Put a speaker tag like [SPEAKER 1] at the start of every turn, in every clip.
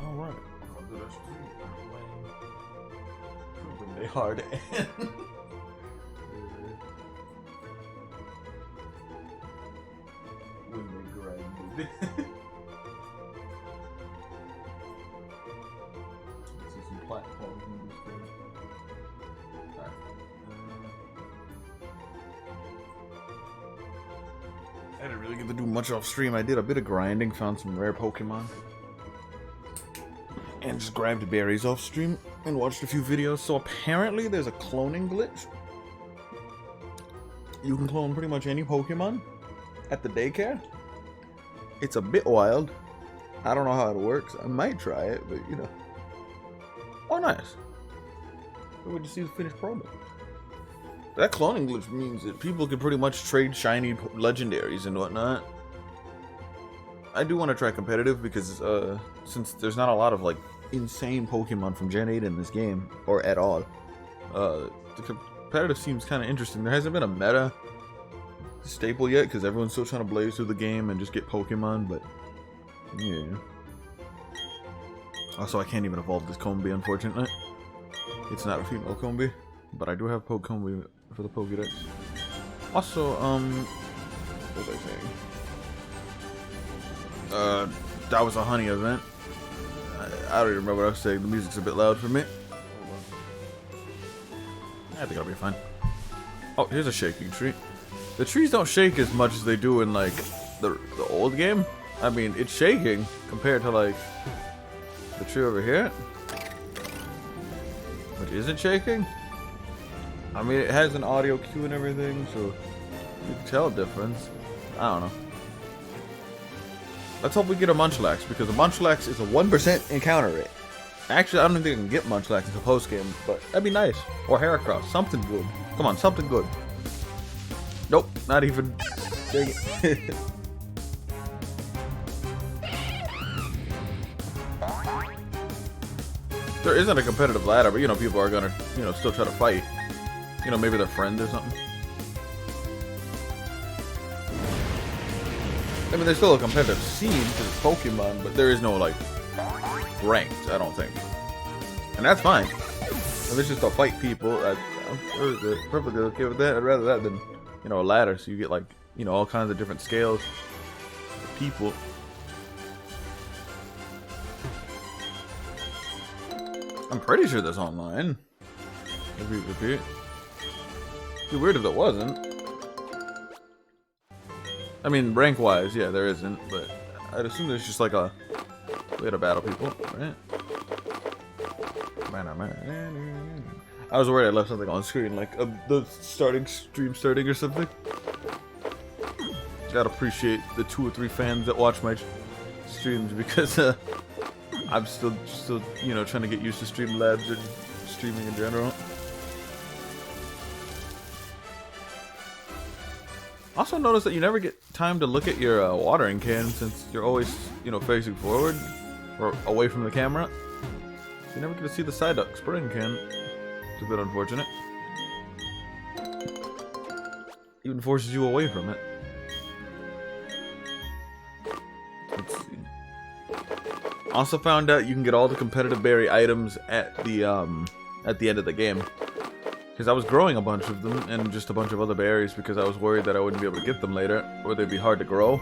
[SPEAKER 1] Alright. I'll do that when they hard to end. When they grinded. Let's see some platforms in this game. Alright. I didn't really get to do much off stream. I did a bit of grinding, found some rare Pokemon. And just grabbed berries off stream and watched a few videos. So apparently there's a cloning glitch. You can clone pretty much any Pokemon at the daycare. It's a bit wild. I don't know how it works. I might try it, but you know. Oh, nice. We just see the finished product. That cloning glitch means that people can pretty much trade shiny legendaries and whatnot. I do want to try competitive because since there's not a lot of like insane Pokemon from Gen 8 in this game, or at all, the competitive seems kind of interesting. There hasn't been a meta staple yet because everyone's still trying to blaze through the game and just get Pokemon, but yeah. Also, I can't even evolve this Combi, unfortunately. It's not a female Combi, but I do have Combi for the Pokédex. Also, what was I saying? That was a honey event. I don't even remember what I was saying. The music's a bit loud for me. I think I'll be fine. Oh, here's a shaking tree. The trees don't shake as much as they do in like the old game. I mean, it's shaking compared to like the tree over here, which isn't shaking. I mean, it has an audio cue and everything, so you can tell a difference. I don't know. Let's hope we get a Munchlax, because a Munchlax is a 1% encounter rate. Actually, I don't think I can get Munchlax until post-game, but that'd be nice. Or Heracross, something good. Come on, something good. Nope, not even. Dang it. There isn't a competitive ladder, but you know, people are gonna, you know, still try to fight. You know, maybe they're friends or something. I mean, there's still a competitive scene because it's Pokemon, but there is no, like, ranked, I don't think. And that's fine. If it's just to fight people, I'm perfectly okay with that. I'd rather that than, you know, a ladder, so you get, like, you know, all kinds of different scales of people. I'm pretty sure that's online. Repeat. It'd be weird if it wasn't. I mean, rank-wise, yeah, there isn't, but I'd assume there's just like a way to battle people, right? I was worried I left something on screen, like the stream starting or something. Gotta appreciate the 2 or 3 fans that watch my streams because I'm still, you know, trying to get used to Streamlabs and streaming in general. Also notice that you never get time to look at your watering can since you're always, you know, facing forward or away from the camera. So you never get to see the Psyduck spraying can. It's a bit unfortunate. Even forces you away from it. Let's see. Also found out you can get all the competitive berry items at the end of the game. Because I was growing a bunch of them and just a bunch of other berries because I was worried that I wouldn't be able to get them later or they'd be hard to grow.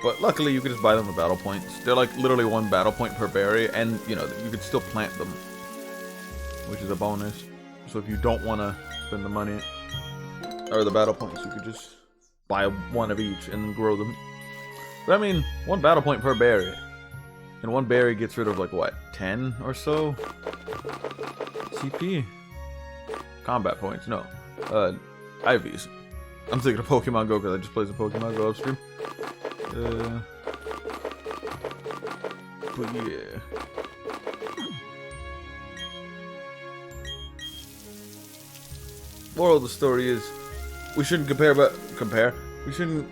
[SPEAKER 1] But luckily you could just buy them with battle points. They're like literally 1 battle point per berry, and you know, you could still plant them, which is a bonus. So if you don't want to spend the money or the battle points, you could just buy 1 of each and grow them. But I mean, 1 battle point per berry. And 1 berry gets rid of like what, 10 or so CP? Combat points, no. IVs. I'm thinking of Pokemon Go because I just played some Pokemon Go upstream. But yeah. Moral of the story is, we shouldn't compare. We shouldn't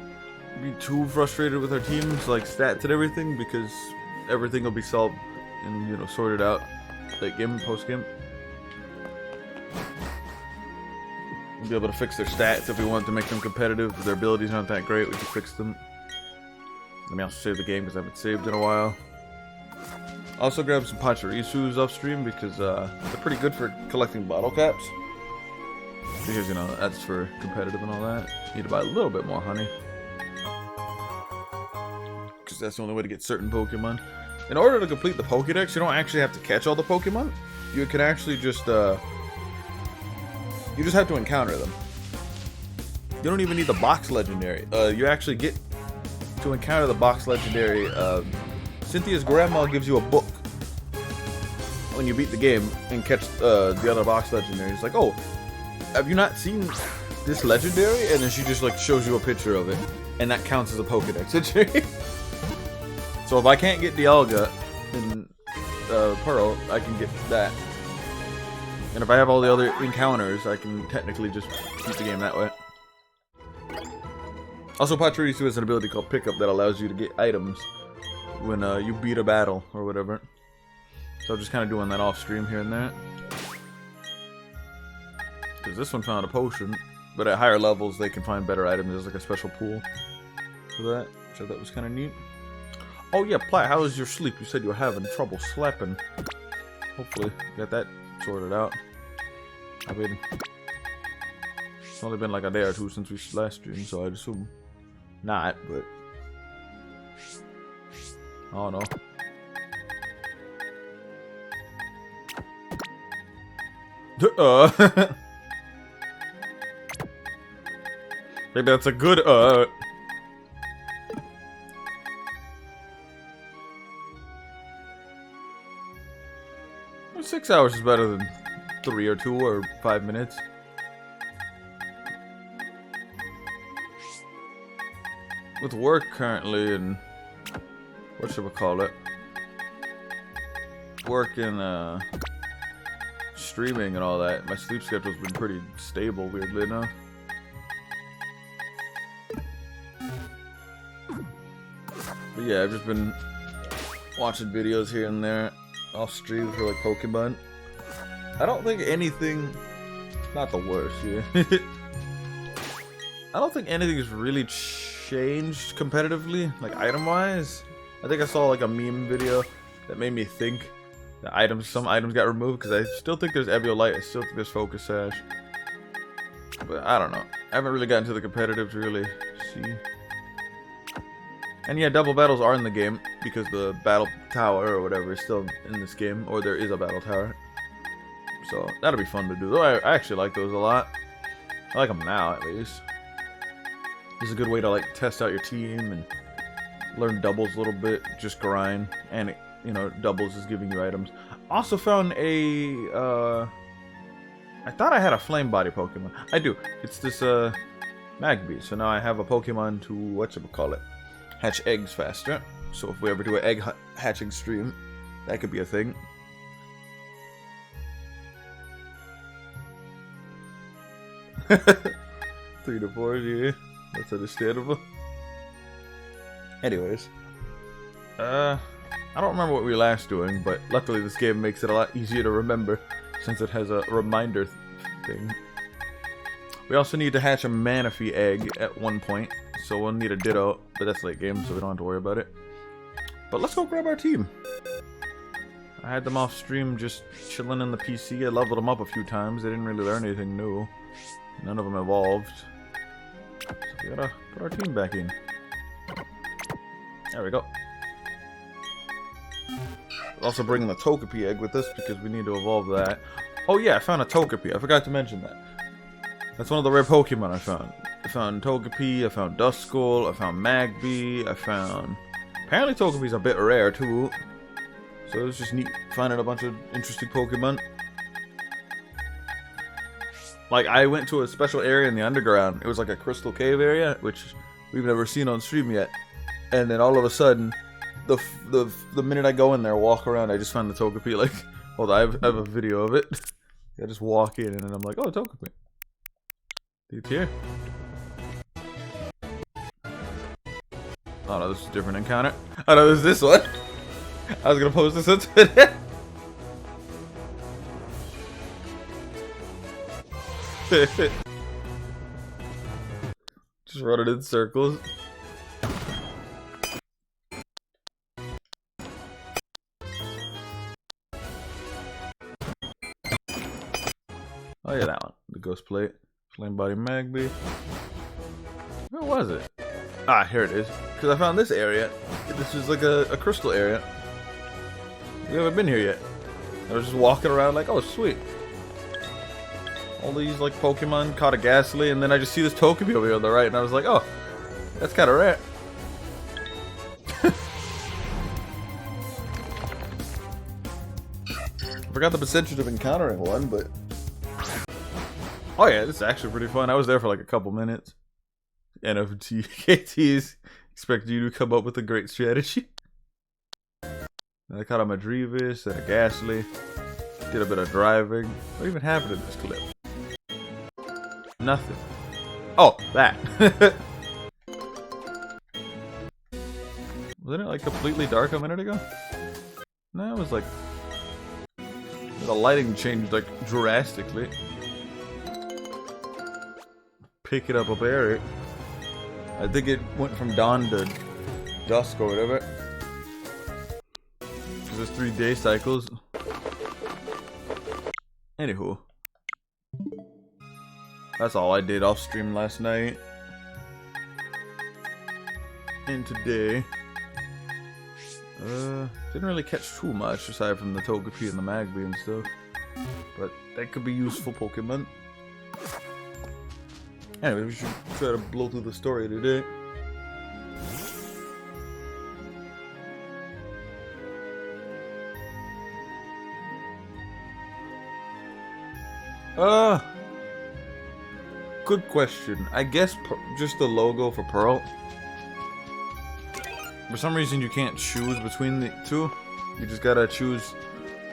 [SPEAKER 1] be too frustrated with our teams, like stats and everything, because everything will be solved and, you know, sorted out late game and post game. We'll be able to fix their stats if we want to make them competitive. If their abilities aren't that great, we can fix them. Let me also save the game because I haven't saved in a while. Also grab some Part3s off stream because they're pretty good for collecting bottle caps. Because, you know, that's for competitive and all that. You need to buy a little bit more honey. Because that's the only way to get certain Pokemon. In order to complete the Pokédex, you don't actually have to catch all the Pokemon. You can actually just, you just have to encounter them. You don't even need the box legendary. You actually get to encounter the box legendary. Cynthia's grandma gives you a book when you beat the game and catch the other box legendary. It's like, oh, have you not seen this legendary? And then she just like shows you a picture of it, and that counts as a Pokédex entry. So if I can't get Dialga in Pearl, I can get that. And if I have all the other encounters, I can technically just keep the game that way. Also, Part3 has an ability called Pickup that allows you to get items when you beat a battle or whatever. So I'm just kind of doing that off stream here and there. Because this one found a potion, but at higher levels they can find better items. There's like a special pool for that, which I thought was kind of neat. Oh yeah, Platt, how was your sleep? You said you were having trouble sleeping. Hopefully you got that sorted out. I mean, it's only been like a day or two since we last streamed, so I'd assume not, but I don't know. Maybe that's a good 6 hours is better than 3 or 2 or 5 minutes. With work currently and what should we call it? Work and streaming and all that. My sleep schedule's been pretty stable, weirdly enough. But yeah, I've just been watching videos here and there off stream for like Pokemon. I don't think anything, not the worst here. I don't think anything has really changed competitively, like item wise. I think I saw like a meme video that made me think that some items got removed, because I still think there's Eviolite, I still think there's Focus Sash. But I don't know. I haven't really gotten to the competitive to really see. And yeah, double battles are in the game, because the battle tower or whatever is still in this game, or there is a battle tower. So that'll be fun to do. Though I actually like those a lot. I like them now, at least. It's a good way to like test out your team and learn doubles a little bit, just grind, and you know, doubles is giving you items. Also found a I thought I had a flame body Pokemon. I do. It's this Magby. So now I have a Pokemon to whatchamacallit, hatch eggs faster. So if we ever do an egg hatching stream, that could be a thing. Three to 4, yeah. That's understandable. Anyways. I don't remember what we were last doing, but luckily this game makes it a lot easier to remember, since it has a reminder thing. We also need to hatch a Manaphy egg at one point, so we'll need a Ditto, but that's late game, so we don't have to worry about it. But let's go grab our team. I had them off stream just chilling in the PC. I leveled them up a few times. They didn't really learn anything new. None of them evolved. So we gotta put our team back in. There we go. Also bringing the Togepi egg with us because we need to evolve that. Oh yeah, I found a Togepi. I forgot to mention that. That's one of the rare Pokemon I found. I found Togepi, I found Duskull, I found Magby, I found... Apparently Togepi's a bit rare too. So it was just neat finding a bunch of interesting Pokemon. Like, I went to a special area in the underground. It was like a crystal cave area, which we've never seen on stream yet. And then all of a sudden, the minute I go in there, walk around, I just find the Togepi. Like, hold on, I have a video of it. I just walk in and then I'm like, oh, Togepi. It's here. Oh no, this is a different encounter. Oh no, this is this one. I was gonna post this on Twitter. Just running in circles. plate. Flame Body Magby. Where was it? Ah, here it is. Because I found this area. This is like a crystal area. We haven't been here yet. I was just walking around like, oh, sweet. All these like Pokemon caught a Ghastly, and then I just see this Togepi over here on the right, and I was like, oh, that's kind of rare. I forgot the percentage of encountering one, but oh yeah, this is actually pretty fun. I was there for like a couple minutes. NFT KTs expect you to come up with a great strategy. I caught a Madrivis and a Ghastly. Did a bit of driving. What even happened in this clip? Nothing. Oh, that. Wasn't it like completely dark a minute ago? No, it was like the lighting changed like drastically. Pick it up a berry. I think it went from dawn to dusk or whatever. Because there's 3 day cycles. Anywho. That's all I did off stream last night. And today. Didn't really catch too much aside from the Togepi and the Magby and stuff. But that could be useful Pokemon. Anyway, we should try to blow through the story today. Good question. I guess just the logo for Pearl. For some reason you can't choose between the two. You just gotta choose,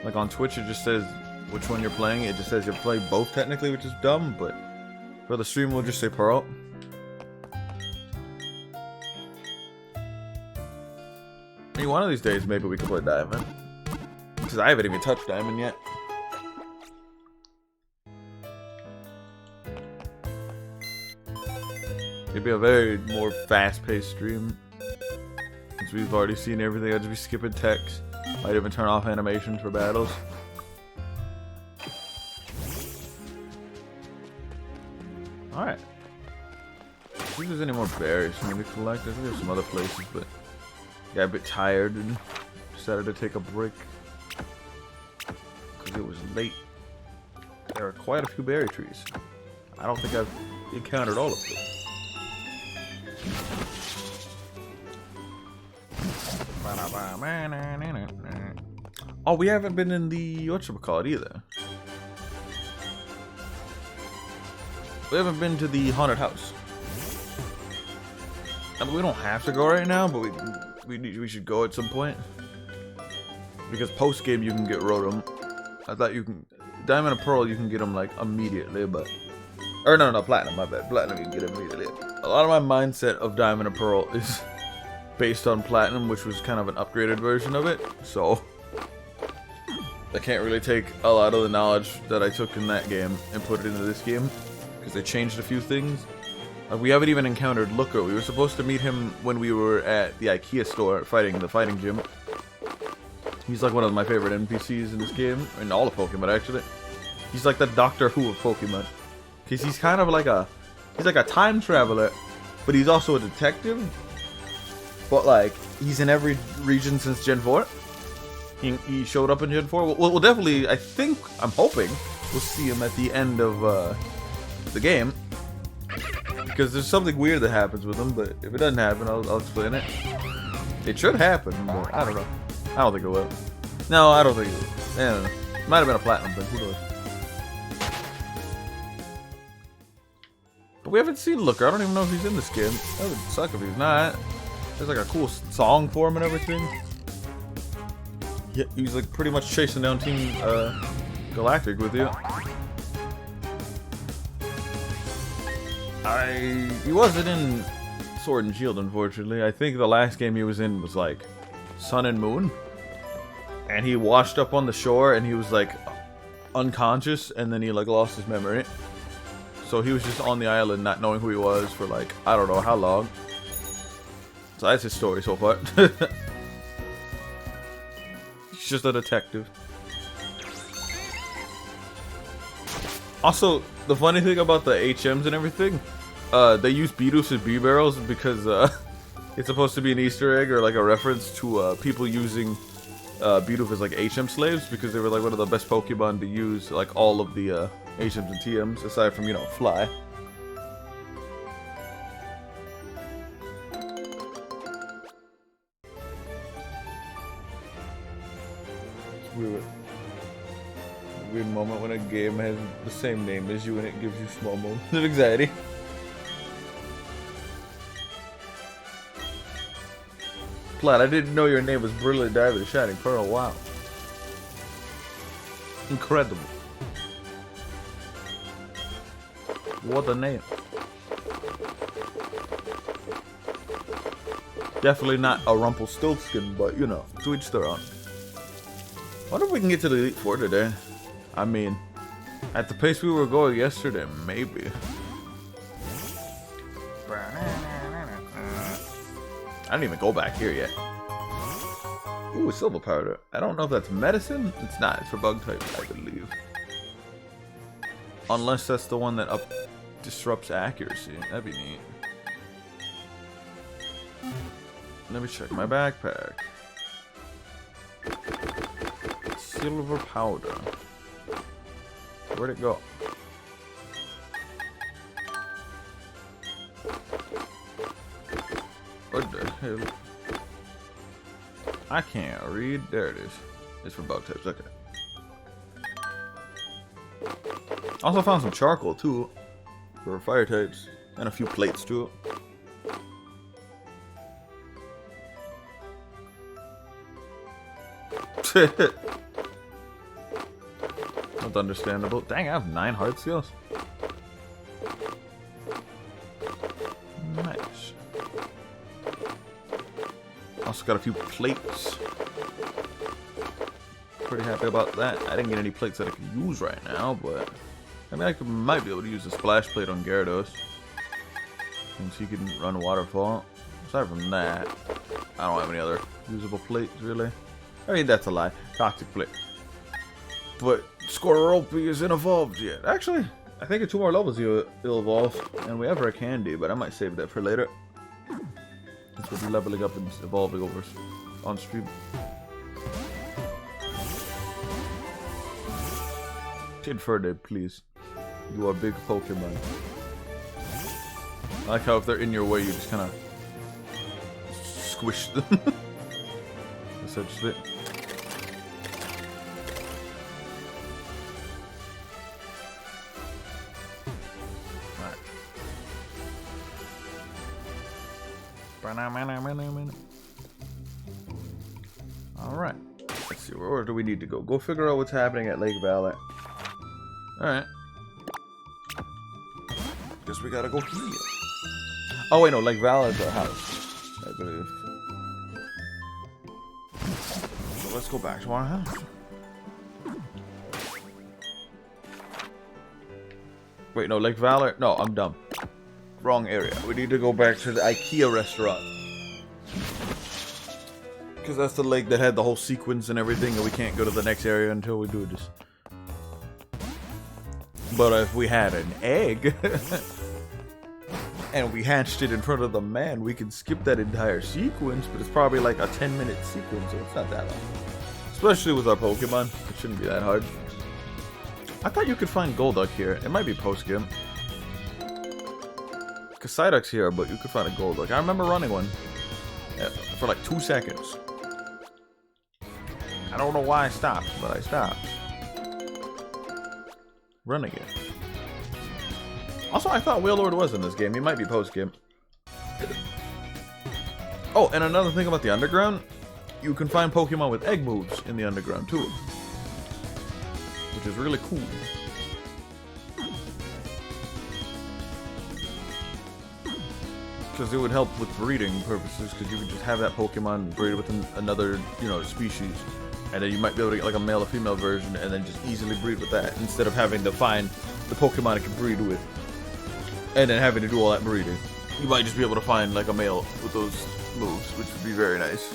[SPEAKER 1] like on Twitch it just says which one you're playing. It just says you play both technically, which is dumb, but for the stream we'll just say Pearl. Maybe one of these days maybe we can play Diamond. Because I haven't even touched Diamond yet. It'd be a very more fast-paced stream. Since we've already seen everything, I'd just be skipping text. Might even turn off animations for battles. Alright. I don't think there's any more berries for me to collect. I think there's some other places, but got a bit tired and decided to take a break. Because it was late. There are quite a few berry trees. I don't think I've encountered all of them. Oh, we haven't been in the whatchamacallit either. We haven't been to the haunted house. I mean, we don't have to go right now, but we should go at some point. Because post game you can get Rotom. I thought you can Diamond and Pearl you can get them like immediately, but or no, Platinum. My bad. Platinum you can get immediately. A lot of my mindset of Diamond and Pearl is based on Platinum, which was kind of an upgraded version of it, so I can't really take a lot of the knowledge that I took in that game and put it into this game, because they changed a few things. We haven't even encountered Looker. We were supposed to meet him when we were at the IKEA store fighting the fighting gym. He's like one of my favorite NPCs in this game, in all of Pokemon actually. He's like the Doctor Who of Pokemon, because he's kind of like he's like a time traveler, but he's also a detective. But like, he's in every region since Gen 4. He showed up in Gen 4. We'll definitely, I'm hoping, we'll see him at the end of the game. Because there's something weird that happens with him, but if it doesn't happen, I'll explain it. It should happen, but I don't know. I don't think it will. No, I don't think it will. I don't know. It might have been a Platinum thing, who knows. But we haven't seen Looker. I don't even know if he's in this game. That would suck if he's not. There's like a cool song for him and everything. Yeah, he's like pretty much chasing down Team Galactic with you. He wasn't in Sword and Shield, unfortunately. I think the last game he was in was like Sun and Moon. And he washed up on the shore and he was like unconscious and then he like lost his memory. So he was just on the island not knowing who he was for like, I don't know how long. So that's his story so far. He's just a detective. Also, the funny thing about the HMs and everything, they use Beedus as bee barrels because it's supposed to be an Easter egg or like a reference to people using Beedus as like HM slaves because they were like one of the best Pokemon to use like all of the HMs and TMs aside from, you know, Fly. Weird moment when a game has the same name as you and it gives you small moments of anxiety. Plat, I didn't know your name was Brilliant Diamond Shining Pearl. Wow. Incredible. What a name. Definitely not a Rumpelstiltskin, but you know, to each their own. I wonder if we can get to the Elite Four today. I mean, at the pace we were going yesterday, maybe. I didn't even go back here yet. Ooh, silver powder. I don't know if that's medicine. It's not. It's for bug types, I believe. Unless that's the one that disrupts accuracy. That'd be neat. Let me check my backpack. Silver powder. Where'd it go? What the hell? I can't read. There it is. It's for bug types. Okay. Also found some charcoal too for fire types and a few plates too. That's understandable. Dang, I have 9 hard skills. Nice. Also got a few plates. Pretty happy about that. I didn't get any plates that I can use right now, but I mean, might be able to use a splash plate on Gyarados since he can run waterfall. Aside from that, I don't have any other usable plates really. I mean, that's a lie. Toxic plate. But Scoropy isn't evolved yet. Actually, I think in 2 more levels he'll evolve. And we have our candy, but I might save that for later. Since we'll be leveling up and evolving over on stream. Tinferde, please. You are big Pokemon. I like how if they're in your way, you just kind of squish them. Essentially. Alright. Let's see, where do we need to go? Go figure out what's happening at Lake Valley. Alright. Guess we gotta go here. Oh wait, no, Lake Valley is our house, I believe. So let's go back to our house. Wait, no, Lake Valley? No, I'm dumb. Wrong area. We need to go back to the IKEA restaurant. Because that's the lake that had the whole sequence and everything, and we can't go to the next area until we do this. But if we had an egg, and we hatched it in front of the man, we could skip that entire sequence, but it's probably like a 10-minute sequence, so it's not that long. Especially with our Pokemon, it shouldn't be that hard. I thought you could find Golduck here. It might be post-game. Because Psyduck's here, but you could find a Golduck. I remember running one for like 2 seconds. I don't know why I stopped, but I stopped. Running it. Also, I thought Wailord was in this game. He might be post-game. Oh, and another thing about the underground, you can find Pokemon with egg moves in the underground too. Which is really cool. Because it would help with breeding purposes, because you could just have that Pokemon breed with another, you know, species. And then you might be able to get like a male or female version and then just easily breed with that, instead of having to find the Pokemon it can breed with. And then having to do all that breeding. You might just be able to find like a male with those moves, which would be very nice.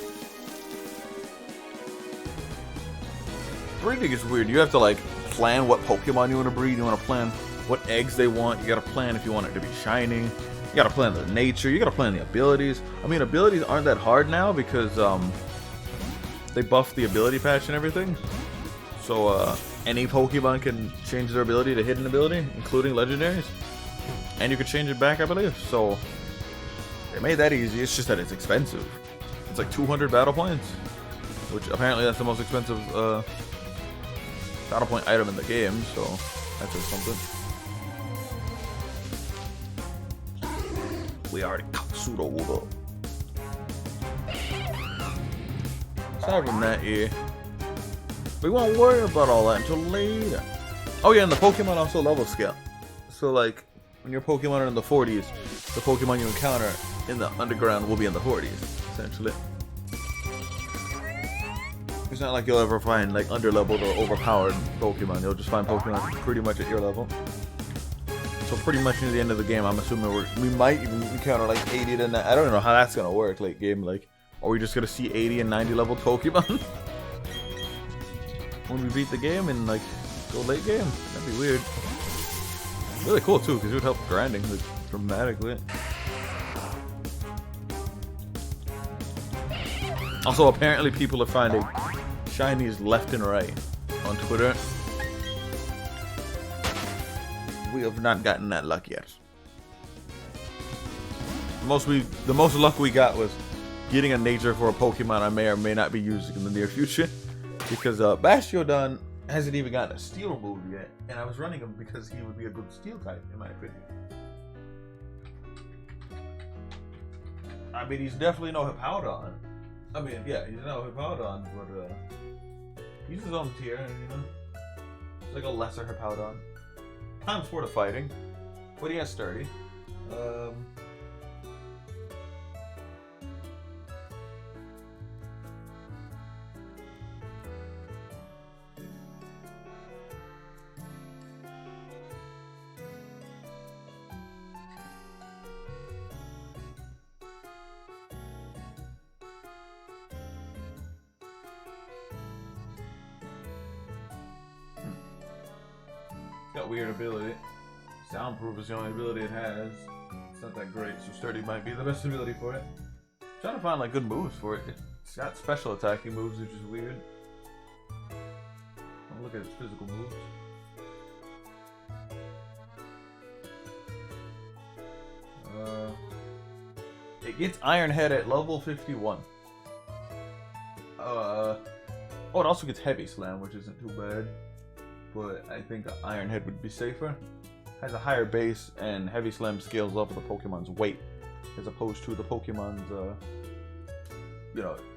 [SPEAKER 1] Breeding is weird. You have to like plan what Pokemon you want to breed. You want to plan what eggs they want. You got to plan if you want it to be shiny. You got to plan the nature. You got to plan the abilities. I mean, abilities aren't that hard now because they buffed the ability patch and everything. So any Pokemon can change their ability to hidden ability, including legendaries. And you can change it back, I believe. So they made that easy. It's just that it's expensive. It's like 200 battle points, which apparently that's the most expensive battle point item in the game. So that's just something. We already got pseudo up. Aside from that, yeah, we won't worry about all that until later. Oh yeah, and the Pokemon also level scale. So like, when your Pokemon are in the 40s, the Pokemon you encounter in the underground will be in the 40s, essentially. It's not like you'll ever find like underleveled or overpowered Pokemon. You'll just find Pokemon pretty much at your level. So pretty much near the end of the game, I'm assuming we might even encounter like 80 to 90. I don't even know how that's gonna work late game. Like, are we just gonna see 80 and 90 level Pokemon when we beat the game and like go late game? That'd be weird. Really cool too, because it would help grinding like, dramatically. Also, apparently people are finding shinies left and right on Twitter. We have not gotten that luck yet. The most luck we got was getting a nature for a Pokemon I may or may not be using in the near future. Because Bastiodon hasn't even gotten a steel move yet, and I was running him because he would be a good steel type, in my opinion. I mean, he's definitely no Hippowdon. I mean, yeah, he's no Hippowdon, but he's his own tier, you know? He's like a lesser Hippowdon. Times 4 to fighting, but he has sturdy. Got weird ability. Soundproof is the only ability it has. It's not that great, so sturdy might be the best ability for it. I'm trying to find like good moves for it. It's got special attacking moves, which is weird. I'll look at its physical moves. It gets Iron Head at level 51. Oh, it also gets Heavy Slam, which isn't too bad. But I think Iron Head would be safer. Has a higher base, and Heavy Slam scales up with the Pokemon's weight, as opposed to the Pokemon's,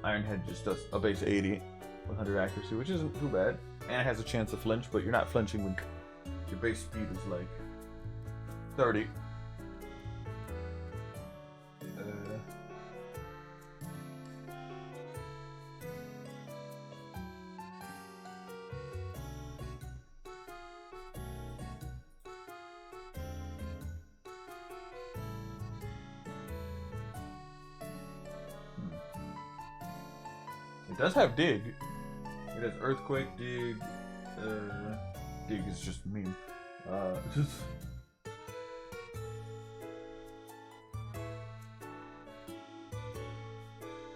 [SPEAKER 1] Iron Head just does a base 80 with 100 accuracy, which isn't too bad. And it has a chance to flinch, but you're not flinching when your base speed is like 30. It does have Dig. It has Earthquake, Dig. Dig is just a meme. Oh,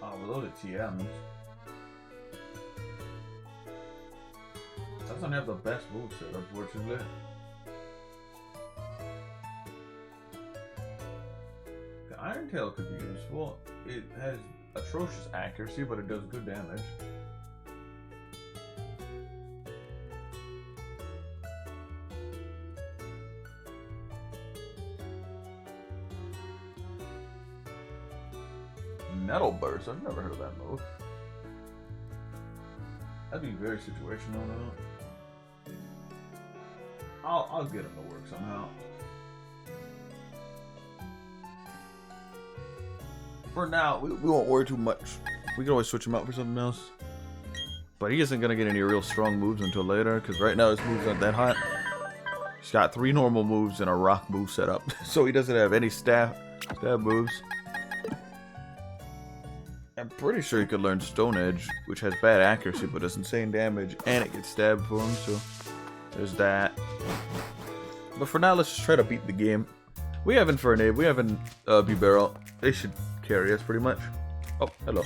[SPEAKER 1] well, those are TMs. Doesn't have the best moveset, unfortunately. The Iron Tail could be useful. It has atrocious accuracy, but it does good damage. Nettle Burst, I've never heard of that move. That'd be very situational though. I'll get him to work somehow. For now, we won't worry too much. We can always switch him out for something else. But he isn't going to get any real strong moves until later, because right now his moves aren't that hot. He's got 3 normal moves and a rock move set up, so he doesn't have any stab moves. I'm pretty sure he could learn Stone Edge, which has bad accuracy but does insane damage, and it gets stabbed for him, so There's that. But for now, let's just try to beat the game. We have Infernape, we have B-Barrel. They should carry us pretty much. Oh, hello.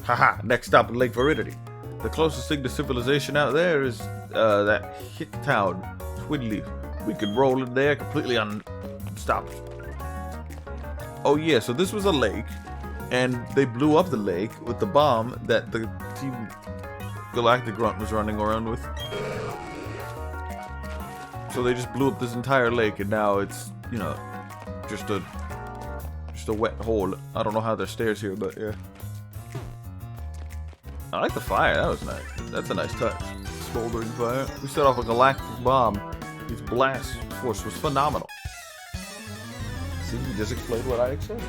[SPEAKER 1] Haha, next stop in Lake Veridity. The closest thing to civilization out there is that hit town, Twinleaf. We could roll in there completely unstopped. Oh yeah, so this was a lake, and they blew up the lake with the bomb that the Team Galactic Grunt was running around with. So they just blew up this entire lake, and now it's, you know, just a wet hole. I don't know how there's stairs here, but yeah. I like the fire. That was nice. That's a nice touch. Smoldering fire. We set off a galactic bomb. Its blast force was phenomenal. See, you just explained what I said.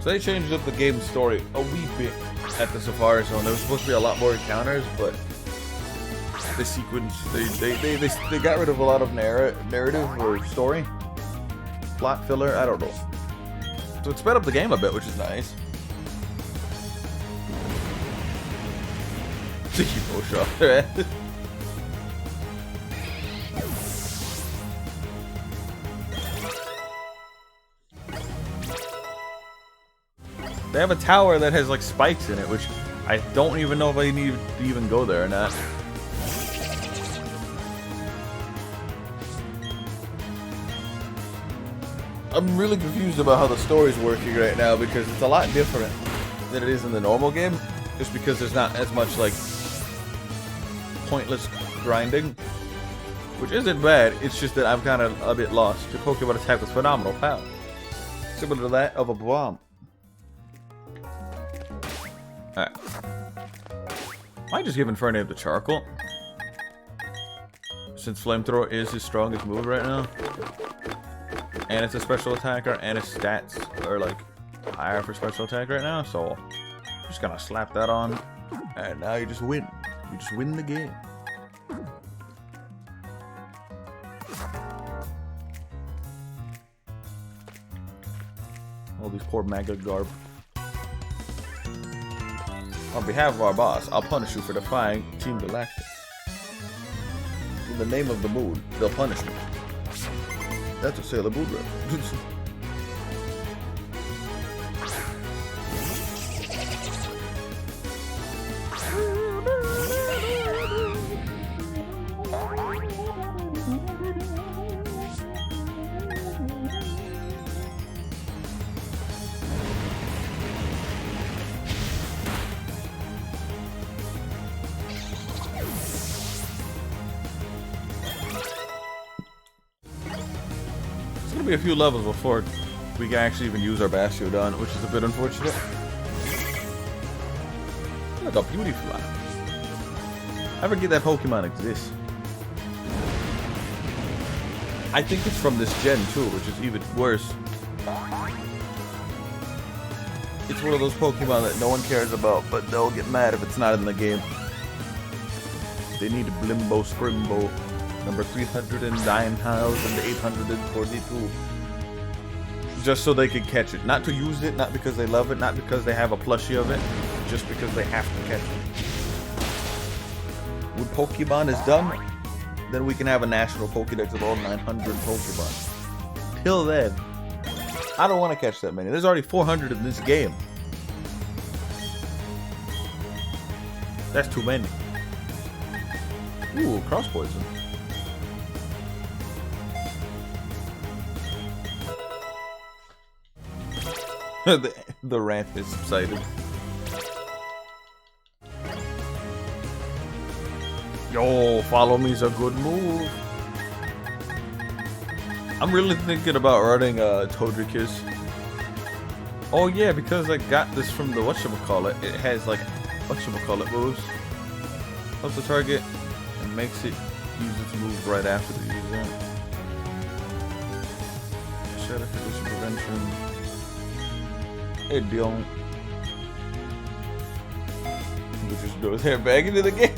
[SPEAKER 1] So they changed up the game story a wee bit at the Safari Zone. There was supposed to be a lot more encounters, but the sequence they got rid of a lot of narrative or story, plot filler. I don't know. So it sped up the game a bit, which is nice. The Evo shot. They have a tower that has like spikes in it, which I don't even know if I need to even go there or not. I'm really confused about how the story's working right now because it's a lot different than it is in the normal game. Just because there's not as much like pointless grinding, which isn't bad. It's just that I'm kind of a bit lost. Your Pokemon attack with phenomenal power, similar to that of a bomb. Alright. Might just give Infernape the charcoal, since Flamethrower is his strongest move right now. And it's a special attacker, and his stats are like higher for special attack right now, so I'm just gonna slap that on, and now you just win. You just win the game. All these poor Mega Garb. On behalf of our boss, I'll punish you for defying Team Galactic. In the name of the moon, they'll punish me. That's a Sailor Moon reference. Be a few levels before we can actually even use our Bastiodon, which is a bit unfortunate. Like a beauty fly. I forget that Pokemon exists. I think it's from this gen too, which is even worse. It's one of those Pokemon that no one cares about, but they'll get mad if it's not in the game. They need a Blimbo Scrimbo. Number 309,842. Just so they can catch it. Not to use it, not because they love it, not because they have a plushie of it, just because they have to catch it. When Pokemon is done, then we can have a national Pokédex of all 900 Pokemon. Till then, I don't want to catch that many. There's already 400 in this game. That's too many. Ooh, cross poison. The rant is subsided. Yo, follow me's a good move. I'm really thinking about running Togekiss. Oh yeah, because I got this from the whatchamacallit. It has like whatchamacallit moves. Helps the target and makes it use its move right after they use that. Shadow condition prevention. It don't. We just throw his hair back into the game.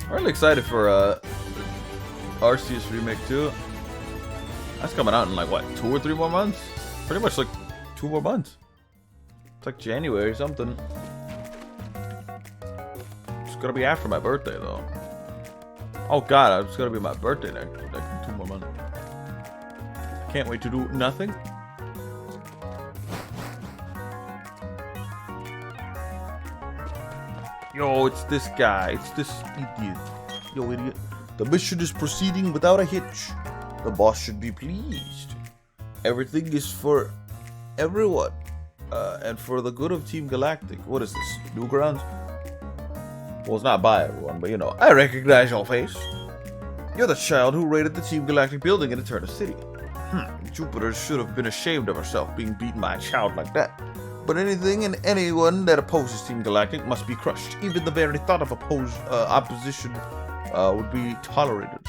[SPEAKER 1] I'm really excited for Arceus Remake 2. That's coming out in like what, 2 or 3 more months? Pretty much like 2 more months. It's like January or something. It's gonna be after my birthday though. Oh god, it's gonna be my birthday next like 2 more months. Can't wait to do nothing. Yo, it's this guy. It's this idiot. Yo, idiot. The mission is proceeding without a hitch. The boss should be pleased. Everything is for everyone. And for the good of Team Galactic. What is this? Newgrounds? Well, it's not by everyone, but you know. I recognize your face. You're the child who raided the Team Galactic building in Eternal City. Jupiter should have been ashamed of herself being beaten by a child like that. But anything and anyone that opposes Team Galactic must be crushed. Even the very thought of opposition would be tolerated.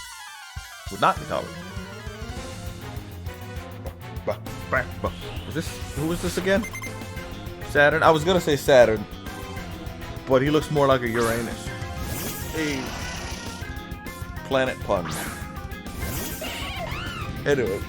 [SPEAKER 1] Would not be tolerated. Who is this again? Saturn? I was gonna say Saturn, but he looks more like a Uranus. Hey. Planet pun. Anyway.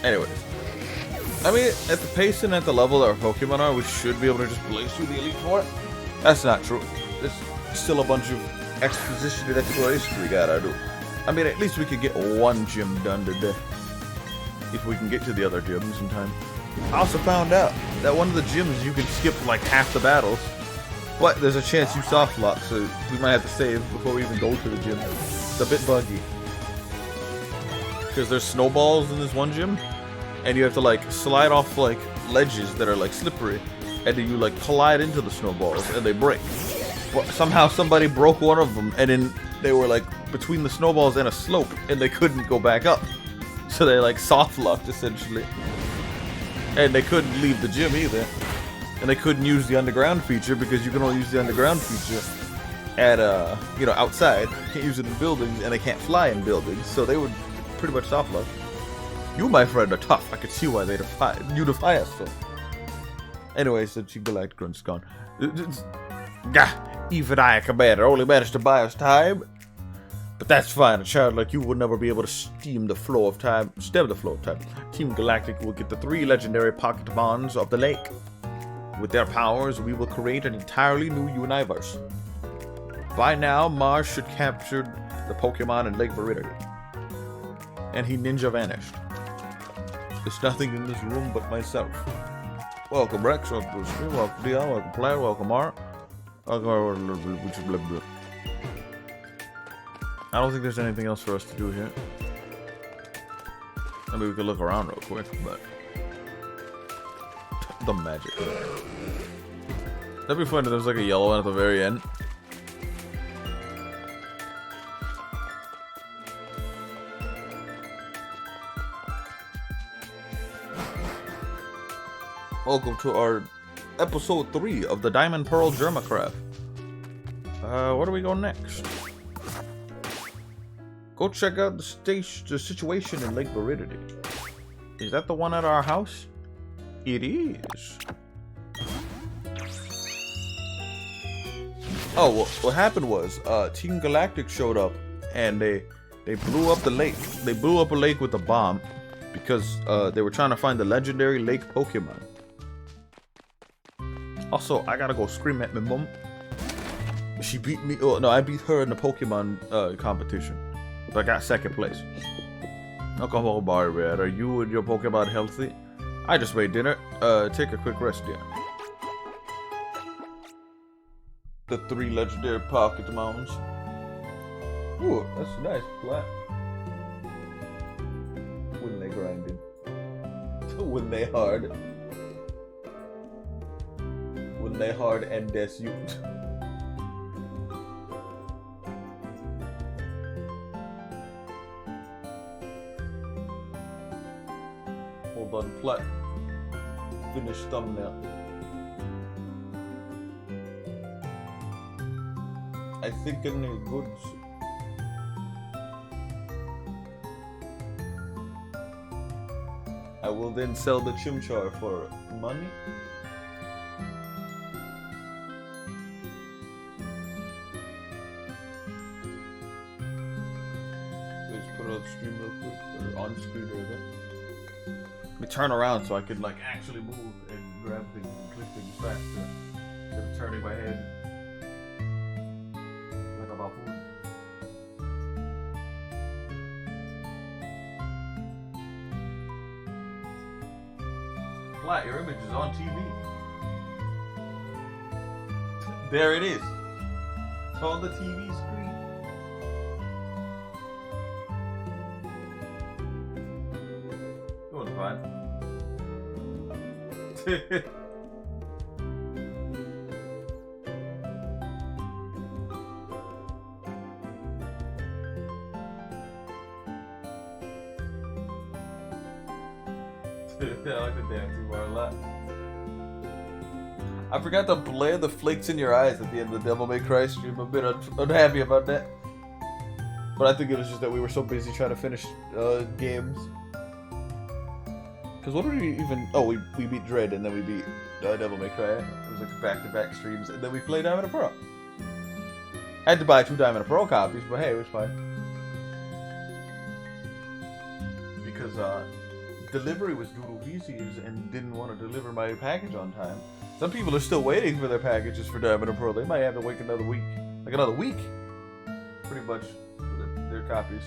[SPEAKER 1] Anyways. I mean, at the pace and at the level that our Pokemon are, we should be able to just blaze through the Elite Four. That's not true. There's still a bunch of exposition and exploration we gotta do. I mean, at least we could get one gym done today. If we can get to the other gyms in time. I also found out that one of the gyms you can skip like half the battles. But there's a chance you soft lock, so we might have to save before we even go to the gym. It's a bit buggy. Because there's snowballs in this one gym. And you have to like slide off like ledges that are like slippery, and then you like collide into the snowballs and they break. But somehow somebody broke one of them, and then they were like between the snowballs and a slope, and they couldn't go back up. So they like soft locked essentially, and they couldn't leave the gym either, and they couldn't use the underground feature because you can only use the underground feature at you know, outside. You can't use it in buildings, and they can't fly in buildings, so they would pretty much soft lock. You, my friend, are tough. I can see why they defy us, so. Anyways, the Team Galactic Grunt's gone. Gah! Even I, Commander, only managed to buy us time. But that's fine. A child like you will never be able to stem the flow of time. Team Galactic will get the 3 legendary Pokémons of the lake. With their powers, we will create an entirely new universe. By now, Mars should capture the Pokemon in Lake Viridity. And he ninja vanished. There's nothing in this room but myself. Welcome Rex, welcome Bruce, welcome Dion, welcome Player, welcome Art. I don't think there's anything else for us to do here. I mean, we could look around real quick, but... the magic. That'd be fun if there's like a yellow one at the very end. Welcome to our episode 3 of the Diamond Pearl Germacraft. Where do we go next? Go check out the situation in Lake Viridity. Is that the one at our house? It is. Oh, well, what happened was, Team Galactic showed up and they blew up the lake. They blew up a lake with a bomb because they were trying to find the legendary lake Pokemon. Also, I gotta go scream at my mom. She beat me. Oh, no, I beat her in the Pokemon competition. But I got 2nd place. Alcohol Barrier, are you and your Pokemon healthy? I just made dinner. Take a quick rest, yeah. The 3 legendary Pokemons. Ooh, that's nice. Flat. When they grinded. When they hard. When they hard and desuit. Hold on, plat. Finish thumbnail. I think I need goods. I will then sell the Chimchar for money. put another stream real quick, or on screen or that. Let me turn around so I can like actually move and grab things and click things faster instead of turning my head like a baboon. Flat, your image is on TV. There it is. It's on the TV screen. Doing fine. I like the dancing bar a lot. I forgot to blare the flicks in your eyes at the end of the Devil May Cry stream. I'm a bit unhappy about that. But I think it was just that we were so busy trying to finish games. Because what did we even... Oh, we beat Dread and then we beat Devil May Cry. It was like back-to-back streams. And then we played Diamond and Pearl. I had to buy 2 Diamond and Pearl copies, but hey, it was fine. Because delivery was doodle VCs and didn't want to deliver my package on time. Some people are still waiting for their packages for Diamond and Pearl. They might have to wait another week. Like another week, pretty much, for their copies.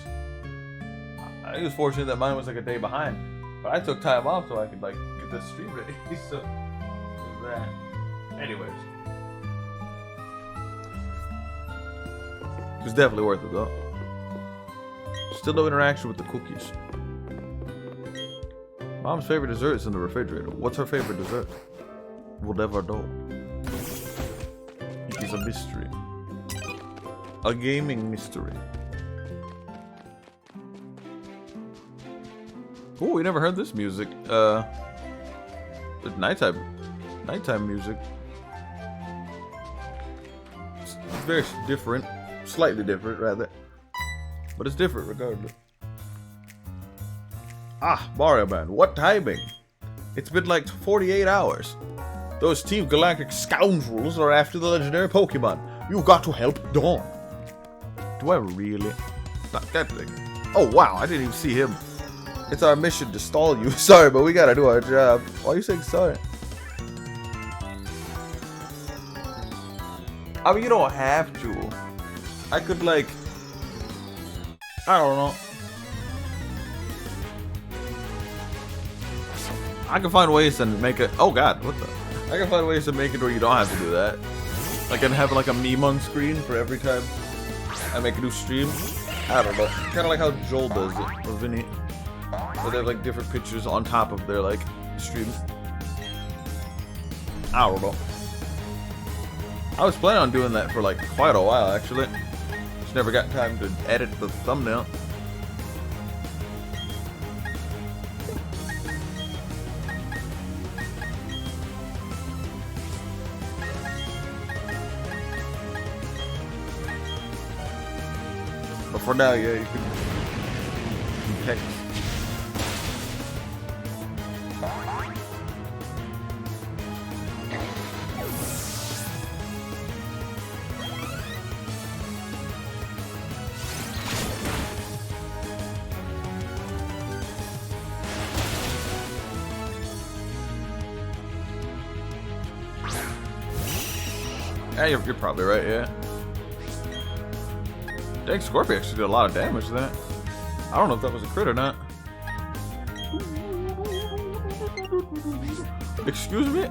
[SPEAKER 1] I was fortunate that mine was like a day behind. But I took time off so I could like get the stream ready. So, there's that. Anyways. It was definitely worth it though. Still no interaction with the cookies. Mom's favorite dessert is in the refrigerator. What's her favorite dessert? We'll never know. It is a mystery. A gaming mystery. Oh, we never heard this music. It's nighttime music. It's very different. Slightly different, rather. But it's different regardless. Ah, Mario Man, what timing? It's been like 48 hours. Those Team Galactic scoundrels are after the legendary Pokemon. You've got to help Dawn. Do I really? Not that thing. Oh wow, I didn't even see him. It's our mission to stall you. Sorry, but we gotta do our job. Why are you saying sorry? I mean, you don't have to. I could like... I don't know. I can find ways to make it... Oh god, what the... I can find ways to make it where you don't have to do that. Like, and have like a meme on screen for every time I make a new stream. I don't know. Kind of like how Joel does it, or Vinny. Where they have like different pictures on top of their like streams. I don't know. I was planning on doing that for like quite a while actually. Just never got time to edit the thumbnail. But for now, yeah, you can text. Yeah, you're probably right, yeah. Dang, Scorpio actually did a lot of damage to that. I don't know if that was a crit or not. Excuse me?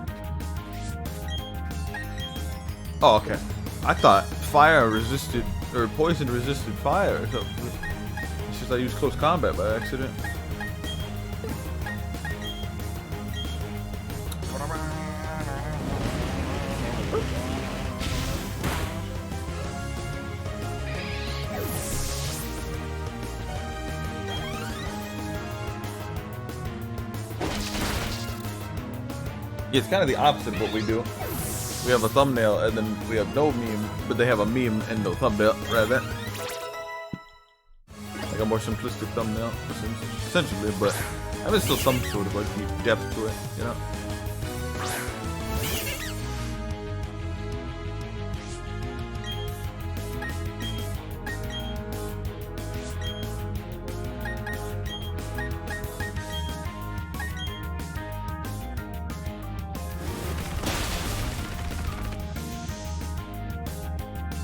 [SPEAKER 1] Oh, okay. I thought fire resisted, or poison resisted fire or something. It's just I used close combat by accident. Yeah, it's kind of the opposite of what we do. We have a thumbnail and then we have no meme, but they have a meme and no thumbnail, rather. Like a more simplistic thumbnail, essentially, but I mean, it's still some sort of like depth to it, you know?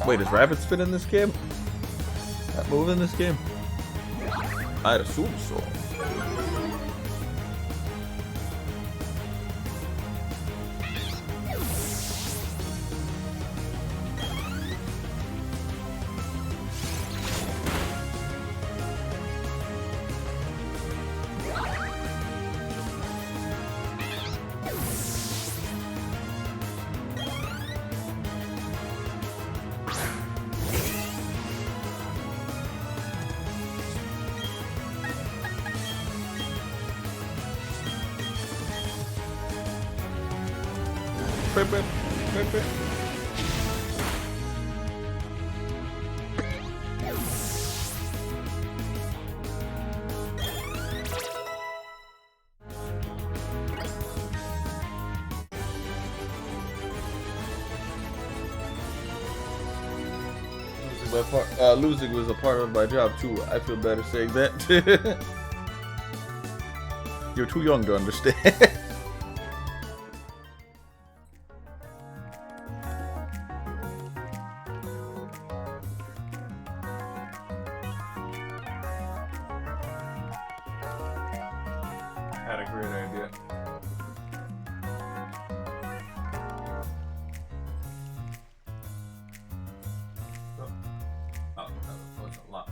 [SPEAKER 1] Wait, does rabbit spin in this game? That move in this game? I'd assume so. Losing was a part of my job too. I feel better saying that. You're too young to understand. Had a great idea. Oh, that was a lot.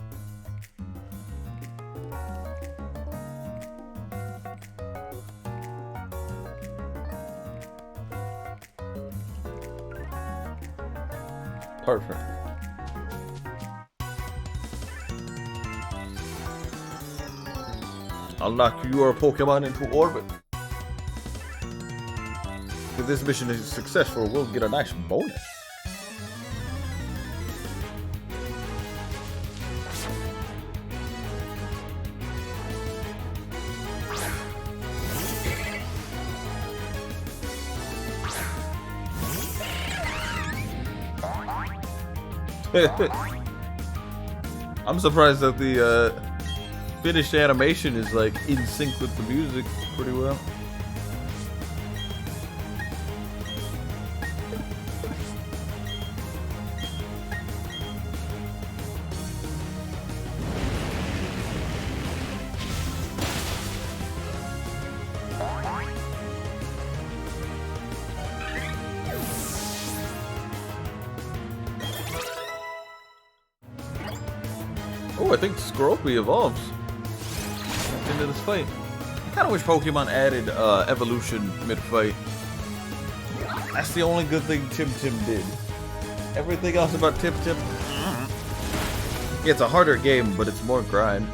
[SPEAKER 1] Perfect. I'll knock your Pokemon into orbit. If this mission is successful, we'll get a nice bonus. I'm surprised that the finished animation is like in sync with the music pretty well. Oh, I think Scropy evolves into this fight. I kind of wish Pokemon added evolution mid-fight. That's the only good thing Tim did. Everything else about Tim. Yeah, it's a harder game, but it's more grind.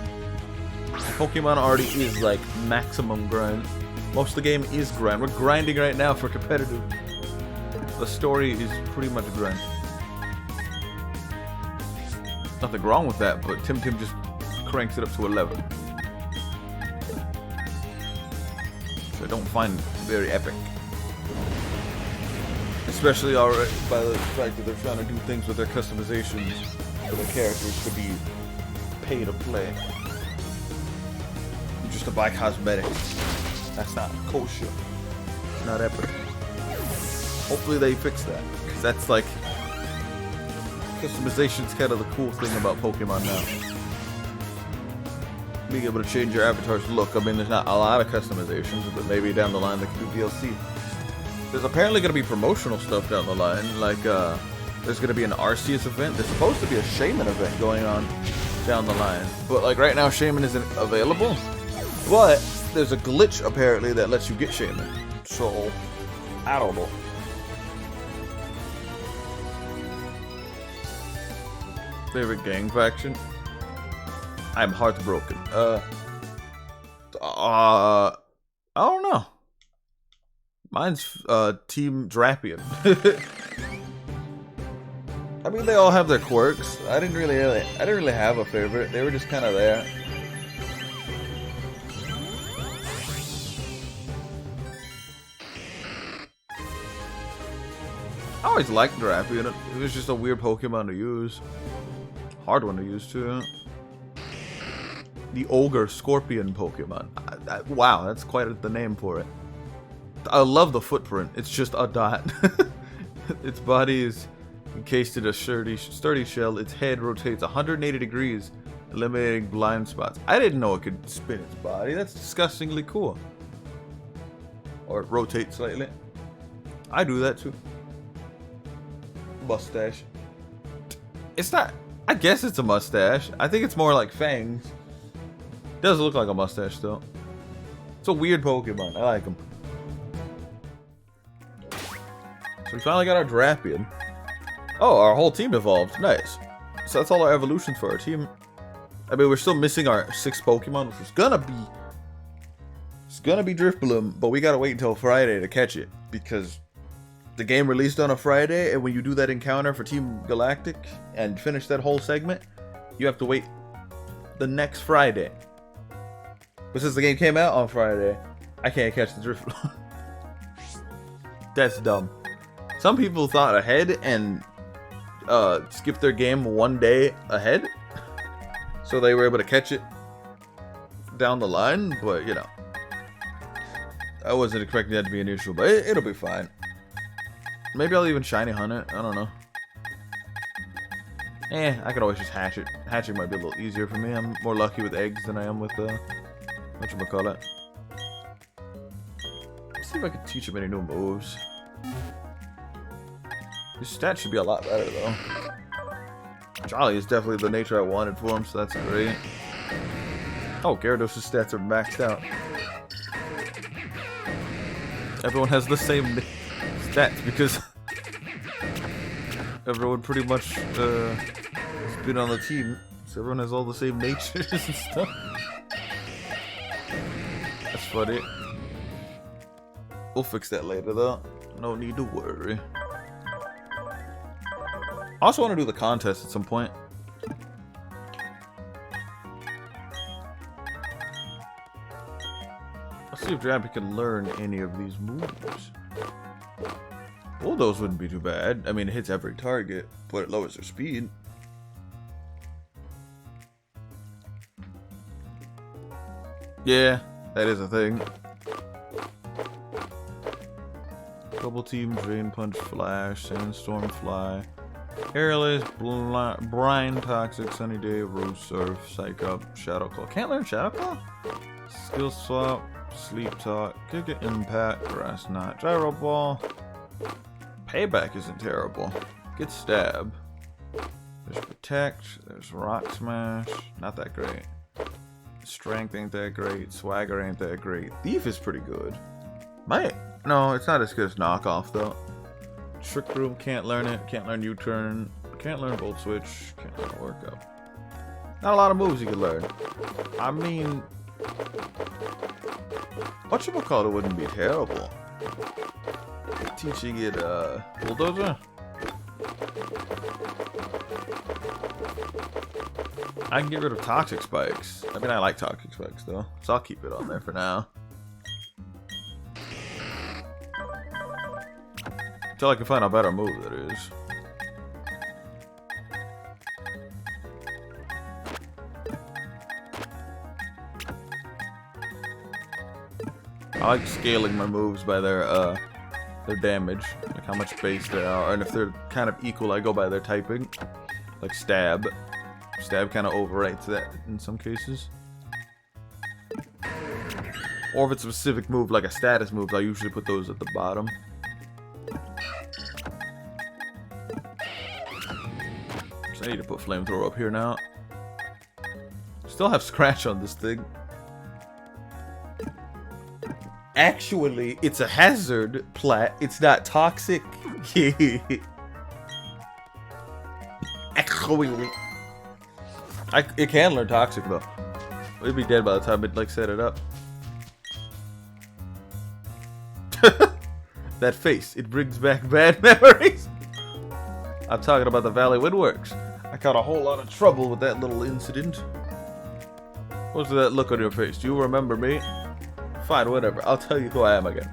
[SPEAKER 1] Pokemon already is like maximum grind. Most of the game is grind. We're grinding right now for competitive. The story is pretty much grind. Nothing wrong with that, but Tim just cranks it up to 11. So I don't find very epic. Especially already by the fact that they're trying to do things with their customizations for their characters to be pay to play. Just to buy cosmetics. That's not kosher. Not epic. Hopefully they fix that. Because that's like... Customization's kind of the cool thing about Pokemon now. Being able to change your avatar's look. I mean, there's not a lot of customizations, but maybe down the line they can do DLC. There's apparently going to be promotional stuff down the line. Like, there's going to be an Arceus event. There's supposed to be a Shaman event going on down the line. But, like, right now, Shaman isn't available. But there's a glitch, apparently, that lets you get Shaman. So, I don't know. Favorite gang faction? I'm heartbroken. I don't know. Mine's Team Drapion. I mean, they all have their quirks. I didn't really have a favorite. They were just kind of there. I always liked Drapion. It was just a weird Pokemon to use. Hard one to use too. The Ogre Scorpion Pokemon. Wow, that's quite the name for it. I love the footprint. It's just a dot. Its body is Encased in a sturdy shell, its head rotates 180 degrees, eliminating blind spots. I didn't know it could spin its body. That's disgustingly cool. Or rotate slightly. I do that too. Mustache. It's not... I guess it's a mustache. I think it's more like fangs. It does look like a mustache though. It's a weird Pokemon. I like him. So we finally got our Drapion. Oh, our whole team evolved. Nice. So that's all our evolutions for our team. I mean, we're still missing our 6th Pokemon, which is gonna be... It's gonna be Drifbloom, but we gotta wait until Friday to catch it. Because the game released on a Friday, and when you do that encounter for Team Galactic and finish that whole segment, you have to wait the next Friday. But since the game came out on Friday, I can't catch the Drifbloom. That's dumb. Some people thought ahead and skipped their game one day ahead, so they were able to catch it down the line, but you know, I wasn't expecting that to be an issue, but it'll be fine. Maybe I'll even shiny hunt it, I don't know. I could always just hatch it. Hatching might be a little easier for me. I'm more lucky with eggs than I am with whatchamacallit. Let's see if I can teach him any new moves. His stats should be a lot better though. Jolly is definitely the nature I wanted for him, so that's great. Oh, Gyarados' stats are maxed out. Everyone has the same stats because everyone pretty much has been on the team, so everyone has all the same natures and stuff. That's funny. We'll fix that later though. No need to worry. I also want to do the contest at some point. Let's see if Drappy can learn any of these moves. Well, those wouldn't be too bad. I mean, it hits every target, but it lowers their speed. Yeah, that is a thing. Double Team, Drain Punch, Flash, Sandstorm, Fly. Airless, Brine, Toxic, Sunny Day, Rose Surf, Psych Up, Shadow Claw. Can't learn Shadow Claw? Skill Swap, Sleep Talk, Kick It, Impact, Grass Knot, Gyro Ball. Payback isn't terrible. Get Stab. There's Protect, there's Rock Smash. Not that great. Strength ain't that great. Swagger ain't that great. Thief is pretty good. No, it's not as good as Knockoff though. Trick Room, can't learn it. Can't learn U-Turn. Can't learn Volt Switch. Can't learn Workup. Not a lot of moves you can learn. I mean, whatchamacallit wouldn't be terrible. Teaching it Bulldozer. I can get rid of Toxic Spikes. I mean, I like Toxic Spikes though, so I'll keep it on there for now. Until I can find a better move, that is. I like scaling my moves by their damage, like how much base they are, and if they're kind of equal, I go by their typing, like Stab. Stab kind of overwrites that in some cases. Or if it's a specific move, like a status move, I usually put those at the bottom. I need to put Flamethrower up here now. Still have Scratch on this thing. Actually, it's a hazard plat. It's not toxic. Actually, it can learn toxic though. It'd be dead by the time it like set it up. That face, it brings back bad memories. I'm talking about the Valley Windworks. I caught a whole lot of trouble with that little incident. What's that look on your face? Do you remember me? Fine, whatever. I'll tell you who I am again.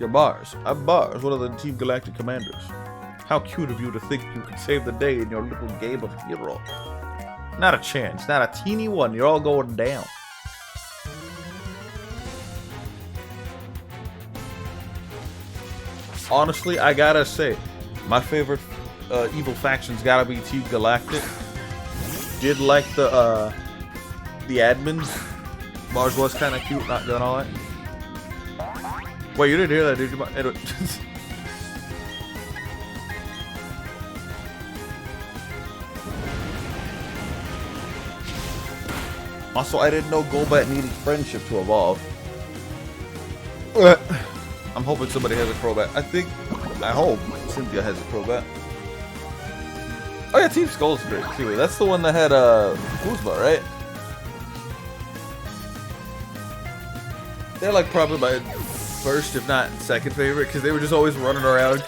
[SPEAKER 1] You're Mars. I'm Mars, one of the Team Galactic commanders. How cute of you to think you could save the day in your little game of hero. Not a chance. Not a teeny one. You're all going down. Honestly, I gotta say, my favorite evil faction's gotta be Team Galactic. Did like the admins. Mars was kind of cute, not gonna lie. Wait, you didn't hear that, did you? Anyway. Also, I didn't know Golbat needed friendship to evolve. I'm hoping somebody has a Crobat. I hope Cynthia has a Crobat. Oh yeah, Team Skull's great too. That's the one that had Kuzma, right? They're like probably my first, if not second favorite, because they were just always running around,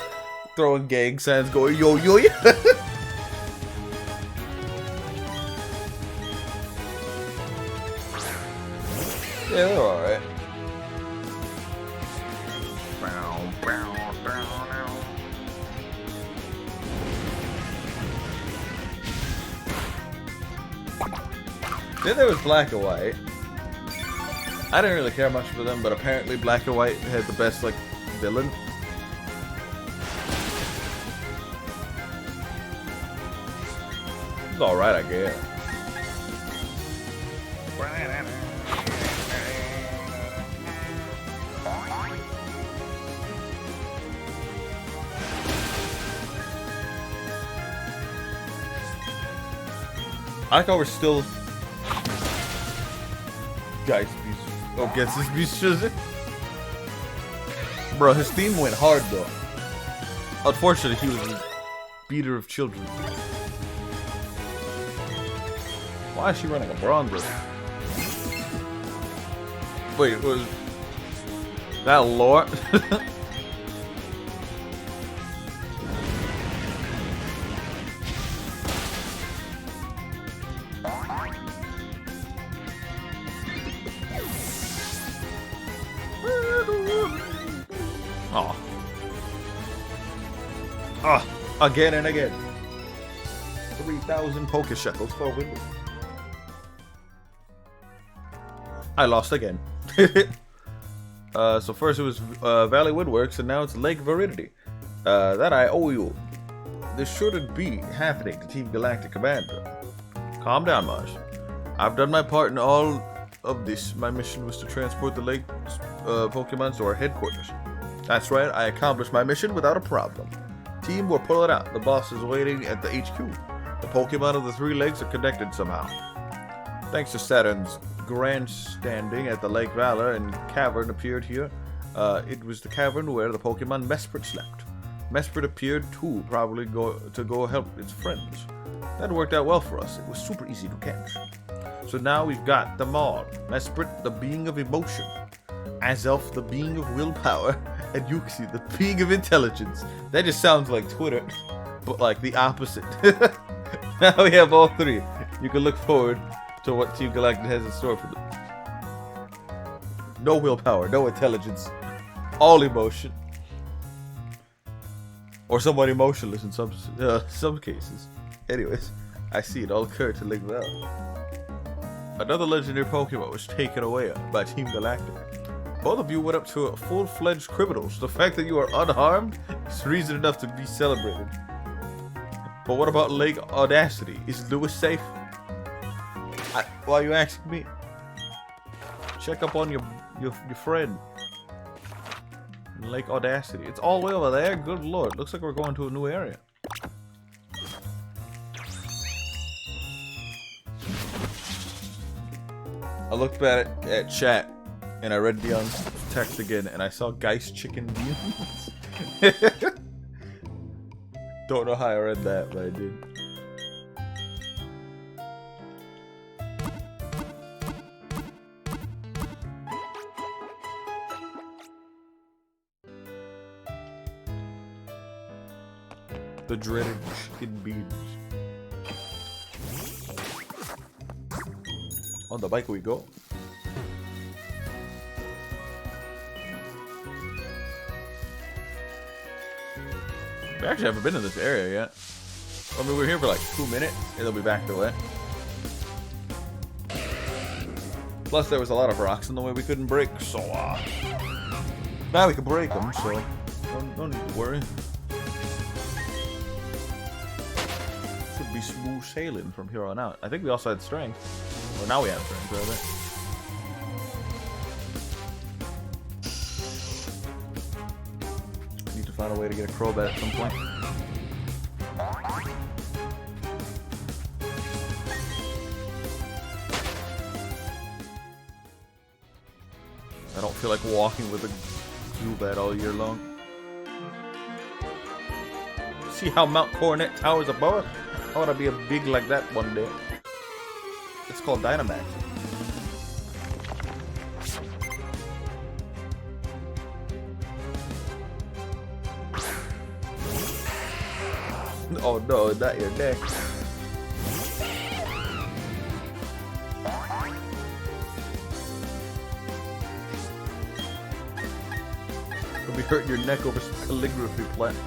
[SPEAKER 1] throwing gang signs, going yo yo yeah. Yeah, they're alright. Then there was Black and White. I didn't really care much for them, but apparently Black and White had the best, like, villain. It's alright, I guess. I like how we're still... Guys, oh, guess this beast shizzy. Bro, his theme went hard though. Unfortunately, he was a beater of children. Why is she running a bronzer? Wait, was that Lord? Oh. Ah, again and again. 3,000 poker shekels for a win. I lost again. So first it was Valley Woodworks, and now it's Lake Veridity. That I owe you. This shouldn't be happening to Team Galactic Commander. Calm down, Mars. I've done my part in all of this. My mission was to transport the lake Pokemon to our headquarters. That's right, I accomplished my mission without a problem. Team, we're pulling out. The boss is waiting at the HQ. The Pokemon of the 3 lakes are connected somehow. Thanks to Saturn's grandstanding at the Lake Valor and cavern appeared here. It was the cavern where the Pokemon Mesprit slept. Mesprit appeared too, probably to go help its friends. That worked out well for us. It was super easy to catch. So now we've got them all. Mesprit, the being of emotion. Azelf, the being of willpower. And Yuxi, the being of intelligence. That just sounds like Twitter, but like the opposite. Now we have all 3. You can look forward to what Team Galactic has in store for them. No willpower, no intelligence, all emotion. Or somewhat emotionless in some cases. Anyways, I see it all occur to Lake Valley. Another legendary Pokemon was taken away by Team Galactic. Both of you went up to full-fledged criminals. The fact that you are unharmed is reason enough to be celebrated. But what about Lake Audacity? Is Lewis safe? Why are you asking me? Check up on your friend. Lake Audacity. It's all the way over there? Good lord. Looks like we're going to a new area. I looked at chat. And I read Dion's text again, and I saw Geist Chicken Beans. Don't know how I read that, but I did. The dreaded chicken beans. On the bike we go. We actually haven't been in this area yet. I mean, we're here for like 2 minutes, and they'll be back away. Plus, there was a lot of rocks in the way we couldn't break, so now we can break them, so don't need to worry. be smooth sailing from here on out. I think we also had strength. Or now we have strength, rather. I need to find a way to get a crowbat at some point. I don't feel like walking with a Zubat all year long. See how Mount Coronet towers above us? I want to be a big like that one day. It's called Dynamax. Oh no, not your neck. You'll be hurting your neck over some calligraphy plant.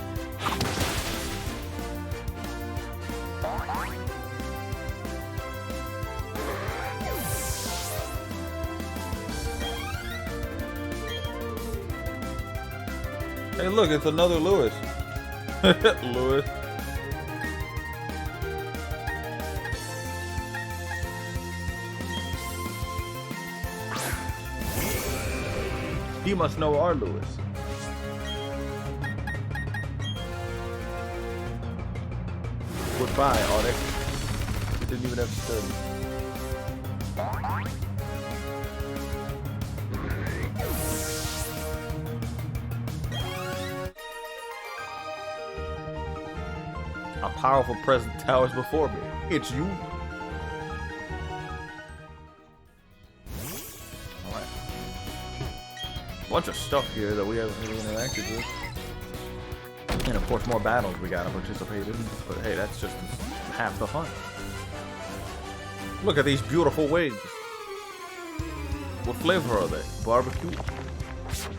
[SPEAKER 1] Hey look, it's another Lewis. Lewis. He must know our Lewis. Goodbye, Onyx. You didn't even have to study. A powerful presence towers before me. It's you. Alright. Bunch of stuff here that we haven't really interacted with. And of course more battles we gotta participate in. But hey, that's just half the fun. Look at these beautiful wings. What flavor are they? Barbecue?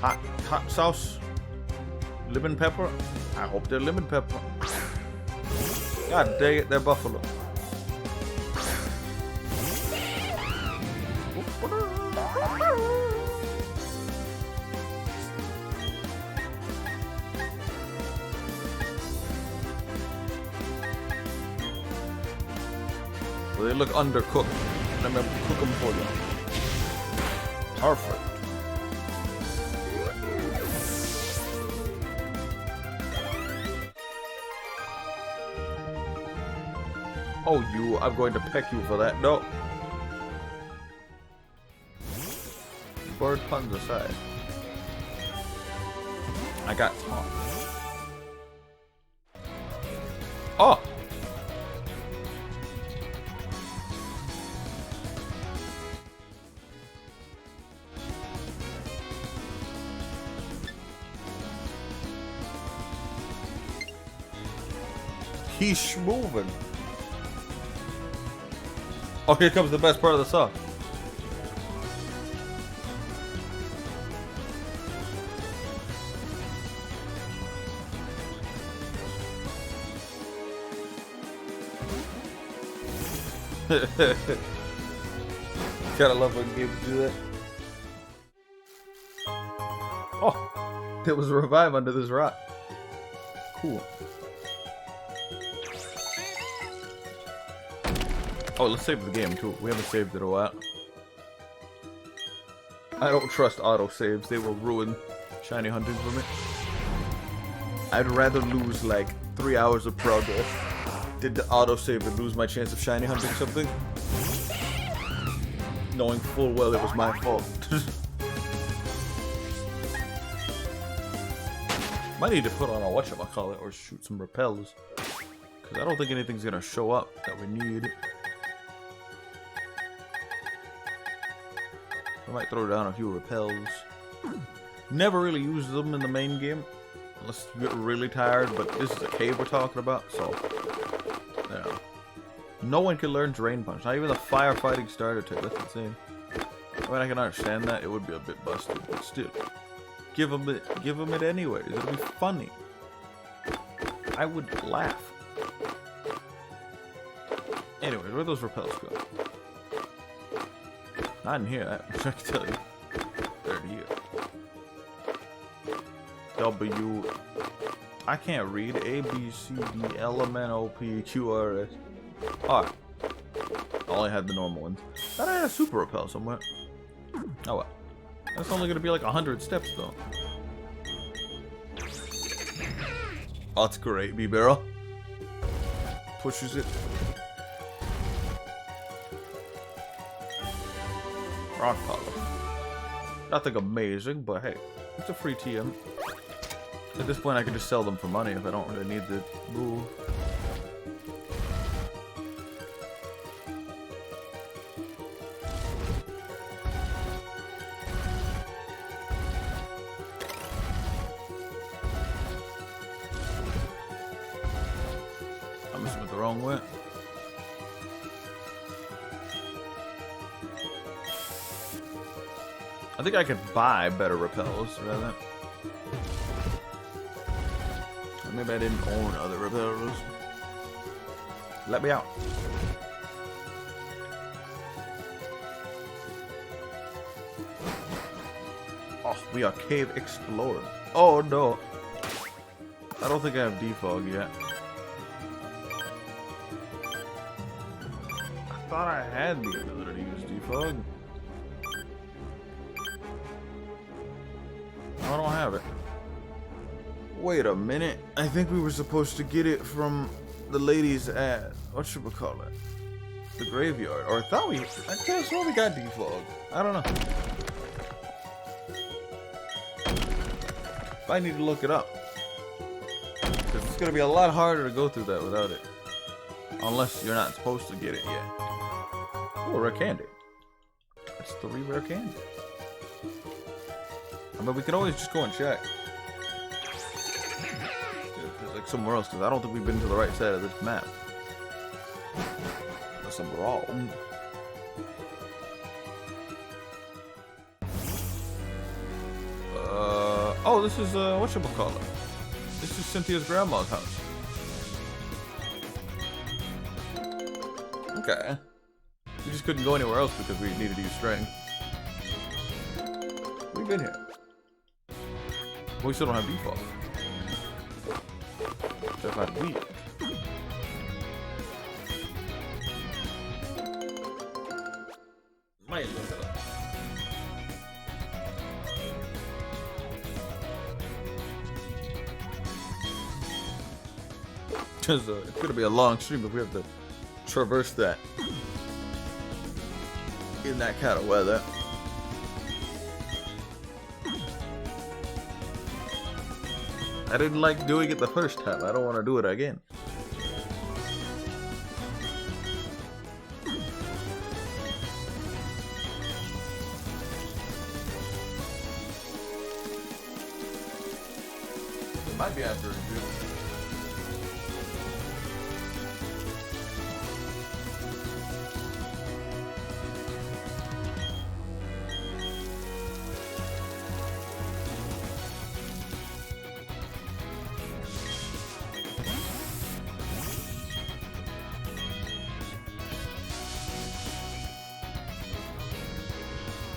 [SPEAKER 1] Hot sauce? Lemon pepper? I hope they're lemon pepper. God dang it, they're buffalo. Well, they look undercooked. Let me cook them for you. Perfect. Oh, you, I'm going to peck you for that. No. Bird puns aside. I got taunt. Oh! He's moving. Oh, here comes the best part of the song. Gotta love when games do that. Oh, there was a revive under this rock. Cool. Oh, let's save the game too. We haven't saved it a while. I don't trust autosaves. They will ruin shiny hunting for me. I'd rather lose like 3 hours of progress than to autosave and lose my chance of shiny hunting something. Knowing full well it was my fault. Might need to put on a whatchamacallit or shoot some repels. Because I don't think anything's gonna show up that we need. I might throw down a few repels. Never really use them in the main game. Unless you get really tired, but this is a cave we're talking about, so... Yeah. No one can learn Drain Punch. Not even the firefighting starter type. That's insane. I mean, I can understand that. It would be a bit busted, but still. Give them it anyways. It'll be funny. I would laugh. Anyways, where'd those repels go? Not in here, I can tell you. They're in here. W. I can't read. A, B, C, D, L, M, N, O, P, Q, R, S. Alright. I only had the normal ones. Thought I had a super repel somewhere. Oh well. That's only gonna be like 100 steps though. Oh, that's great, B-Barrel. Pushes it. Rock collar. Nothing amazing, but hey, it's a free TM. At this point, I can just sell them for money if I don't really need the move. I'm missing it the wrong way. I think I could buy better repels rather. Or maybe I didn't own other repels. Let me out. Oh, we are cave exploring. Oh no. I don't think I have defog yet. I thought I had the ability to use defog. I don't have it. Wait a minute. I think we were supposed to get it from the ladies at, what should we call it? The graveyard. Or I thought we, I could have sworn we got defog. I don't know. I need to look it up. Because it's going to be a lot harder to go through that without it. Unless you're not supposed to get it yet. Oh, rare candy. That's 3 rare candy. But we could always just go and check. There's like somewhere else, because I don't think we've been to the right side of this map. Unless I'm wrong. Oh, this is, whatchamacallit? This is Cynthia's grandma's house. Okay. We just couldn't go anywhere else because we needed to use strength. We've been here. But we still don't have default. So if I leave. Might look it up. Because it's gonna be a long stream if we have to traverse that in that kind of weather. I didn't like doing it the first time. I don't want to do it again. It might be after a review.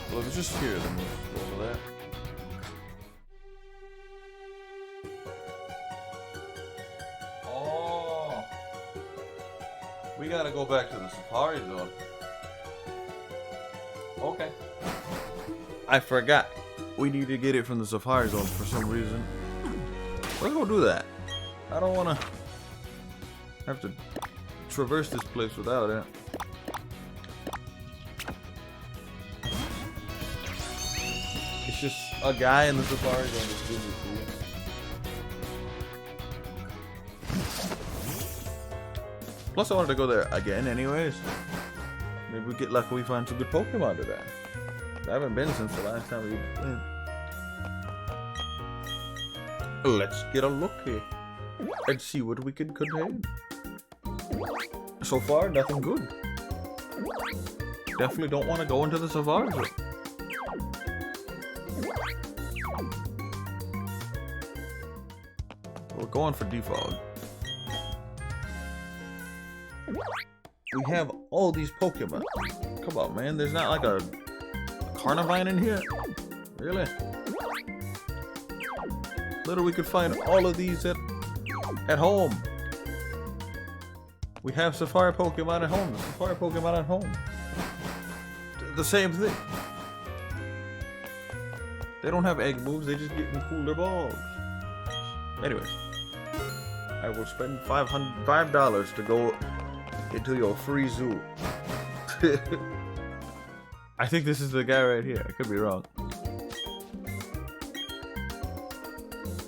[SPEAKER 1] Well, if it's just here, then we'll go over there. Oh, we gotta go back to the Safari Zone. Okay. I forgot. We need to get it from the Safari Zone for some reason. Let's go do that. I don't wanna have to traverse this place without it. It's just a guy in the Safari Zone just gives it to you. Plus I wanted to go there again anyways. Maybe we get lucky we find some good Pokemon today. I haven't been since the last time we went. Let's get a look here and see what we can contain. So far, nothing good. Definitely don't want to go into the Safari Zone. We're going for defog. We have all these Pokemon. Come on, man. There's not like a Carnivine in here? Really? Literally, we could find all of these at home. We have Safari Pokemon at home. The Safari Pokemon at home. The same thing. They don't have egg moves, they just get in cooler balls. Anyways. I will spend $5 to go into your free zoo. I think this is the guy right here. I could be wrong.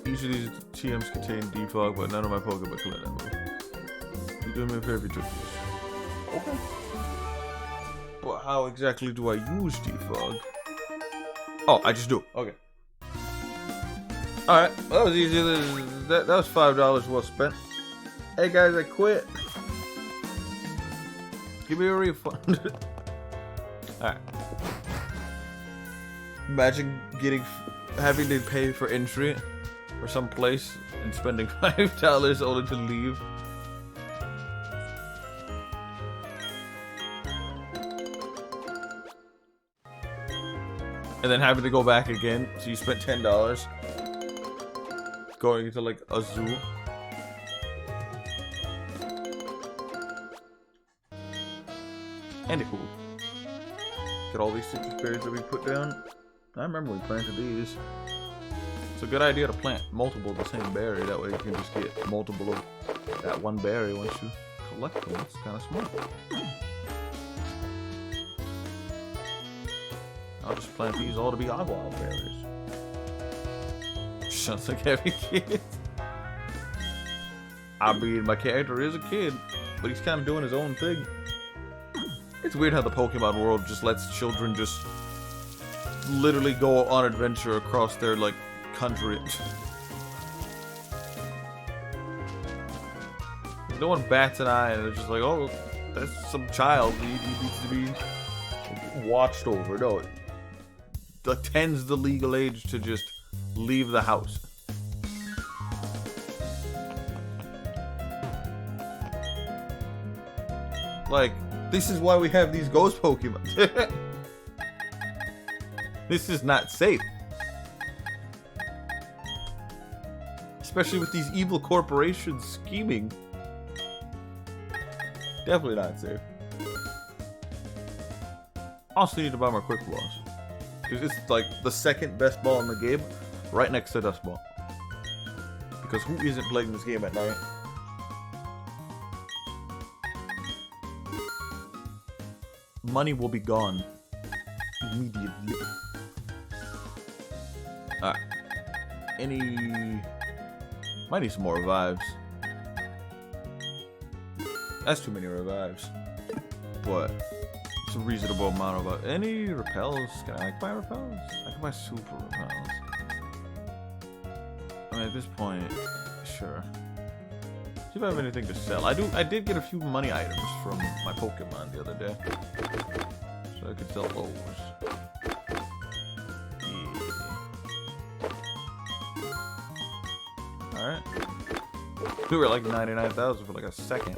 [SPEAKER 1] Each of these TMs contain defog, but none of my Pokemon can let that move. You do me a favor if you took this. Okay. But how exactly do I use defog? Oh, I just do. Okay. Alright, well, that was easy. That was $5 well spent. Hey guys, I quit. Give me a refund. Alright. Imagine having to pay for entry for some place and spending $5 only to leave. And then having to go back again, so you spent $10 going into like a zoo. And cool. Get all these citrus berries that we put down. I remember we planted these. It's a good idea to plant multiple of the same berry. That way you can just get multiple of that one berry once you collect them. It's kind of smart. I'll just plant these all to be agua berries. Sounds like every kid. I mean, my character is a kid, but he's kind of doing his own thing. It's weird how the Pokemon world just lets children just literally go on adventure across their, like, country. No one bats an eye and they're just like, oh, that's some child. He needs to be watched over. No, like 10's the legal age to just leave the house. Like, this is why we have these ghost Pokemon. This is not safe. Especially with these evil corporations scheming. Definitely not safe. Also need to buy more quick balls. Because it's like the second best ball in the game, right next to Dust Ball. Because who isn't playing this game at night? Money will be gone immediately. Alright. Might need some more revives. That's too many revives. But it's a reasonable amount of any repels. Can I buy repels? I can buy super repels. I mean, at this point, sure. See if I have anything to sell. I did get a few money items from my Pokemon the other day, so I could sell those. Yeah. All right. We were like 99,000 for like a second.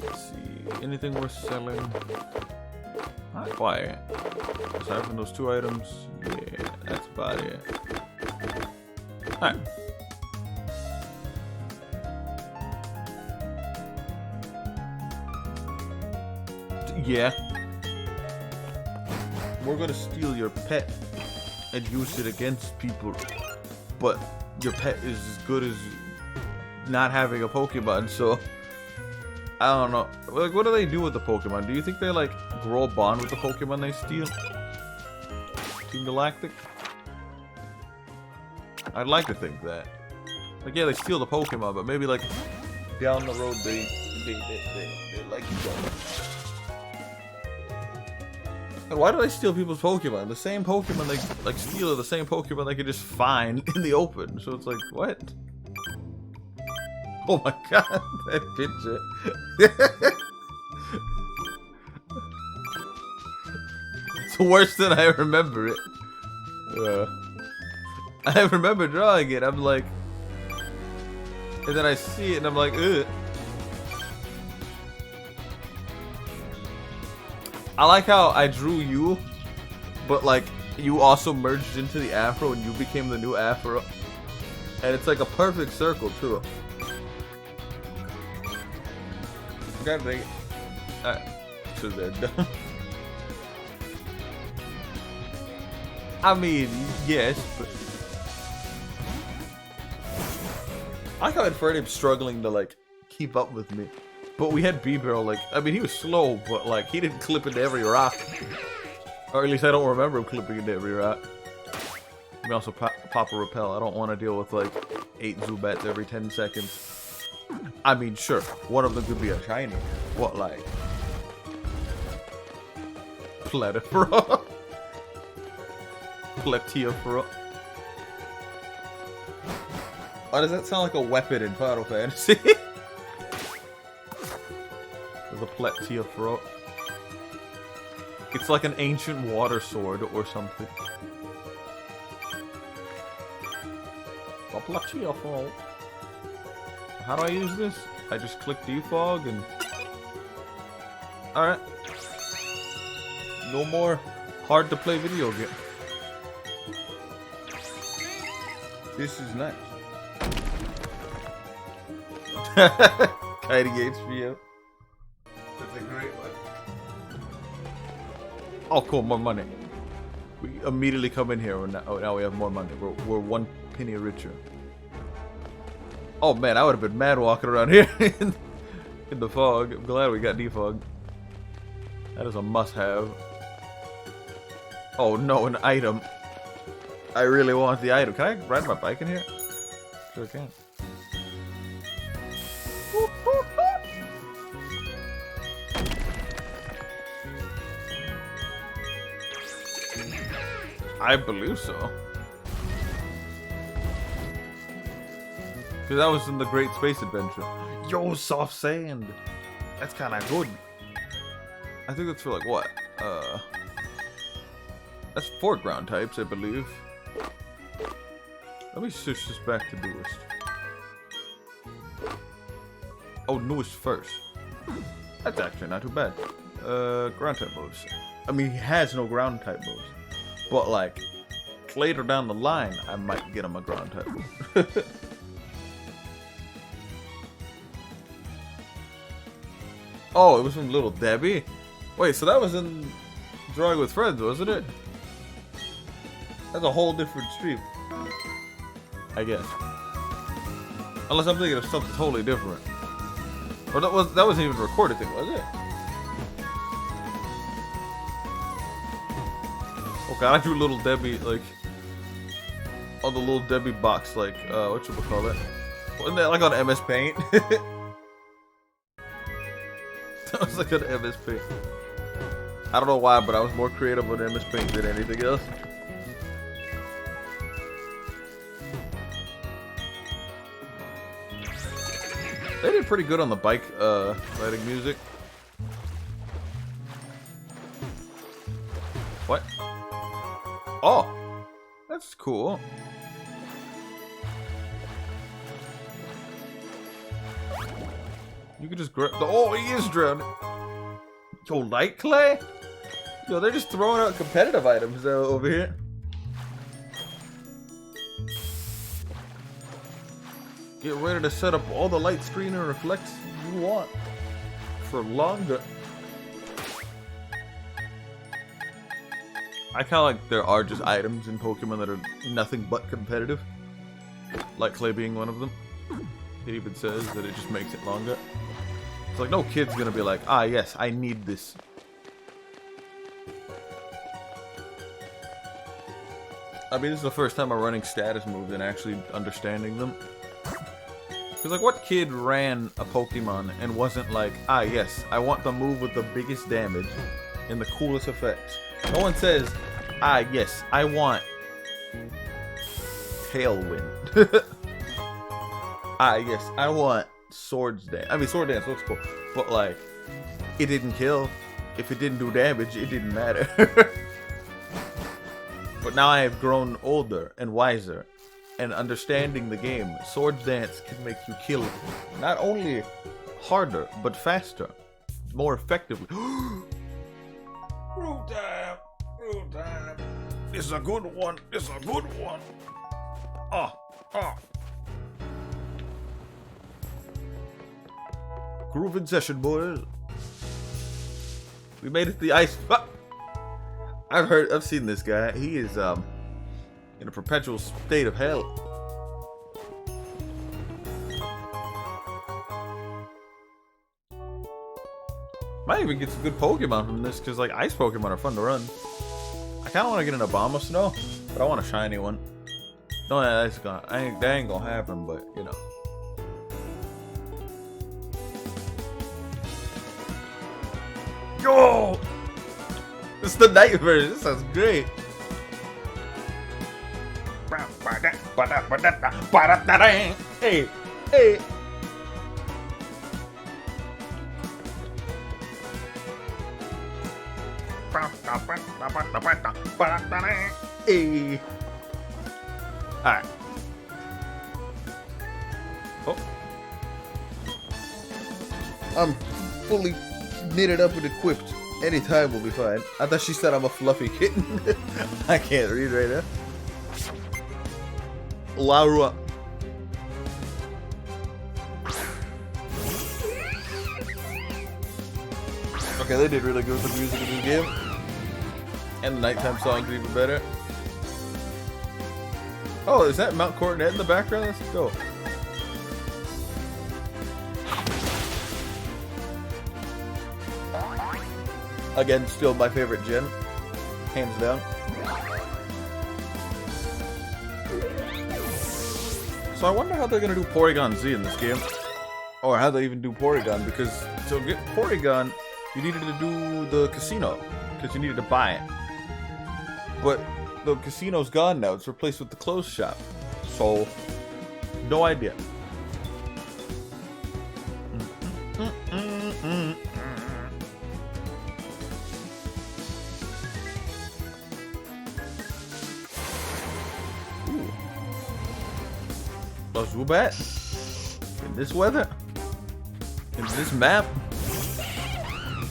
[SPEAKER 1] Let's see. Anything worth selling? Not quite. Aside from those two items, yeah, that's about it. Alright. Yeah. We're gonna steal your pet and use it against people, but your pet is as good as not having a Pokemon, so I don't know. Like, what do they do with the Pokemon? Do you think they like grow a bond with the Pokemon they steal? Team Galactic? I'd like to think that. Like, yeah, they steal the Pokemon, but maybe like down the road they like each other. And why do they steal people's Pokemon? The same Pokemon they like steal are the same Pokemon they could just find in the open. So it's like, what? Oh my god, that picture. It's worse than I remember it. I remember drawing it, I'm like, and then I see it and I'm like, ugh. I like how I drew you, but like, you also merged into the Afro and you became the new Afro. And it's like a perfect circle, too. God dang it. Alright. So they're done. I mean, yes, but... I like how at first I'm struggling to, like, keep up with me. But we had B-Barrel, like, I mean, he was slow, but, like, he didn't clip into every rock. Or at least I don't remember him clipping into every rock. Let me also pop a repel. I don't want to deal with, like, 8 Zubats every 10 seconds. I mean, sure, one of them could be a shiny. What, like... Platyfra? Platyfra? Why does that sound like a weapon in Final Fantasy? There's a Platyfra. It's like an ancient water sword or something. A Platyfra. How do I use this? I just click defog and... Alright. No more hard to play video game. This is nice. Kiting HBO. That's a great one. Oh, cool, more money. We immediately come in here. Now we have more money. We're 1 penny richer. Oh man, I would have been mad walking around here in the fog. I'm glad we got defog. That is a must-have. Oh no, an item. I really want the item. Can I ride my bike in here? Sure can. I believe so. Because that was in the Great Space Adventure. Yo, soft sand. That's kind of good. I think that's for like what? That's 4 ground types, I believe. Let me switch this back to newest. Oh, newest first. That's actually not too bad. Ground type moves. I mean, he has no ground type moves. But like, later down the line, I might get him a ground type move. Oh, it was from Little Debbie? Wait, so that was in Drawing with Friends, wasn't it? That's a whole different stream. I guess. Unless I'm thinking of something totally different. Or that wasn't even a recorded thing, was it? Okay, I drew Little Debbie, like, on the Little Debbie box, like, whatchamacallit? Wasn't that like on MS Paint? That was like an MS Paint. I don't know why, but I was more creative with MS Paint than anything else. They did pretty good on the bike riding music. What? Oh, that's cool. You can just grab the. Oh, he is drowning. Yo, light clay? Yo, they're just throwing out competitive items over here. Get ready to set up all the light screen and reflects you want for longer. I kind of like there are just items in Pokemon that are nothing but competitive. Like clay being one of them. It even says that it just makes it longer. It's like no kid's gonna be like, ah yes, I need this. I mean, this is the first time I'm running status moves and actually understanding them. Because like what kid ran a Pokemon and wasn't like, ah yes, I want the move with the biggest damage and the coolest effects. No one says, ah yes, I want Tailwind. Ah yes, I want Swords Dance. I mean, Sword Dance looks cool, but like, it didn't kill. If it didn't do damage, it didn't matter. But now I have grown older and wiser and understanding the game. Swords Dance can make you kill not only harder, but faster, more effectively. Root time! Root time! This is a good one! This is a good one! Oh! Oh! Groove in session, boys. We made it to the ice. Ah! I've seen this guy. He is in a perpetual state of hell. Might even get some good Pokemon from this, because like ice Pokemon are fun to run. I kind of want to get an Obama Snow, but I want a shiny one. No, that's that ain't gonna happen, but you know. Yo! This is the night version. This sounds great. Hey, hey. Hey. Alright. Oh. I'm fully knitted up and equipped. Anytime will be fine. I thought she said I'm a fluffy kitten. I can't read right now. Laura. Okay, they did really good with the music in this game. And the nighttime songs are even better. Oh, is that Mount Coronet in the background? Let's go. Again, still my favorite gen. Hands down. So I wonder how they're going to do Porygon Z in this game. Or how they even do Porygon. Because to get Porygon, you needed to do the casino. Because you needed to buy it. But the casino's gone now. It's replaced with the clothes shop. So, no idea. Ooh. A Zubat? In this weather? In this map?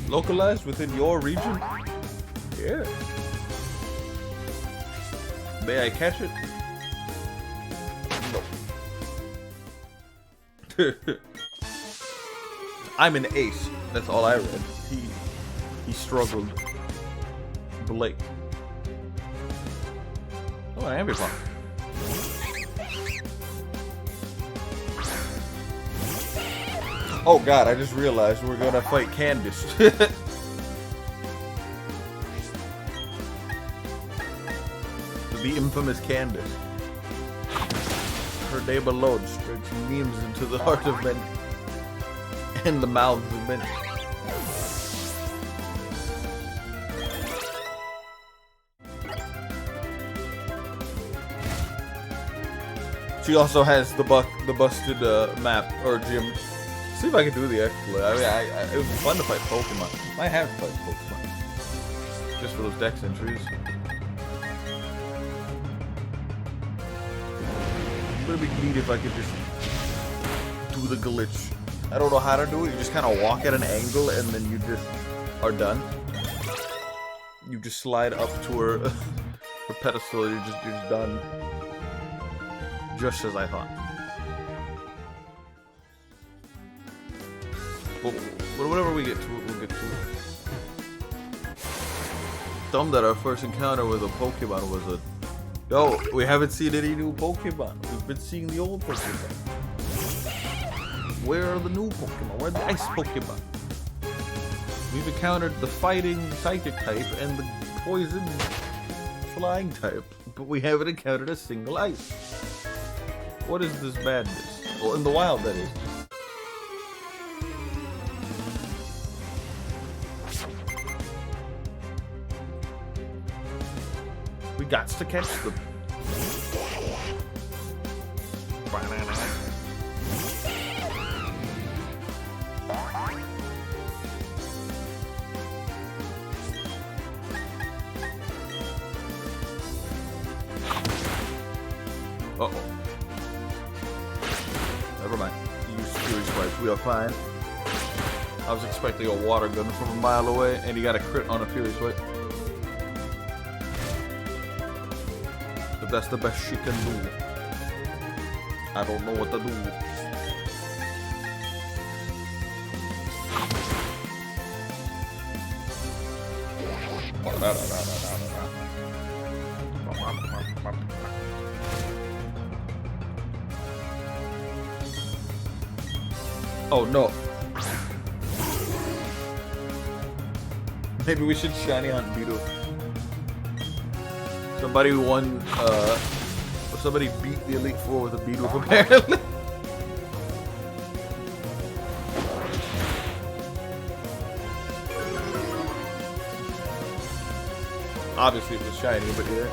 [SPEAKER 1] Localized within your region? Yeah. May I catch it? No. I'm an ace. That's all I read. He struggled. Blake. Oh, an Ambipom. Oh god, I just realized we're gonna fight Candace. The infamous Candace. Her name alone spreads memes into the heart of men and the mouths of men. She also has the busted map or gym. See if I can do the exploit. I mean, it would be fun to fight Pokemon. I have to fight Pokemon just for those dex entries. But it'd be neat if I could just do the glitch. I don't know how to do it. You just kind of walk at an angle and then you just are done. You just slide up to her pedestal. You're just done. Just as I thought. But whatever we get to it, we'll get to it. Dumb that our first encounter with a Pokemon was a... Yo, we haven't seen any new Pokemon. We've been seeing the old Pokemon. Where are the new Pokemon? Where are the ice Pokemon? We've encountered the fighting psychic type and the poison flying type, but we haven't encountered a single ice. What is this madness? Well, in the wild, that is. We got to catch them. Uh-oh. Never mind. Use Fury Spikes. We are fine. I was expecting a water gun from a mile away, and he got a crit on a Fury Spike. But that's the best she can do. I don't know what to do. Oh no. Maybe we should shiny hunt Beetle. Somebody won, somebody beat the Elite Four with a Beetle apparently. Obviously it was shiny, but yeah.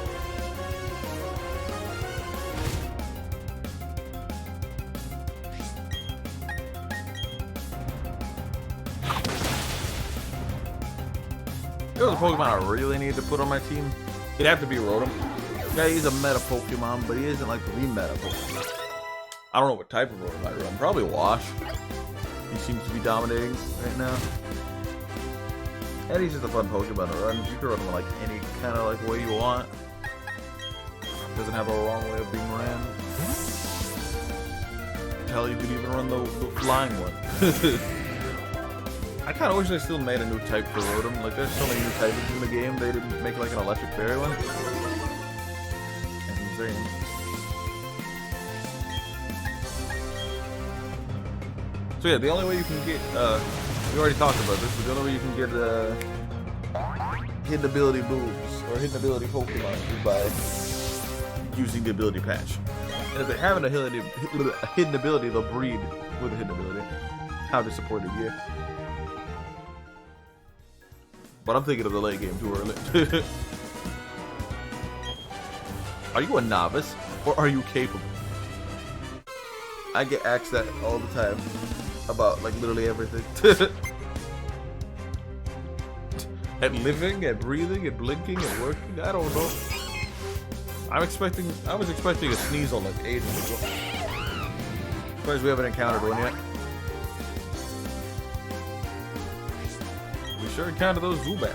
[SPEAKER 1] There was a Pokemon I really need to put on my team. It'd have to be Rotom. Yeah, he's a meta Pokemon, but he isn't like the meta Pokemon. I don't know what type of Rotom I run. Probably Wash. He seems to be dominating right now. And he's just a fun Pokemon to run. You can run him like any kind of like way you want. Doesn't have a wrong way of being ran. Hell, you could even run the flying one. I kind of wish they still made a new type for Rotom. Like, there's so many new types in the game, they didn't make like an electric fairy one. That's insane. So yeah, the only way you can get, we already talked about this, but the only way you can get hidden ability moves or hidden ability Pokemon is by using the ability patch. And if they haven't a hidden ability, they'll breed with a hidden ability. How disappointing, yeah. But I'm thinking of the late game too early. Are you a novice or are you capable? I get asked that all the time about like literally everything. At living, at breathing, at blinking, at working. I don't know. I was expecting a Sneasel like ages ago. Surprised we haven't encountered one yet. We sure encountered those Zubats.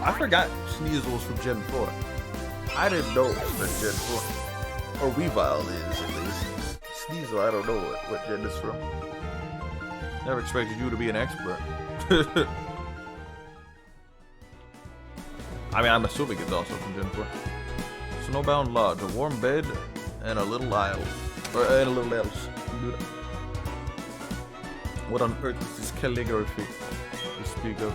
[SPEAKER 1] I forgot Sneasel was from Gen 4. I didn't know it was from Gen 4. Or Weavile is, at least. Sneasel, I don't know what gen is from. Never expected you to be an expert. I mean, I'm assuming it's also from Gen 4. Snowbound Lodge, a warm bed, and a little isle. And a little else. What on earth is this calligraphy you speak of?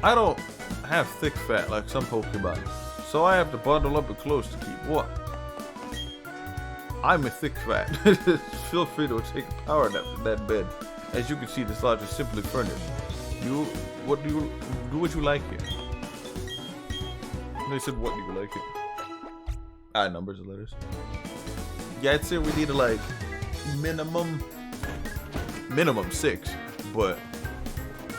[SPEAKER 1] I don't have thick fat like some Pokemon, so I have to bundle up and close to keep what? I'm a thick fat. Feel free to take a power nap in that bed. As you can see, this lodge is simply furnished. Do what you like here. They said, what do you like here? Numbers and letters. Yeah, I'd say we need to like minimum 6, but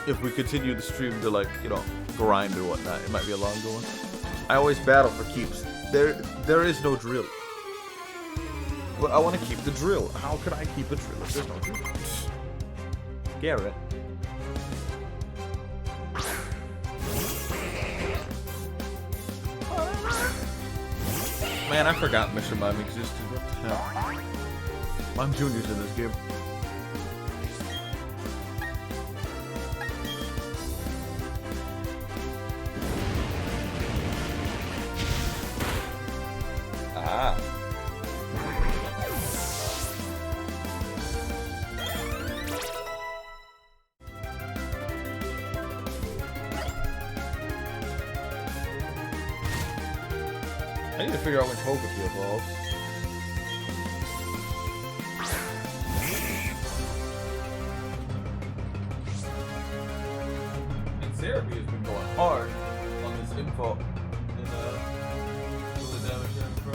[SPEAKER 1] if we continue the stream to like, you know, grind or whatnot, it might be a long going. I always battle for keeps. There is no drill. But I want to keep the drill. How could I keep a drill if there's no drill? Garrett. Man, I forgot Mr. Mime existed. What the hell? I'm juniors in this game. Ah. I need to figure out when Togepi evolves. And Therapy has been going hard on this info. The damage info.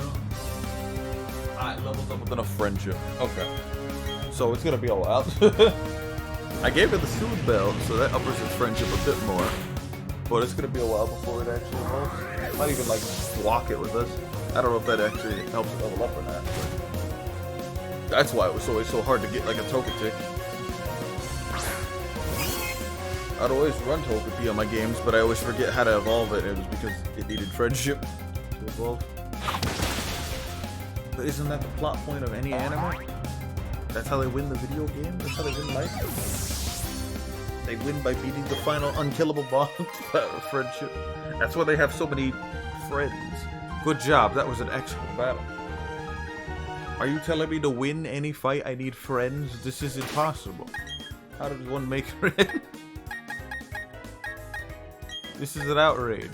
[SPEAKER 1] Alright, levels up with enough friendship. Okay. So it's gonna be a while. I gave it the Soothe Bell, so that uppers its friendship a bit more. But it's gonna be a while before it actually evolves. Might even like walk it with us. I don't know if that actually helps it level up or not. But that's why it was always so hard to get like a Togetic. I'd always run Togepi on my games, but I always forget how to evolve it. It was because it needed friendship to evolve. But isn't that the plot point of any anime? That's how they win the video game? That's how they win life? They win by beating the final unkillable bond friendship. That's why they have so many friends. Good job. That was an excellent battle. Are you telling me to win any fight I need friends? This is impossible. How does one make friends? This is an outrage.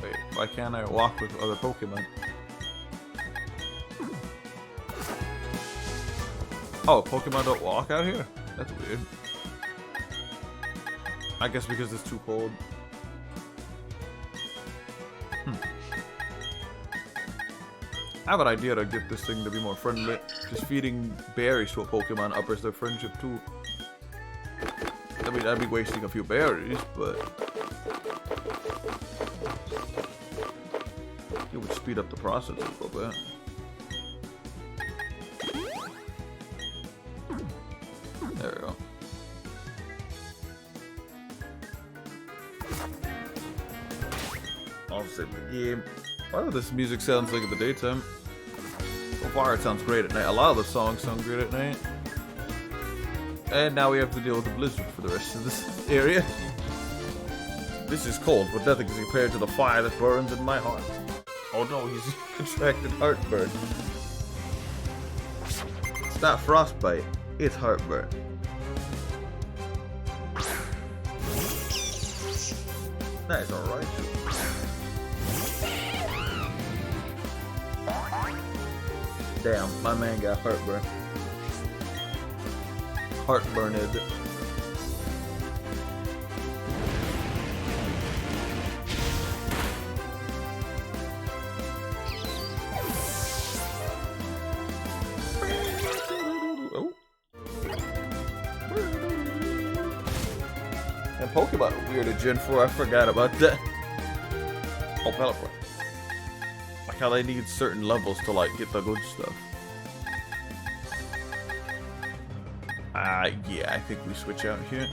[SPEAKER 1] Wait, why can't I walk with other Pokemon? Oh, Pokemon don't walk out here? That's weird. I guess because it's too cold. I have an idea to get this thing to be more friendly. Just feeding berries to a Pokemon uppers their friendship too. I mean, I'd be wasting a few berries, but it would speed up the process a little bit. There we go. I'll save the game. Why does this music sounds like in the daytime? So far it sounds great at night. A lot of the songs sound great at night. And now we have to deal with the blizzard for the rest of this area. This is cold, but nothing is compared to the fire that burns in my heart. Oh no, he's contracted heartburn. It's not frostbite, it's heartburn. That's alright. Damn, my man got heartburn. Heartburned. Oh. And Pokemon are weird at Gen 4, I forgot about that. Oh, Pelipper. Like how they need certain levels to like get the good stuff. Yeah, I think we switch out here.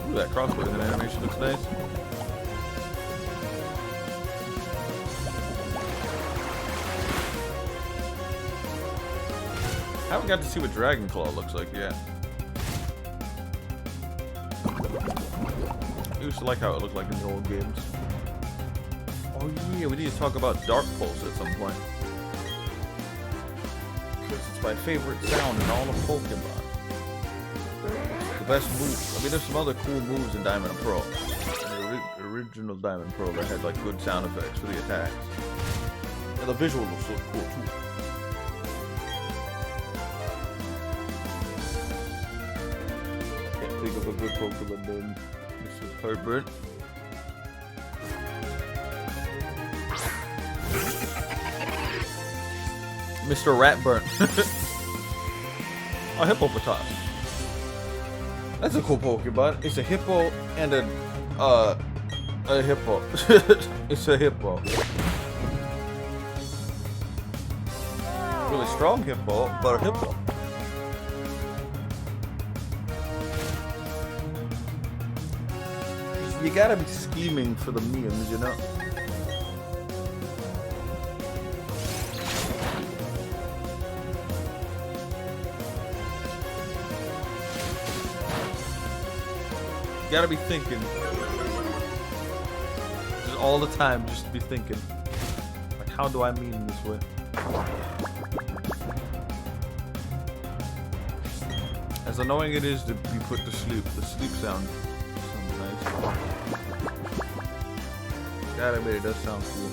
[SPEAKER 1] Ooh, that crossbow animation looks nice. I haven't got to see what Dragon Claw looks like yet. I used to like how it looked like in the old games. Oh yeah, we need to talk about Dark Pulse at some point. Because it's my favorite sound in all of Pokemon. The best move. I mean, there's some other cool moves in Diamond and Pearl. The original Diamond and Pearl that had like good sound effects for the attacks. And the visual was so cool too. Think of a good Pokemon name. This is Heartburn. Mr. Ratburn. A Hippopotas. That's a cool Pokemon. It's a hippo and a hippo. It's a hippo. Really strong hippo, but a hippo. You gotta be scheming for the memes, you know? You gotta be thinking. Just all the time, just be thinking. Like, how do I meme this way? As annoying it is to be put to sleep, the sleep sound. God, I bet it does sound cool.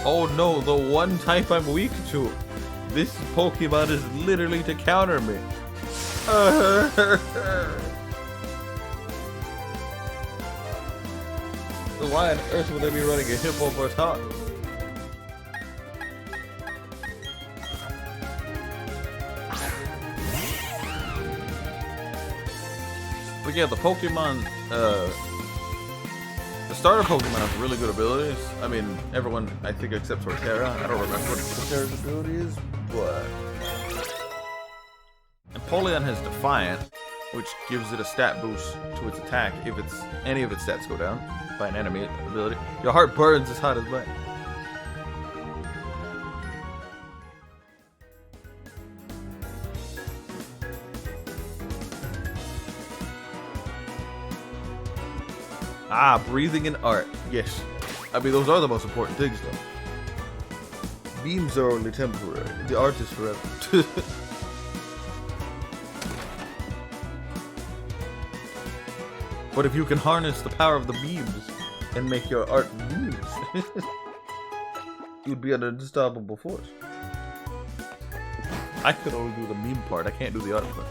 [SPEAKER 1] Oh no, the one type I'm weak to. This Pokemon is literally to counter me. So why on earth would they be running a Hippopotas? But yeah, the Pokemon, The starter Pokemon have really good abilities. I mean, everyone, I think, except for Terra. I don't remember what Terra's ability is, but... Empoleon has Defiant, which gives it a stat boost to its attack if any of its stats go down by an enemy ability. Your heart burns as hot as mine. Ah, breathing and art. Yes. I mean, those are the most important things, though. Beams are only temporary. The art is forever. But if you can harness the power of the beams and make your art beams, you'd be an unstoppable force. I could only do the meme part. I can't do the art part.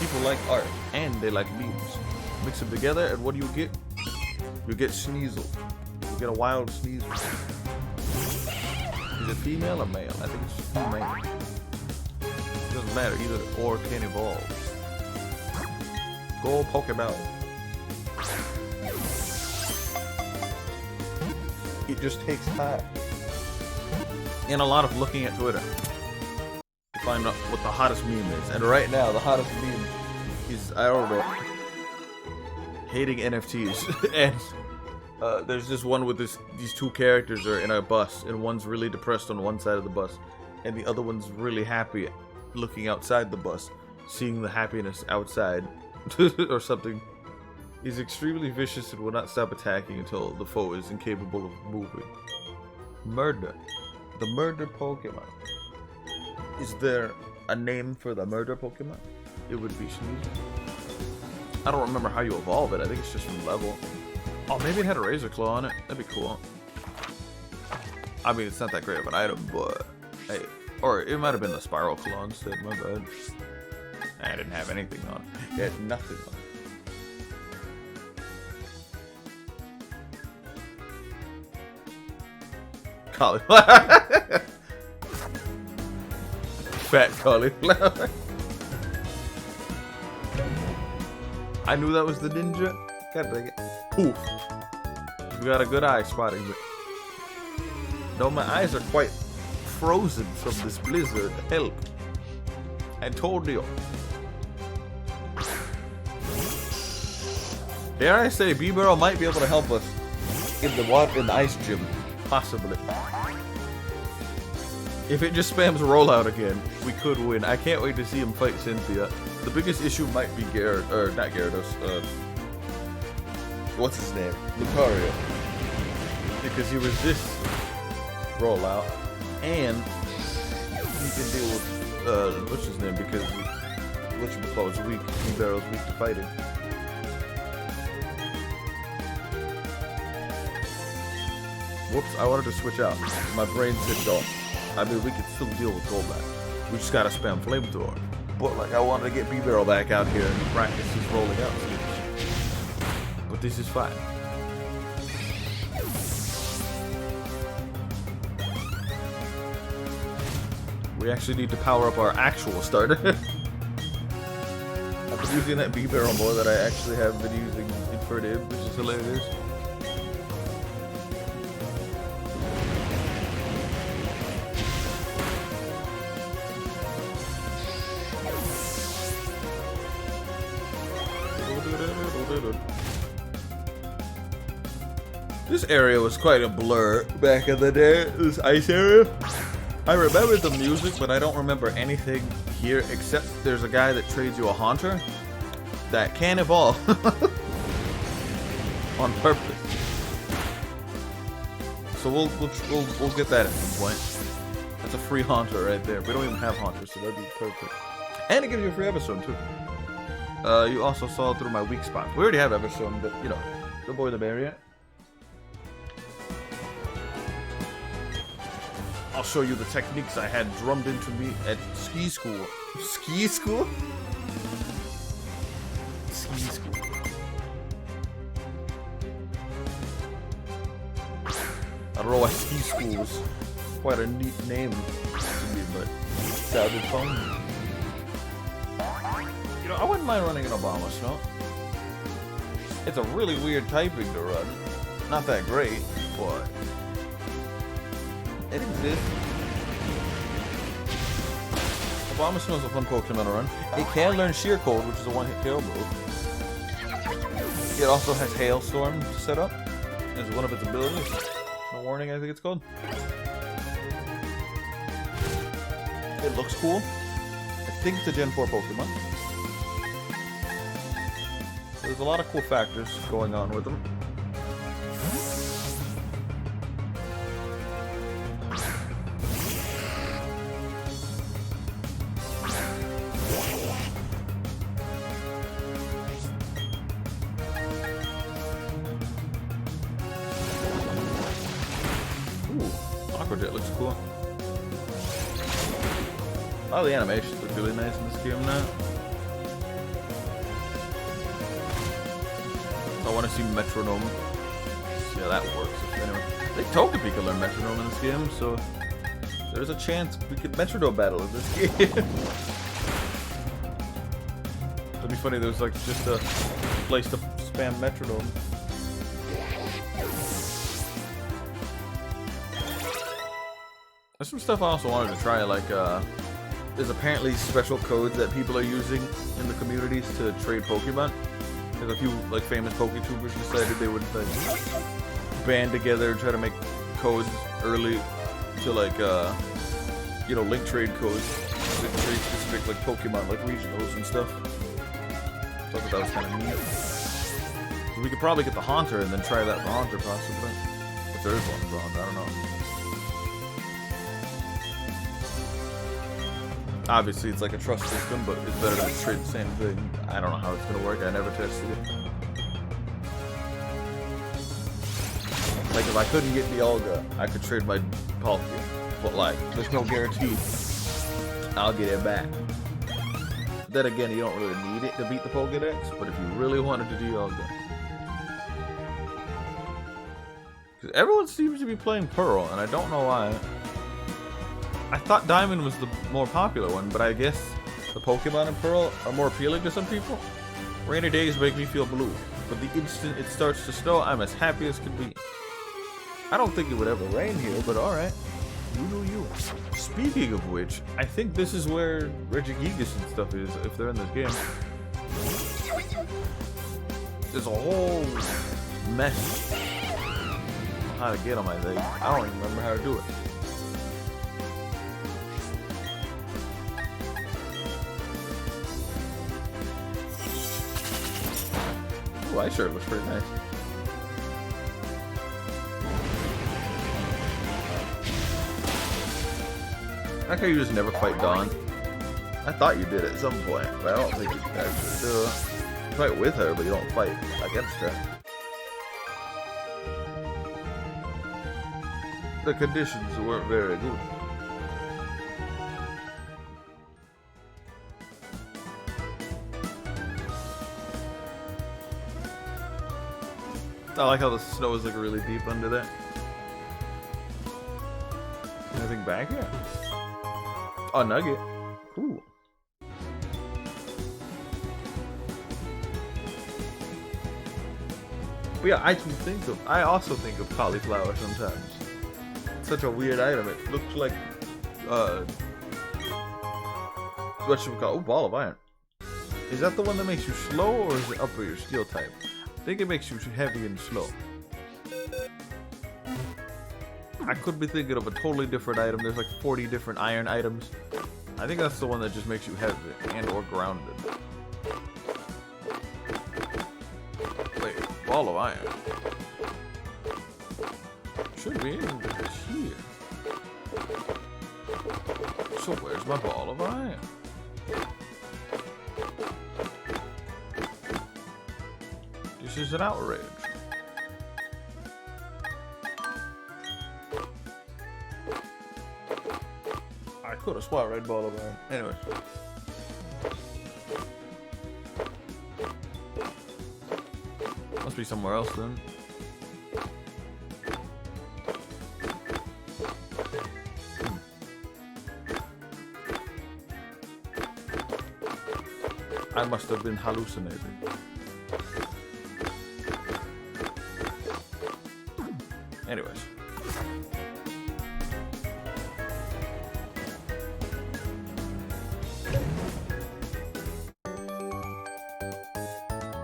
[SPEAKER 1] People like art, and they like memes. Mix them together, and what do you get? You get Sneasel. You get a wild Sneasel. Is it female or male? I think it's female. It doesn't matter, either or can evolve. Go Pokeball. It just takes time. And a lot of looking at Twitter to find out what the hottest meme is. And right now, the hottest meme is, I don't know, hating NFTs. And there's this one with these two characters are in a bus, and one's really depressed on one side of the bus, and the other one's really happy looking outside the bus, seeing the happiness outside, or something. He's extremely vicious and will not stop attacking until the foe is incapable of moving. Murder. The murder Pokemon. Is there a name for the murder Pokemon? It would be Sneasel. I don't remember how you evolve it. I think it's just from level. Oh, maybe it had a Razor Claw on it. That'd be cool. I mean, it's not that great of an item, but hey, or it might have been the Spiral Claw instead. My bad. I didn't have anything on it. It had nothing on it. Cauliflower. Fat cauliflower. I knew that was the ninja. God dang it. Poof. You got a good eye spotting me. No, my eyes are quite frozen from this blizzard. Help. Antonio. Dare I say, B-Barrel might be able to help us in the ice gym. Possibly. If it just spams rollout again, we could win. I can't wait to see him fight Cynthia. The biggest issue might be not Gyarados, what's his name? Lucario. Because he resists rollout, and he can deal with, what's his name? Because whatchamacallit is weak. B-Barrel's weak to fighting. Whoops, I wanted to switch out. My brain switched off. I mean, we could still deal with Golbat. We just gotta spam Flamethrower. But, like, I wanted to get B-Barrel back out here and practice his rolling out skills. But this is fine. We actually need to power up our actual starter. I've been using that B-Barrel more than I actually have been using Infernape, which is hilarious. This area was quite a blur back in the day, this ice area. I remember the music, but I don't remember anything here except there's a guy that trades you a Haunter that can evolve on purpose. So we'll get that at some point. That's a free Haunter right there. We don't even have Haunters, so that'd be perfect. And it gives you a free Everstone too. You also saw through my weak spot. We already have Everstone, but you know, the boy the bear yet. I'll show you the techniques I had drummed into me at ski school. Ski school? Ski school. I don't know why ski school was quite a neat name to me, but it sounded fun. You know, I wouldn't mind running an Obama Snow. It's a really weird typing to run. Not that great, but it exists. Abomasnow is a fun Pokemon to run. It can learn Sheer Cold, which is a one-hit KO move. It also has Hailstorm to set up as one of its abilities. No Warning, I think it's called. It looks cool. I think it's a Gen 4 Pokemon. So there's a lot of cool factors going on with them. Jet looks cool. Oh, the animations look really nice in this game now. I want to see Metronome. See how that works. Anyway, I think Togepi can learn Metronome in this game, so there's a chance we could Metronome battle in this game. It'd be funny. There's like just a place to spam Metronome. There's some stuff I also wanted to try, like, there's apparently special codes that people are using in the communities to trade Pokemon. There's a few, like, famous Poketubers decided they would, like, band together and try to make codes early to, like, you know, link trade codes to trade specific, like, Pokemon, like, regionals and stuff. So I thought that was kind of neat. So we could probably get the Haunter and then try that for Haunter, possibly. If there is one for Haunter, I don't know. Obviously, it's like a trust system, but it's better to trade the same thing. I don't know how it's gonna work. I never tested it. Like, if I couldn't get Dialga, I could trade my Palkia. But, like, there's no guarantee I'll get it back. Then again, you don't really need it to beat the Pokedex, but if you really wanted to Dialga. Because everyone seems to be playing Pearl, and I don't know why. I thought Diamond was the more popular one, but I guess the Pokemon in Pearl are more appealing to some people. Rainy days make me feel blue, but the instant it starts to snow, I'm as happy as can be. I don't think it would ever rain here, but alright. You do you. Speaking of which, I think this is where Regigigas and stuff is, if they're in this game. There's a whole mess on how to get them, I think. I don't even remember how to do it. Ooh, I sure looks pretty nice. I like how you just never fight Dawn. I thought you did at some point, but I don't think you actually do. You fight with her, but you don't fight against her. The conditions weren't very good. I like how the snow is like really deep under there. Anything back here? Oh, Nugget. Cool. But yeah, I also think of cauliflower sometimes. It's such a weird item. It looks like what should we call it? Oh, Ball of Iron. Is that the one that makes you slow, or is it up with your steel type? I think it makes you heavy and slow. I could be thinking of a totally different item. There's like 40 different iron items. I think that's the one that just makes you heavy and or grounded. Wait, Ball of Iron. Should be in here. So where's my Ball of Iron? This is an outrage. I could have swat red Ball of Iron. Anyways. Must be somewhere else then. I must have been hallucinating. Anyways.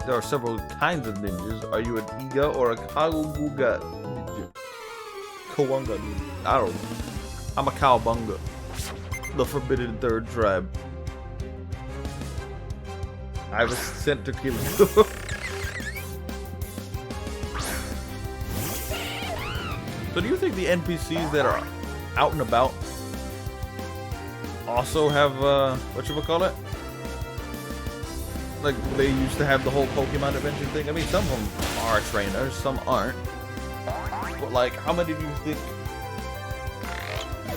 [SPEAKER 1] There are several kinds of ninjas. Are you an Iga or a Kawabunga ninja? Kawanga ninja. I don't know. I'm a Kawabunga. The Forbidden Third Tribe. I was sent to kill you. So do you think the NPCs that are out and about also have, whatchamacallit? Like, they used to have the whole Pokemon Adventure thing? I mean, some of them are trainers, some aren't. But, like, how many do you think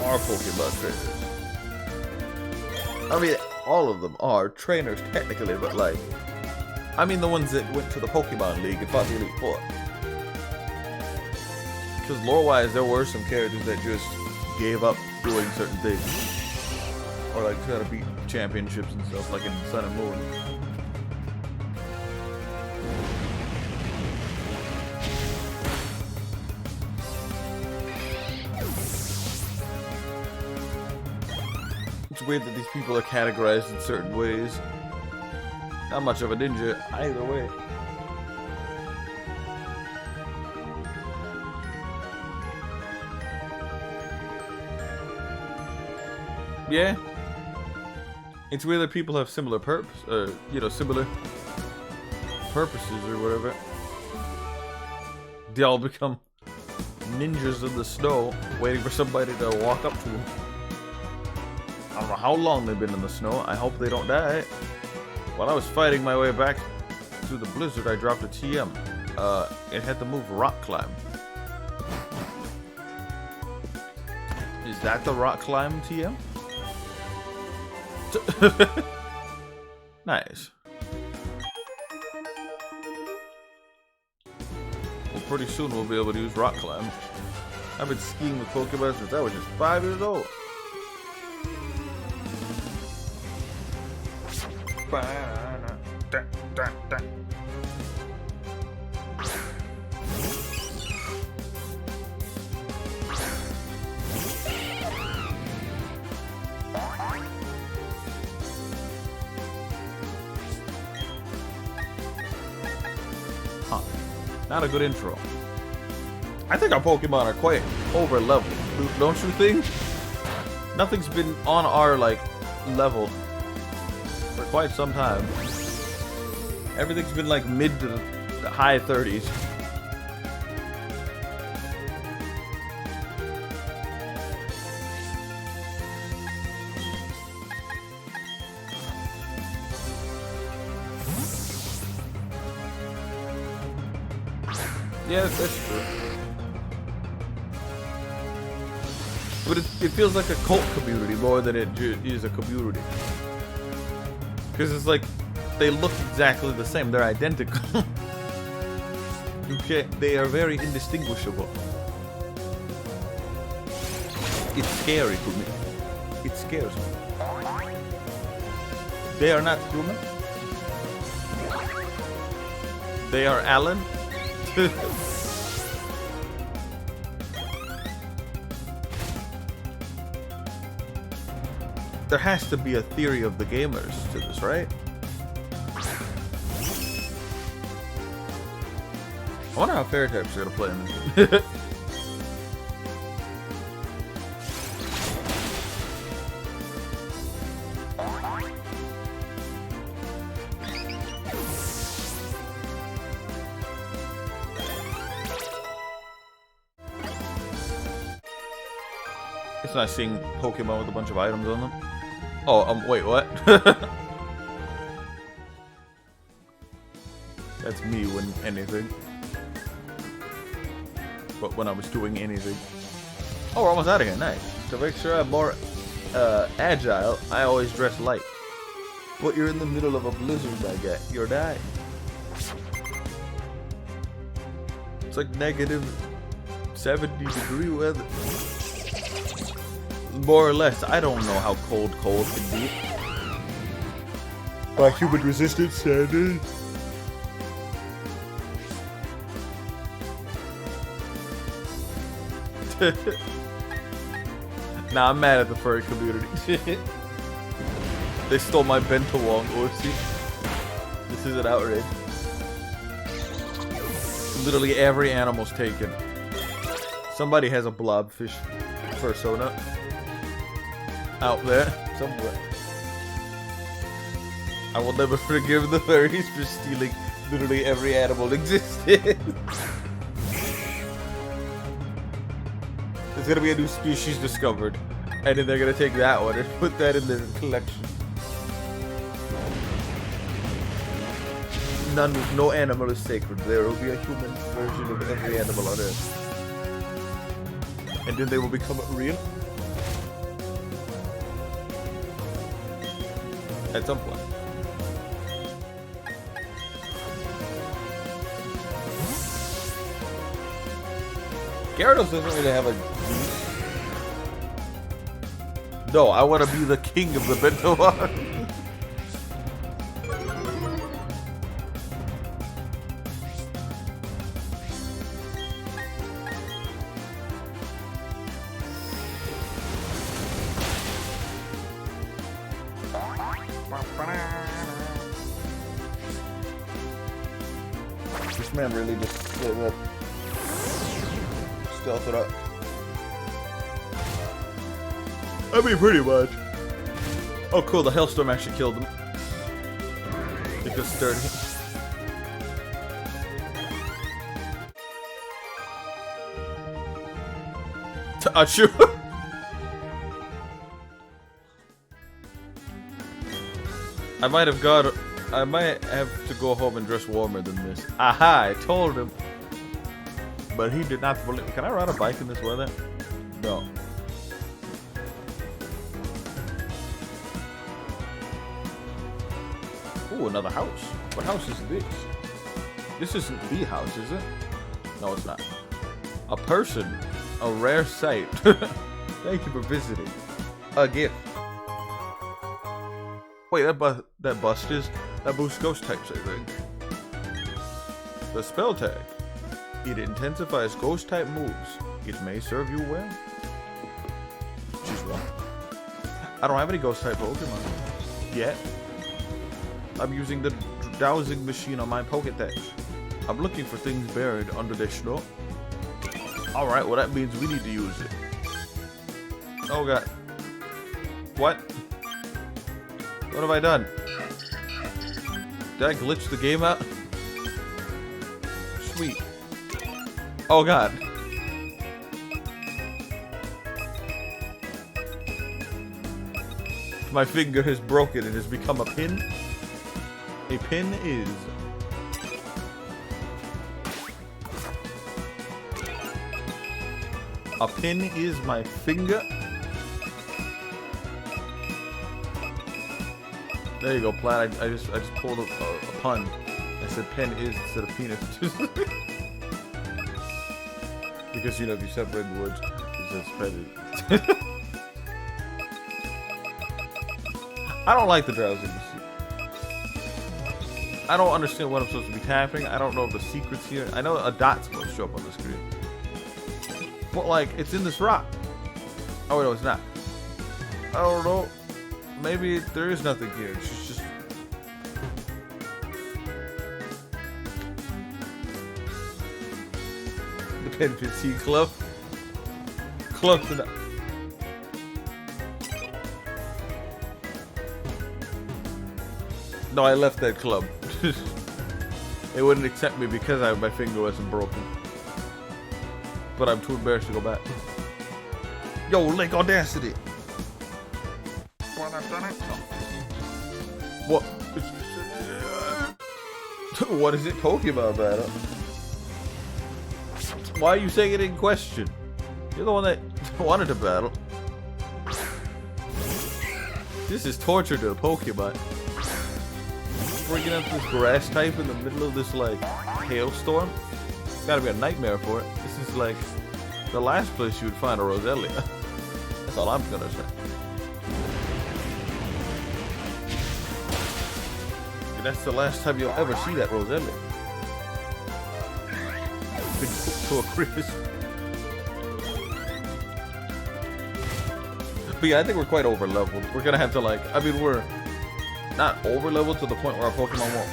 [SPEAKER 1] are Pokemon trainers? I mean, all of them are trainers, technically, but, like, I mean the ones that went to the Pokemon League and fought the Elite Four. Because lore-wise, there were some characters that just gave up doing certain things. Or, like, trying to beat championships and stuff, like in Sun and Moon. It's weird that these people are categorized in certain ways. Not much of a ninja either way. Yeah. It's weird that people have similar similar purposes or whatever. They all become ninjas in the snow, waiting for somebody to walk up to them. I don't know how long they've been in the snow. I hope they don't die. While I was fighting my way back through the blizzard, I dropped a TM. It had to move rock climb. Is that the rock climb TM? Nice. Well, pretty soon we'll be able to use rock climb. I've been skiing with Pokemon since I was just 5 years old. Huh. Not a good intro. I think our Pokemon are quite over leveled, don't you think? Nothing's been on our level for quite some time. Everything's been like mid to the high 30s. Yeah, that's true. But it feels like a cult community more than it is a community. Because it's like, they look exactly the same. They're identical. They are very indistinguishable. It's scary to me. It scares me. They are not human. They are Alan. There has to be a theory of the gamers to this, right? I wonder how fairy types are gonna play in this. It's not seeing Pokemon with a bunch of items on them. Oh, wait, what? That's me when anything. But when I was doing anything. Oh, we're almost out of here. Nice. To make sure I'm more agile, I always dress light. But you're in the middle of a blizzard, my guy. You're dying. It's like negative 70-degree weather. More or less. I don't know how cold can be. By human resistance standards. Nah, I'm mad at the furry community. They stole my bento wong, Orsi. This is an outrage. Literally every animal's taken. Somebody has a blobfish persona out there somewhere. I will never forgive the furries for stealing literally every animal existed. There's gonna be a new species discovered, and then they're gonna take that one and put that in their collection. No animal is sacred. There will be a human version of every animal on Earth. And then they will become real. At some point. Gyarados doesn't really have a... No, I want to be the king of the bento wong. This man really just stealth it up. I mean, pretty much. Oh, cool. The hailstorm actually killed him. Because sturdy. Achu. I might have to go home and dress warmer than this. Aha! I told him. But he did not believe. Can I ride a bike in this weather? No. Ooh, another house. What house is this? This isn't the house, is it? No, it's not. A person. A rare sight. Thank you for visiting. A gift. Wait, that boosts ghost types, I think. The spell tag. It intensifies ghost type moves. It may serve you well. She's wrong. I don't have any ghost type Pokemon yet. I'm using the dowsing machine on my Pokédex. I'm looking for things buried under the snow. Alright, well that means we need to use it. Oh god. What? What have I done? Did I glitch the game out? Sweet. Oh god. My finger has broken and has become a pin. A pin is... A pin is my finger. There you go, Platt. I just pulled a pun. I said pen is instead of penis. Because, you know, if you separate the words, it says pen. I don't like the drowsing machine. I don't understand what I'm supposed to be tapping. I don't know if the secret's here. I know a dot's supposed to show up on the screen. But, like, it's in this rock. Oh, no, it's not. I don't know. Maybe there is nothing here. It's just... The pen fits here, club. Close enough. No, I left that club. They wouldn't accept me because my finger wasn't broken. But I'm too embarrassed to go back. Yo, Lake Audacity! What? What is it? Pokemon battle? Why are you saying it in question? You're the one that wanted to battle. This is torture to a Pokemon. Bringing up this grass type in the middle of this, like, hailstorm. It's gotta be a nightmare for it. This is like the last place you would find a Roselia. That's all I'm gonna say. And that's the last time you'll ever see that Roselia. Been cooked to a crisp. But yeah, I think we're quite over leveled. We're gonna have to like, I mean, we're not over leveled to the point where our Pokemon won't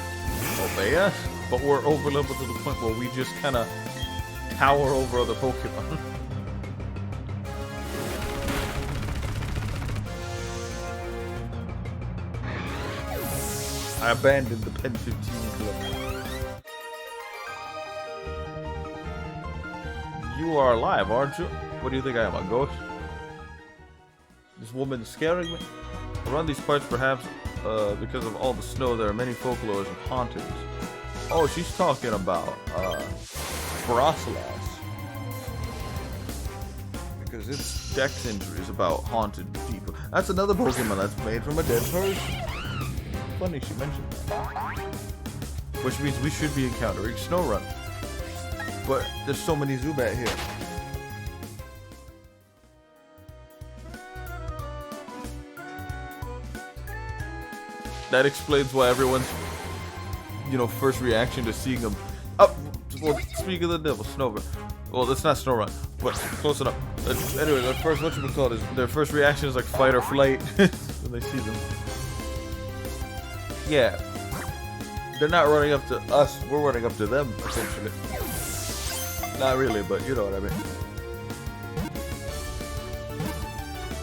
[SPEAKER 1] obey us, but we're over leveled to the point where we just kind of tower over other Pokemon. I abandoned the Pen 15 Club. You are alive, aren't you? What do you think I am, a ghost? This woman is scaring me. Around these parts, perhaps because of all the snow, there are many folklores of hauntings. Oh, she's talking about Frostlass. Because its dex injury is about haunted people. That's another Pokemon that's made from a dead person. Funny she mentioned that. Which means we should be encountering Snorunt. But there's so many Zubat here. That explains why everyone's, you know, first reaction to seeing him. Oh, well, speaking of the devil, Snorunt. Well, that's not Snorunt, but close enough. Anyway, their first, their first reaction is like fight or flight when they see them. Yeah, they're not running up to us, we're running up to them, essentially. Not really, but you know what I mean.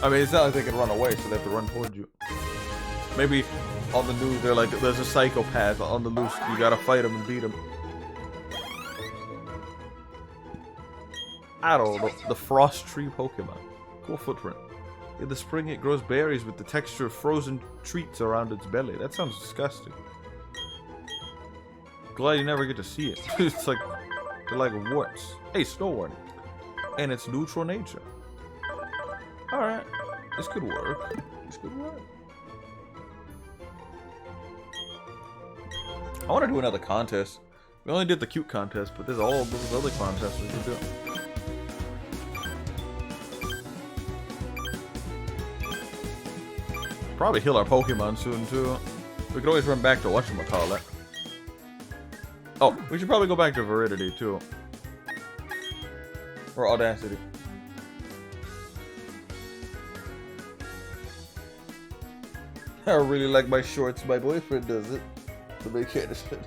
[SPEAKER 1] I mean, it's not like they can run away, so they have to run towards you. Maybe on the news, they're like, there's a psychopath on the loose, you gotta fight him and beat him. I don't know, the Frost Tree Pokemon. Cool footprint. In the spring, it grows berries with the texture of frozen treats around its belly. That sounds disgusting. Glad you never get to see it. It's like, they're like warts. Hey, snow warning. And its neutral nature. Alright. This could work. This could work. I want to do another contest. We only did the cute contest, but there's all those other contests we could do. Probably heal our Pokemon soon too. We could always run back to whatchamacallit. Oh, we should probably go back to Veridity too. Or Audacity. I really like my shorts. My boyfriend does it. To make Candace fit.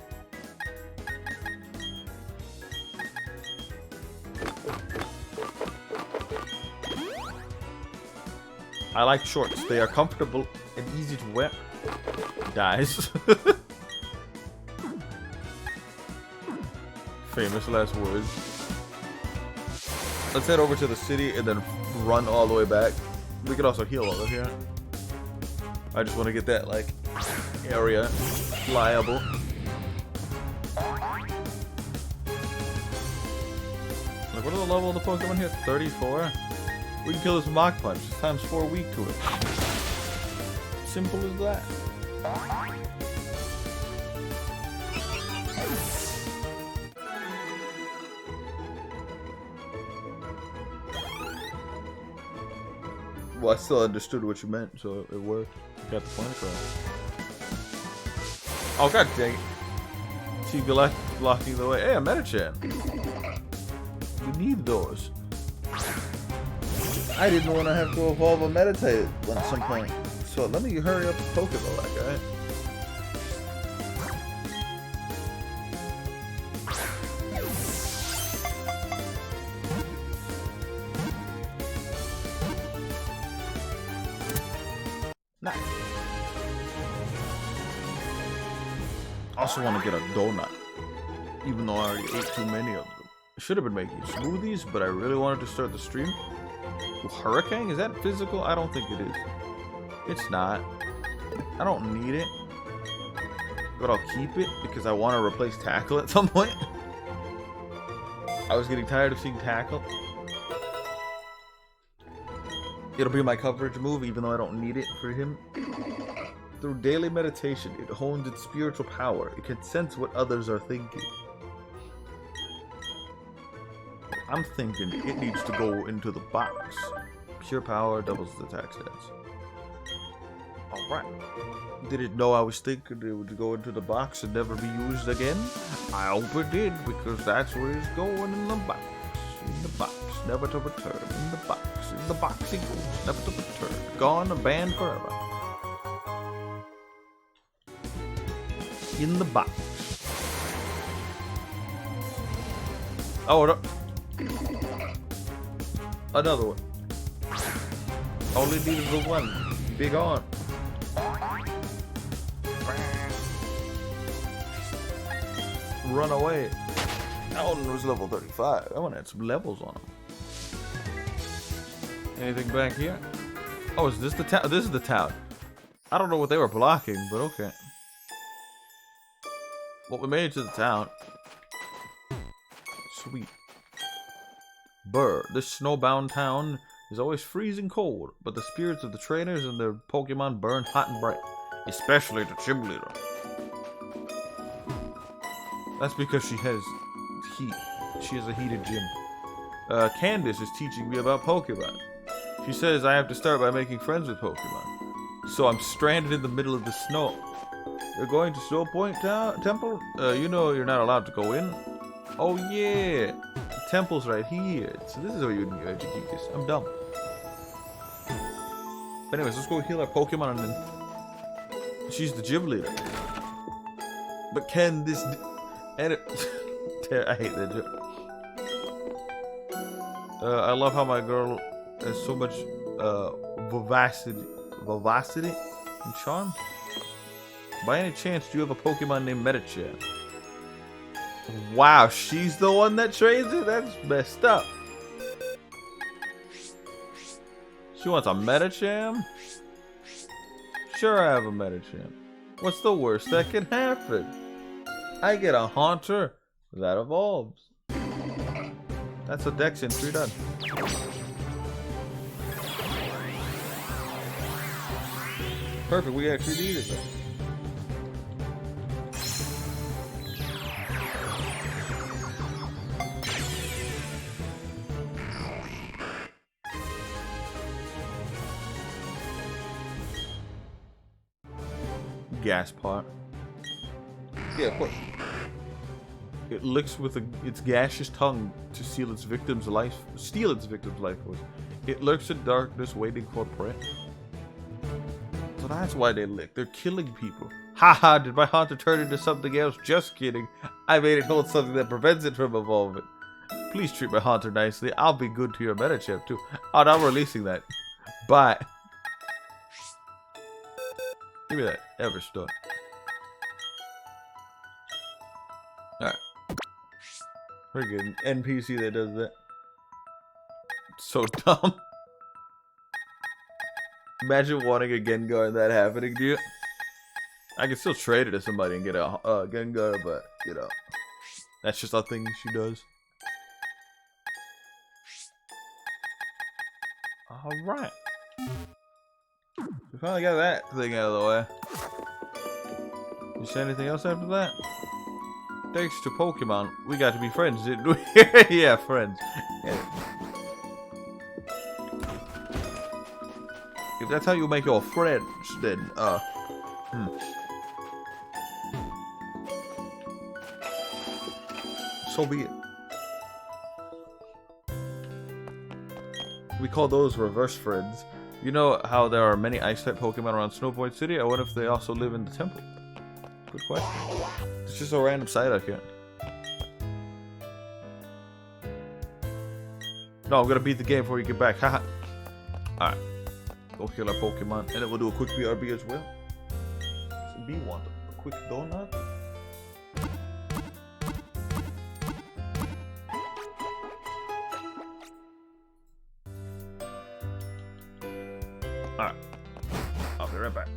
[SPEAKER 1] I like shorts. They are comfortable and easy to wear. Dies. Famous last words. Let's head over to the city and then run all the way back. We could also heal over here. I just want to get that, like, area liable. Like, what is the level of the Pokemon here? 34? We can kill this Mach Punch. It's times 4 weak to it. Simple as that. Well, I still understood what you meant, so it worked. You got the point across. Oh, god dang it. TV blocking the way. Hey, a Metachan. We need those. I didn't want to have to evolve a Meditate at some point. So let me hurry up and Pokeball that guy. Nice. Also want to get a donut, even though I already ate too many of them. I should have been making smoothies, but I really wanted to start the stream. Hurricane? Is that physical? I don't think it is. It's not. I don't need it, but I'll keep it because I want to replace Tackle at some point. I was getting tired of seeing Tackle. It'll be my coverage move, even though I don't need it for him. Through daily meditation, it hones its spiritual power. It can sense what others are thinking. I'm thinking it needs to go into the box. Pure power doubles the attack stats. Alright. Did it know I was thinking it would go into the box and never be used again? I hope it did, because that's where it's going, in the box. In the box, never to return. In the box he goes, never to return. Gone, banned forever. In the box. Oh, no. Another one. Only needed the one. Big on. Run away. That one was level 35. That one had some levels on him. Anything back here? Oh, is this the town? This is the town. I don't know what they were blocking, but okay. Well, we made it to the town. Sweet. Burr. This snowbound town is always freezing cold, but the spirits of the trainers and their Pokemon burn hot and bright. Especially the gym leader. That's because she has heat. She has a heated gym. Candace is teaching me about Pokemon. She says I have to start by making friends with Pokemon. So I'm stranded in the middle of the snow. You're going to Snow Point Temple? You know you're not allowed to go in? Oh yeah! The temple's right here. So this is where you need to keep this. I'm dumb. But anyways, let's go heal our Pokemon and then... She's the gym leader. But can this... And I hate that joke. I love how my girl has so much vivacity and charm. By any chance, do you have a Pokemon named Metronome? Wow, she's the one that trains it? That's messed up. She wants a Metronome? Sure, I have a Metronome. What's the worst that can happen? I get a Haunter that evolves. That's a Dex entry done. Perfect, we actually needed that. Gas pot. Yeah, of course. It licks with its gaseous tongue to steal its victim's life force. It lurks in darkness, waiting for prey. So that's why they lick. They're killing people. Haha, did my Haunter turn into something else? Just kidding. I made it hold something that prevents it from evolving. Please treat my Haunter nicely. I'll be good to your Metachip too. Oh, now I'm releasing that. Bye. Give me that Everstone. Alright. Friggin' NPC that does that. So dumb. Imagine wanting a Gengar and that happening to you. I can still trade it to somebody and get a Gengar, but, you know. That's just a thing she does. Alright. We finally got that thing out of the way. You say anything else after that? Thanks to Pokemon, we got to be friends, didn't we? Yeah, friends. Yeah. If that's how you make your friends, then, so be it. We call those reverse friends. You know how there are many Ice-type Pokemon around Snow Point City? I wonder if they also live in the temple. Good question. It's just a random site out here. No, I'm gonna beat the game before you get back. Haha. Alright. Go kill our Pokemon. And then we'll do a quick BRB as well. So B want a quick donut. Alright. I'll be right back.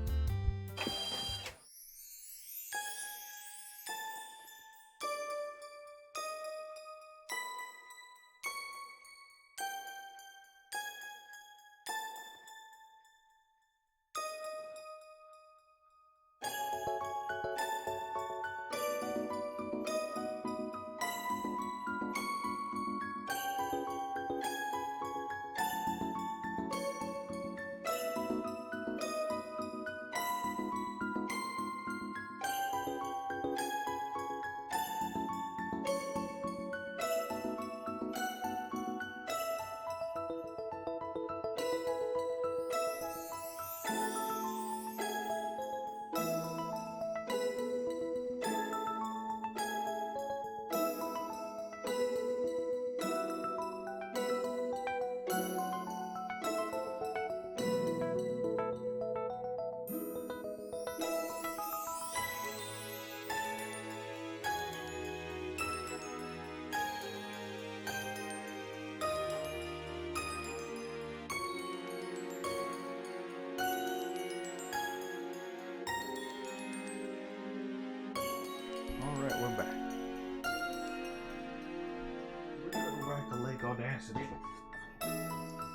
[SPEAKER 1] audacity.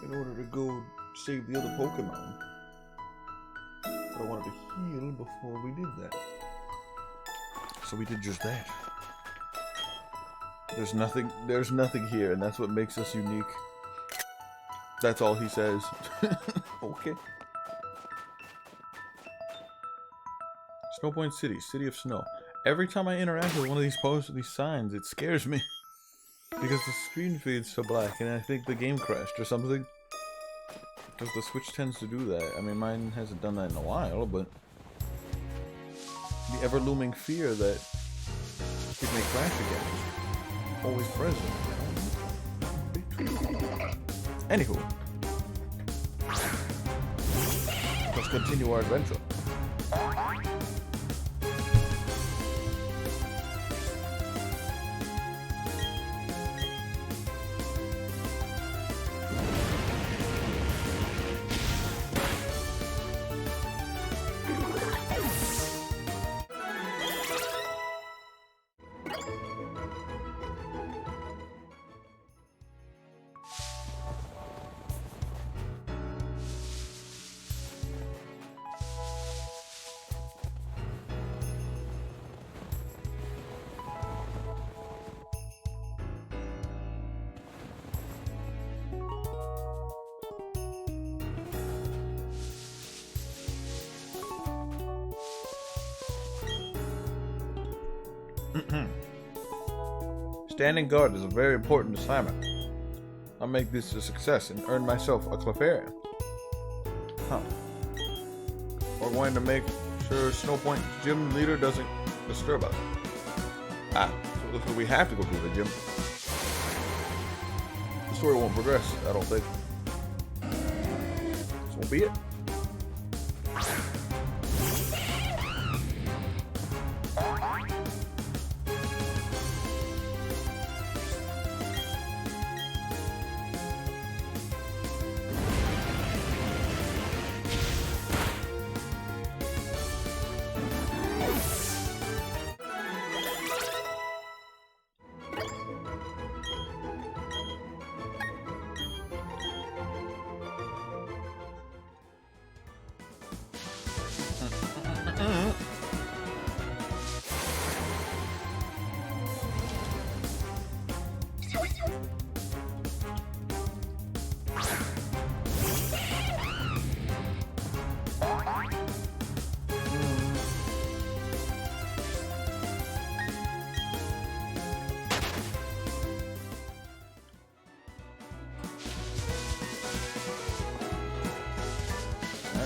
[SPEAKER 1] In order to go save the other Pokemon. But I wanted to heal before we did that. So we did just that. There's nothing here, and that's what makes us unique. That's all he says. Okay. Snowpoint City, City of Snow. Every time I interact with one of these posts with these signs, it scares me. Because the screen feed's so black, and I think the game crashed or something. Because the Switch tends to do that. I mean, mine hasn't done that in a while, but... the ever-looming fear that it may crash again is always present. Anywho. Let's continue our adventure. Standing guard is a very important assignment. I'll make this a success and earn myself a Clefairy. Huh. We're going to make sure Snowpoint gym leader doesn't disturb us. Ah, so we have to go to the gym. The story won't progress, I don't think. This won't be it.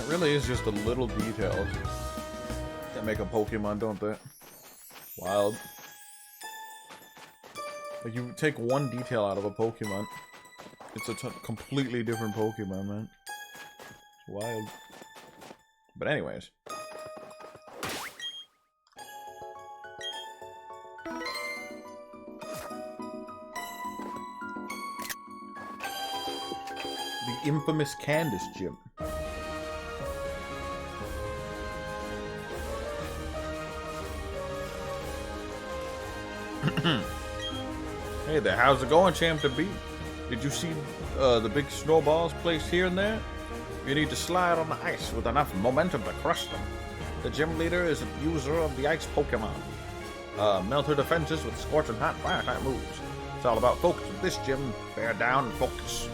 [SPEAKER 1] Really is just the little details that make a Pokemon, don't they? Wild. Like, you take one detail out of a Pokemon, it's a completely different Pokemon, man. It's wild. But anyways. The infamous Candace Gym. Hey there, how's it going, Champ to be? Did you see the big snowballs placed here and there? You need to slide on the ice with enough momentum to crush them. The gym leader is a user of the ice Pokemon. Melt her defenses with scorching hot fire type moves. It's all about focus with this gym. Bear down and focus.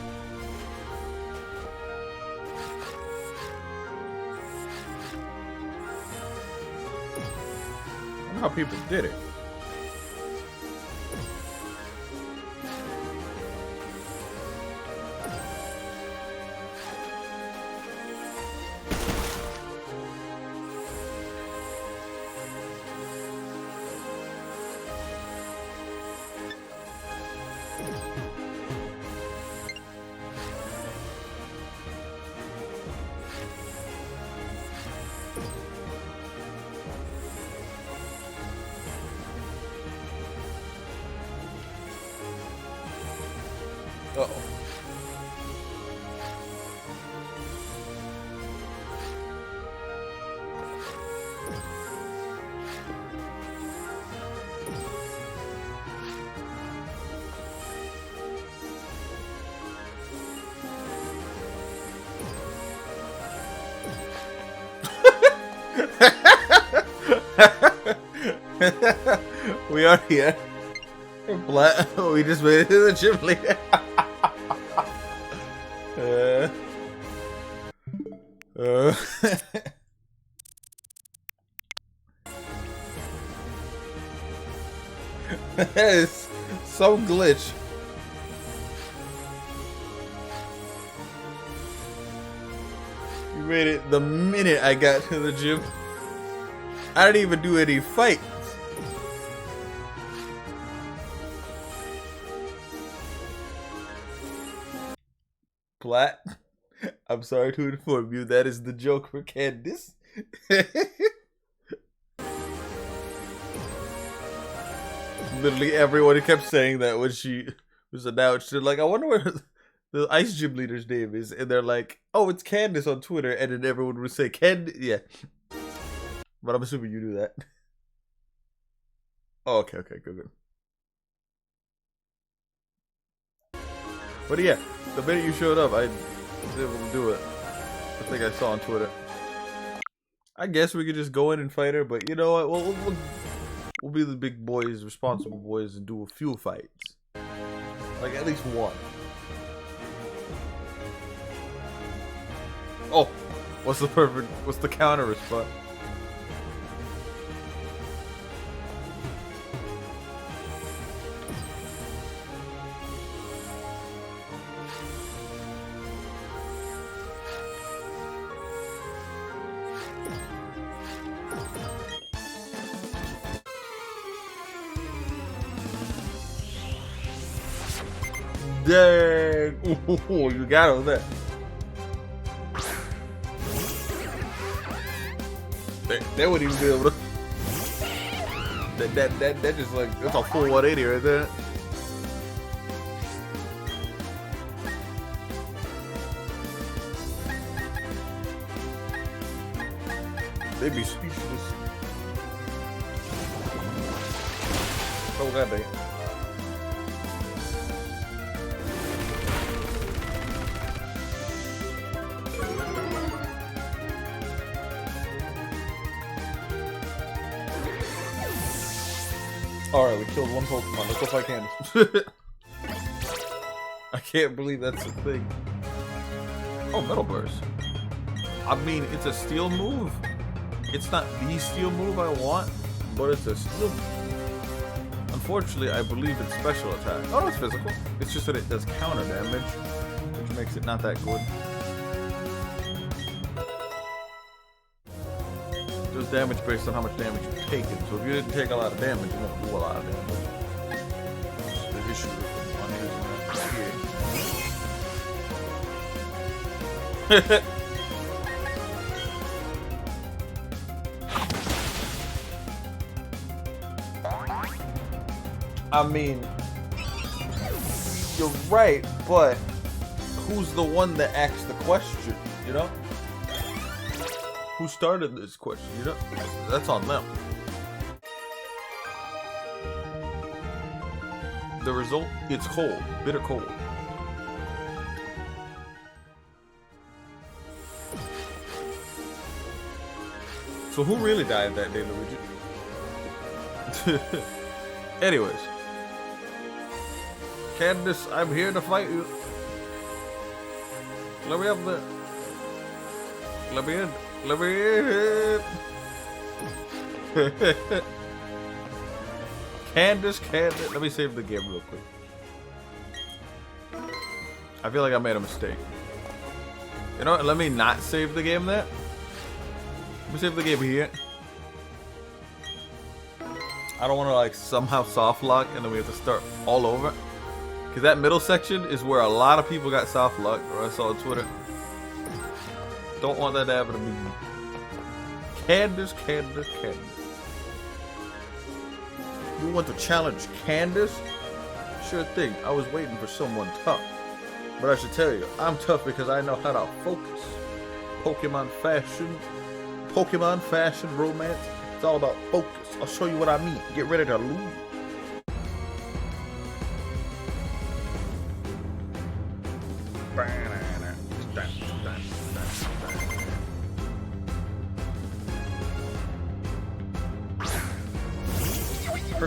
[SPEAKER 1] I wonder how people did it. Uh-oh. We are here. We just made it to the gym leader. That is so glitch. You made it the minute I got to the gym. I didn't even do any fights. Plat, I'm sorry to inform you, that is the joke for Candace. Literally everyone kept saying that when she was announced. They're like, I wonder what the ice gym leader's name is. And they're like, oh, it's Candace on Twitter. And then everyone would say, Candace. Yeah. But I'm assuming you do that. Oh, okay, good. But yeah, the minute you showed up, I was able to do it. I think I saw on Twitter. I guess we could just go in and fight her, but you know what? We'll be the big boys, responsible boys, and do a few fights. Like, at least one. Oh! What's the counter response? Dang! Ooh, you got over there. They wouldn't even be able to. That just like, that's a full 180 right there. They'd be speechless. Oh god dang it. Alright, we killed one Pokemon. Let's go fight Candace. I can't believe that's a thing. Oh, Metal Burst. I mean, it's a steel move. It's not the steel move I want, but it's a steel move. Unfortunately, I believe it's special attack. Oh, it's physical. It's just that it does counter damage, which makes it not that good. Does damage based on how much damage you've taken. So if you didn't take a lot of damage, you won't do a lot of damage. That's the issue with the I mean, you're right, but who's the one that asked the question, you know? Who started this question, you know? That's on them. The result, it's cold. Bitter cold. So who really died that day, Luigi? Anyways. Candace, I'm here to fight you. Let me up there. Let me in. Let me in. Candace. Let me save the game real quick. I feel like I made a mistake. You know what? Let me not save the game there. Let me save the game here. I don't want to like somehow soft lock and then we have to start all over. Because that middle section is where a lot of people got soft locked, or I saw on Twitter. Don't want that to happen to me. Candace. You want to challenge Candace? Sure thing. I was waiting for someone tough. But I should tell you, I'm tough because I know how to focus. Pokemon fashion, romance. It's all about focus. I'll show you what I mean. Get ready to lose.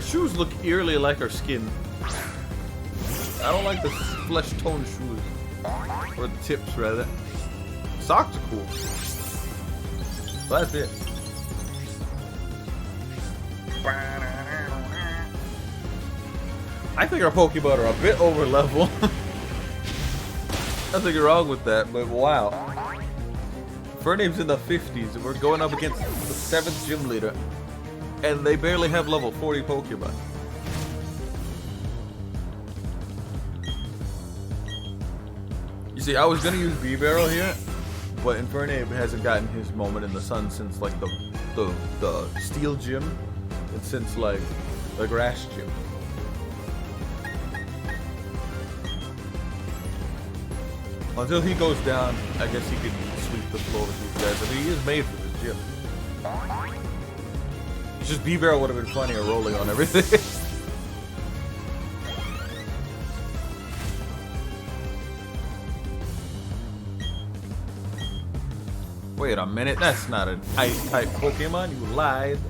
[SPEAKER 1] shoes look eerily like her skin. I don't like the flesh tone shoes. Or the tips, rather. Socks are cool. But that's it. I think our Pokemon are a bit over level. Nothing wrong with that, but wow. Fername's in the 50s, and we're going up against the 7th gym leader. And they barely have level 40 Pokemon. You see, I was gonna use B-Barrel here, but Infernape hasn't gotten his moment in the sun since like the Steel Gym, and since like the Grass Gym. Until he goes down, I guess he can sweep the floor with these guys. I mean, he is made for this gym. It's just B-Barrel would have been funnier rolling on everything. Wait a minute, that's not an ice-type Pokemon, you lied.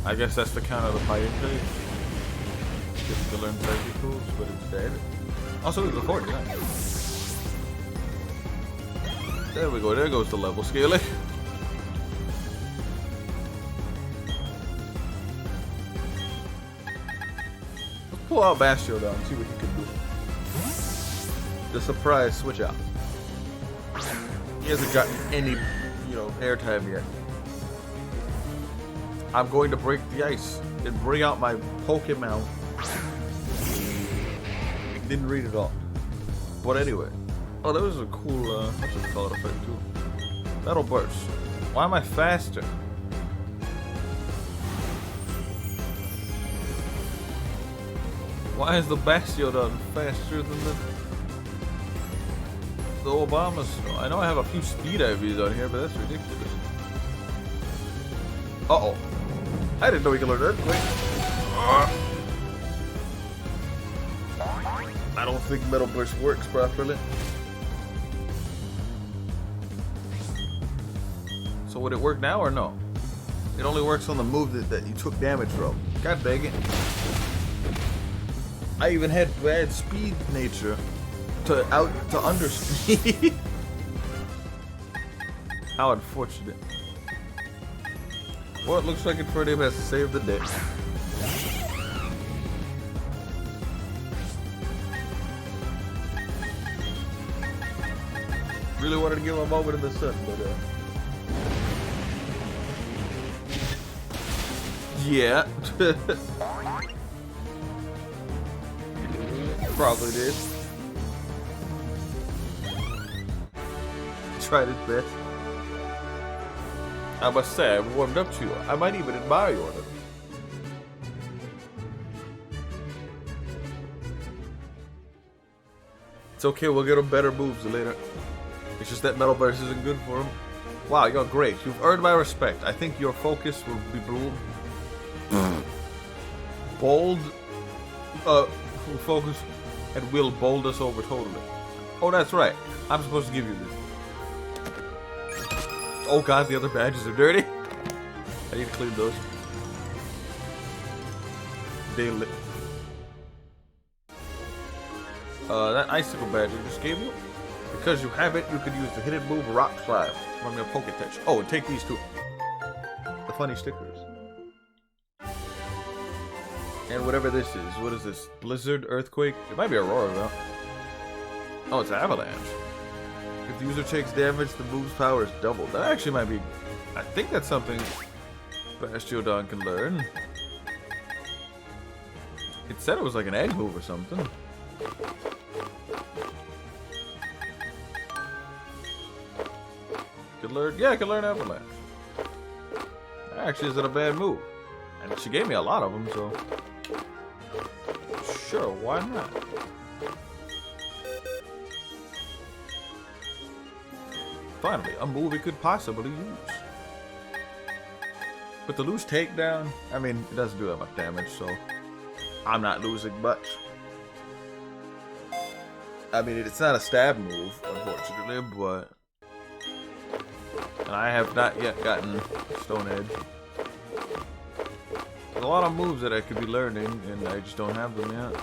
[SPEAKER 1] I guess that's the count of the fighting phase. Just to learn psychic tools, but it's dead. Also, it's recorded, yeah. There we go, there goes the level scaling. Let's pull out Bastiodon and see what he can do. The surprise switch out. He hasn't gotten any, airtime yet. I'm going to break the ice and bring out my Pokemon. Didn't read it all. But anyway. Oh, that was a cool, what's it called effect too? Metal Burst. Why am I faster? Why is the Bastiodon faster than the Obama Snow? I know I have a few speed IVs on here, but that's ridiculous. Uh-oh. I didn't know we could learn Earthquake. I don't think Metal Burst works properly. So would it work now or no? It only works on the move that you took damage from. God dang it. I even had bad speed nature to underspeed. How unfortunate. Well, it looks like Infernape has to save the day. Really wanted to give him a moment in the sun, but yeah. Probably did. Tried his best. I must say, I've warmed up to you. I might even admire you on it. It's okay, we'll get him better moves later. It's just that Metal Burst isn't good for him. Wow, you're great. You've earned my respect. I think your focus will be bold. Focus and will bold us over totally. Oh, that's right. I'm supposed to give you this. Oh god, the other badges are dirty. I need to clean those. Daily. That icicle badge I just gave you. Because you have it, you could use the hidden move Rock Slide from your Poketouch. Oh, and take these two. The funny stickers. And whatever this is. What is this? Blizzard? Earthquake? It might be Aurora though. Oh, it's Avalanche. If the user takes damage, the move's power is doubled. That actually might be... I think that's something Bastiodon can learn. It said it was like an egg move or something. Could learn... Yeah, I can learn Avalanche. That actually isn't a bad move. And she gave me a lot of them, so... Sure, why not? Finally, a move we could possibly use. But the loose takedown, I mean, it doesn't do that much damage, so I'm not losing much. I mean, it's not a stab move, unfortunately, but... And I have not yet gotten Stone Edge. There's a lot of moves that I could be learning, and I just don't have them yet.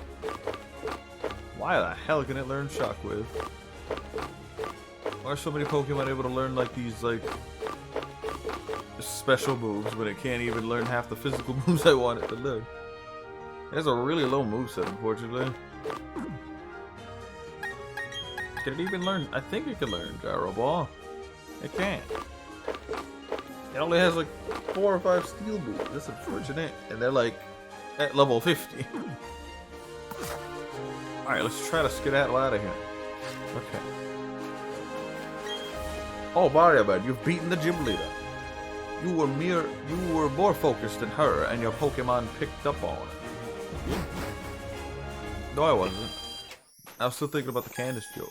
[SPEAKER 1] Why the hell can it learn Shockwave? Why are so many Pokemon able to learn like these like special moves when it can't even learn half the physical moves I want it to learn? It has a really low moveset, unfortunately. Can it even learn? I think it can learn Gyro Ball. It can't. It only has like 4 or 5 steel moves. That's unfortunate. And they're like at level 50. Alright, let's try to skedaddle out of here. Okay. Oh, Mario Man, you've beaten the gym leader. You were more focused than her, and your Pokemon picked up on it. No, I wasn't. I was still thinking about the Candace joke.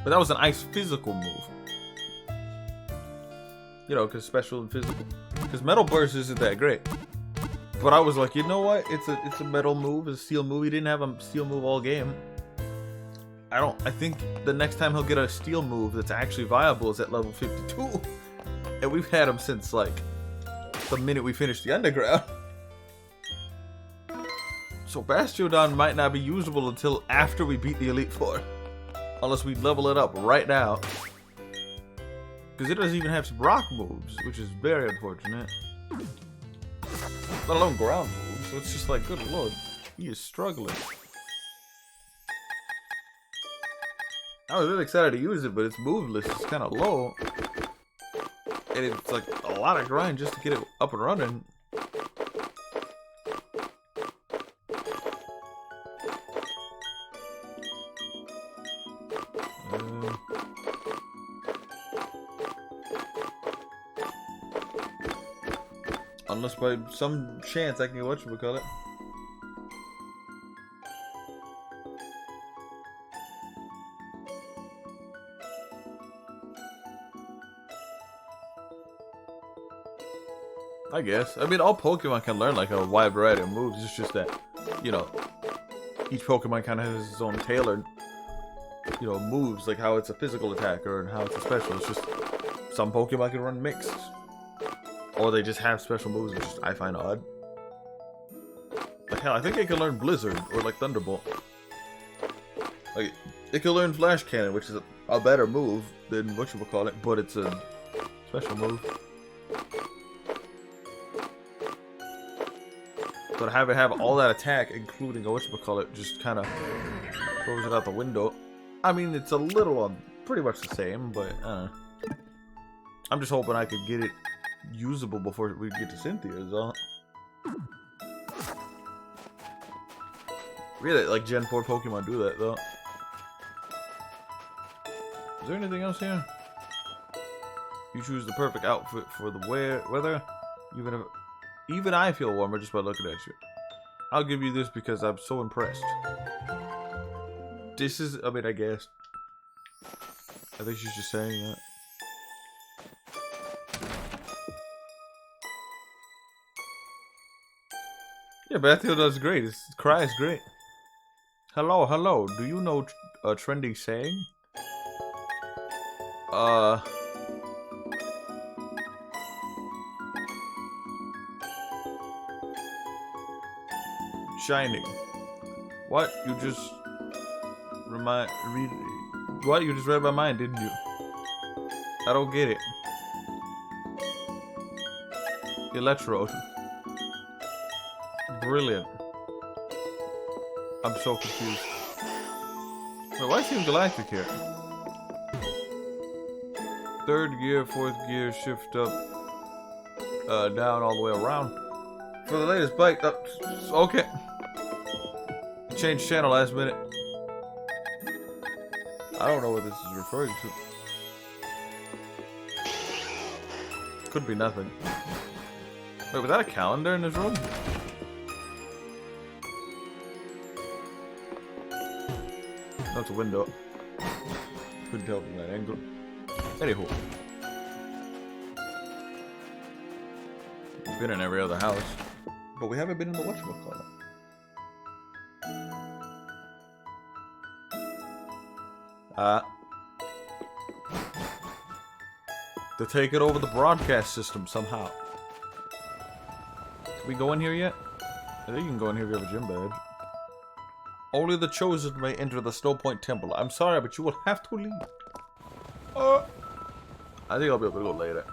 [SPEAKER 1] But that was an ice physical move. You know, because special and physical. Because Metal Burst isn't that great. But I was like, you know what? It's a metal move, it's a steel move. He didn't have a steel move all game. I think the next time he'll get a steel move that's actually viable is at level 52. And we've had him since like the minute we finished the underground. So Bastiodon might not be usable until after we beat the Elite Four. Unless we level it up right now. Because it doesn't even have some rock moves, which is very unfortunate. Let alone ground moves, so it's just like, good lord, he is struggling. I was really excited to use it, but its move list is kind of low. And it's like a lot of grind just to get it up and running. Unless by some chance I can get whatchamacallit. I guess. I mean, all Pokemon can learn like a wide variety of moves. It's just that, you know, each Pokemon kind of has its own tailored, you know, moves. Like how it's a physical attacker and how it's a special. It's just some Pokemon can run mixed. Or they just have special moves, which I find odd. Like hell, I think it can learn Blizzard or like Thunderbolt. Like it can learn Flash Cannon, which is a better move than whatchamacallit, but it's a special move. So to have it have all that attack, including a whatchamacallit, just kind of throws it out the window. I mean, it's a little pretty much the same, but I'm just hoping I could get it usable before we get to Cynthia is all. Really, like Gen 4 Pokemon do that though. Is there anything else here? You choose the perfect outfit for the weather. Even I feel warmer just by looking at you. I'll give you this because I'm so impressed. This is, I mean, I guess. I think she's just saying that. Yeah, Bathio does great. His cry is great. Hello, hello. Do you know a trendy saying? Shining. What? You just What? You just read my mind, didn't you? I don't get it. Electrode. Brilliant. I'm so confused. Wait, why is Team Galactic here? 3rd gear, 4th gear, shift up, down all the way around. For the latest bike, okay. Changed channel last minute. I don't know what this is referring to. Could be nothing. Wait, was that a calendar in this room? That's a window. Couldn't tell from that angle. Anywho. We've been in every other house. But we haven't been in the whatchamacallit. They're taking over the broadcast system somehow. Can we go in here yet? I think you can go in here if you have a gym badge. Only the chosen may enter the Snow Point Temple. I'm sorry, but you will have to leave. I think I'll be able to go later.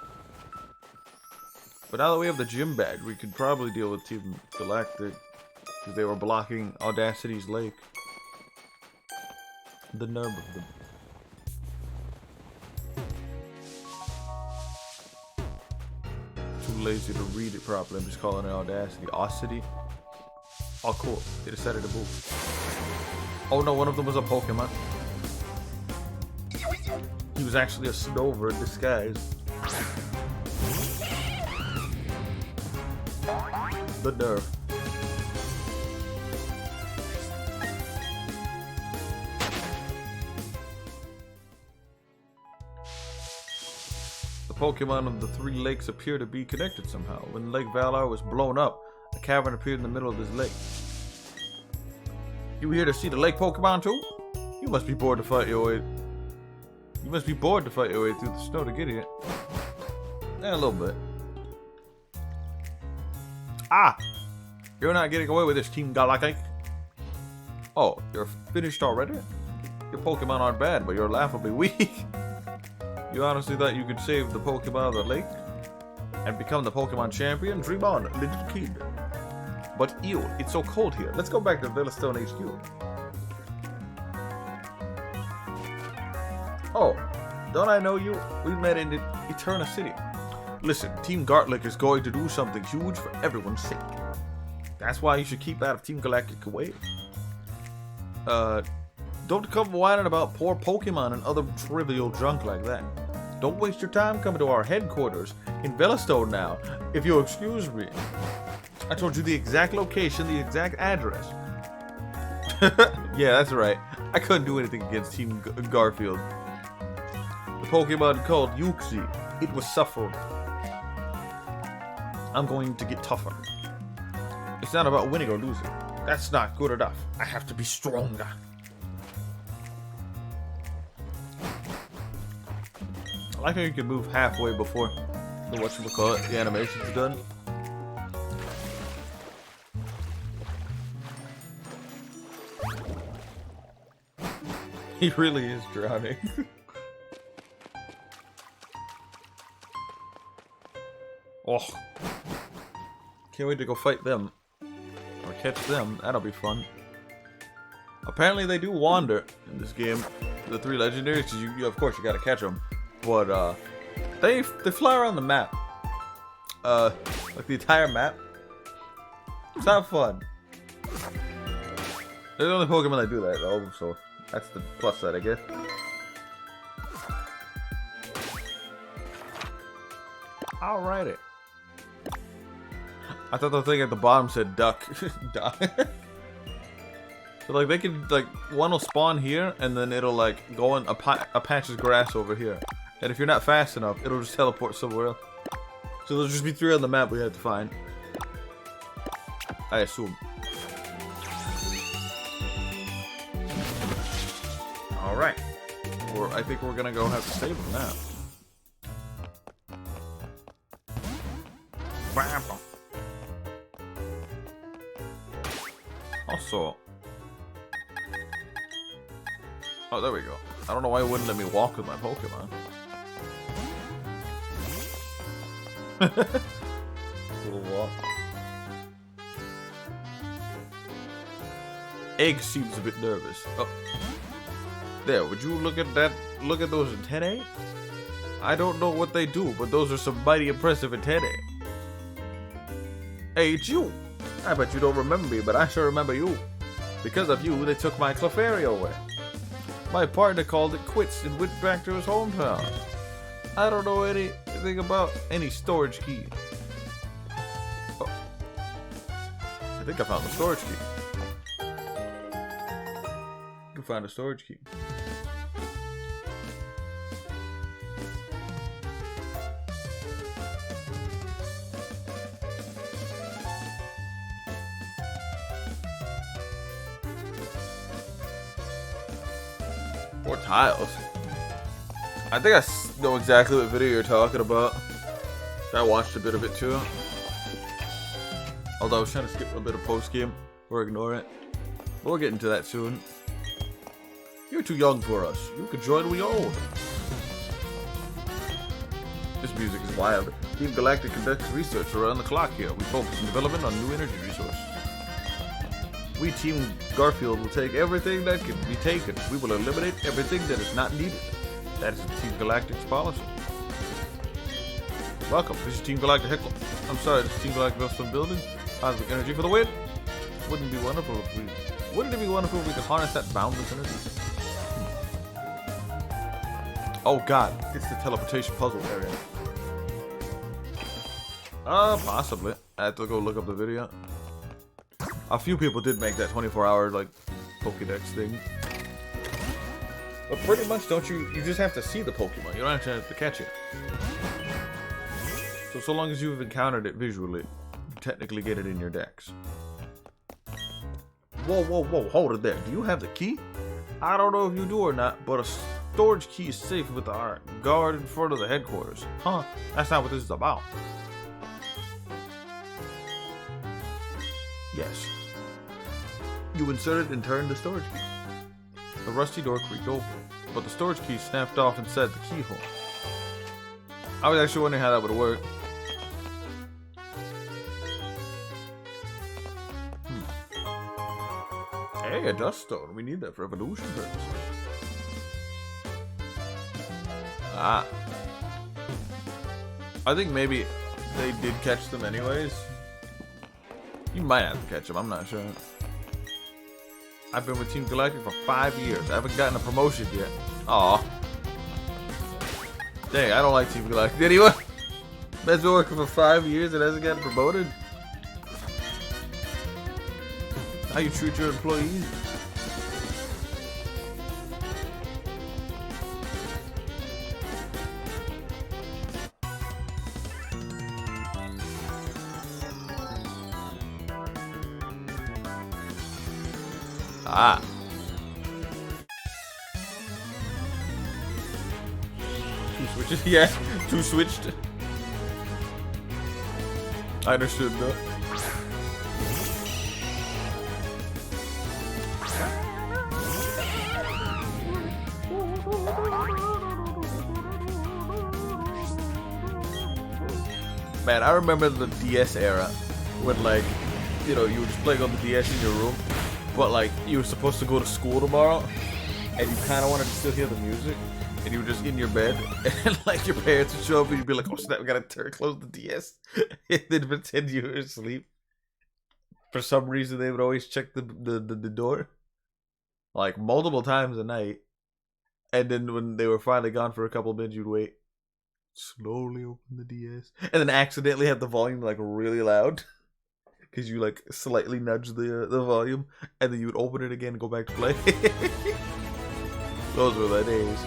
[SPEAKER 1] But now that we have the gym badge, we could probably deal with Team Galactic. Because they were blocking Audacity's lake. The nerve of them. Too lazy to read it properly. I'm just calling it Audacity. Audacity. Oh, cool. They decided to move. Oh no, one of them was a Pokemon. He was actually a Snover in disguise. The nerve. The Pokemon of the three lakes appear to be connected somehow. When Lake Valar was blown up, a cavern appeared in the middle of this lake. You here to see the lake Pokemon too? You must be bored to fight your way. You must be bored to fight your way through the snow to get here. Yeah, a little bit. Ah! You're not getting away with this, Team Galactic. Oh, you're finished already? Your Pokemon aren't bad, but you're laughably weak. You honestly thought you could save the Pokemon of the lake? And become the Pokemon champion? Dream on, little kid. But ew, it's so cold here. Let's go back to Villastone HQ. Oh, don't I know you? We met in Eterna City. Listen, Team Gartlic is going to do something huge for everyone's sake. That's why you should keep out of Team Galactic way. Don't come whining about poor Pokemon and other trivial junk like that. Don't waste your time coming to our headquarters in Villastone now, if you'll excuse me. I told you the exact location, the exact address. Yeah, that's right. I couldn't do anything against Team Garfield. The Pokemon called Yuxi. It was suffering. I'm going to get tougher. It's not about winning or losing. That's not good enough. I have to be stronger. I like how you can move halfway before the whatchamacallit, the animation's done. He really is drowning. Oh. Can't wait to go fight them. Or catch them. That'll be fun. Apparently they do wander in this game. The three legendaries, you of course you gotta catch them. But they fly around the map. Like the entire map. It's not fun. They're the only Pokemon that do that though, so that's the plus side, I guess. Alrighty. I thought the thing at the bottom said duck. Duck. So like they can like one will spawn here and then it'll like go in a patch of grass over here. And if you're not fast enough, it'll just teleport somewhere else. So there'll just be three on the map we have to find. I assume. Alright. I think we're gonna go have to save them now. Also. Oh, there we go. I don't know why it wouldn't let me walk with my Pokemon. Little walk. Egg seems a bit nervous. Oh. There, would you look at that? Look at those antennae? I don't know what they do, but those are some mighty impressive antennae. Hey, it's you! I bet you don't remember me, but I sure remember you. Because of you, they took my Clefairy away. My partner called it quits and went back to his hometown. I don't know anything about any storage key. Oh. I think I found the storage key. You found a storage key. More tiles. I think I know exactly what video you're talking about. I watched a bit of it too. Although I was trying to skip a bit of post game or ignore it. But we're getting to that soon. You're too young for us. You could join we old. This music is wild. Team Galactic conducts research around the clock here. We focus on development on new energy resources. We, Team Garfield, will take everything that can be taken. We will eliminate everything that is not needed. That is Team Galactic's policy. Welcome. This is Team Galactic Heckle. I'm sorry, this is Team Galactic Wellstone Building. Cosmic energy for the win. Wouldn't it be wonderful if we could harness that boundless energy? Oh god, it's the teleportation puzzle area. Possibly. I have to go look up the video. A few people did make that 24-hour like Pokédex thing. But pretty much you just have to see the Pokemon. You don't actually have to catch it. So long as you've encountered it visually, you technically get it in your decks. Whoa, hold it there. Do you have the key? I don't know if you do or not, but a storage key is safe with our guard in front of the headquarters. Huh, that's not what this is about. Yes. You inserted and turned the storage key. The rusty door creaked open, but the storage key snapped off inside the keyhole. I was actually wondering how that would work. Hey, a dust stone. We need that for evolution purposes. Ah. I think maybe they did catch them anyways. You might have to catch them, I'm not sure. I've been with Team Galactic for 5 years. I haven't gotten a promotion yet. Aw. Dang, I don't like Team Galactic. Anyone? That's been working for 5 years and hasn't gotten promoted? How you treat your employees? Ah. Two switches? Yeah, two switched. I understood though. Man, I remember the DS era when, like, you know, you were just playing on the DS in your room, but like you were supposed to go to school tomorrow, and you kind of wanted to still hear the music, and you were just in your bed, and like your parents would show up, and you'd be like, "Oh snap, we gotta close the DS," and then pretend you were asleep. For some reason, they would always check the door, like multiple times a night, and then when they were finally gone for a couple minutes, you'd wait. Slowly open the DS and then accidentally have the volume like really loud because you like slightly nudge the volume, and then you would open it again and go back to play. Those were the days.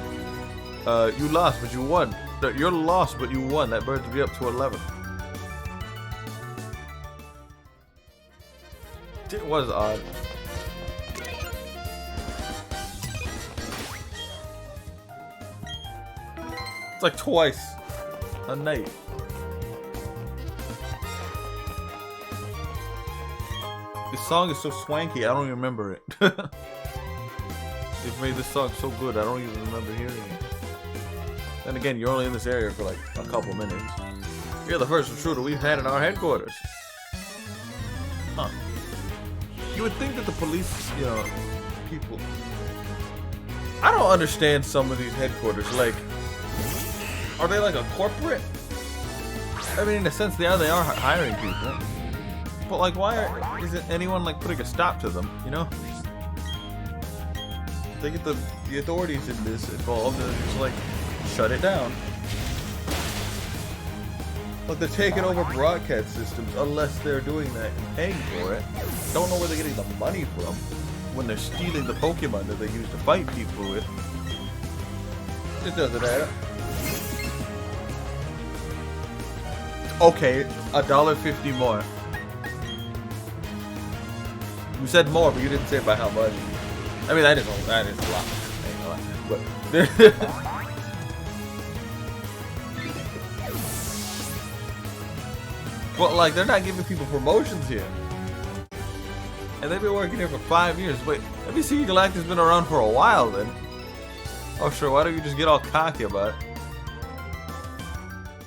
[SPEAKER 1] You lost but you won. No, you're lost but you won. That burns me up to 11. It was odd. It's like twice a night. This song is so swanky, I don't even remember it. They've made this song so good, I don't even remember hearing it. Then again, you're only in this area for like a couple minutes. You're the first intruder we've had in our headquarters. Huh. You would think that the police, you know, people... I don't understand some of these headquarters, like... Are they like a corporate? I mean, in a sense, they are hiring people. But like, why isn't anyone like putting a stop to them? You know? They get the authorities in this involved and just like shut it down. But they're taking over broadcast systems unless they're doing that and paying for it. Don't know where they're getting the money from when they're stealing the Pokemon that they use to fight people with. It doesn't add up. Okay, $1.50 more. You said more, but you didn't say by how much. I mean, that is a lot. But But like, they're not giving people promotions here. And they've been working here for 5 years. Wait, MVC Galactic's been around for a while then. Oh sure, why don't you just get all cocky about it?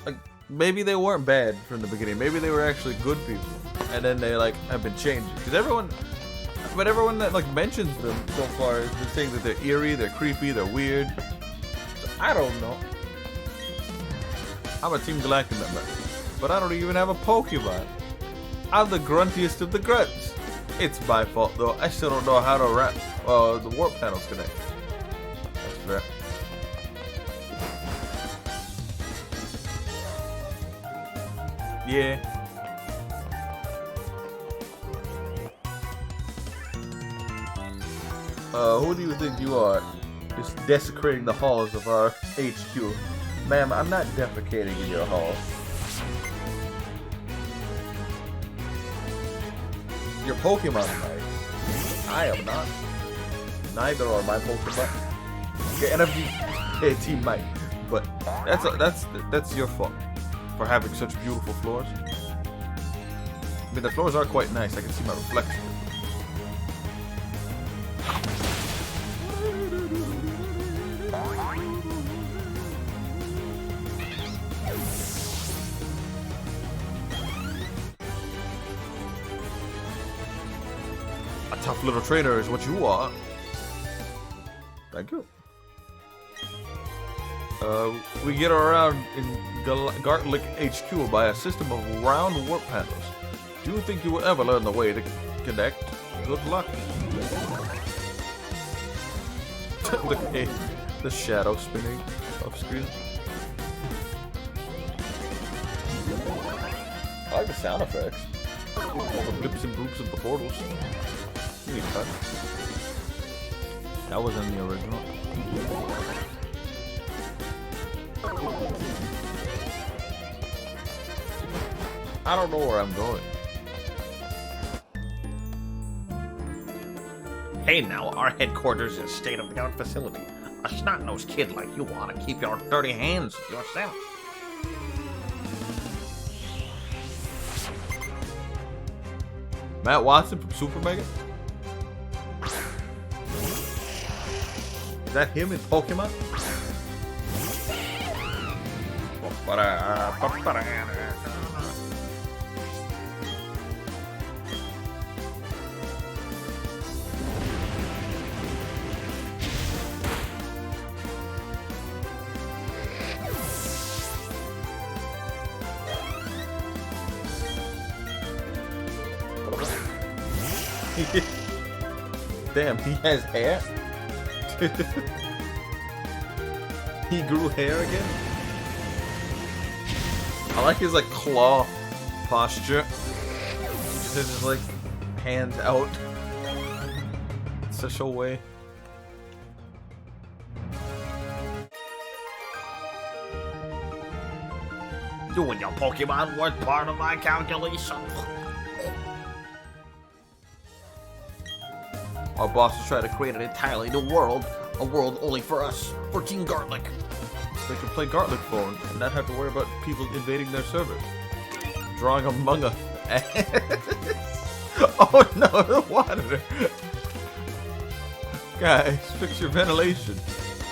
[SPEAKER 1] Like, maybe they weren't bad from the beginning. Maybe they were actually good people. And then they like have been changed. Because everyone that like mentions them so far has been saying that they're eerie, they're creepy, they're weird. So, I don't know. I'm a Team Galactic member. But I don't even have a Pokemon. I'm the gruntiest of the grunts. It's my fault though. I still don't know how to wrap the warp panels connect. That's fair. Yeah. Who do you think you are? Just desecrating the halls of our HQ. Ma'am, I'm not defecating in your hall. Your Pokemon might. I am not. Neither are my Pokemon. Okay, NFG team might, but that's your fault for having such beautiful floors. I mean, the floors are quite nice. I can see my reflection. A tough little trainer is what you are. Thank you. We get around in Gartlic HQ by a system of round warp panels. Do you think you will ever learn the way to connect? Good luck. Look at the shadow spinning off screen. I like the sound effects. All the blips and bloops of the portals. Really fun. That was in the original. I don't know where I'm going.
[SPEAKER 2] Hey now, our headquarters is a state-of-the-art facility. A snot-nosed kid like you want to keep your dirty hands to yourself.
[SPEAKER 1] Matt Watson from Super Mega? Is that him in Pokemon? Damn, he has hair? He grew hair again? I like his like claw posture. He just has his like hands out. Such a way.
[SPEAKER 2] You and your Pokemon weren't part of my calculation. Our bosses try to create an entirely new world. A world only for us. For Team Garlic.
[SPEAKER 1] So they can play Garlic phone and not have to worry about people invading their servers. Drawing Among Us. Oh no, the water! Guys, fix your ventilation.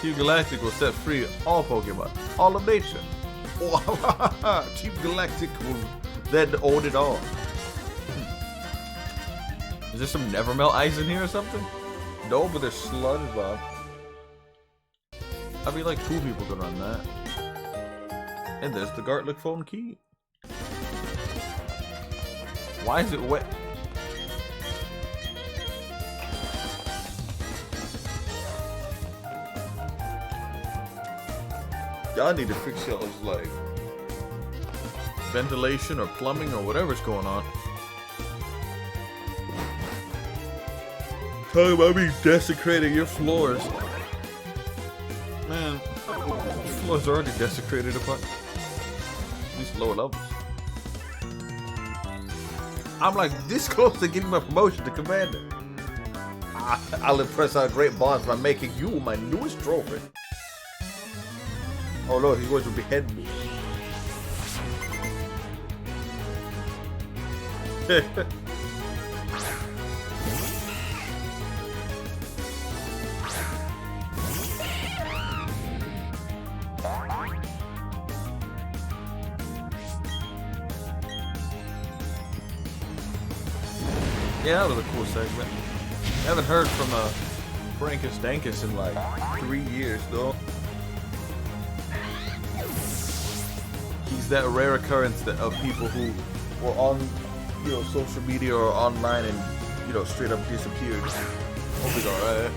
[SPEAKER 1] Team Galactic will set free all Pokemon. All of nature. Team Galactic will then own it all. Is there some Nevermelt ice in here or something? No, but there's Sludge Bomb. I mean, like 2 people could run that. And there's the Gartlic phone key. Why is it wet? Y'all need to fix y'all's like ventilation or plumbing or whatever's going on. Talking about me desecrating your floors. Man, your floors are already desecrated upon these lower levels. I'm like this close to getting my promotion to commander. I'll impress our great boss by making you my newest trophy. Oh Lord, he's going to behead me. Yeah, that was a cool segment. Haven't heard from Frankus Dankus in like 3 years though. He's that rare occurrence of people who were on, social media or online and, straight up disappeared. Hope he's alright.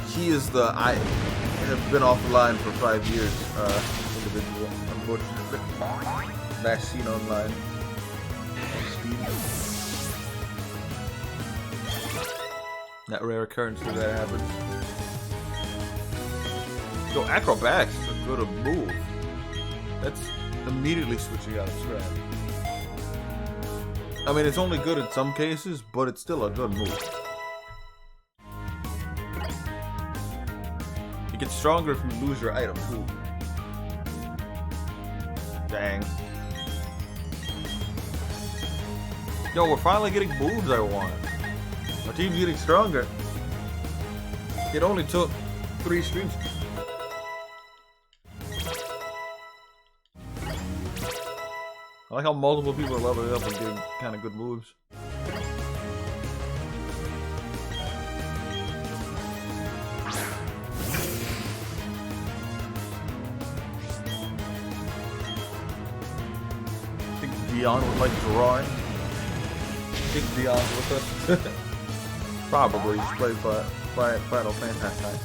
[SPEAKER 1] He is I have been offline for 5 years, individual, unfortunately. Last seen online. That rare occurrence that happens. Yo, acrobatics is a good move. That's immediately switching out of scrap. I mean, it's only good in some cases, but it's still a good move. It gets stronger if you lose your item too. Dang. Yo, we're finally getting moves I want. Our team's getting stronger. It only took 3 streams. I like how multiple people are leveling up and getting kind of good moves. I think Dion would like drawing. I think Dion's with us. Probably. He's played Final Fantasy.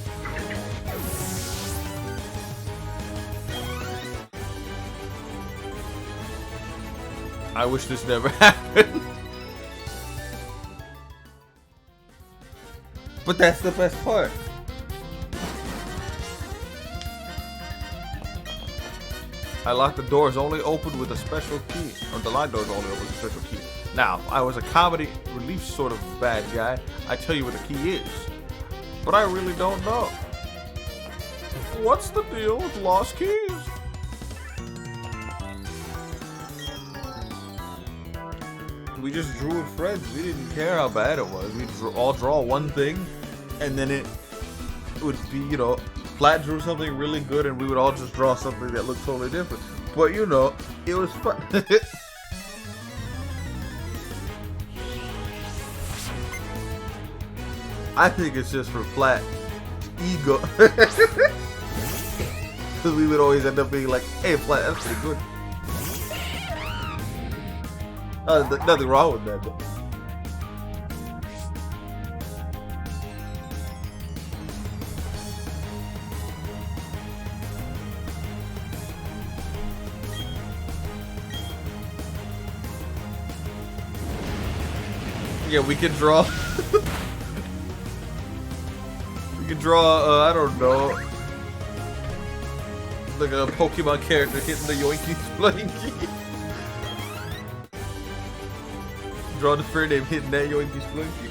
[SPEAKER 1] I wish this never happened. But that's the best part. I locked the doors only open with a special key. Or the line doors only open with a special key. Now, if I was a comedy relief sort of bad guy, I'd tell you where the key is. But I really don't know. What's the deal with lost keys? We just drew with friends. We didn't care how bad it was. We'd all draw one thing, and then it would be, Flat drew something really good, and we would all just draw something that looked totally different. But, it was fun. I think it's just for Flat ego. Because we would always end up being like, hey, Flat, that's pretty good. Nothing wrong with that, though. Yeah, we can draw. We can draw, I don't know, like a Pokemon character hitting the Yoinky Splinky. Draw the friend name hitting that Yoinky Splinky.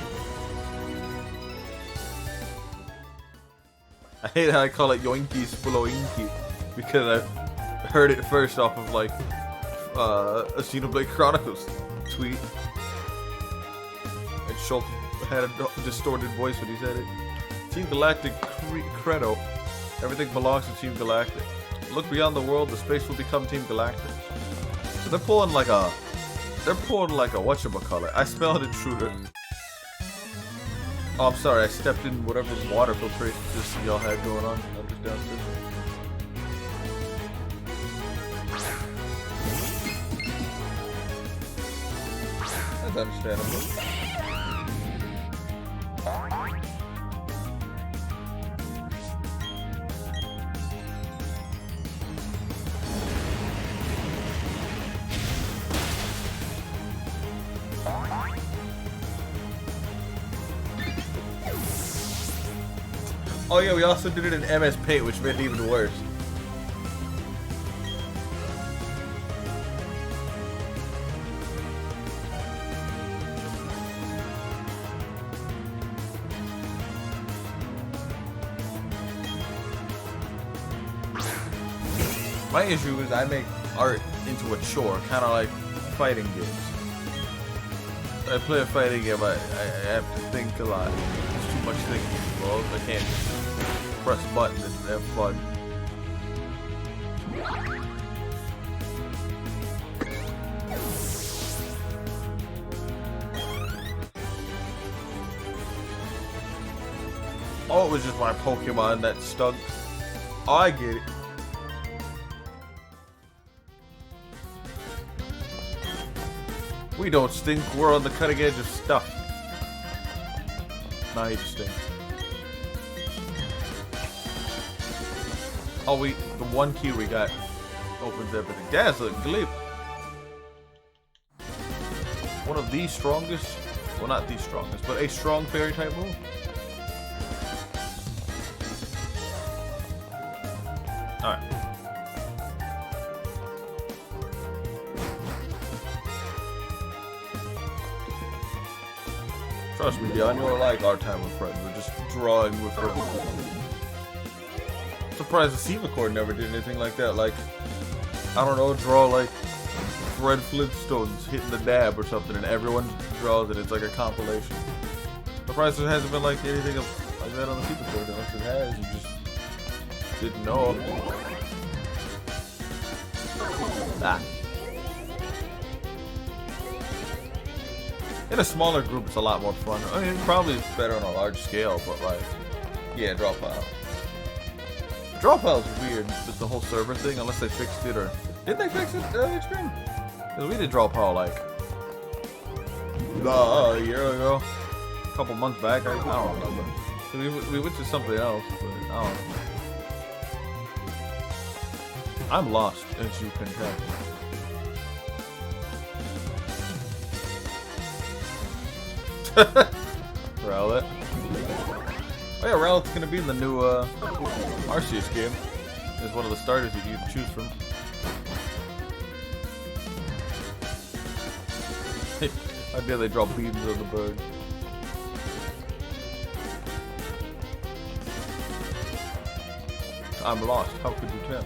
[SPEAKER 1] I hate how I call it Yoinky Sploinky because I heard it first off of like a Xenoblade Chronicles tweet. And Schultz had a distorted voice when he said it. Team Galactic Credo. Everything belongs to Team Galactic. Look beyond the world, the space will become Team Galactic. So they're pulling like a whatchamacallit. I smelled intruder. Oh, I'm sorry, I stepped in whatever water filtration system y'all had going on. I'm just downstairs. That's understandable. Oh yeah, we also did it in MS Paint, which made it even worse. My issue is I make art into a chore, kind of like fighting games. When I play a fighting game, I have to think a lot. There's too much thinking involved. I can't just press buttons and have fun. Oh, it was just my Pokemon that stunk. Oh, I get it. We don't stink. We're on the cutting edge of stuff. Nah, he just stinks. Oh, the one key we got opens everything. Dazzling Gleam. One of the strongest, well, not the strongest, but a strong fairy type move. Alright. Trust me, Dion, you'll like our time with friends. We're just drawing with friends. Surprised the Sevacore never did anything like that. Like, I don't know, draw like Fred Flintstones hitting the dab or something, and everyone draws it. It's like a compilation. Surprised there hasn't been like anything like that on the Sevacore. Unless it has, you just didn't know. Ah. In a smaller group, it's a lot more fun. I mean, probably it's better on a large scale, but like, yeah, draw pile. Draw pile is weird with the whole server thing, unless they fixed it or did they fix it extreme? Because we did draw pile like a year ago, a couple months back. I don't remember. We went to something else, but I don't know. I'm lost, as you can tell. Rowlet. Oh yeah, Rowlet's gonna be in the new Arceus game. It's one of the starters that you can choose from. How dare they drop beams on the bird? I'm lost. How could you tell?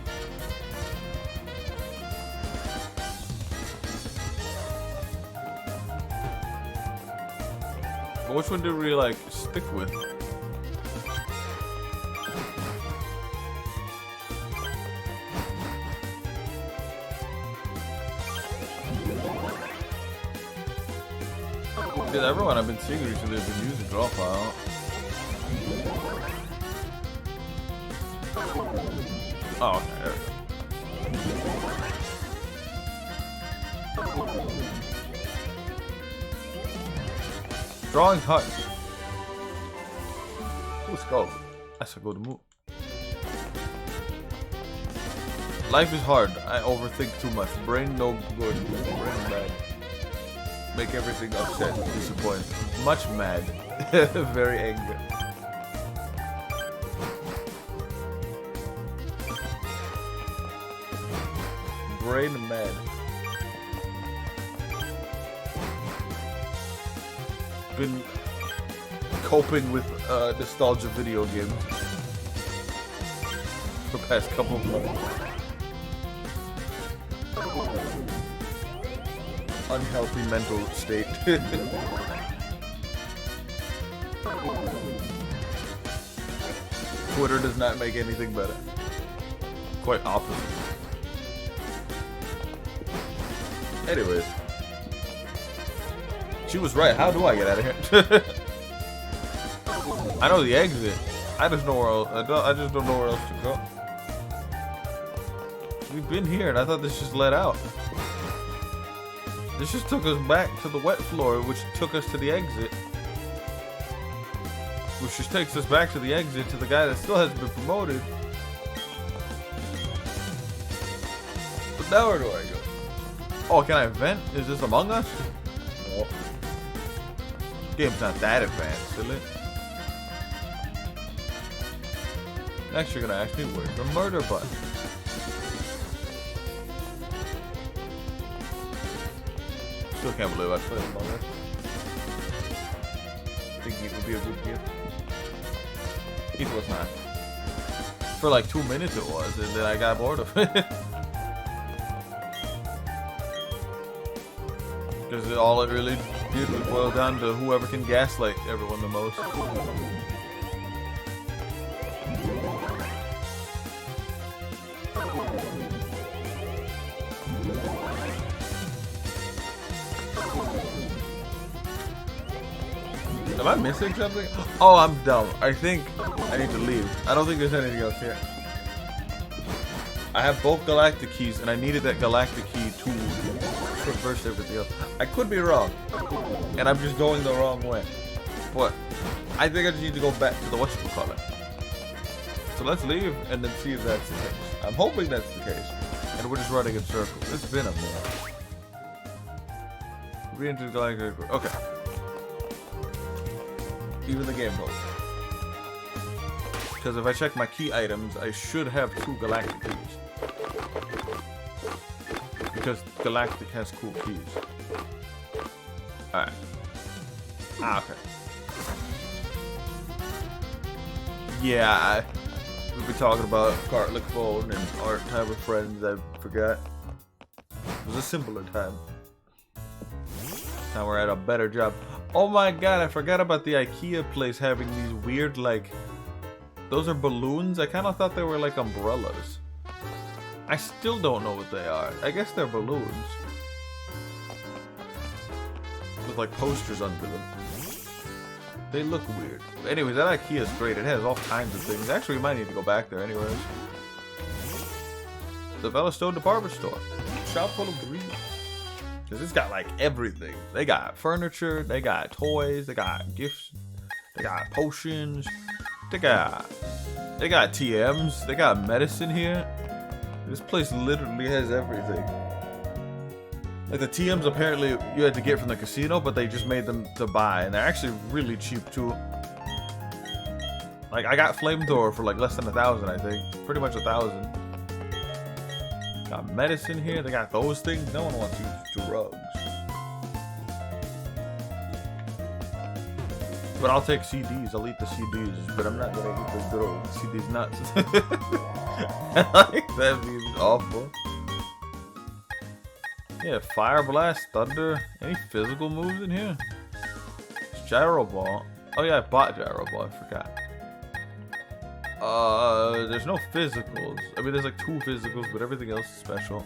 [SPEAKER 1] But which one did we like stick with? Because everyone I've been seeing recently has been using draw pile. Oh, okay, there we go. Drawing hut. Let's go. That's a good move. Life is hard. I overthink too much. Brain no good. Brain bad. Make everything upset. Disappointed. Much mad. Very angry. Brain mad. Been coping with nostalgia video games for the past couple of months. Unhealthy mental state. Twitter does not make anything better. Quite opposite. Anyways. She was right. How do I get out of here? I know the exit. I just know where else. I just don't know where else to go. We've been here, and I thought this just led out. This just took us back to the wet floor, which took us to the exit. Which just takes us back to the exit to the guy that still hasn't been promoted. But now where do I go? Oh, can I vent? Is this Among Us? No. Game's not that advanced, is it? Next you're gonna ask me where's the murder button? Still can't believe I played Among Us. Thinking it would be a good game. It was not. For like 2 minutes it was, and then I got bored of it. Because all it really did was boil down to whoever can gaslight everyone the most. Am I missing something? Oh, I'm dumb. I think I need to leave. I don't think there's anything else here. I have both galactic keys, and I needed that galactic key to traverse everything else. I could be wrong, and I'm just going the wrong way. But I think I just need to go back to the whatchamacallit. So let's leave and then see if that's the case. I'm hoping that's the case. And we're just running in circles. It's been a minute. Re-enter galactic. Okay. Even the game knows. Because if I check my key items, I should have 2 galactic keys. Because galactic has cool keys. Alright. Ah, okay. Yeah, we've been talking about Cartlick phone and art time with friends. I forgot. It was a simpler time. Now we're at a better job. Oh my god, I forgot about the IKEA place having these weird, like... Those are balloons? I kind of thought they were like umbrellas. I still don't know what they are. I guess they're balloons. With like posters under them. They look weird. But anyways, that IKEA is great. It has all kinds of things. Actually, we might need to go back there anyways. The Velostone department store. Shop full of dreams. Because it's got like everything. They got furniture, they got toys, they got gifts, they got potions, they got TMs, they got medicine here. This place literally has everything. Like the TMs apparently you had to get from the casino, but they just made them to buy, and they're actually really cheap too. Like I got flamethrower for like less than 1,000, I think. Pretty much 1,000. Got medicine here. They got those things. No one wants to use drugs. But I'll take CDs. I'll eat the CDs. But I'm not gonna eat the drugs. CDs nuts. Like that means awful. Yeah, fire blast, thunder. Any physical moves in here? It's gyro ball. Oh yeah, I bought gyro ball. I forgot. There's no physicals. I mean, there's like 2 physicals, but everything else is special.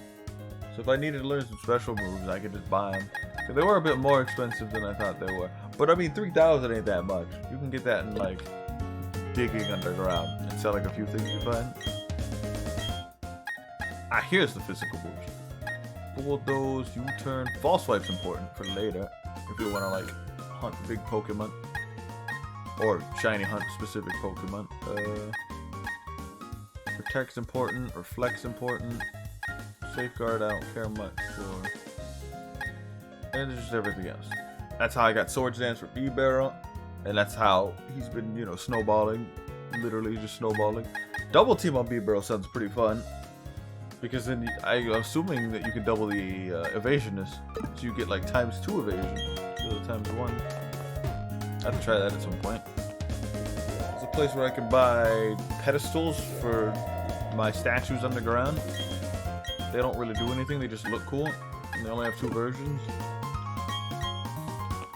[SPEAKER 1] So if I needed to learn some special moves, I could just buy them. They were a bit more expensive than I thought they were. But I mean, 3,000 ain't that much. You can get that in like digging underground and selling a few things you find. Ah, here's the physical moves. Bulldoze, U-turn, false swipe's important for later if you want to like hunt big Pokemon. Or shiny hunt specific Pokemon. Protect's important, reflect's important. Safeguard I don't care much for. And there's just everything else. That's how I got Swords Dance for B-Barrel. And that's how he's been, you know, snowballing. Literally just snowballing. Double team on B-Barrel sounds pretty fun. Because then I'm assuming that you can double the evasionness. So you get like ×2 evasion. Instead of ×1. I have to try that at some point. There's a place where I can buy pedestals for my statues underground. They don't really do anything, they just look cool. And they only have 2 versions.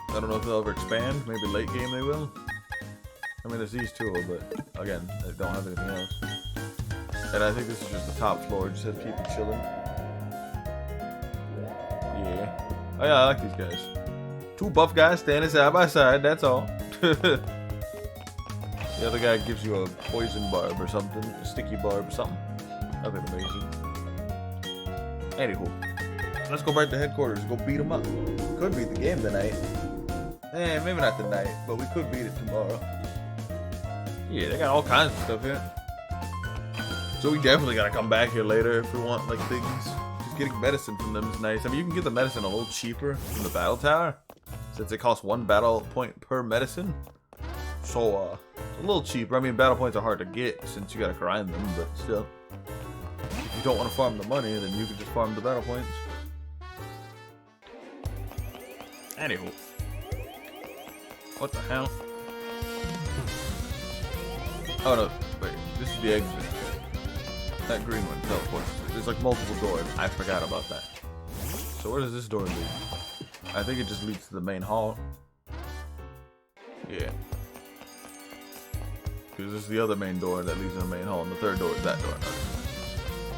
[SPEAKER 1] I don't know if they'll ever expand. Maybe late game they will. I mean, there's these 2, but again, they don't have anything else. And I think this is just the top floor, it just has people chilling. Yeah. Oh yeah, I like these guys. 2 buff guys standing side by side, that's all. The other guy gives you a poison barb or something, a sticky barb or something. Nothing amazing. Anywho, let's go right to headquarters, go beat them up. Could beat the game tonight. Maybe not tonight, but we could beat it tomorrow. Yeah, they got all kinds of stuff here. So we definitely gotta come back here later if we want like things. Just getting medicine from them is nice. I mean, you can get the medicine a little cheaper from the battle tower, since it costs 1 battle point per medicine. So, a little cheaper. I mean, battle points are hard to get since you gotta grind them, but still. If you don't want to farm the money, then you can just farm the battle points. Anywho. What the hell? Oh no, wait. This is the exit. That green one teleports. There's like multiple doors. I forgot about that. So where does this door lead? I think it just leads to the main hall. Yeah. Because this is the other main door that leads to the main hall, and the third door is that door.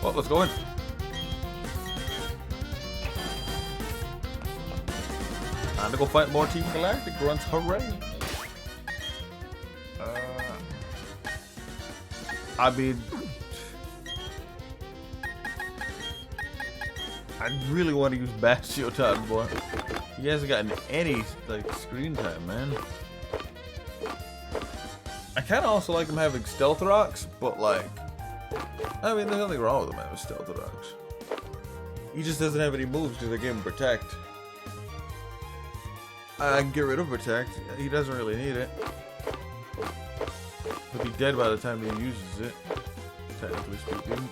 [SPEAKER 1] Well, let's go in. Time to go fight more Team Galactic runs. Hooray! I mean, I really want to use Bastio time more. He hasn't gotten any like screen time, man. I kind of also like him having stealth rocks, but like, I mean, there's nothing wrong with him having stealth rocks. He just doesn't have any moves because they gave him protect. I can get rid of protect. He doesn't really need it. He'll be dead by the time he uses it, technically speaking.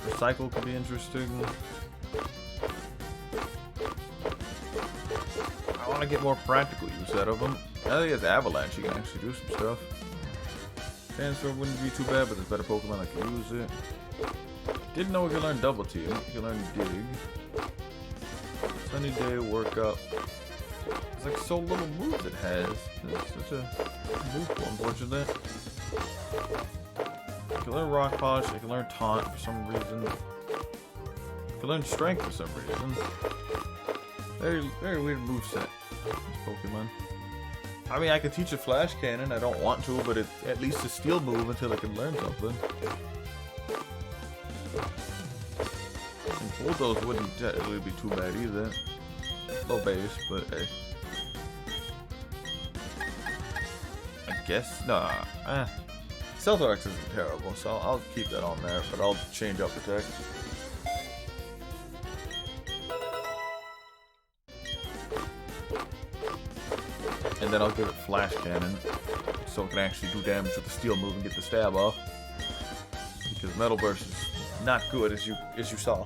[SPEAKER 1] Recycle could be interesting. I want to get more practical use out of him. I think it's Avalanche, you can actually do some stuff. Sandstorm wouldn't be too bad, but there's better Pokemon that can use it. Didn't know we could learn Double Team. You can learn Dig. Sunny Day, Work Up. It's like so little moves it has. It's such a move pool, unfortunately. You can learn Rock Polish, you can learn Taunt for some reason. You can learn Strength for some reason. Very weird moveset, this Pokemon. I mean, I could teach a Flash Cannon, I don't want to, but it's at least a Steel move until I can learn something. And Bulldoze wouldn't technically be too bad either. Low base, but hey. I guess, nah. Stealth isn't terrible, so I'll keep that on there, but I'll change up the text. And then I'll give it Flash Cannon, so it can actually do damage with the Steel move and get the stab off. Because Metal Burst is not good, as you saw.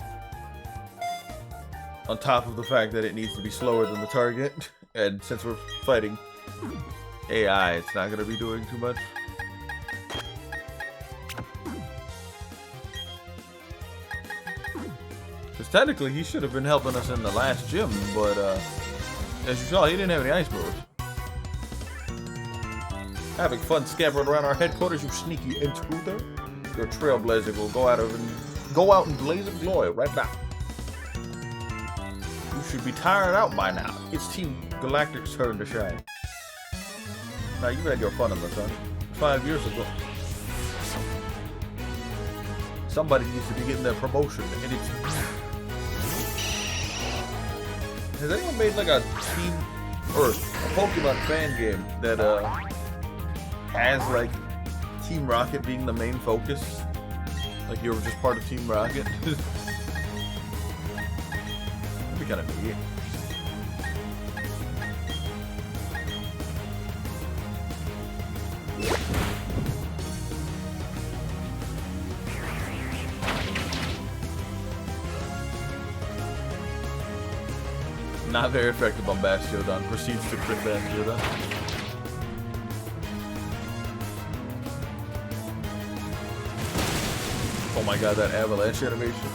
[SPEAKER 1] On top of the fact that it needs to be slower than the target, and since we're fighting AI, it's not going to be doing too much. Because technically he should have been helping us in the last gym, but as you saw, he didn't have any ice moves. Having fun scampering around our headquarters, you sneaky intruder. Your trailblazer will go out and blaze of glory right now. You should be tired out by now. It's Team Galactic's turn to shine. Now you had your fun in the sun. 5 years ago. Somebody needs to be getting their promotion, and it's... Has anyone made like a team or a Pokemon fan game that has like Team Rocket being the main focus? Like you were just part of Team Rocket? That'd be kind of neat. Not very effective on Bastiodon. Proceeds to crit Bastiodon. Oh my god, that avalanche animation.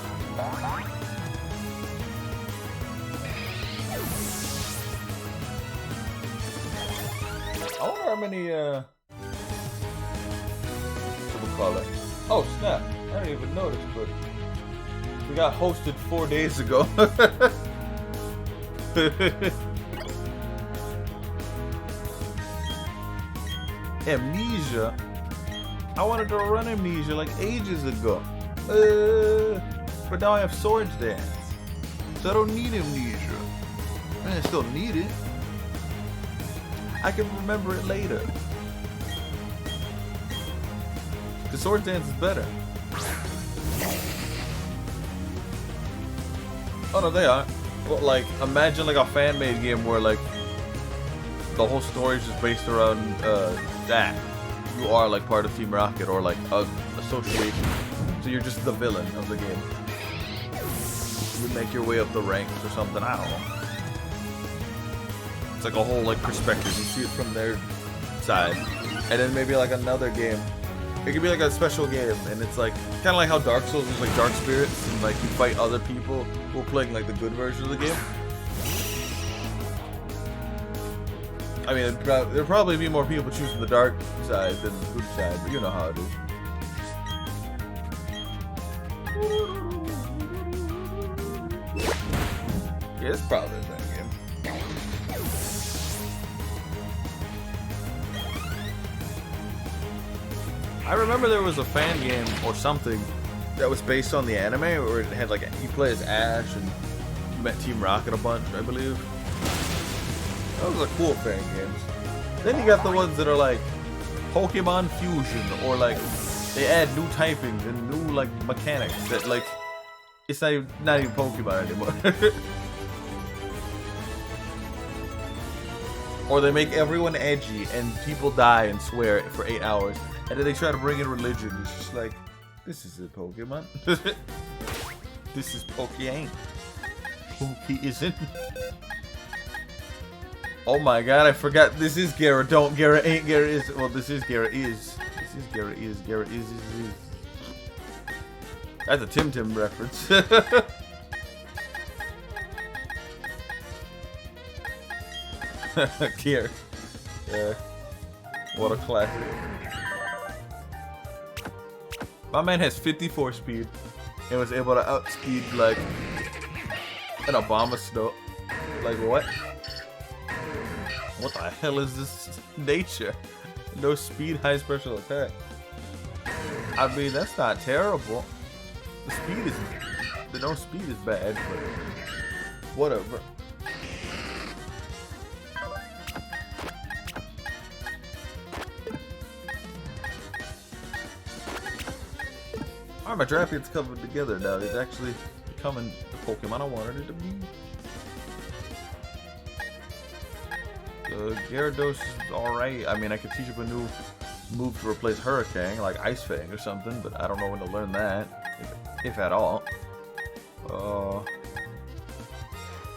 [SPEAKER 1] I wonder how many, what do we call it? Oh, snap. I didn't even notice, but we got hosted 4 days ago. Amnesia? I wanted to run Amnesia like ages ago. But now I have Swords Dance. So I don't need Amnesia. I still need it. I can remember it later. The Swords Dance is better. Oh no, they are. Well, like, imagine like a fan-made game where like the whole story is just based around that. You are like part of Team Rocket or like a association. So you're just the villain of the game. You make your way up the ranks or something, I don't know. It's like a whole like perspective. You see it from their side. And then maybe like another game It could be like a special game, and it's like kind of like how Dark Souls is like Dark Spirits, and like you fight other people who are playing like the good version of the game. I mean, there'll probably be more people choosing the dark side than the good side, but you know how it is. Yeah, it's probably that game. I remember there was a fan game or something that was based on the anime, where it had like you play as Ash and you met Team Rocket a bunch, I believe. Those are cool fan games. Then you got the ones that are like Pokemon Fusion, or like they add new typings and new like mechanics that like it's not even Pokemon anymore. Or they make everyone edgy and people die and swear for 8 hours. And then they try to bring in religion. It's just like, this is a Pokemon. This is Poke-ain't. Poke isn't. Oh my god, I forgot. This is Garrett. Don't. Garrett ain't. Garrett is. Well, this is Garrett is. This is Garrett is. Garrett is. That's a Tim Tim reference. Here. Yeah. What a classic. My man has 54 speed and was able to outspeed like an Obama snow. Like what? What the hell is this nature? No speed, high special attack. I mean, that's not terrible. The speed is, the no speed is bad, but whatever. Alright, my draft gets coming together now. It's actually becoming the Pokemon I wanted it to be. Gyarados is alright. I mean, I could teach him a new move to replace Hurricane, like Ice Fang or something, but I don't know when to learn that, if at all.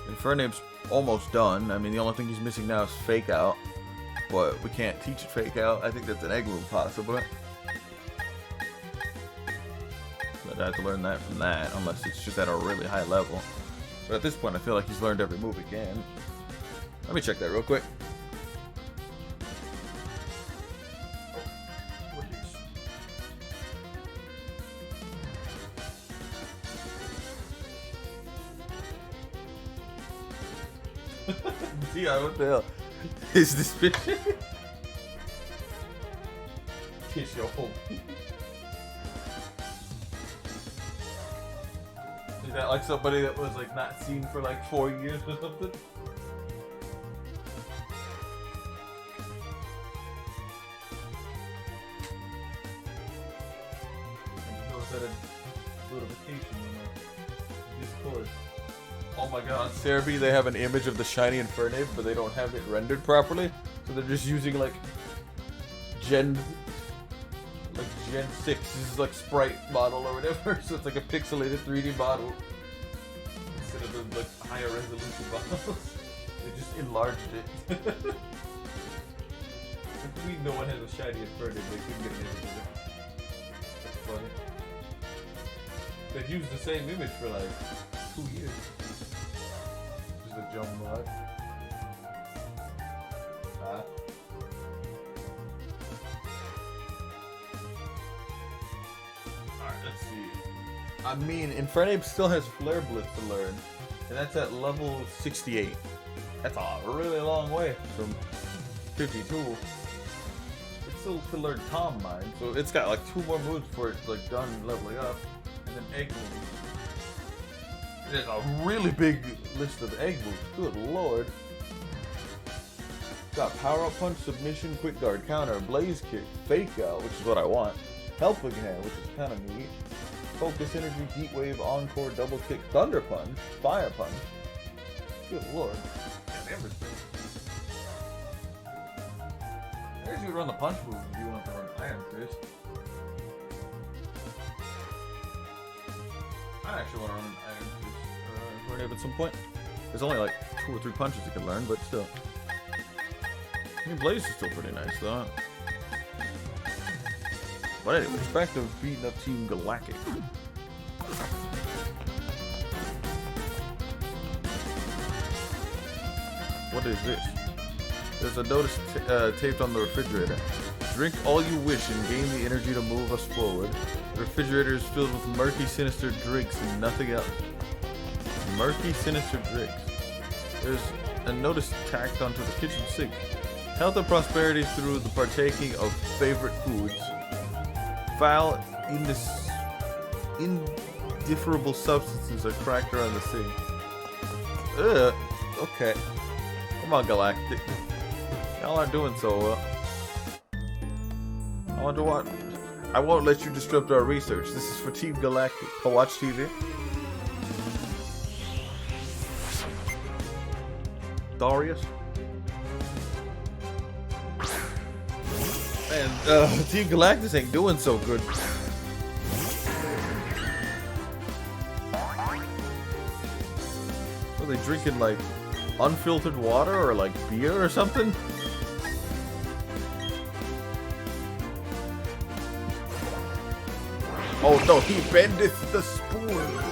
[SPEAKER 1] Infernape's almost done. I mean, the only thing he's missing now is Fake Out, but we can't teach it Fake Out. I think that's an egg move, possibly. But I have to learn that from that, unless it's just at a really high level. But at this point, I feel like he's learned every move he can. Let me check that real quick. Yeah, what the hell is this picture? Kiss your home. Is that like somebody that was like not seen for like 4 years or something? A notification on my Discord. Oh my god, on Cerebi they have an image of the shiny Infernape, but they don't have it rendered properly. So they're just using like Gen 6's like sprite model or whatever. So it's like a pixelated 3D model instead of the like higher resolution models. They just enlarged it. If we no one has a shiny Infernape, they couldn't get an image of it. That's funny. They've used the same image for like 2 years. Just a jump mod. Alright, let's see. I mean, Infernape still has Flare Blitz to learn, and that's at level 68. That's a really long way from 52. It still can learn Calm Mind, so it's got like 2 more moves before it's like done leveling up. And then egg moves. There's a really big list of egg moves. Good lord. Got Power Up Punch, Submission, Quick Guard, Counter, Blaze Kick, Fake Out, which is what I want. Helping Hand, which is kind of neat. Focus Energy, Heat Wave, Encore, Double Kick, Thunder Punch, Fire Punch. Good lord. And everything. I guess you would run the punch moves if you want to run Iron Fist. I actually want to run an Iron Fist at some point. There's only like 2 or 3 punches you can learn, but still. I mean, Blaze is still pretty nice, though. But anyways, back to beating up Team Galactic. What is this? There's a notice taped on the refrigerator. Drink all you wish and gain the energy to move us forward. The refrigerator is filled with murky, sinister drinks and nothing else. Murky, sinister drinks. There's a notice tacked onto the kitchen sink. Health and prosperity through the partaking of favorite foods. Foul, indifferable substances are cracked around the sink. Ugh. Okay. Come on, Galactic. Y'all aren't doing so well. I wonder what. I won't let you disrupt our research. This is for Team Galactic. Go watch TV. Darius. And Team Galactus ain't doing so good. Are they drinking like unfiltered water or like beer or something? Oh no, he bendeth the spoon.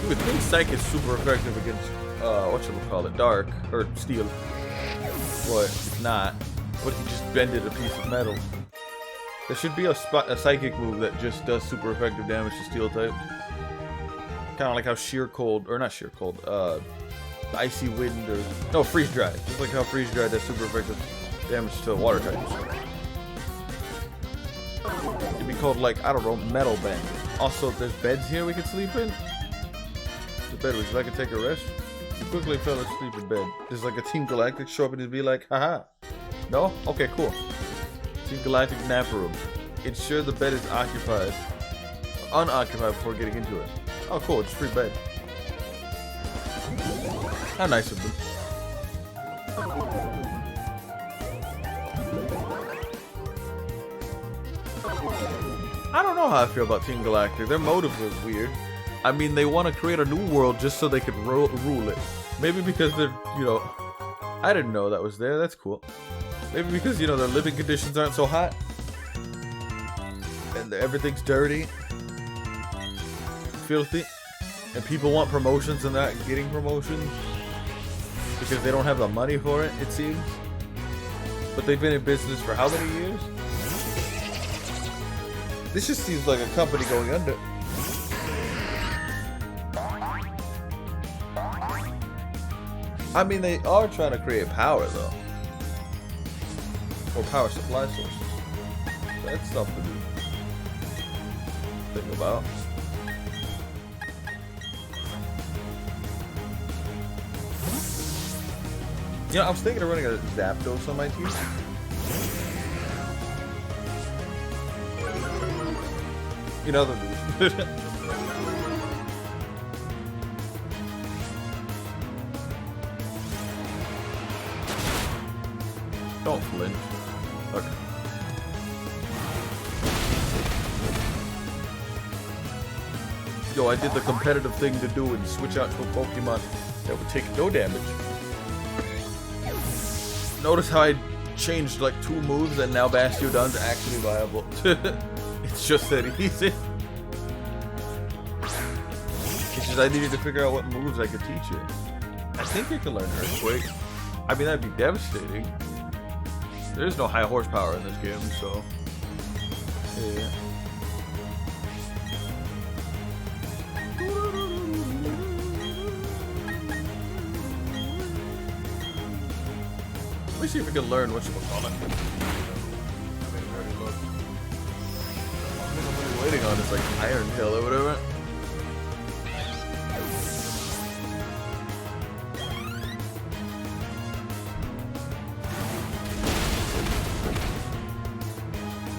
[SPEAKER 1] You would think Psych is super effective against, whatchamacallit, Dark, or Steel. But it's not. But he just bended a piece of metal. There should be a Psychic move that just does super effective damage to Steel type. Kind of like how Sheer Cold, or not Sheer Cold, Icy Wind, or, no, Freeze Dry. Just like how Freeze Dry does super effective damage to Water types. It'd be called, like, I don't know, Metal Band. Also, there's beds here we can sleep in. The bed, would you like to take a rest? You quickly fell asleep in bed. There's like a Team Galactic show up and it'd be like, haha. No? Okay, cool. Team Galactic nap room. Ensure the bed is occupied. Unoccupied before getting into it. Oh, cool. It's free bed. How nice of them. I don't know how I feel about Team Galactic. Their motive is weird. I mean, they want to create a new world just so they could rule it. Maybe because they're, you know... I didn't know that was there. That's cool. Maybe because, you know, their living conditions aren't so hot. And everything's dirty. Filthy. And people want promotions and not getting promotions. Because they don't have the money for it, it seems. But they've been in business for how many years? This just seems like a company going under. I mean, they are trying to create power, though. Or power supply sources. That's something to think about. You know, I was thinking of running a Zapdos on my team. You know the move. Don't flinch. Okay. Yo, I did the competitive thing to do and switch out to a Pokemon that would take no damage. Notice how I changed like 2 moves and now Bastiodon's actually viable. It's just that easy. It's just I needed to figure out what moves I could teach it. I think you can learn Earthquake. I mean, that'd be devastating. There's no high horsepower in this game, so... yeah. Let me see if we can learn what you call it. I'm waiting on this like Iron Tail or whatever.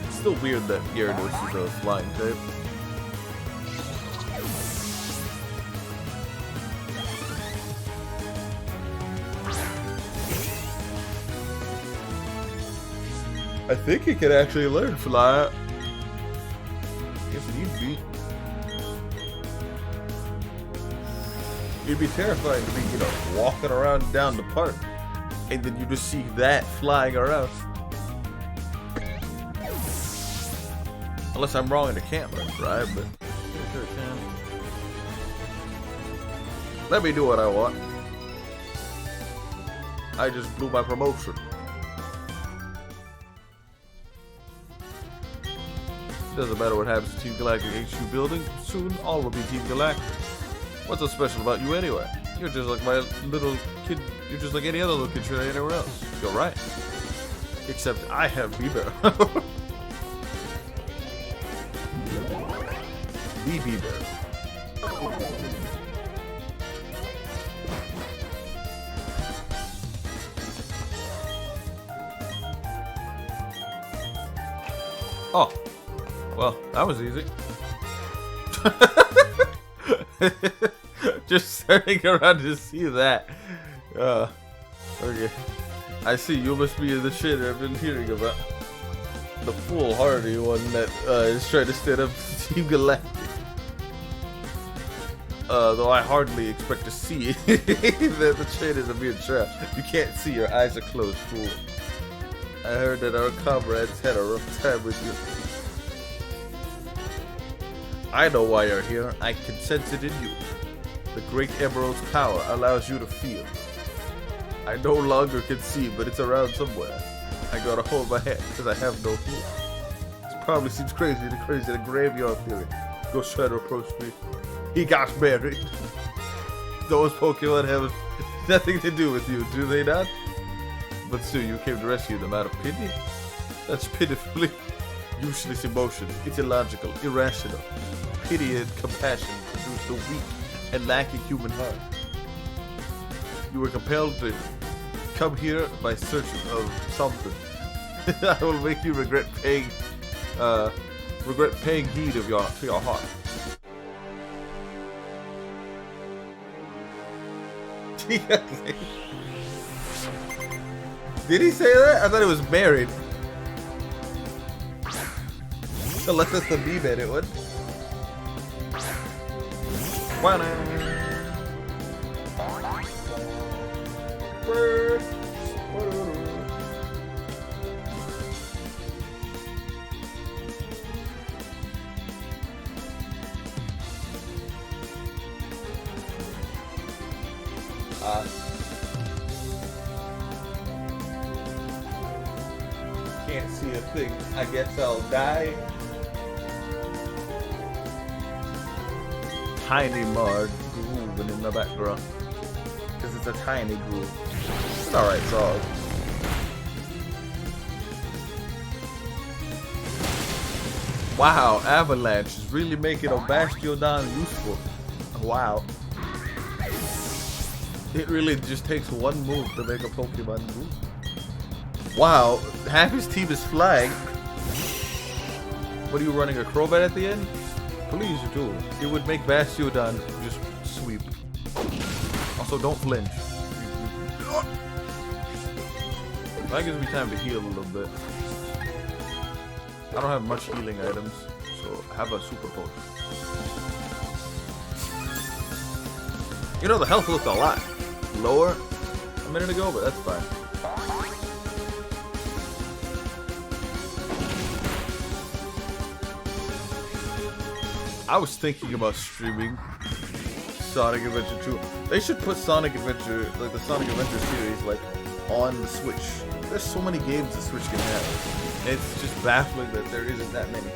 [SPEAKER 1] It's still weird that Gyarados is a flying type. I think he can actually learn fly. If need be. It'd be terrifying to be, you know, walking around down the park, and then you just see that flying around. Unless I'm wrong in the camera, right? But sure can. Let me do what I want. I just blew my promotion. Doesn't matter what happens to Team Galactic HQ building, soon all will be Team Galactic. What's so special about you anyway? You're just like my little kid, you're just like any other little kid should anywhere else. You're right. Except I have Bieber. The Bieber. Oh. Well, that was easy. Just turning around to see that. Okay. I see, you must be the shit I've been hearing about. The foolhardy one that is trying to stand up to Team Galactic. Though I hardly expect to see that the chain is a mere trap. You can't see, your eyes are closed, fool. I heard that our comrades had a rough time with you. I know why you're here. I can sense it in you. The Great Emerald's power allows you to feel. I no longer can see, but it's around somewhere. I gotta hold my head, because I have no fear. This probably seems crazy to graveyard theory. Ghost try to approach me. He got married. Those Pokemon have nothing to do with you, do they not? But still, you came to rescue them out of pity? That's pitifully useless emotion. It's illogical, irrational. Pity and compassion produce the weak and lacking human heart. You were compelled to come here by search of something. I will make you regret paying heed of to your heart. Did he say that? I thought he was married. Unless it's the B-man, it would. Can't see a thing. I guess I'll die. Tiny Mard grooving in the background. Because it's a tiny groove. It's an alright song. Wow, Avalanche is really making a Bastiodon useful. Wow. It really just takes one move to make a Pokemon move. Wow, half his team is flying. What are you running, a Crobat at the end? Please do. It would make Bastiodon just sweep. Also, don't flinch. That gives me time to heal a little bit. I don't have much healing items, so have a super potion. You know, the health looked a lot lower a minute ago, but that's fine. I was thinking about streaming Sonic Adventure 2. They should put Sonic Adventure, like the Sonic Adventure series, like on the Switch. There's so many games the Switch can have. And it's just baffling that there isn't that many.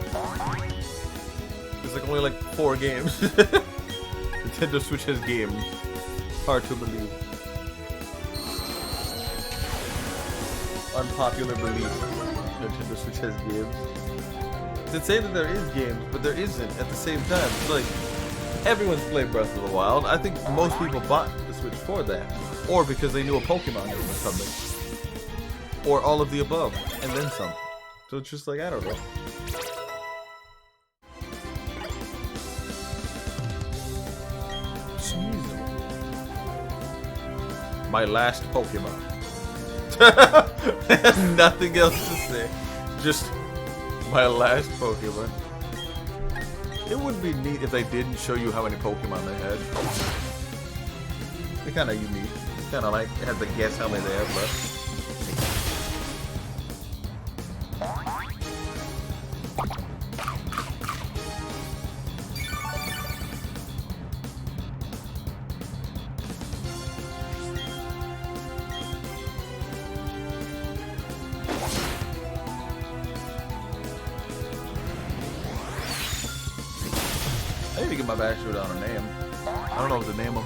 [SPEAKER 1] There's like only like 4 games. Nintendo Switch has games. Hard to believe. Unpopular belief. Nintendo Switch has games. To say that there is games, but there isn't at the same time. It's like, everyone's played Breath of the Wild. I think most people bought the Switch for that. Or because they knew a Pokemon game was coming. Or all of the above, and then some. So it's just like, I don't know. Jeez. My last Pokemon. Nothing else to say. just my last Pokemon. It would be neat if they didn't show you how many Pokemon they had. They're kind of unique. It's kind of like you have to guess how many they have left. I need to get my Bashford on a name. I don't know what to name him.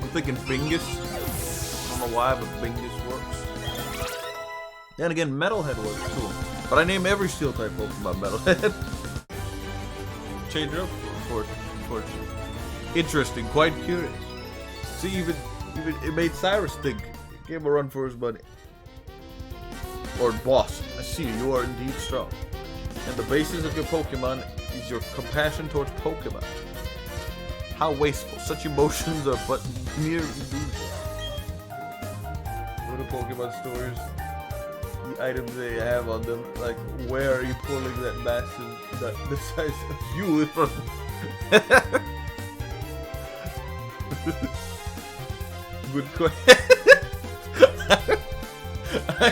[SPEAKER 1] I'm thinking Bingus. I don't know why, but Bingus works. And again, Metalhead works too. But I name every Steel type Pokemon Metalhead. Change it up for interesting, quite curious. See, even it made Cyrus think. It gave him a run for his money. Or boss, I see you are indeed strong. And the basis of your Pokemon is your compassion towards Pokemon. How wasteful. Such emotions are but mere illusions. What are Pokemon stores? The items they have on them, like where are you pulling that massive, the size of you from? Good question. I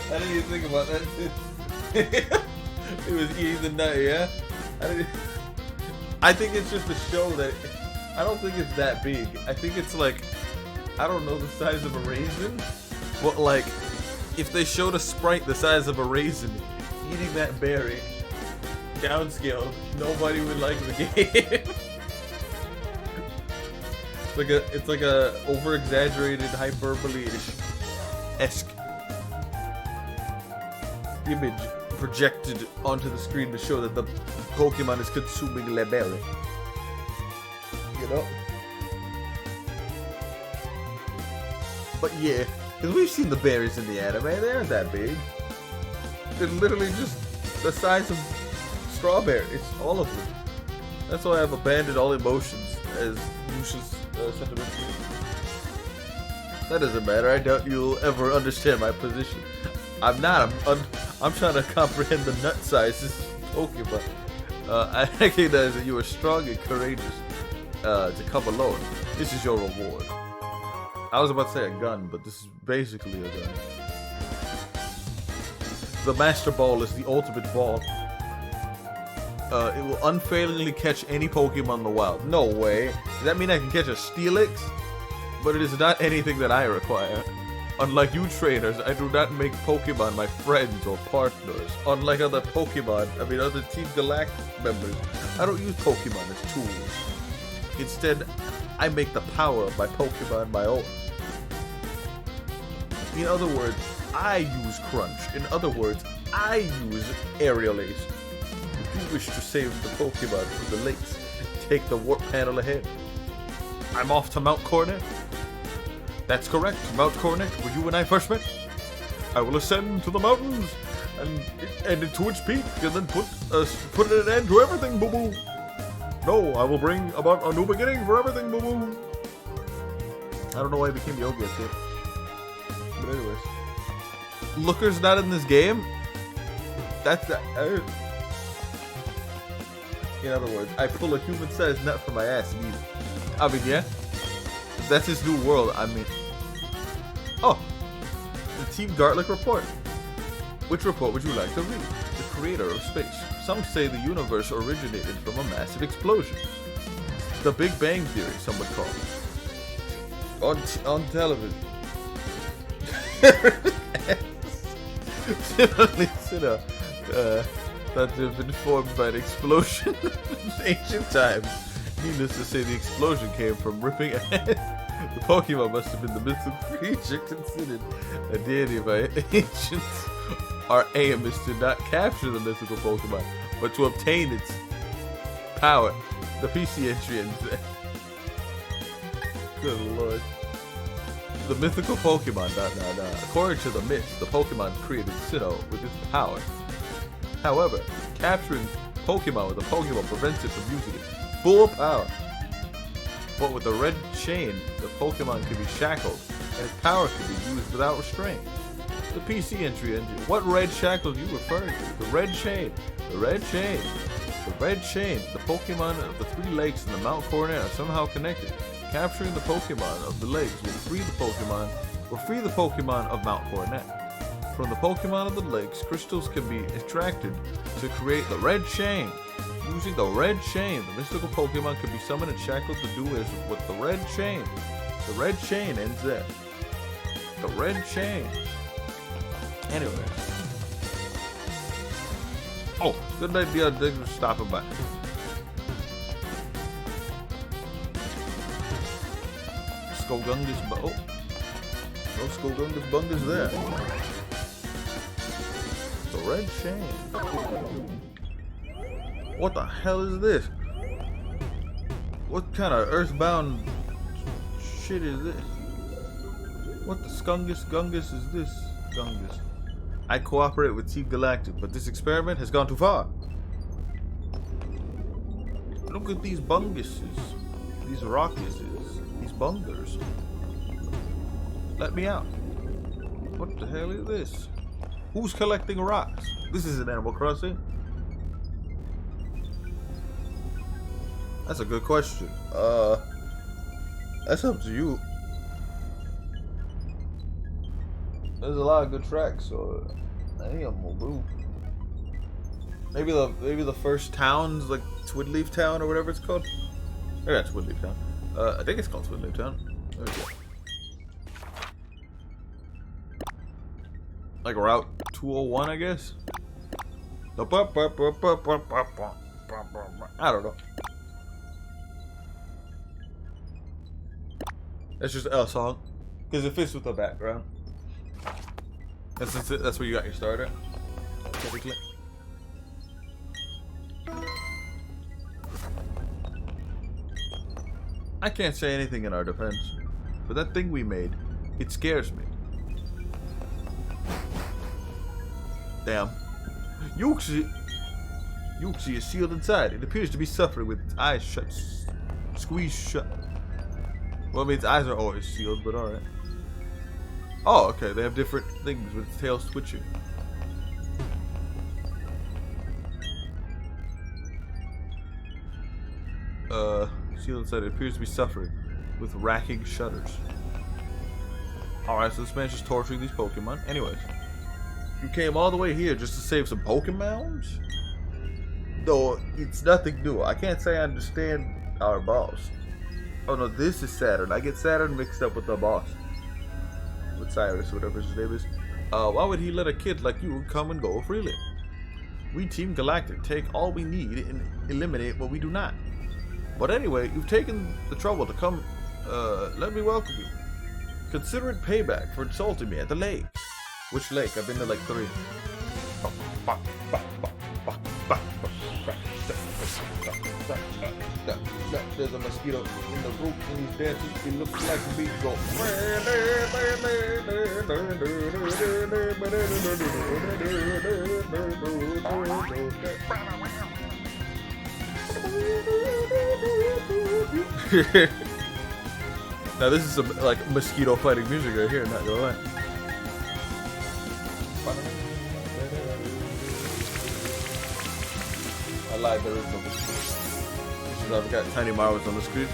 [SPEAKER 1] didn't even think about that. It was easy night, yeah? I think it's just a show that, I don't think it's that big. I think it's like, I don't know the size of a raisin, but like, if they showed a sprite the size of a raisin eating that berry, downscaled, nobody would like the game. It's like a over-exaggerated hyperbole-esque image projected onto the screen to show that the Pokemon is consuming the berry. You know? But yeah, because we've seen the berries in the anime, they aren't that big. They're literally just the size of strawberries, all of them. That's why I've abandoned all emotions, as Lucius sentiment. That doesn't matter, I doubt you'll ever understand my position. I'm not, I'm trying to comprehend the nut sizes of Pokemon. I recognize that you are strong and courageous to come alone. This is your reward. I was about to say a gun, but this is basically a gun. The Master Ball is the ultimate ball. It will unfailingly catch any Pokemon in the wild. No way. Does that mean I can catch a Steelix? But it is not anything that I require. Unlike you trainers, I do not make Pokemon my friends or partners. Unlike other other Team Galactic members, I don't use Pokemon as tools. Instead, I make the power of my Pokemon my own. In other words, I use Crunch. In other words, I use Aerial Ace. If you wish to save the Pokemon from the lakes, take the warp panel ahead. I'm off to Mount Cornet. That's correct, Mount Cornet, where you and I first met. I will ascend to the mountains and into its peak, and then put an end to everything, boo-boo. No, I will bring about a new beginning for everything, boo-boo. I don't know why I became Yogi at it. But anyways. Looker's not in this game? That's that. In other words, I pull a human-sized nut from my ass and eat it. I mean, yeah. That's his new world, I mean. Oh! The Team Gartlic report. Which report would you like to read? The creator of space. Some say the universe originated from a massive explosion. The Big Bang Theory, some would call it. On television. Consider that to have been formed by an explosion in ancient times. Needless to say, the explosion came from ripping a head. The Pokemon must have been the mythical creature considered a deity by ancients. Our aim is to not capture the mythical Pokemon, but to obtain its power. The PC entry ends there. Good lord. The mythical Pokemon, According to the myths, the Pokemon created Sinnoh with its power. However, capturing Pokemon with a Pokemon prevents it from using its full power. But with the red chain, the Pokemon can be shackled, and its power can be used without restraint. the PC entry engine. What red shackle are you referring to? The red chain. The red chain. The red chain. The Pokemon of the 3 lakes and the Mount Coronet are somehow connected. Capturing the Pokemon of the lakes will free the Pokemon of Mount Coronet. From the Pokemon of the lakes, crystals can be extracted to create the red chain. Using the red chain, the mystical Pokemon can be summoned and shackled to do as with the red chain. The red chain ends there. The red chain. Anyway. Oh, good idea. Thanks for stopping by. Skullgungus, oh. No Skullgungus Bungus there. The red chain. What the hell is this? What kind of earthbound shit is this? What the Skungus Gungus is this? Gungus. I cooperate with Team Galactic, but this experiment has gone too far. Look at these bunguses. These rockuses. These bungers. Let me out. What the hell is this? Who's collecting rocks? This isn't Animal Crossing. That's a good question. That's up to you. There's a lot of good tracks, so any of them will do. Maybe the first town's like Twidleaf Town or whatever it's called. Maybe that's Twidleaf Town. I think it's called Twidleaf Town. There we go. Like Route 201, I guess. I don't know. That's just a song, because it fits with the background. That's where you got your starter. Typically. I can't say anything in our defense, but that thing we made, it scares me. Damn. Yuxi is sealed inside. It appears to be suffering with its eyes shut, squeezed shut. Well, I mean, its eyes are always sealed, but alright. Oh, okay, they have different things with its tail switching. Sealed inside, it appears to be suffering with racking shudders. Alright, so this man's just torturing these Pokemon. Anyways, you came all the way here just to save some Pokemons? Though, it's nothing new. I can't say I understand our boss. Oh no, this is Saturn. I get Saturn mixed up with the boss. With Cyrus, whatever his name is. Why would he let a kid like you come and go freely? We Team Galactic take all we need and eliminate what we do not. But anyway, you've taken the trouble to come, let me welcome you. Consider it payback for insulting me at the lake. Which lake? I've been to like 3. There's a mosquito in the roof and he's dancing. He looks like a beat go. Now this is some like mosquito fighting music right here, not gonna lie. I lied, there is no mosquito. I've got tiny marbles on the screen.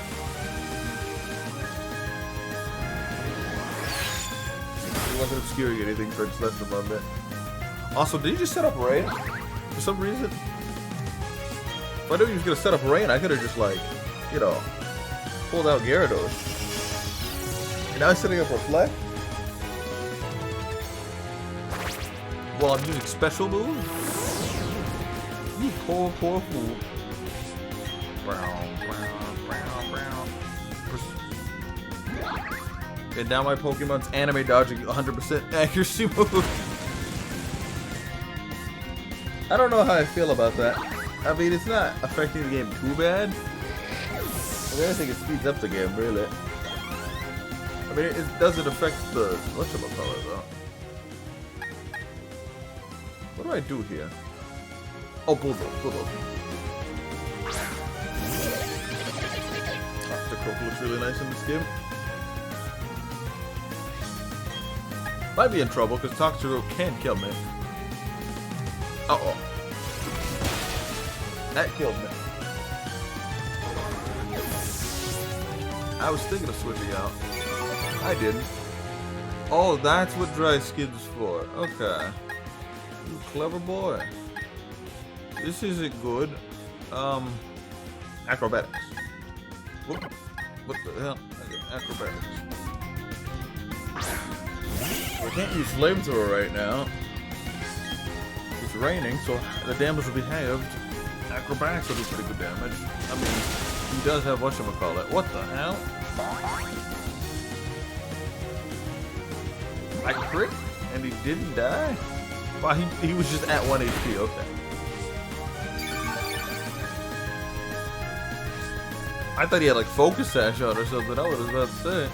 [SPEAKER 1] It wasn't obscuring anything for its left above that. Also, did you just set up rain? For some reason? If I knew he was gonna set up rain, I could have just like, you know, pulled out Gyarados. And now he's setting up Reflect? Well, I'm using special moves? You poor fool. And now my Pokemon's anime dodging 100% accuracy move. I don't know how I feel about that. I mean, it's not affecting the game too bad. If anything, it speeds up the game, really. I mean, it doesn't affect the... whatchamacallit, though. What do I do here? Oh, Bulldog. The Croak looks really nice in this game. Might be in trouble because Toxicroak can kill me. Uh-oh. That killed me. I was thinking of switching out. I didn't. Oh, that's what dry skin's for. Okay. You clever boy. This isn't good. Acrobatics. What the hell? Okay, acrobatics. We can't use flamethrower right now. It's raining, so the damage will be halved. Acrobatics will do pretty good damage. I mean, he does have whatchamacallit. What the hell? I crit and he didn't die? Wow, he was just at 1 HP, okay. I thought he had like focus sash on or something. I was about to say.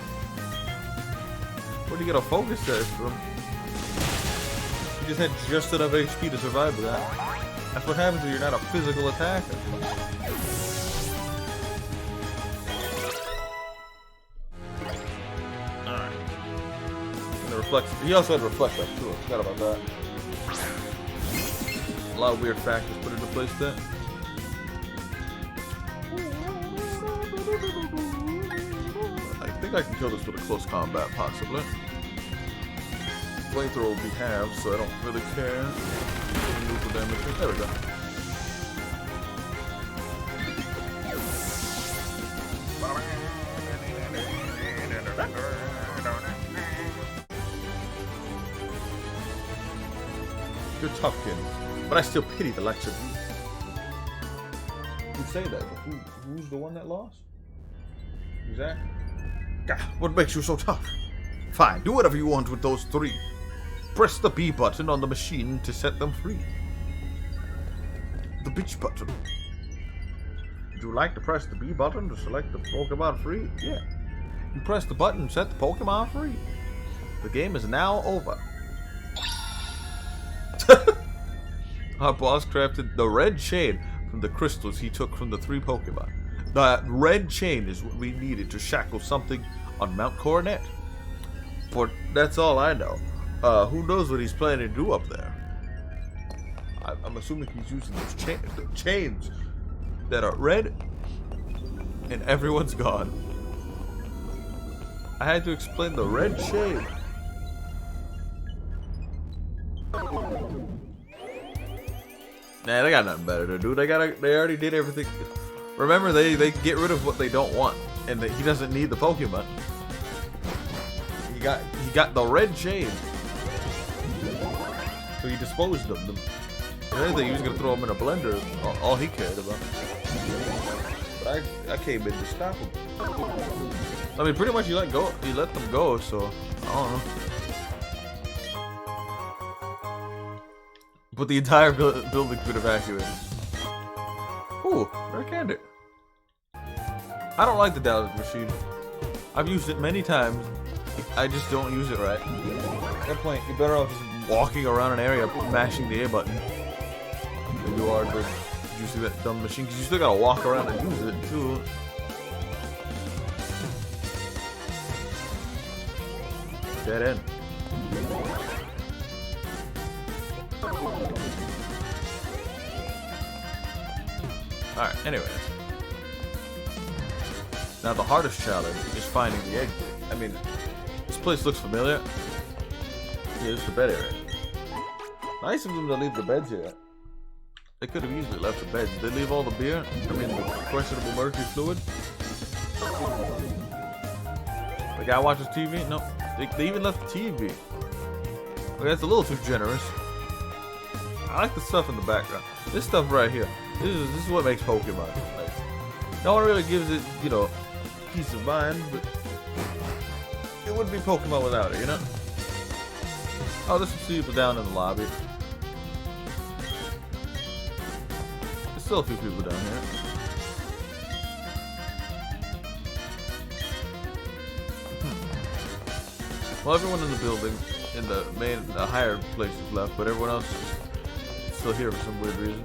[SPEAKER 1] Where'd he get a focus sash from? He just had just enough HP to survive with that. That's what happens when you're not a physical attacker. Alright. And the reflex. He also had reflect up too. I forgot about that. A lot of weird factors put into place there. I think I can kill this with a close combat, possibly. Flamethrower will be halved, so I don't really care. Neutral damage. There we go. You're tough, kid, but I still pity the likes of you. You say that, but who's the one that lost? Exactly. God, what makes you so tough? Fine, do whatever you want with those three. Press the B button on the machine to set them free. The bitch button. Would you like to press the B button to select the Pokemon free? Yeah. You press the button and set the Pokemon free. The game is now over. Our boss crafted the red chain from the crystals he took from the 3 Pokemon. The red chain is what we needed to shackle something on Mount Coronet. But that's all I know. Who knows what he's planning to do up there? I'm assuming he's using those chains that are red, and everyone's gone. I had to explain the red chain. Nah, they got nothing better to do. They already did everything. Remember, they get rid of what they don't want, and he doesn't need the Pokemon. He got the red chain, so he disposed of them. If anything, he was gonna throw them in a blender. All he cared about. But I came in to stop him. I mean, pretty much he let them go. So I don't know. But the entire building's been evacuated. Ooh, rare candy. I don't like the Dallas machine. I've used it many times. I just don't use it right. At that point, you're better off just walking around an area mashing the A button than you are just using that dumb machine, because you still gotta walk around and use it too. Dead end. Alright, anyways. Now the hardest challenge is finding the exit. I mean, this place looks familiar. Yeah, this is the bed area. Nice of them to leave the beds here. They could have easily left the beds. Did they leave all the beer? I mean, the questionable mercury fluid? The guy watches TV? No. They even left the TV. Okay, that's a little too generous. I like the stuff in the background. This stuff right here. This is what makes Pokemon. Like, no one really gives it, you know, peace of mind, but it wouldn't be Pokemon without it, you know? Oh, there's some people down in the lobby. There's still a few people down here. Well, everyone in the building, in the higher places left, but everyone else is still here for some weird reason.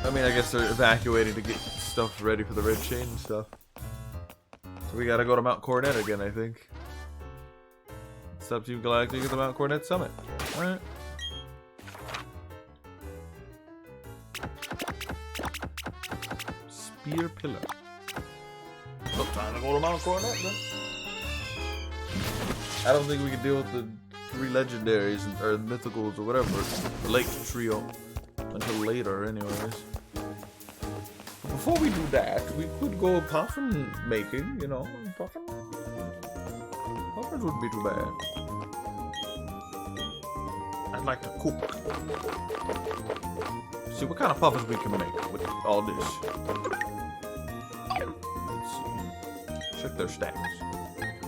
[SPEAKER 1] I mean, I guess they're evacuating to get stuff ready for the red chain and stuff. So we gotta go to Mount Coronet again, I think. Sub Team Galactic at the Mount Coronet Summit. Alright. Spear Pillar. So time to go to Mount Coronet then. I don't think we can deal with the 3 legendaries or mythicals or whatever. The Lake Trio. Until later, anyways. But before we do that, we could go puffin making, you know. Puffins wouldn't be too bad. I'd like to cook. See what kind of puffins we can make with all this. Let's see. Check their stats.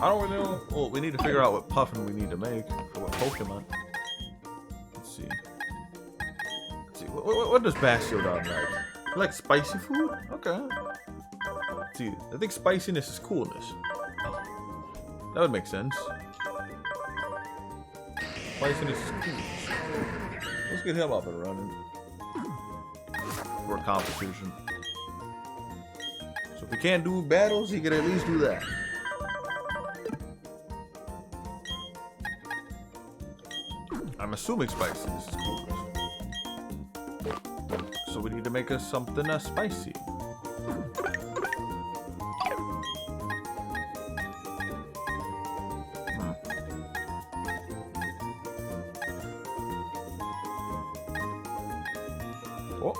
[SPEAKER 1] I don't really know. Well, we need to figure out what puffin we need to make for what Pokemon. Let's see. What does Bastiodon like? You like spicy food? Okay. Let's see, I think spiciness is coolness. That would make sense. Spiciness is coolness. Let's get him up and running. For a competition. So if he can't do battles, he can at least do that. I'm assuming spiciness is coolness. So we need to make us something spicy. Oh,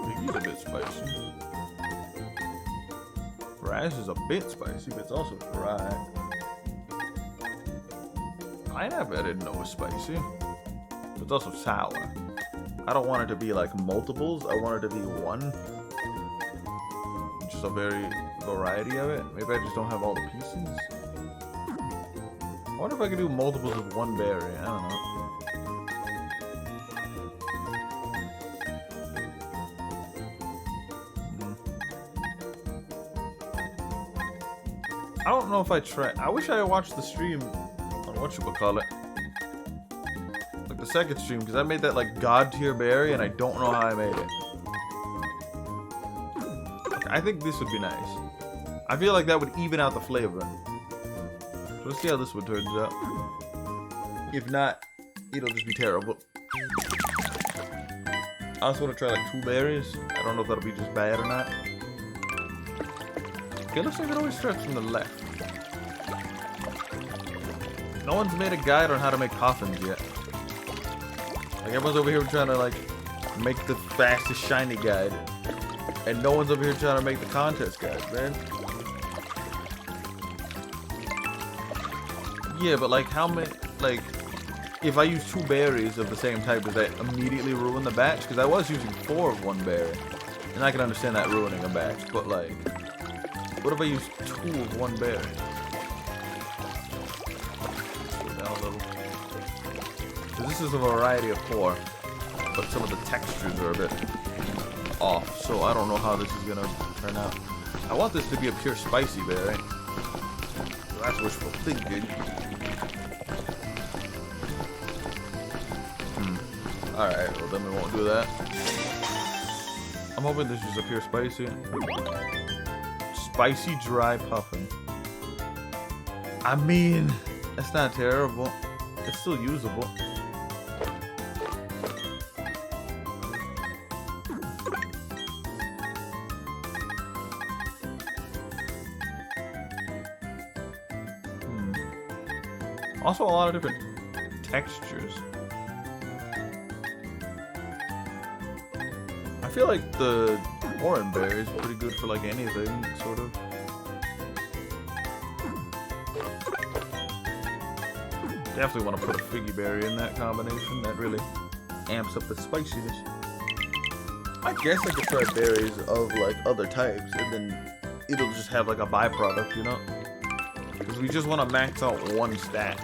[SPEAKER 1] Piggy's a bit spicy. Rice is a bit spicy, but it's also dry. Pineapple I didn't know was spicy. But it's also sour. I don't want it to be like multiples, I want it to be one. Just a variety of it. Maybe I just don't have all the pieces. I wonder if I could do multiples of one berry, I don't know. I don't know if I tried. I wish I watched the stream on whatchamacallit. Like the second stream, because I made that like god tier berry and I don't know how I made it. Okay, I think this would be nice. I feel like that would even out the flavor. So let's see how this one turns out. If not, it'll just be terrible. I also want to try like 2 berries. I don't know if that'll be just bad or not. Okay, looks like it always starts from the left. No one's made a guide on how to make puffins yet. Like everyone's over here trying to like make the fastest shiny guide, and no one's over here trying to make the contest guide, man. Yeah, but like how many? Like, if I use 2 berries of the same type, does that immediately ruin the batch? Because I was using 4 of one berry, and I can understand that ruining a batch. But like, what if I use 2 of one berry? This is a variety of 4, but some of the textures are a bit off, so I don't know how this is gonna turn out. I want this to be a pure spicy berry, so that's wishful thinking. Alright, well then we won't do that. I'm hoping this is a pure spicy. Spicy dry puffin. I mean, that's not terrible. It's still usable. Also a lot of different textures. I feel like the orange berry is pretty good for like anything, sort of. Definitely want to put a figgy berry in that combination. That really amps up the spiciness. I guess I could try berries of like other types, and then it'll just have like a byproduct, you know? Because we just want to max out one stat.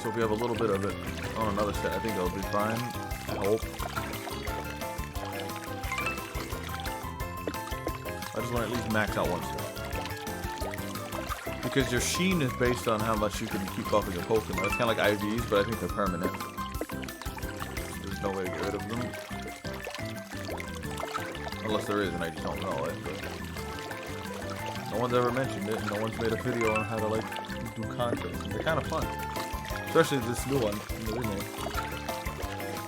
[SPEAKER 1] So if we have a little bit of it on another stat, I think it'll be fine. I hope. I just want to at least max out one stat. Because your sheen is based on how much you can keep buffing your Pokemon. It's kind of like IVs, but I think they're permanent. There's no way to get rid of them. Unless there is, and I just don't know it. But No one's ever mentioned it, and no one's made a video on how to like do contests. They're kind of fun, especially this new one in the remake.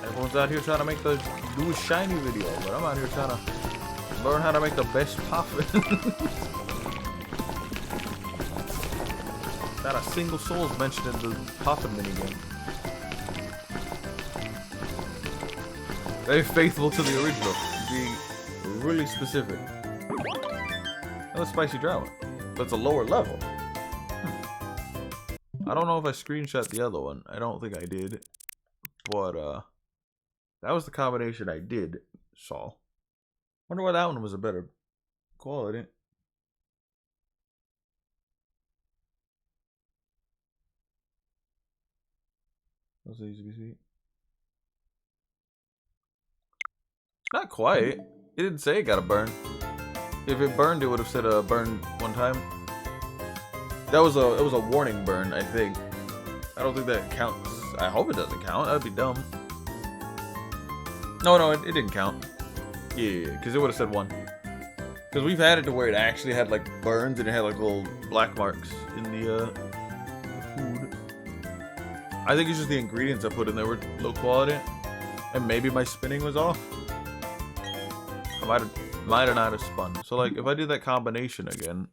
[SPEAKER 1] Everyone's out here trying to make the newest shiny video, but I'm out here trying to learn how to make the best poppin'. Not a single soul is mentioned in the poppin' minigame. Very faithful to the original, being really specific. That's a spicy dry one. That's a lower level. I don't know if I screenshot the other one. I don't think I did. But, that was the combination I did saw. Wonder why that one was a better quality. That's easy to see. Not quite. It didn't say it got a burn. If it burned, it would have said burn one time. It was a warning burn, I think. I don't think that counts. I hope it doesn't count. That'd be dumb. No, it didn't count. Yeah, because it would have said 1. Because we've had it to where it actually had like burns and it had like little black marks in the food. I think it's just the ingredients I put in there were low quality, and maybe my spinning was off. I might have not have spun. So like, if I did that combination again,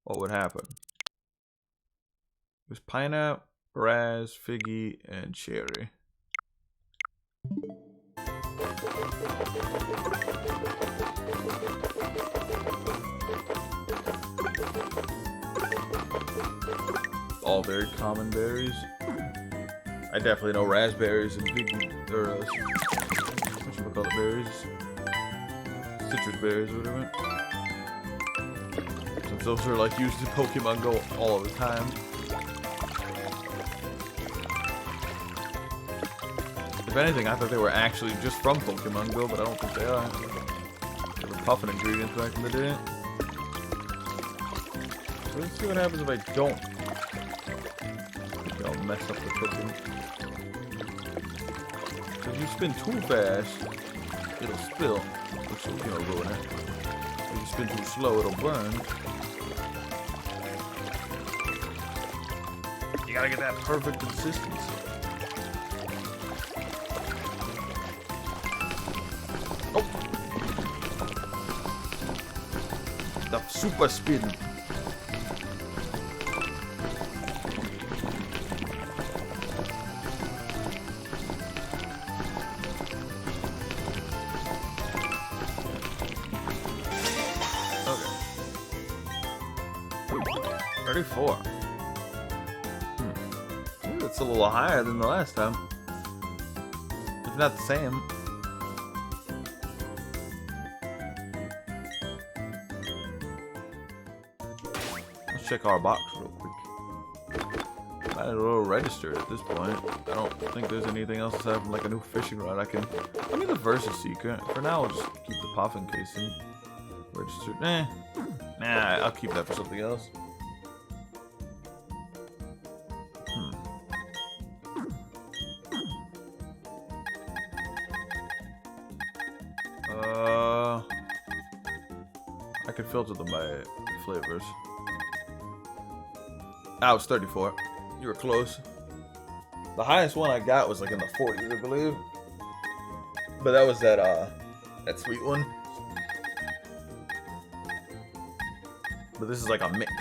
[SPEAKER 1] what would happen? It was pineapple, raz, figgy, and cherry. All very common berries. I definitely know raspberries and figgy, or whatchamacallit berries. Citrus berries or whatever. Since those are like used in Pokemon Go all the time. If anything, I thought they were actually just from Pokemon Go, but I don't think they are. They were puffin ingredients back in the day. So let's see what happens if I don't. Maybe I'll mess up the cooking. If you spin too fast, it'll spill, which will, ruin it. If you spin too slow, it'll burn. You gotta get that perfect consistency. Oh! The super spin. Okay. 34. That's a little higher than the last time. If not the same. Let's check our box real quick. Might as well register at this point. I don't think there's anything else aside from like a new fishing rod I can. I need the Versus Secret. For now, I'll just keep the Puffin casing. Registered. Nah, I'll keep that for something else. I could filter them by flavors. I was 34. You were close. The highest one I got was like in the 40s, I believe. But that was that sweet one. But this is like a mix.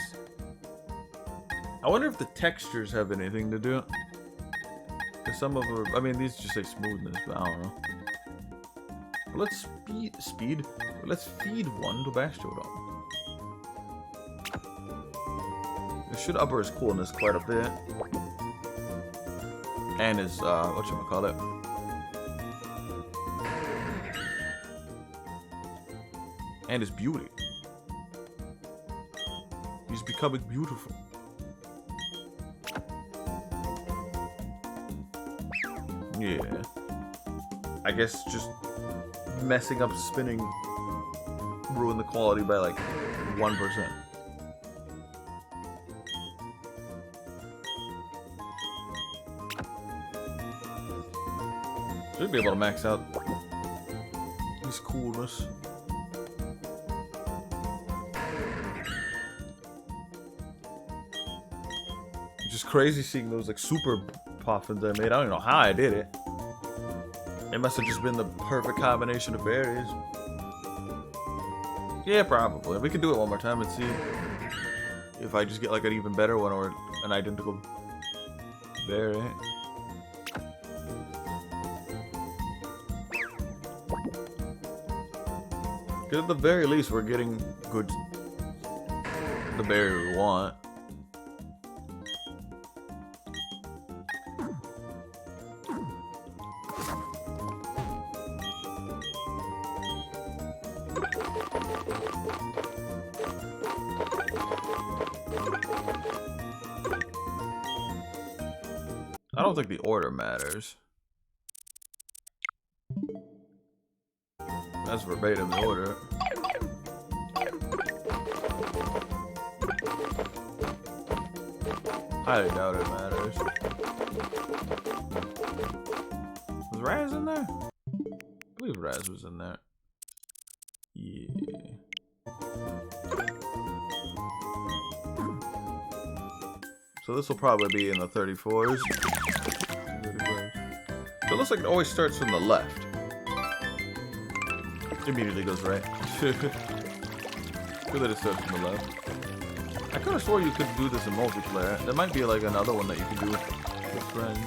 [SPEAKER 1] I wonder if the textures have anything to do. Because some of them, I mean, these just say smoothness, but I don't know. But let's let's feed one to Bastiodon. It should upper his coolness quite a bit. And his, whatchamacallit. And his beauty. He's becoming beautiful. Yeah. I guess just messing up spinning ruined the quality by like 1%. Should be able to max out his coolness. just crazy seeing those like super puffins I made. I don't even know how I did it. It must have just been the perfect combination of berries. Yeah, probably. We can do it one more time and see if I just get like an even better one or an identical berry. Because at the very least, we're getting good the berry we want. I don't think the order matters. That's verbatim the order. Highly doubt it matters. Was Raz in there? I believe Raz was in there. Yeah. So this will probably be in the 34s. So it looks like it always starts from the left. Immediately goes right. Good that it starts from the left. I could have swore you could do this in multiplayer. There might be like another one that you can do with friends.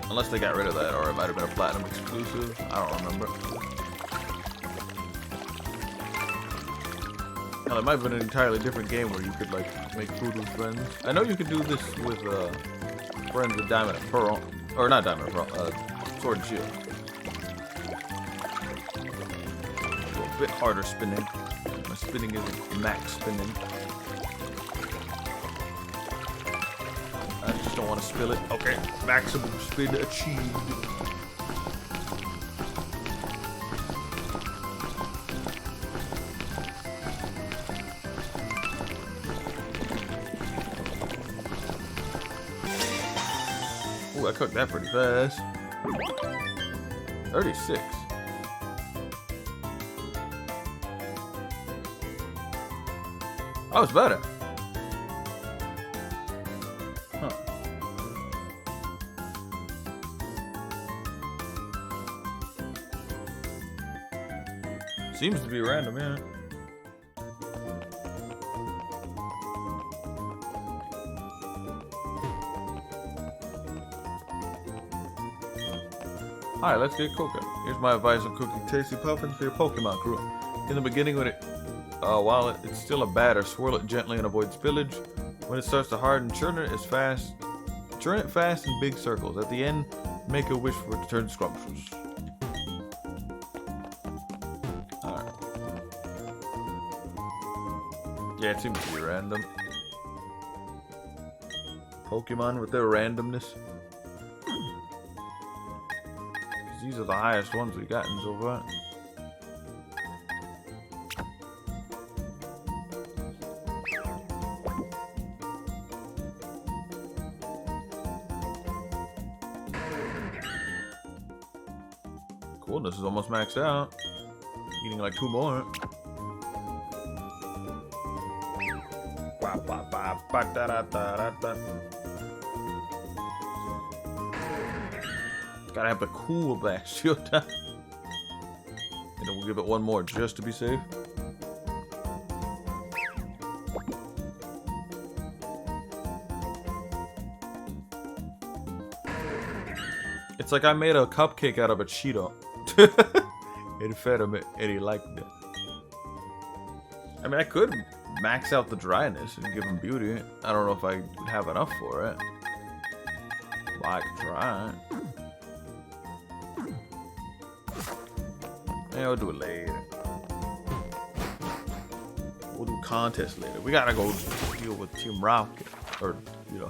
[SPEAKER 1] Unless they got rid of that, or it might have been a platinum exclusive. I don't remember. Hell, it might have been an entirely different game where you could like make food with friends. I know you could do this with friends with Diamond and Pearl, or not Diamond and Pearl, Sword and Shield. A bit harder spinning. My spinning isn't max spinning. I just don't want to spill it. Okay, maximum spin achieved. Ooh, I cooked that pretty fast. 36. Oh, it's better. Huh. Seems to be random, yeah. Alright, let's get cooking. Here's my advice on cooking tasty puffins for your Pokemon crew. In the beginning, when while it's still a batter, swirl it gently and avoid spillage. When it starts to harden, churn it fast in big circles. At the end, make a wish for it to turn scrumptious. Alright. Yeah, it seems to be random. Pokemon with their randomness. These are the highest ones we've gotten so far. Cool, this is almost maxed out. Eating like 2 more. Gotta have the cool back shield time. And then we'll give it 1 more just to be safe. It's like I made a cupcake out of a Cheeto. It fed him and he liked it. I mean, I could max out the dryness and give him beauty. I don't know if I would have enough for it. But I could try it. Yeah, we'll do it later. We'll do contest later. We gotta go deal with Team Rocket. Or, you know.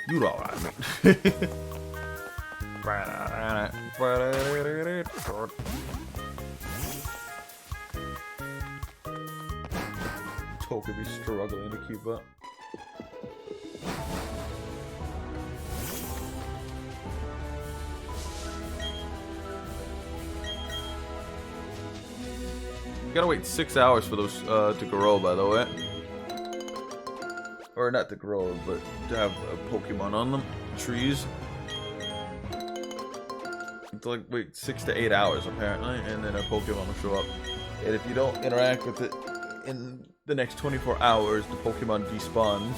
[SPEAKER 1] You know what I mean. Toka be struggling to keep up. You gotta wait 6 hours for those to grow, by the way. or not to grow, but to have a Pokemon on them. Trees. It's like, wait, 6 to 8 hours apparently, and then a Pokemon will show up. And if you don't interact with it in the next 24 hours, the Pokemon despawns.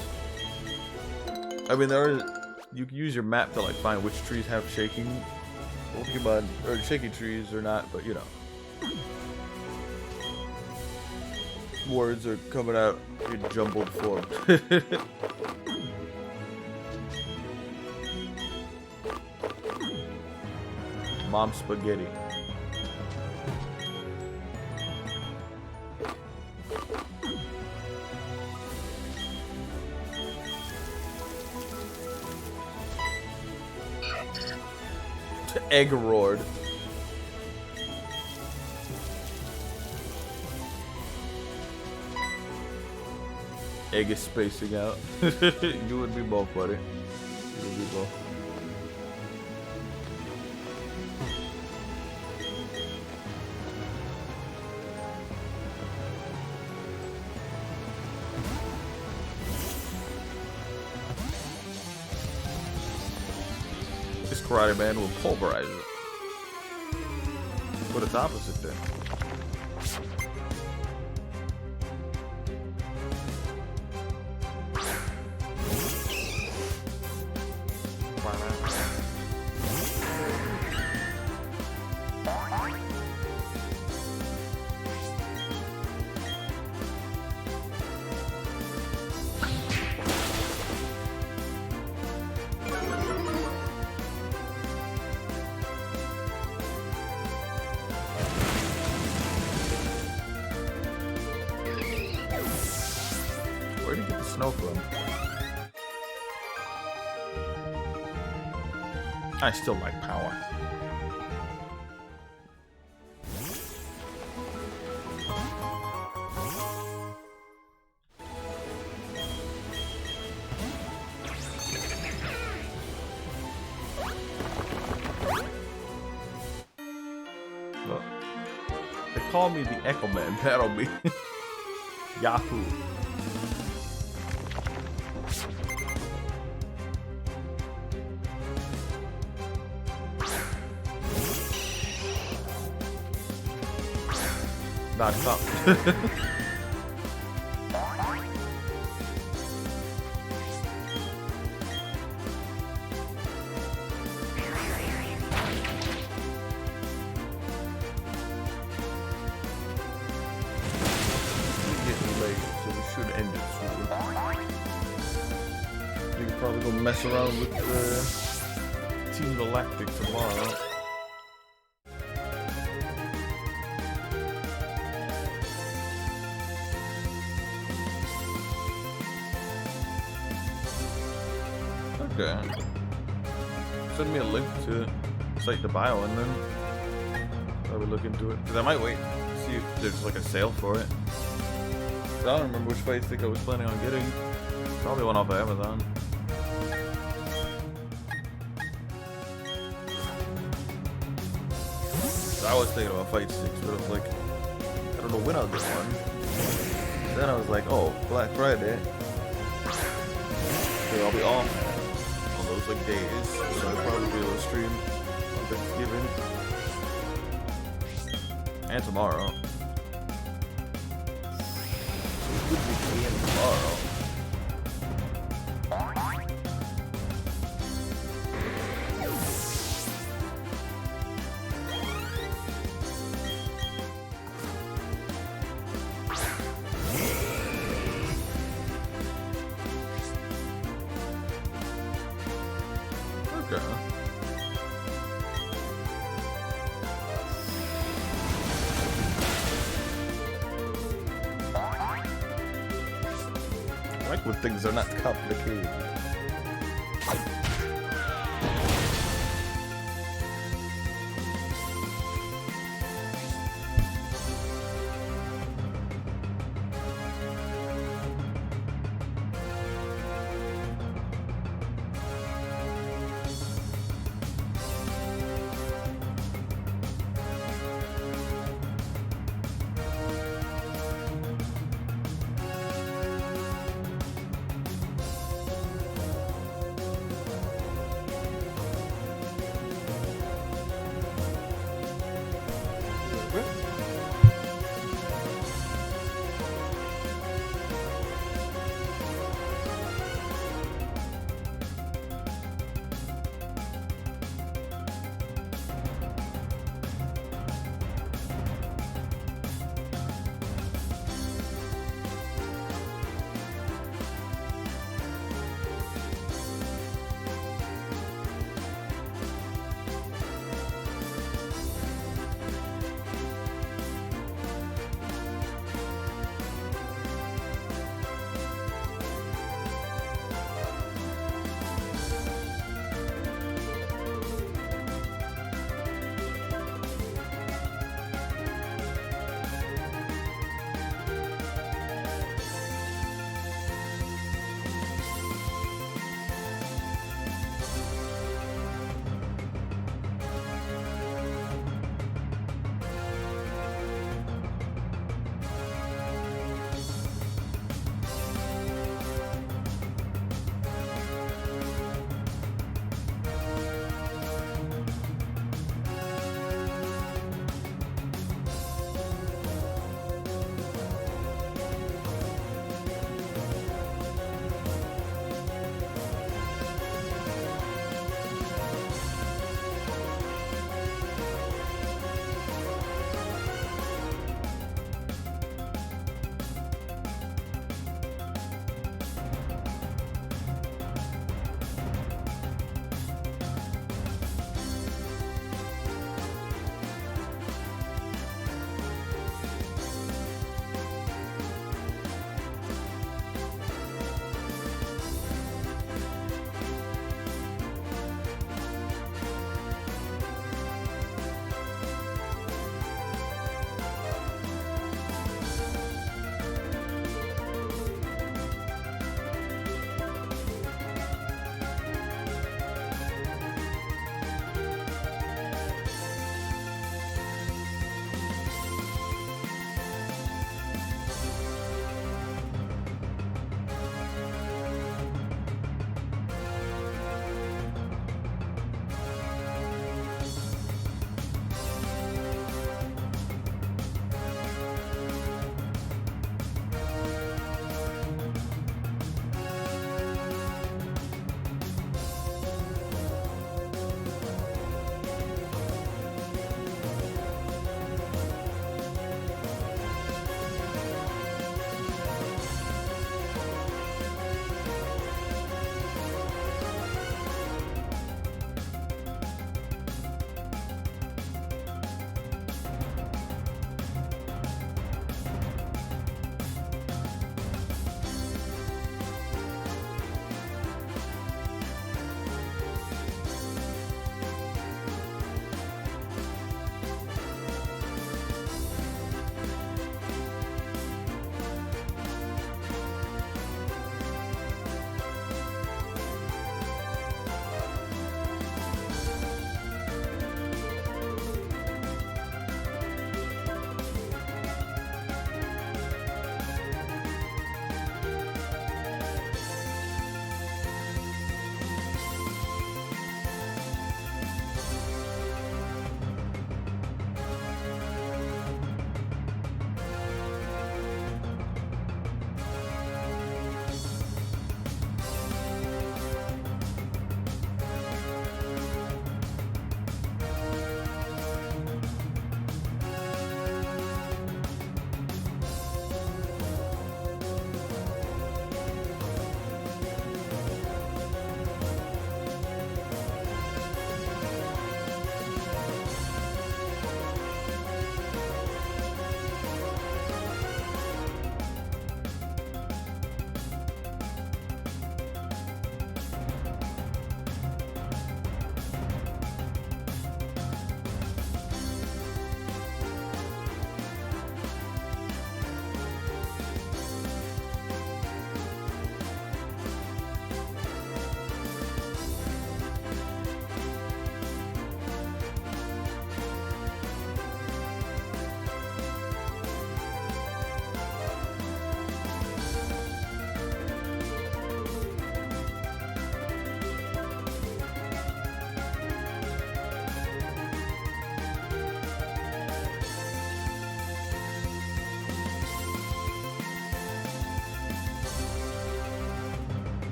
[SPEAKER 1] I mean, you can use your map to like find which trees have shaking Pokemon, or shaky trees or not, but you know. Words are coming out in jumbled form. Mom spaghetti. Egg roared. Egg is spacing out. You and me both, buddy. You and me both. This Karate Man will pulverize it. But it's opposite there. Where did you get the snow from? I still like power. Well, they call me the Echo Man. That'll be Yahoo. Not tough. Getting late, so we should end it soon. We can probably go mess around with Team Galactic tomorrow. Okay. Send me a link to the site to buy one, then I would look into it. Because I might wait to see if there's like a sale for it. I don't remember which fight stick I was planning on getting. Probably one off of Amazon. So I was thinking about fight sticks, but I was like, I don't know when I'll get one. Then I was like, oh, Black Friday. So I'll be off those like days, so I'll probably be able to stream on Thanksgiving and tomorrow. So we could be playing tomorrow. I like when things are not complicated.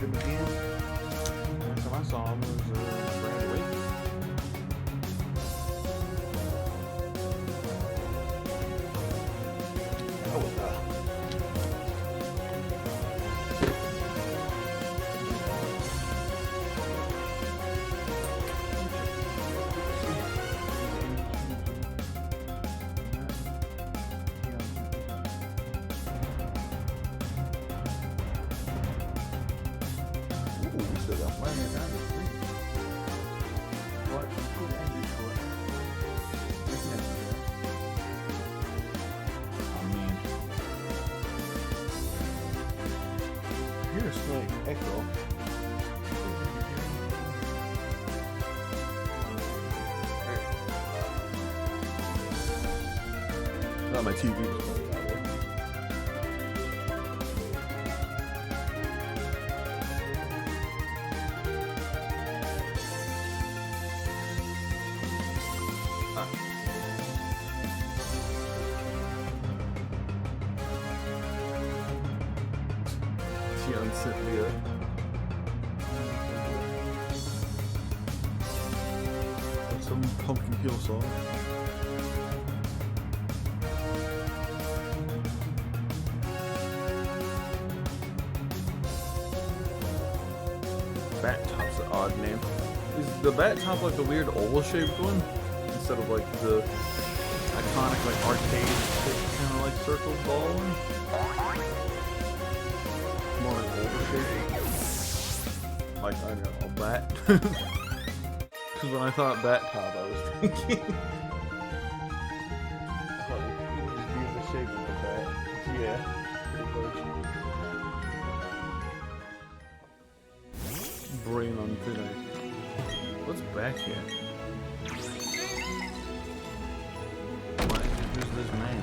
[SPEAKER 1] meet him again. Last time I saw him was Grand Awakening. That was we still got plenty of time to sleep. Watch some food and be short. If necessary. I mean, here's a slight echo. Not my TV. Just playing that way. She unset me up. Some Pumpkin Hill song. Bat Top's an odd name. Is the Bat Top like the weird oval-shaped one? Instead of like the iconic like arcade kind of like circle ball one? More like oval-shaped. Like, I don't know, a bat? Because when I thought Bat Top, I was thinking... I thought it would just be in the shape of the bat. Yeah, pretty much. Brain on thin ice. What's back here? Why is this man?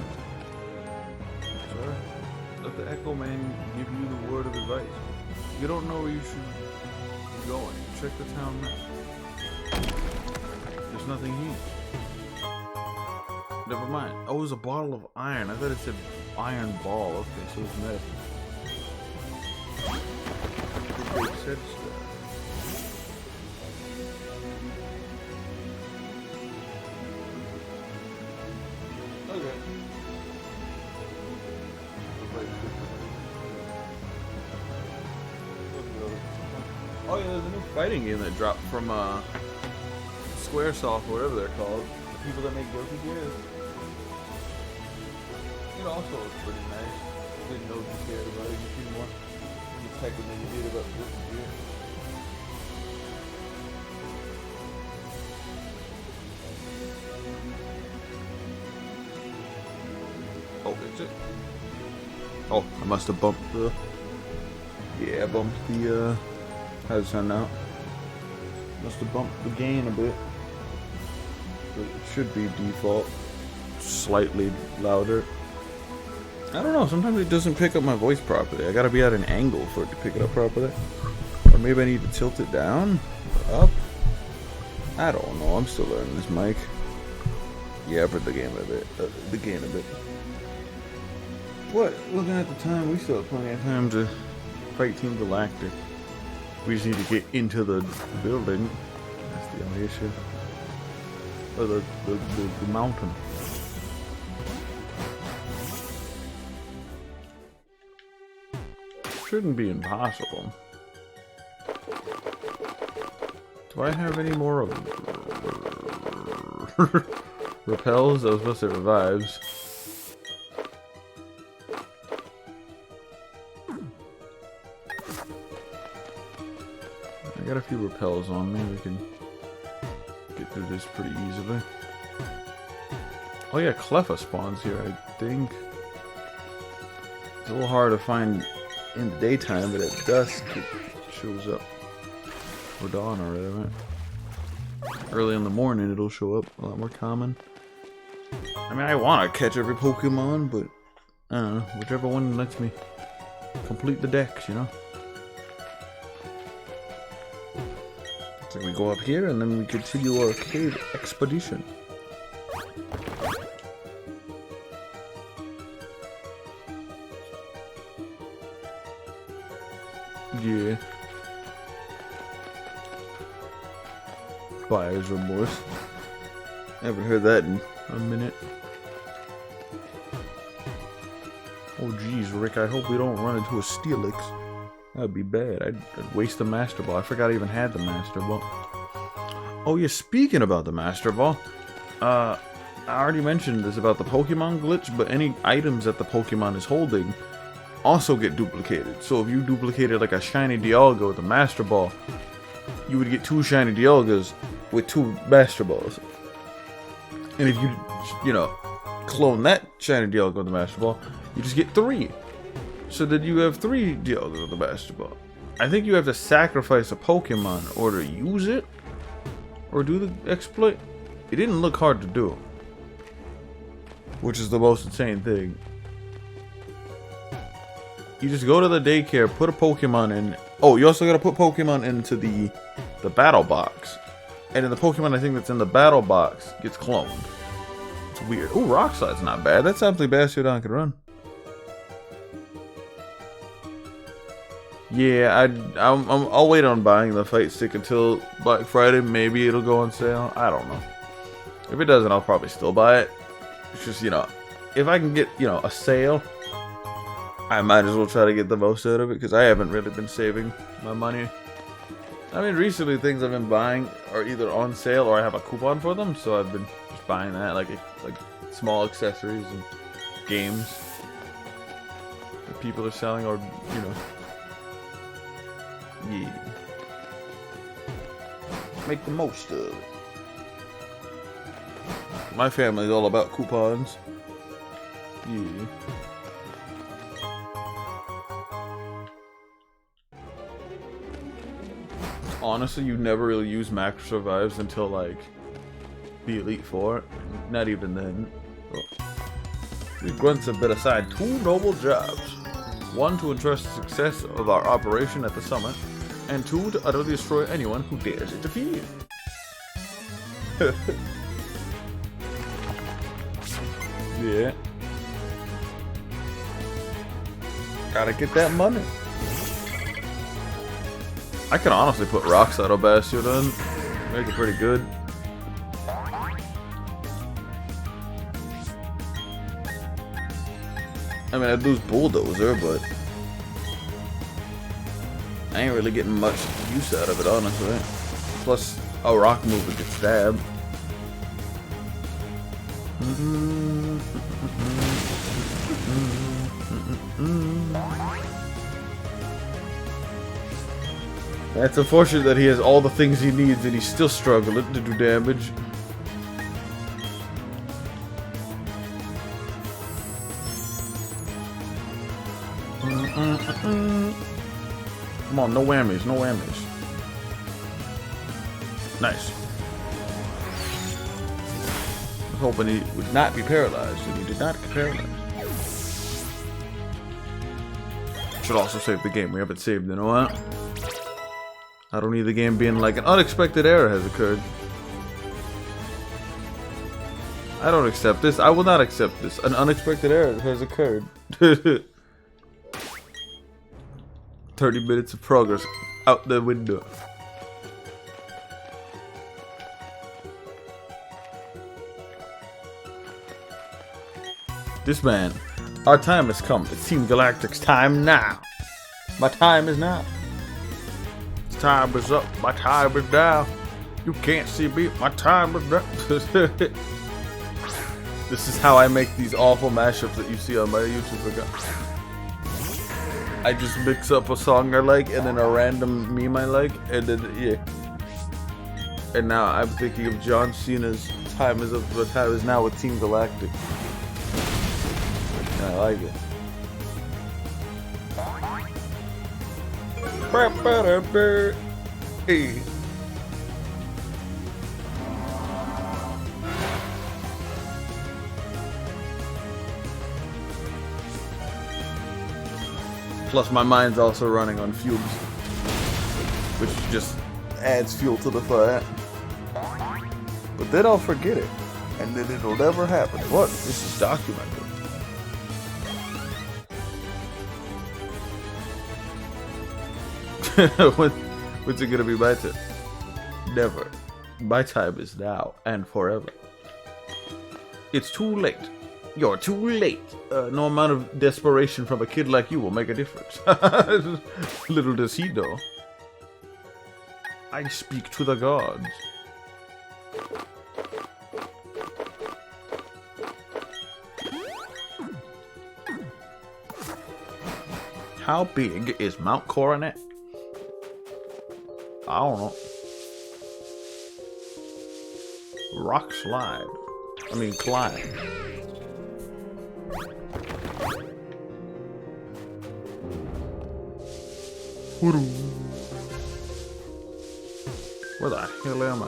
[SPEAKER 1] Sir, let the Echo Man give you the word of advice. You don't know where you should be going. Check the town map. There's nothing here. Never mind. Oh, it was a bottle of iron. I thought it said iron ball. Okay, so it's medicine. It said so. Okay. Oh yeah, there's a new fighting game that dropped from Squaresoft, whatever they're called. The people that make Guilty Gear. It also looks pretty nice. Didn't know if you cared about it more in the tech than you did about Guilty Gear. Oh, is it? Oh, I must have bumped the... Yeah, I bumped the, how's it sound now? Must have bumped the gain a bit. But it should be default. Slightly louder. I don't know, sometimes it doesn't pick up my voice properly. I gotta be at an angle for it to pick it up properly. Or maybe I need to tilt it down? Or up? I don't know, I'm still learning this mic. Yeah, I've heard the game a bit. The gain a bit. What? Looking at the time, we still have plenty of time to fight Team Galactic. We just need to get into the building. That's the only issue. Or the mountain. Shouldn't be impossible. Do I have any more of them? Repels? I was supposed to say revives. I got a few repels on me. We can get through this pretty easily. Oh yeah, Cleffa spawns here, I think. It's a little hard to find in the daytime, but at dusk it shows up. Or dawn or whatever. Early in the morning it'll show up a lot more common. I mean, I want to catch every Pokemon, but I don't know, whichever one lets me complete the decks, you know? So we go up here and then we continue our cave expedition. Yeah. buyer's remorse. I haven't heard that in a minute. Oh geez, Rick, I hope we don't run into a Steelix. That'd be bad. I'd waste the Master Ball. I forgot I even had the Master Ball. Oh yeah, speaking about the Master Ball, I already mentioned this about the Pokemon glitch, but any items that the Pokemon is holding also get duplicated. So if you duplicated like a shiny Dialga with a Master Ball, you would get 2 shiny Dialgas with 2 Master Balls. And if you know, clone that shiny Dialga with the Master Ball, you just get 3. So then you have 3 Dialgas with the Master Ball. I think you have to sacrifice a Pokemon in order to use it, or do the exploit. It didn't look hard to do, which is the most insane thing. You just go to the daycare, put a Pokemon in. Oh, you also gotta put Pokemon into the battle box. And then the Pokemon I think that's in the battle box gets cloned. It's weird. Oh, Rock Slide's not bad. That's something Bastiodon can run. Yeah, I'll wait on buying the fight stick until Black Friday. Maybe it'll go on sale. I don't know. If it doesn't, I'll probably still buy it. It's just, you know, if I can get, you know, a sale, I might as well try to get the most out of it, because I haven't really been saving my money. I mean, recently things I've been buying are either on sale or I have a coupon for them, so I've been just buying that, like small accessories and games that people are selling, or, you know, yeah, make the most of it. My family's all about coupons. Yeah. Honestly, you never really use macro survives until like the Elite Four. Not even then. We grunts have been assigned 2 noble jobs. 1 to entrust the success of our operation at the summit, and 2 to utterly destroy anyone who dares interfere. Yeah. Gotta get that money. I can honestly put Rocks out of Bastiodon. Make it pretty good. I mean, I'd lose Bulldozer, but I ain't really getting much use out of it, honestly. Plus, a rock move would get stabbed. It's unfortunate that he has all the things he needs and he's still struggling to do damage. Come on, no whammies, no whammies. Nice. I was hoping he would not be paralyzed, and he did not get paralyzed. Should also save the game. We haven't saved in a while. I don't need the game being like an unexpected error has occurred. I don't accept this. I will not accept this. An unexpected error has occurred. 30 minutes of progress out the window. This man, our time has come. It's Team Galactic's time now. My time is now. Time is up, my time is down. You can't see me, my time is down. This is how I make these awful mashups that you see on my YouTube account. I just mix up a song I like and then a random meme I like, and then yeah. And now I'm thinking of John Cena's "Time Is Up, the Time Is Now" with Team Galactic. I like it. Hey. Plus my mind's also running on fumes, which just adds fuel to the fire. But then I'll forget it, and then it'll never happen. What? This is documented. What's it gonna be my turn? Never. My time is now and forever. It's too late. You're too late. No amount of desperation from a kid like you will make a difference. Little does he know. I speak to the gods. How big is Mount Coronet? I don't know. Rock slide. I mean, climb. Where the hell am I?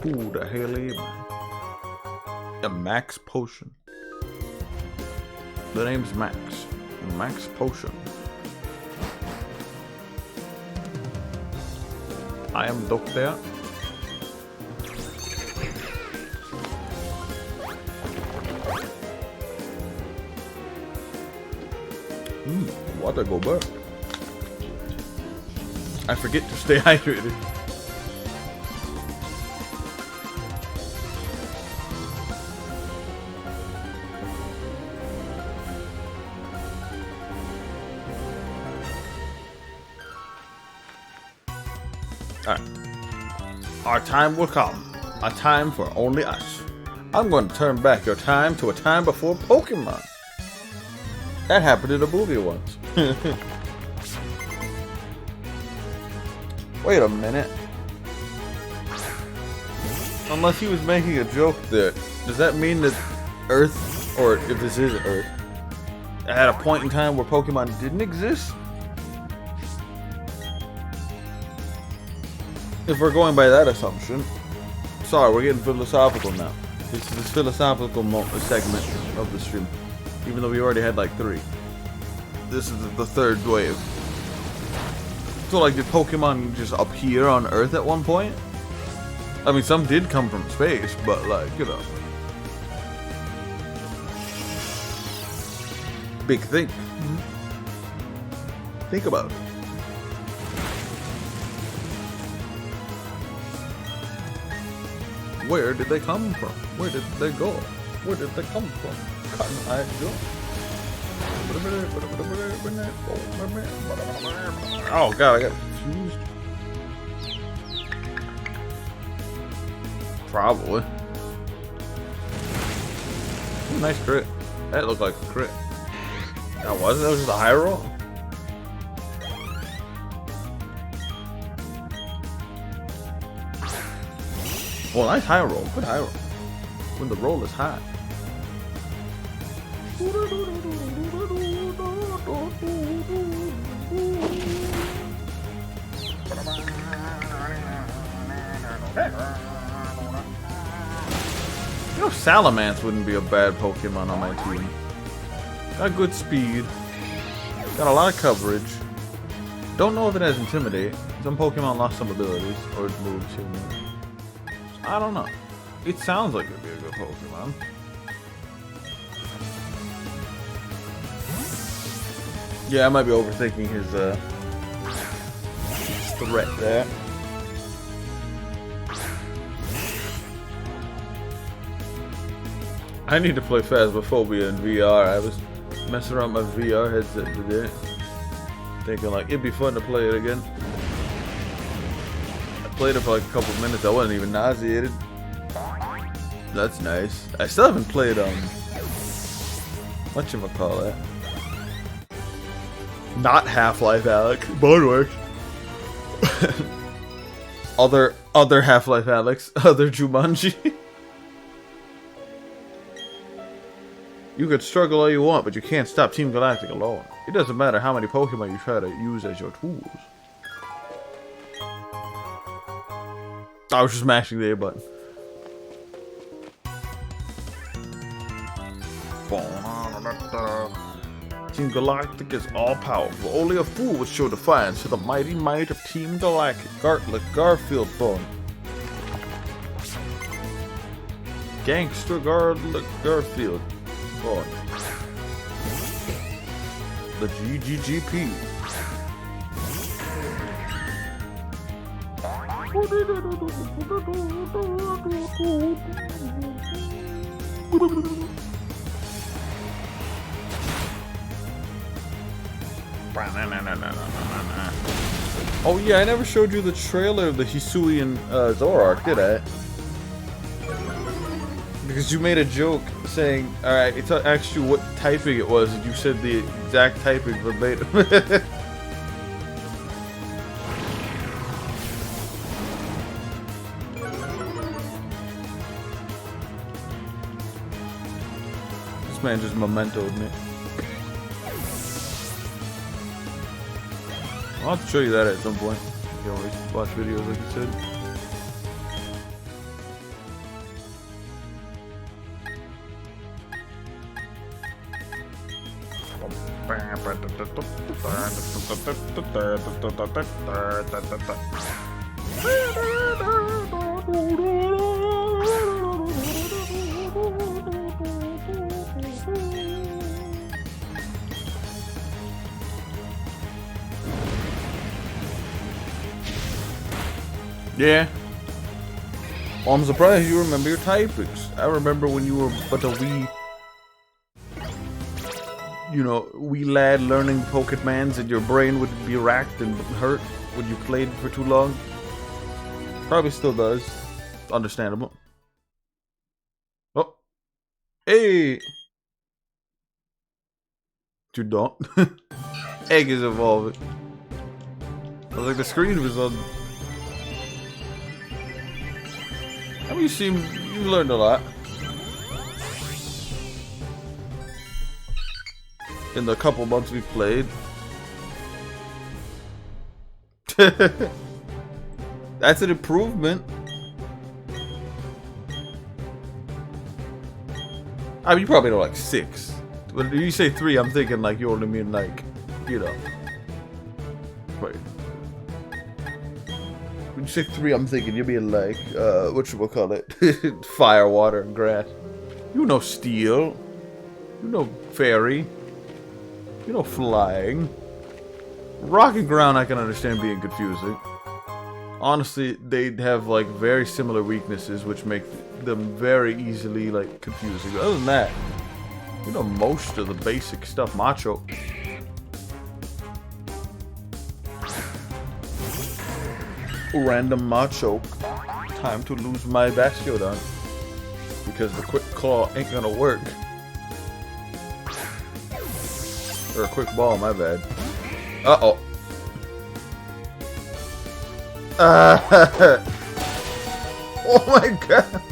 [SPEAKER 1] Who the hell am I? A Max Potion. The name's Max. Max Potion. I am Doctor. Water go burp. I forget to stay hydrated. Alright. Our time will come. A time for only us. I'm going to turn back your time to a time before Pokemon. That happened in a movie once. Wait a minute. Unless he was making a joke there, does that mean that Earth, or if this is Earth, at a point in time where Pokemon didn't exist? If we're going by that assumption, sorry, we're getting philosophical now. This is this philosophical segment of the stream, even though we already had like 3. This is the 3rd wave. So like, did Pokemon just appear on Earth at one point? I mean, some did come from space, but like, you know. Big thing. Think about it. Where did they come from? Where did they go? Where did they come from? Cotton-eyed Joe. Oh god, I got confused. Probably. Ooh, nice crit. That looked like a crit. That wasn't. That was just a high roll. Well, nice high roll. Good high roll. When the roll is high. You know, Salamence wouldn't be a bad Pokemon on my team. Got good speed. Got a lot of coverage. Don't know if it has Intimidate. Some Pokemon lost some abilities or moves. I don't know. It sounds like it'd be a good Pokemon. Yeah, I might be overthinking his threat there. I need to play Phasmophobia in VR. I was messing around with my VR headset today, thinking like it'd be fun to play it again. I played it for like a couple minutes. I wasn't even nauseated. That's nice. I still haven't played whatchamacallit. Not Half-Life Alex. But works. other Half-Life Alex. Other Jumanji. You could struggle all you want, but you can't stop Team Galactic alone. It doesn't matter how many Pokemon you try to use as your tools. I was just mashing the A button. Team Galactic is all-powerful. Only a fool would show defiance to the mighty might of Team Galactic. Garfield Bone. Gangster Garfield Bone. The GGGP. Oh yeah, I never showed you the trailer of the Hisui and Zoroark, did I? Because you made a joke saying, alright, it asked you what typing it was, and you said the exact typing verbatim. This man just mementoed me. I'll have to show you that at some point. You can always watch videos like you said. Yeah. Well, I'm surprised you remember your typings. I remember when you were but a wee, you know, wee lad learning Pokemons, and your brain would be racked and hurt when you played for too long. Probably still does. Understandable. Oh. Hey! You don't. Egg is evolving. I was like, the screen was on. I mean, you learned a lot. In the couple months we've played. That's an improvement. I mean, you probably know like 6. When you say 3, I'm thinking like you only mean like, you know. Wait. When you say 3, I'm thinking you mean like, whatchamacallit? Fire, water, and grass. You know steel. You know fairy. You know flying. Rock and ground I can understand being confusing. Honestly, they have like very similar weaknesses, which make them very easily like confusing. Other than that, you know most of the basic stuff. Macho. Random Macho. Time to lose my Bastiodon. Because the quick claw ain't gonna work. Or a quick ball, my bad. Uh-oh. Oh my god.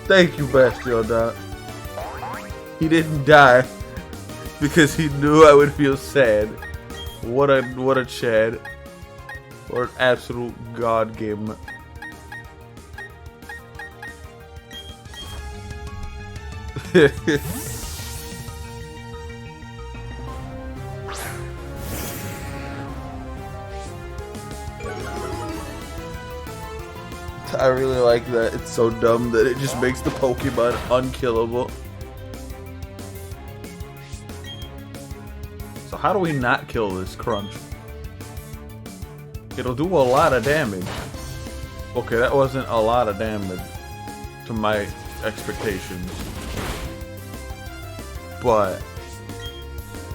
[SPEAKER 1] Thank you, Bastiodon. He didn't die because he knew I would feel sad. What a Chad. Or an absolute god game. I really like that. It's so dumb that it just makes the Pokemon unkillable. So how do we not kill this Crunch? It'll do a lot of damage. Okay, that wasn't a lot of damage to my expectations. But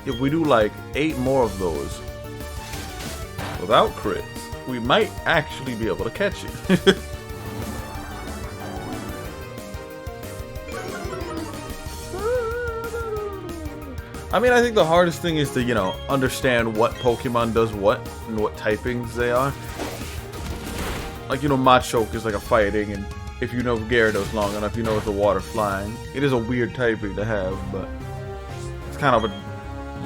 [SPEAKER 1] if we do like 8 more of those without crits, we might actually be able to catch it. I mean, I think the hardest thing is to, you know, understand what Pokemon does what and what typings they are. Like, you know, Machoke is like a fighting, and if you know Gyarados long enough, you know it's a water flying. It is a weird typing to have, but it's kind of a,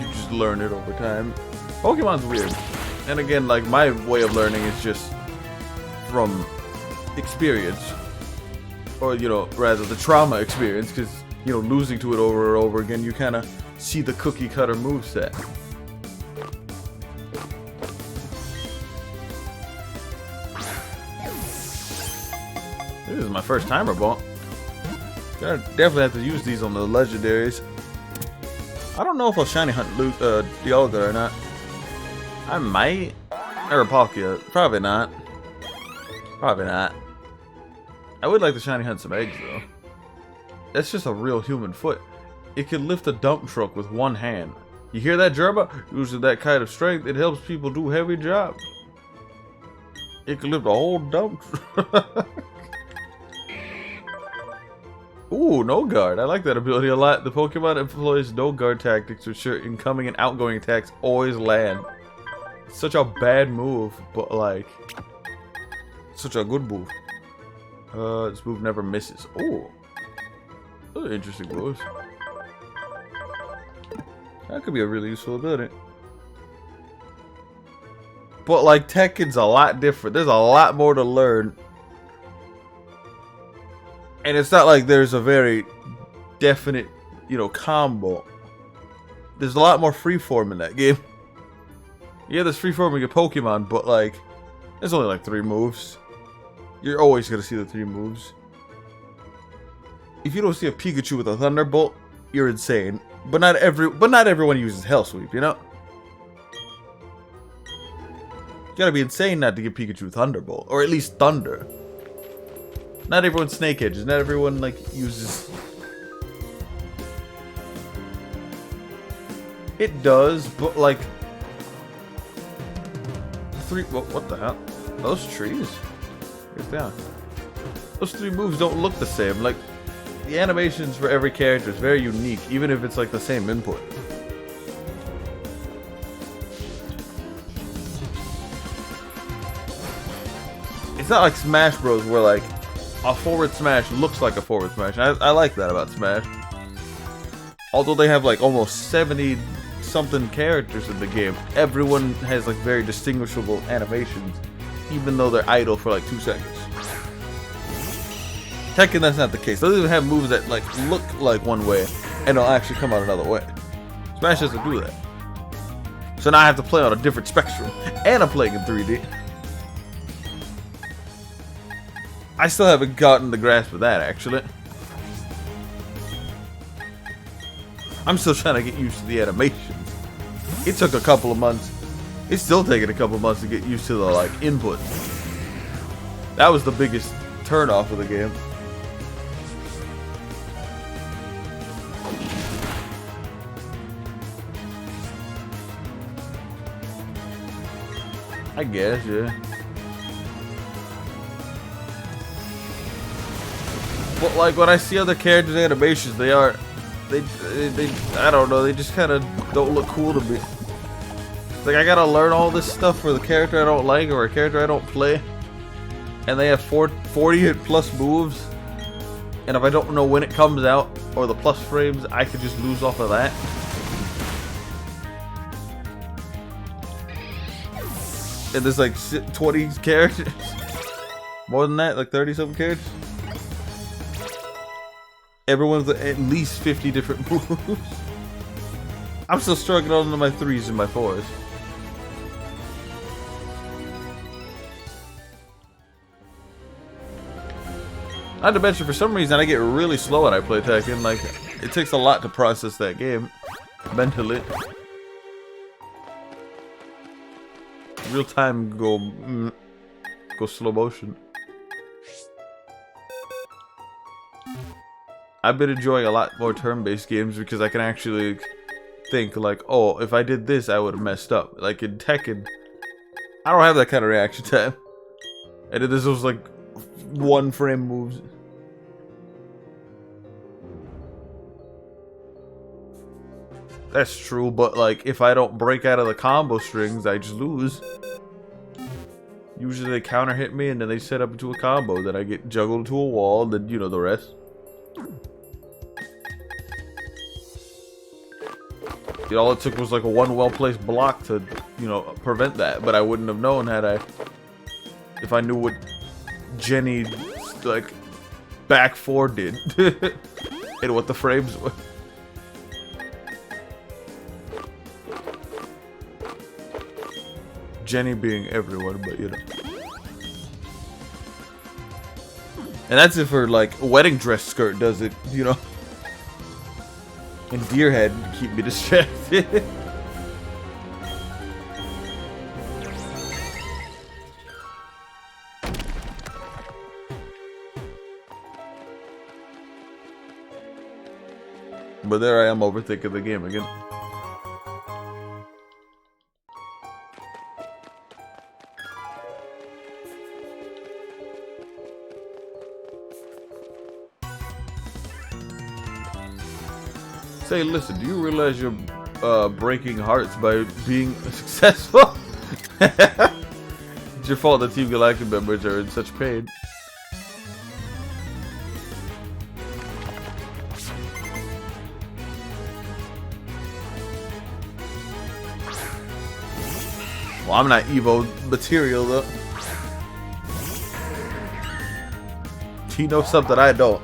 [SPEAKER 1] you just learn it over time. Pokemon's weird. And again, like, my way of learning is just from experience. Or, you know, rather the trauma experience, because, you know, losing to it over and over again, you kind of see the cookie cutter moveset. This is my first timer ball. Gotta definitely have to use these on the legendaries. I don't know if I'll shiny hunt Dialga or not. I might. Or Palkia. Probably not. Probably not. I would like to shiny hunt some eggs though. That's just a real human foot. It can lift a dump truck with one hand. You hear that, Gerba? Using that kind of strength, it helps people do heavy jobs. It can lift a whole dump truck. Ooh, no guard. I like that ability a lot. The Pokemon employs no guard tactics, which ensure incoming and outgoing attacks always land. It's such a bad move, but like, such a good move. This move never misses. Ooh. Those are interesting moves. That could be a really useful ability. But like Tekken's a lot different. There's a lot more to learn. And it's not like there's a very definite, you know, combo. There's a lot more freeform in that game. Yeah, there's freeforming your Pokemon, but like, there's only like 3 moves. You're always gonna see the 3 moves. If you don't see a Pikachu with a Thunderbolt, you're insane. But not everyone uses Hell Sweep, you know? You gotta be insane not to give Pikachu Thunderbolt, or at least Thunder. Not everyone Snake Edges, not everyone like uses. It does, but like 3. What the hell? Those trees? Where's down? Those 3 moves don't look the same. Like the animations for every character is very unique, even if it's like the same input. It's not like Smash Bros. Where like a forward smash looks like a forward smash. I like that about Smash. Although they have like almost 70 something characters in the game, everyone has like very distinguishable animations, even though they're idle for like 2 seconds. Tekken, that's not the case. They even have moves that like look like one way and they'll actually come out another way. Smash doesn't do that. So now I have to play on a different spectrum, and I'm playing in 3D. I still haven't gotten the grasp of that, actually. I'm still trying to get used to the animations. It took a couple of months. It's still taking a couple of months to get used to the, like, input. That was the biggest turn-off of the game. I guess, yeah. But like when I see other characters' animations, they I don't know, they just kind of don't look cool to me. Like I gotta learn all this stuff for the character I don't like or a character I don't play, and they have 40 plus moves, and if I don't know when it comes out or the plus frames, I could just lose off of that. And there's like 20 characters, more than that, like 30 something characters. Everyone's at least 50 different moves. I'm still struggling on my 3s and my 4s. Not to mention, for some reason, I get really slow when I play Tekken. Like, it takes a lot to process that game mentally. Real time go slow motion. I've been enjoying a lot more turn-based games because I can actually think like, oh, if I did this, I would have messed up. Like in Tekken, I don't have that kind of reaction time. And this was like 1 frame moves. That's true, but like if I don't break out of the combo strings, I just lose. Usually they counter hit me and then they set up into a combo, then I get juggled to a wall, and then you know the rest. All it took was like a 1 well-placed block to, you know, prevent that. But I wouldn't have known if I knew what Jenny, like, back 4 did. And what the frames were. Jenny being everyone, but you know. And that's if her, like, wedding dress skirt does it, you know. and deer head to keep me distracted. But there I am overthinking the game again. Say, listen, do you realize you're breaking hearts by being successful? It's your fault the Team Galactic members are in such pain. Well, I'm not Evo material though. He knows something I don't.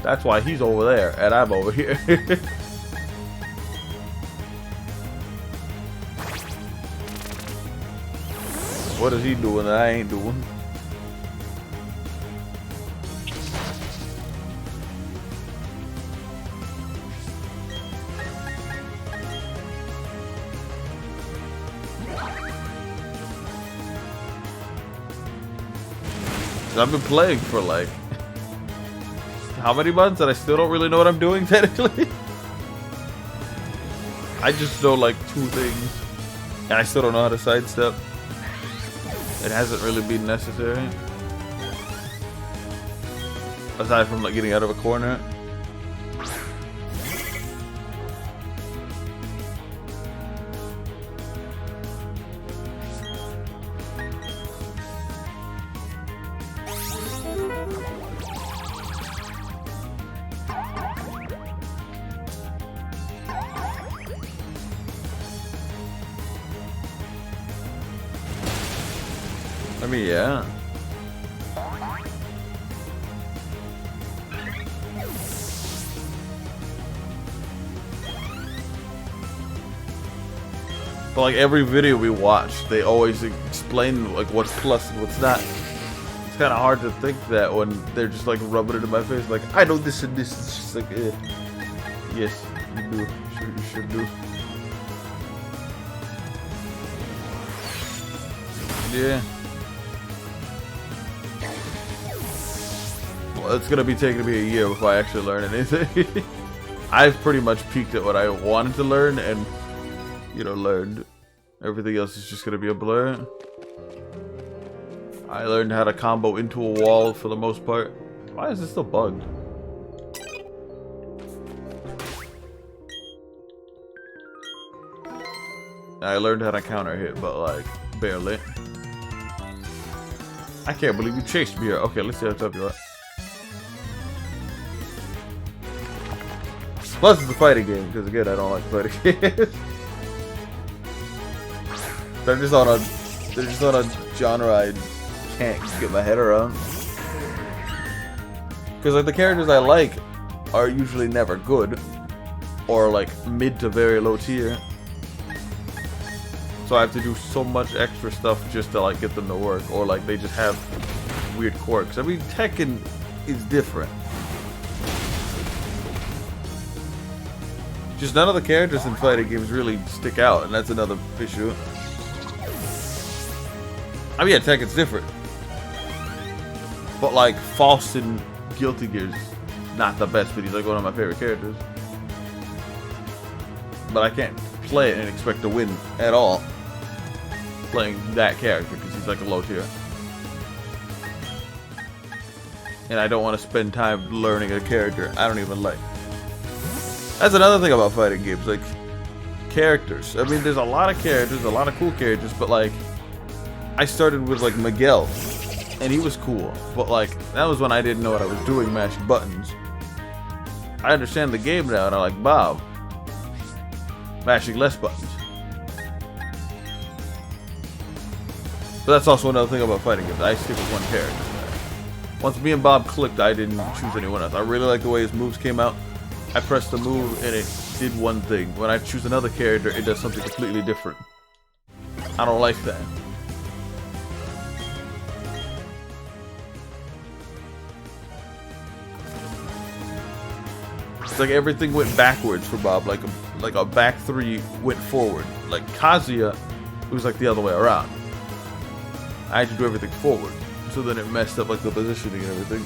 [SPEAKER 1] That's why he's over there and I'm over here. What is he doing that I ain't doing? I've been playing for like how many months and I still don't really know what I'm doing technically. I just know like 2 things and I still don't know how to sidestep. It hasn't really been necessary. Aside from like getting out of a corner. I mean, yeah. But like every video we watch, they always explain like what's plus and what's not. It's kind of hard to think that when they're just like rubbing it in my face, like I know this and this. It's just like, yes, you do. Sure, you should do. Yeah. Well, it's gonna be taking me a year before I actually learn anything. I've pretty much peaked at what I wanted to learn and, you know, learned. Everything else is just gonna be a blur. I learned how to combo into a wall for the most part. Why is this still bugged? I learned how to counter hit, but like, barely. I can't believe you chased me here. Okay, let's see how tough you are. Plus, it's a fighting game, because again, I don't like fighting games. They're just on a genre I can't get my head around. Because like the characters I like are usually never good, or like mid to very low tier. So I have to do so much extra stuff just to like get them to work, or like they just have weird quirks. I mean, Tekken is different. Just none of the characters in fighting games really stick out, and that's another issue. I mean, yeah, Tekken's different. But like, Faust in Guilty Gear's not the best, but he's like one of my favorite characters. But I can't play it and expect to win at all playing that character, because he's like a low tier. And I don't want to spend time learning a character I don't even like. That's another thing about fighting games, like characters. I mean, there's a lot of characters, a lot of cool characters, but like I started with like Miguel, and he was cool, but like that was when I didn't know what I was doing, mashing buttons. I understand the game now, and I like Bob, mashing less buttons. But that's also another thing about fighting games. I stick with one character. Once me and Bob clicked, I didn't choose anyone else. I really like the way his moves came out. I pressed the move and it did one thing. When I choose another character, it does something completely different. I don't like that. It's like everything went backwards for Bob, like a back three went forward. Like Kazuya, it was like the other way around. I had to do everything forward, so then it messed up like the positioning and everything.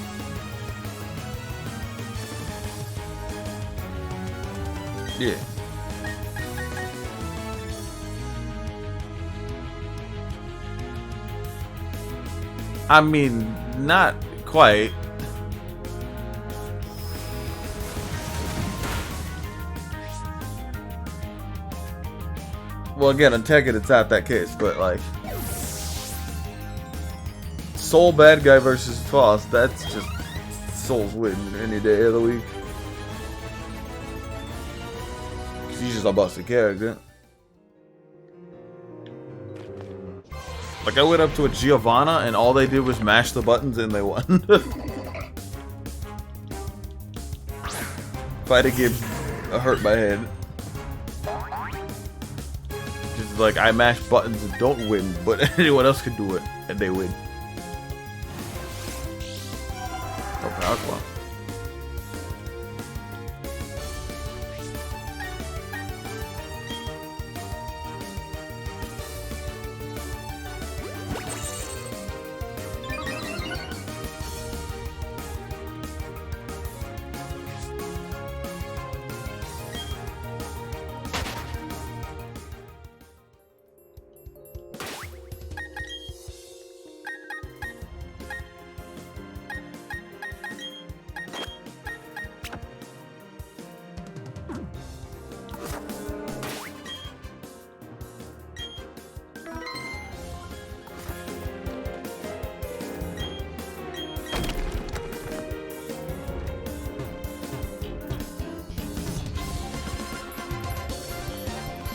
[SPEAKER 1] Yeah. I mean, not quite. Well, again, on Tekken, it's not that case, but like, Soul bad guy versus Toss, that's just Soul's win any day of the week. He's just a busted character. Like, I went up to a Giovanna and all they did was mash the buttons and they won. Fighting game hurt my head. Just like, I mash buttons and don't win, but anyone else can do it and they win. Oh, power claw.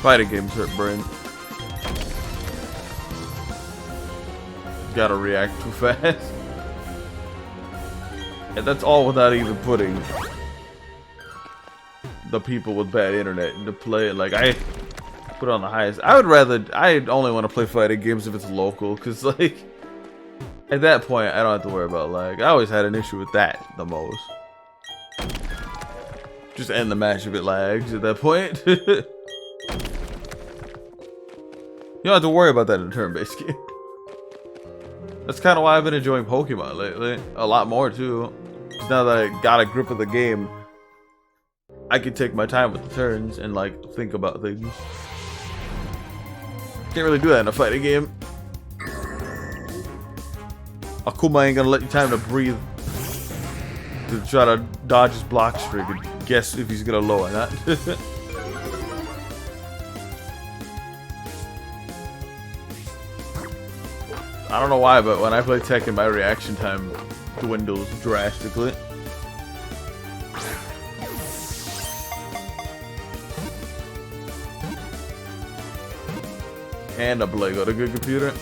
[SPEAKER 1] Fighting games hurt brain. Gotta react too fast. And that's all without even putting the people with bad internet into play. Like, I put on the highest. I only want to play fighting games if it's local, because like, at that point, I don't have to worry about lag. I always had an issue with that the most. Just end the match if it lags at that point. You don't have to worry about that in a turn-based game. That's kind of why I've been enjoying Pokemon lately. A lot more, too. Now that I got a grip of the game, I can take my time with the turns and, like, think about things. Can't really do that in a fighting game. Akuma ain't gonna let you time to breathe to try to dodge his block streak and guess if he's gonna low or not. I don't know why, but when I play Tekken, my reaction time dwindles drastically. And a Blade got a good computer.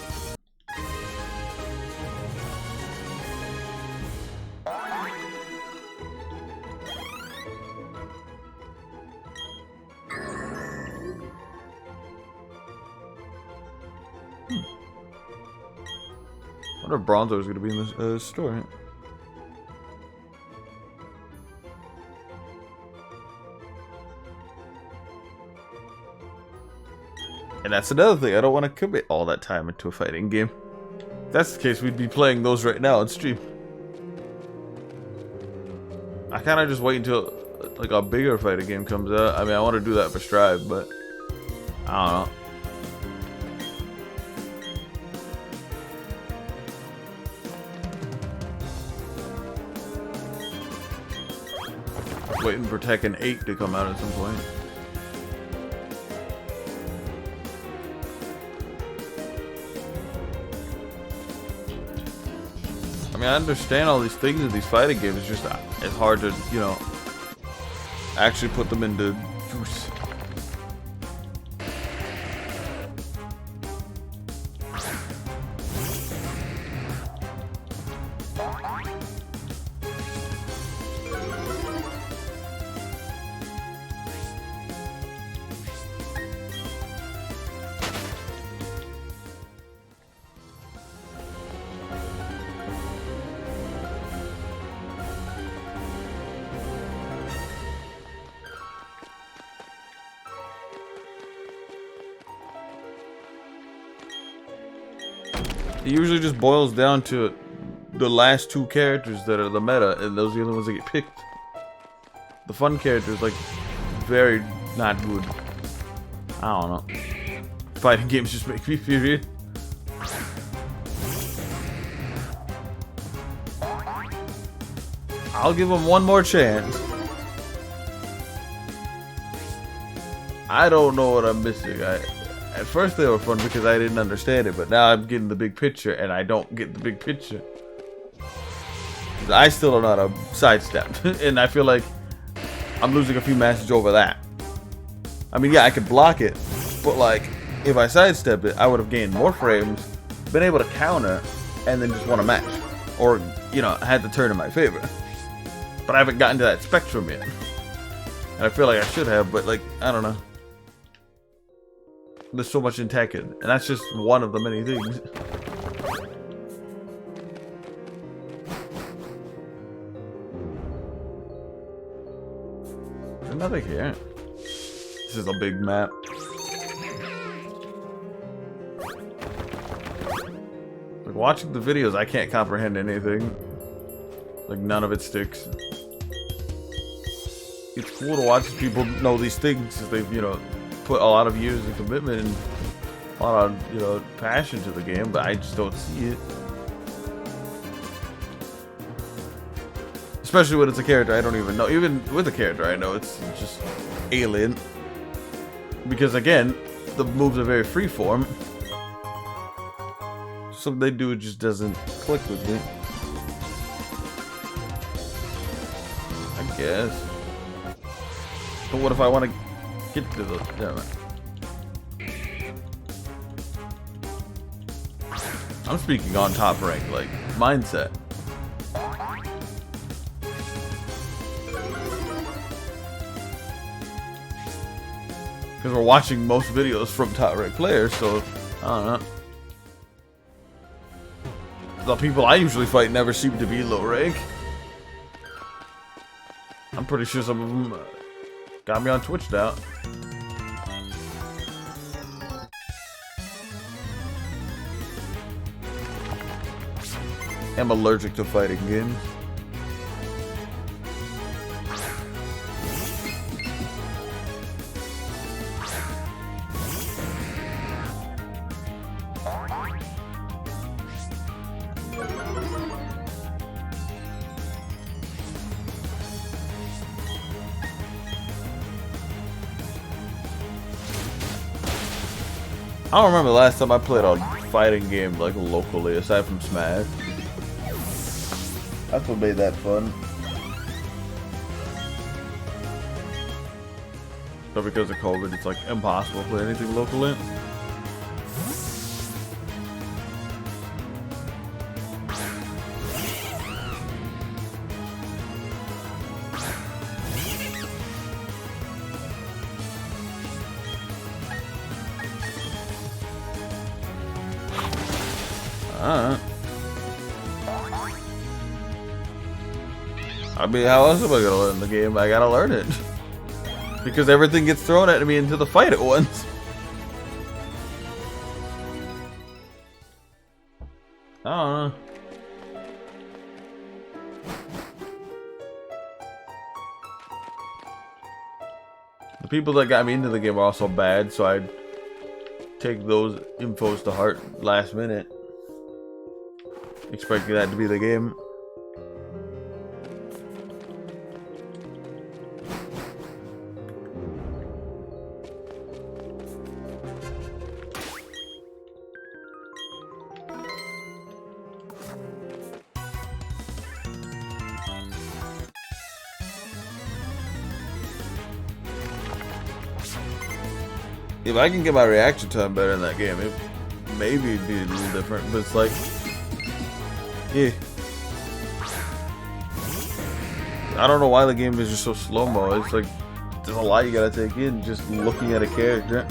[SPEAKER 1] I wonder if Bronzo is going to be in this store. And that's another thing. I don't want to commit all that time into a fighting game. If that's the case, we'd be playing those right now on stream. I kind of just wait until like a bigger fighting game comes out. I mean, I want to do that for Strive, but I don't know. Waiting for Tekken 8 to come out at some point. I mean, I understand all these things in these fighting games. It's just it's hard to, you know, actually put them into use. It usually just boils down to the last two characters that are the meta, and those are the only ones that get picked. The fun characters, like, very not good. I don't know. Fighting games just make me furious. I'll give them one more chance. I don't know what I'm missing. At first they were fun because I didn't understand it, but now I'm getting the big picture, and I don't get the big picture. I still don't know how to sidestep, and I feel like I'm losing a few matches over that. I mean, yeah, I could block it, but like, if I sidestep it, I would have gained more frames, been able to counter, and then just won a match. Or, you know, had the turn in my favor. But I haven't gotten to that spectrum yet. And I feel like I should have, but like, I don't know. There's so much in Tekken, and that's just one of the many things. There's nothing here. This is a big map. Like, watching the videos, I can't comprehend anything. Like, none of it sticks. It's cool to watch people know these things, because they've, you know, put a lot of years of commitment and a lot of, you know, passion to the game, but I just don't see it. Especially when it's a character I don't even know. Even with a character I know, it's just alien. Because again, the moves are very freeform. Something they do just doesn't click with me. I guess. But what if I want to get to the... Damn it. I'm speaking on top rank, like, mindset. Because we're watching most videos from top rank players, so, I don't know. The people I usually fight never seem to be low rank. I'm pretty sure some of them got me on Twitch now. I'm allergic to fighting games. I don't remember the last time I played a fighting game like locally, aside from Smash. That's what made that fun. But because of COVID, it's like impossible to play anything locally. I mean, how else am I gonna learn the game? I gotta learn it. Because everything gets thrown at me into the fight at once. I don't know. The people that got me into the game are also bad, so I'd take those infos to heart last minute. Expecting that to be the game. If I can get my reaction time better in that game, it maybe it'd be a little different, but it's like, yeah. I don't know why the game is just so slow-mo. It's like, there's a lot you gotta take in just looking at a character.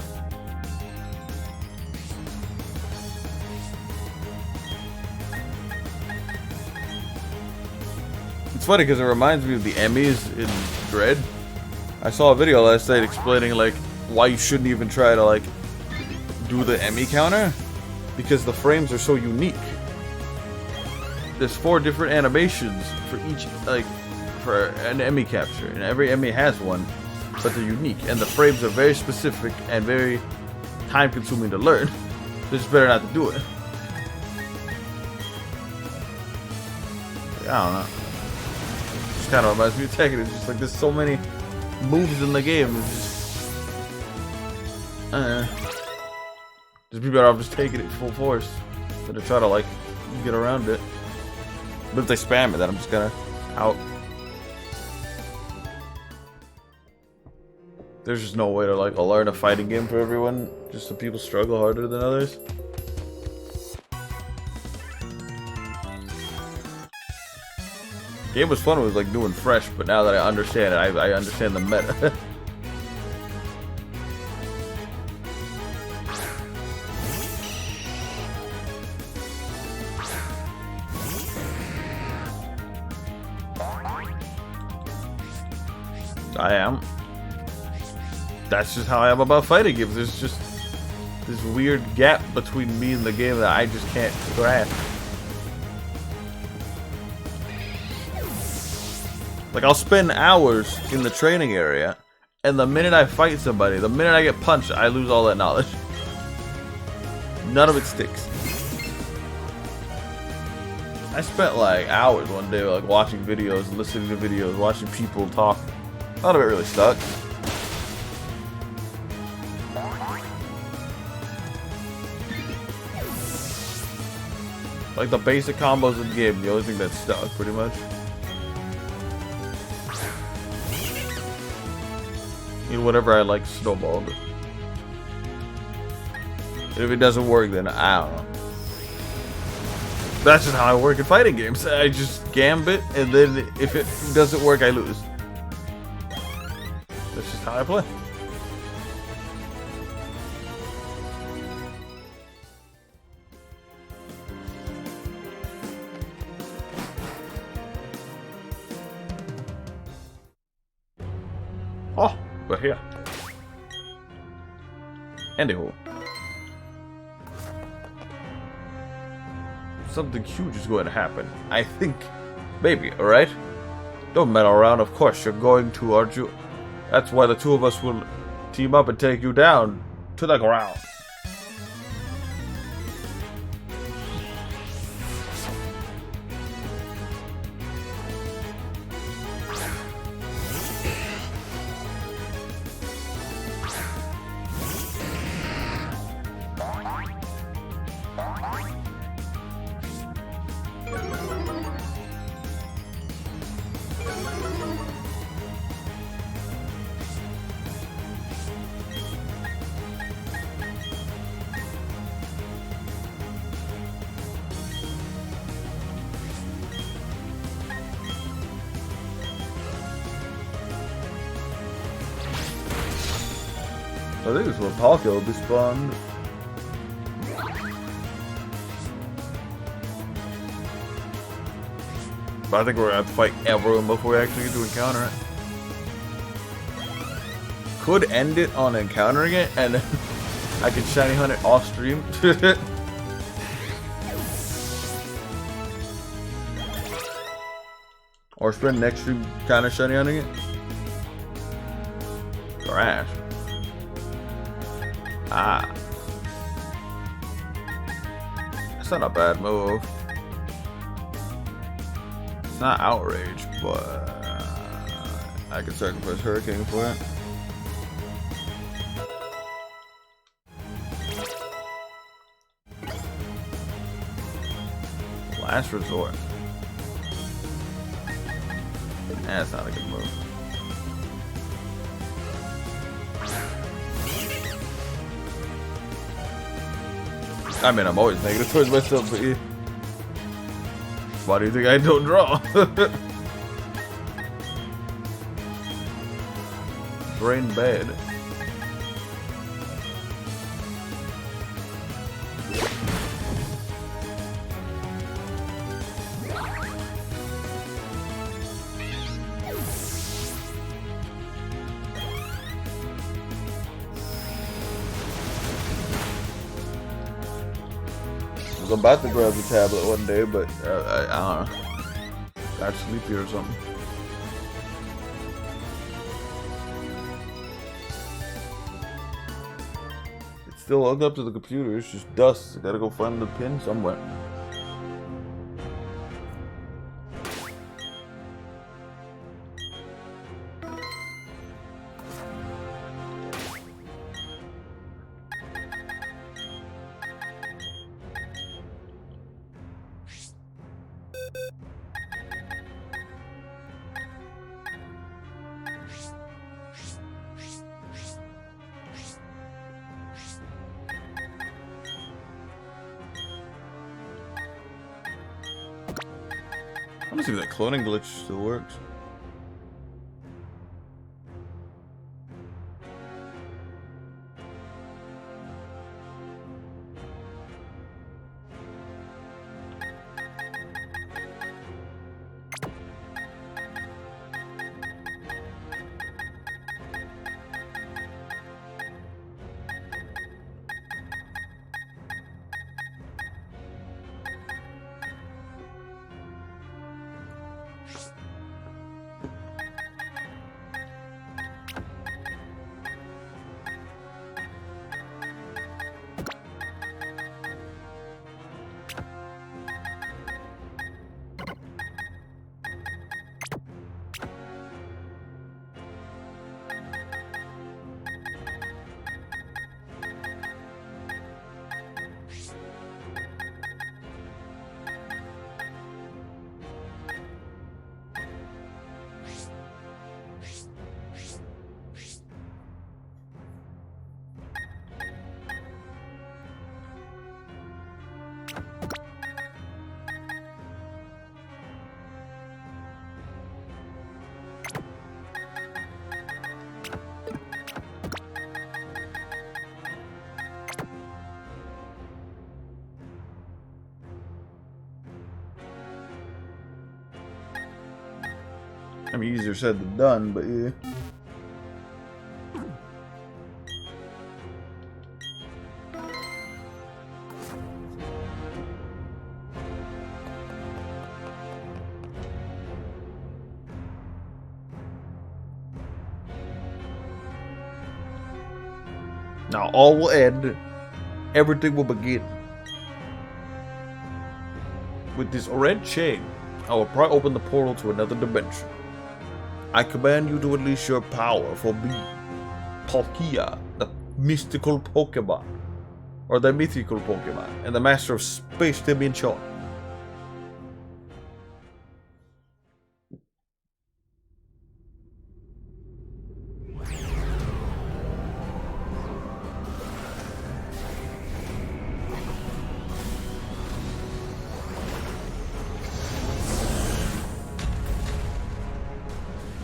[SPEAKER 1] It's funny because it reminds me of the Emmys in Dread. I saw a video last night explaining like why you shouldn't even try to like do the Emmy counter. because the frames are so unique. There's 4 different animations for each, like, for an Emmy capture, and every Emmy has one, but they're unique, and the frames are very specific and very time-consuming to learn. So it's better not to do it. I don't know. Just kind of reminds me of Tekken. It's just like there's so many moves in the game. It's just be better off just taking it full force than to try to like get around it. But if they spam it, then I'm just gonna out. There's just no way to like learn a fighting game for everyone, just so people struggle harder than others. Game was fun. It was like doing fresh, but now that I understand it, I understand the meta. I am. That's just how I am about fighting games. There's just this weird gap between me and the game that I just can't grasp. Like, I'll spend hours in the training area, and the minute I fight somebody, the minute I get punched, I lose all that knowledge. None of it sticks. I spent like hours one day like watching videos, listening to videos, watching people talk. None of it really stuck. Like the basic combos in the game, the only thing that stuck, pretty much. You know, whatever I like snowballed. And if it doesn't work, then I don't know. That's just how I work in fighting games. I just gambit, and then if it doesn't work, I lose. That's just how I play. Oh, we're here. Anywho. Something huge is going to happen. I think. Maybe, alright? Don't meddle around, of course you're going to, aren't you? That's why the two of us will team up and take you down to the ground. I think this is where Palkia will be spawned. But I think we're gonna have to fight everyone before we actually get to encounter it. Could end it on encountering it, and I can shiny hunt it off stream. Or spend next stream kind of shiny hunting it. Crash. Ah. That's not a bad move. It's not outrage, but I could sacrifice Hurricane for it. Last resort. That's not a good move. I mean, I'm always negative towards myself, but yeah. Why do you think I don't draw? Brain bad. was about to grab the tablet one day, but I don't know. Got sleepy or something. It's still hooked up to the computer. It's just dust. I gotta go find the pin somewhere. I'm gonna see if that cloning glitch still works. I mean, easier said than done, but yeah. Now all will end, everything will begin. With this red chain, I will pry open the portal to another dimension. I command you to unleash your power for me, Palkia, the mystical Pokemon, or the mythical Pokemon, and the master of space dimension.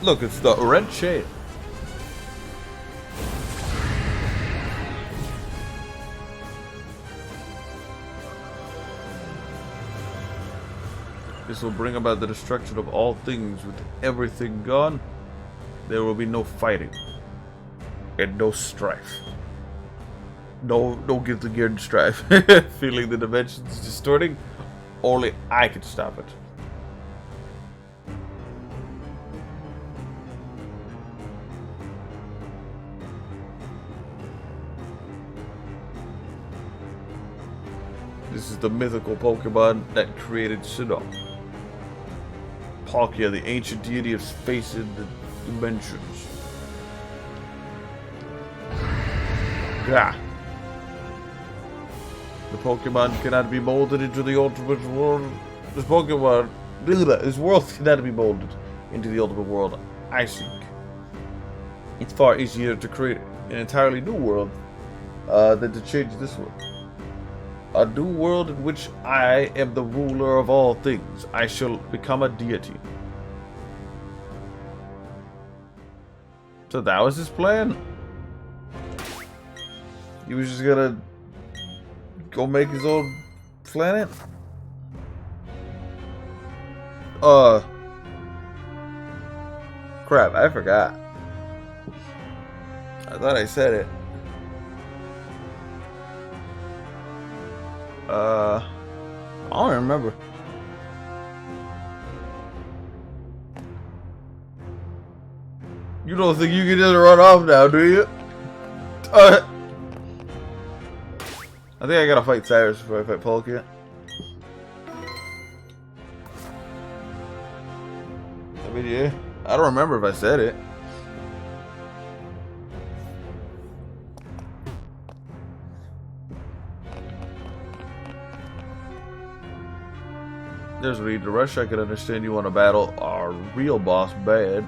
[SPEAKER 1] Look, it's the red chain. This will bring about the destruction of all things. With everything gone, there will be no fighting. And no strife. No guilty gear and strife. Feeling the dimensions distorting? Only I can stop it. This is the mythical Pokemon that created Sinnoh. Palkia, the ancient deity of space and the dimensions. Gah. The Pokemon cannot be molded into the ultimate world. This world cannot be molded into the ultimate world I seek. It's far easier to create an entirely new world than to change this one. A new world in which I am the ruler of all things. I shall become a deity. So that was his plan? He was just gonna go make his own planet? Crap, I forgot. I thought I said it. I don't remember. You don't think you can just run off now, do you? I think I gotta fight Cyrus before I fight Polka. I mean, yeah. I don't remember if I said it. There's no need to rush. I can understand you want to battle our real boss bad.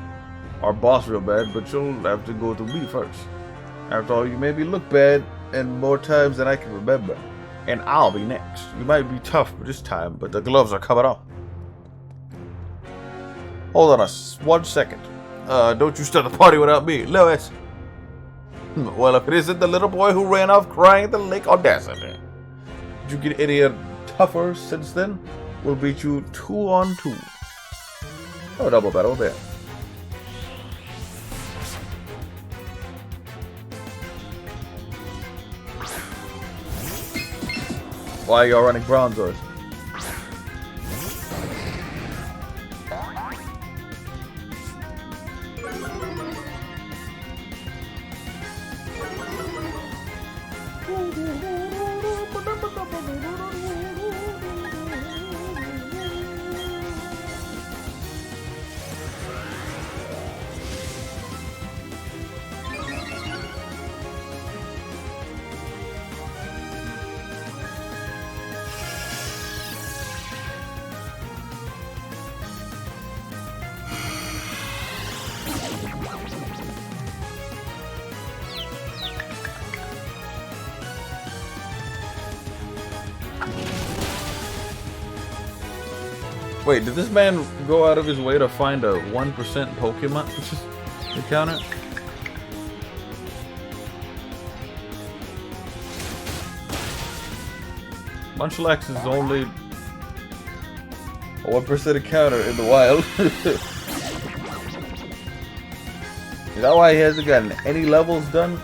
[SPEAKER 1] Our boss real bad, but you'll have to go through me first. After all, you made me look bad and more times than I can remember. And I'll be next. You might be tough this time, but the gloves are coming off. Hold on 1 second. Don't you start the party without me, Lewis. Well, if it isn't the little boy who ran off crying at the lake audacity. Did you get any tougher since then? We'll beat you 2-on-2. Oh, double battle there. Why are y'all running bronzors? Wait, did this man go out of his way to find a 1% Pokemon encounter? Munchlax is only a 1% encounter in the wild. Is that why he hasn't gotten any levels done?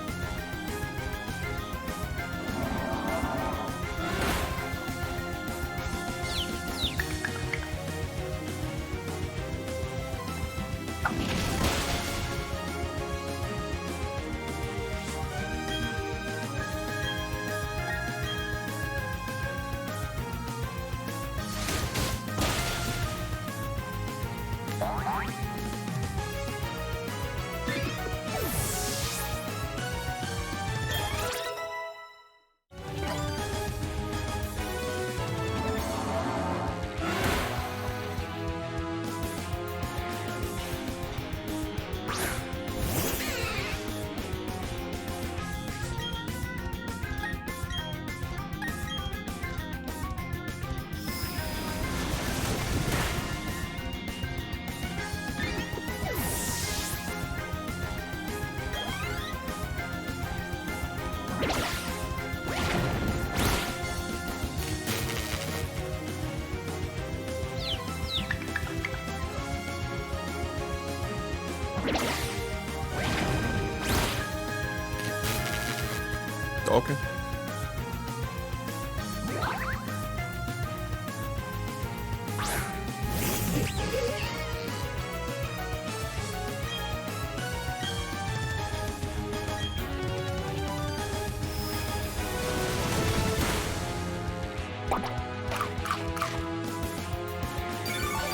[SPEAKER 1] Okay.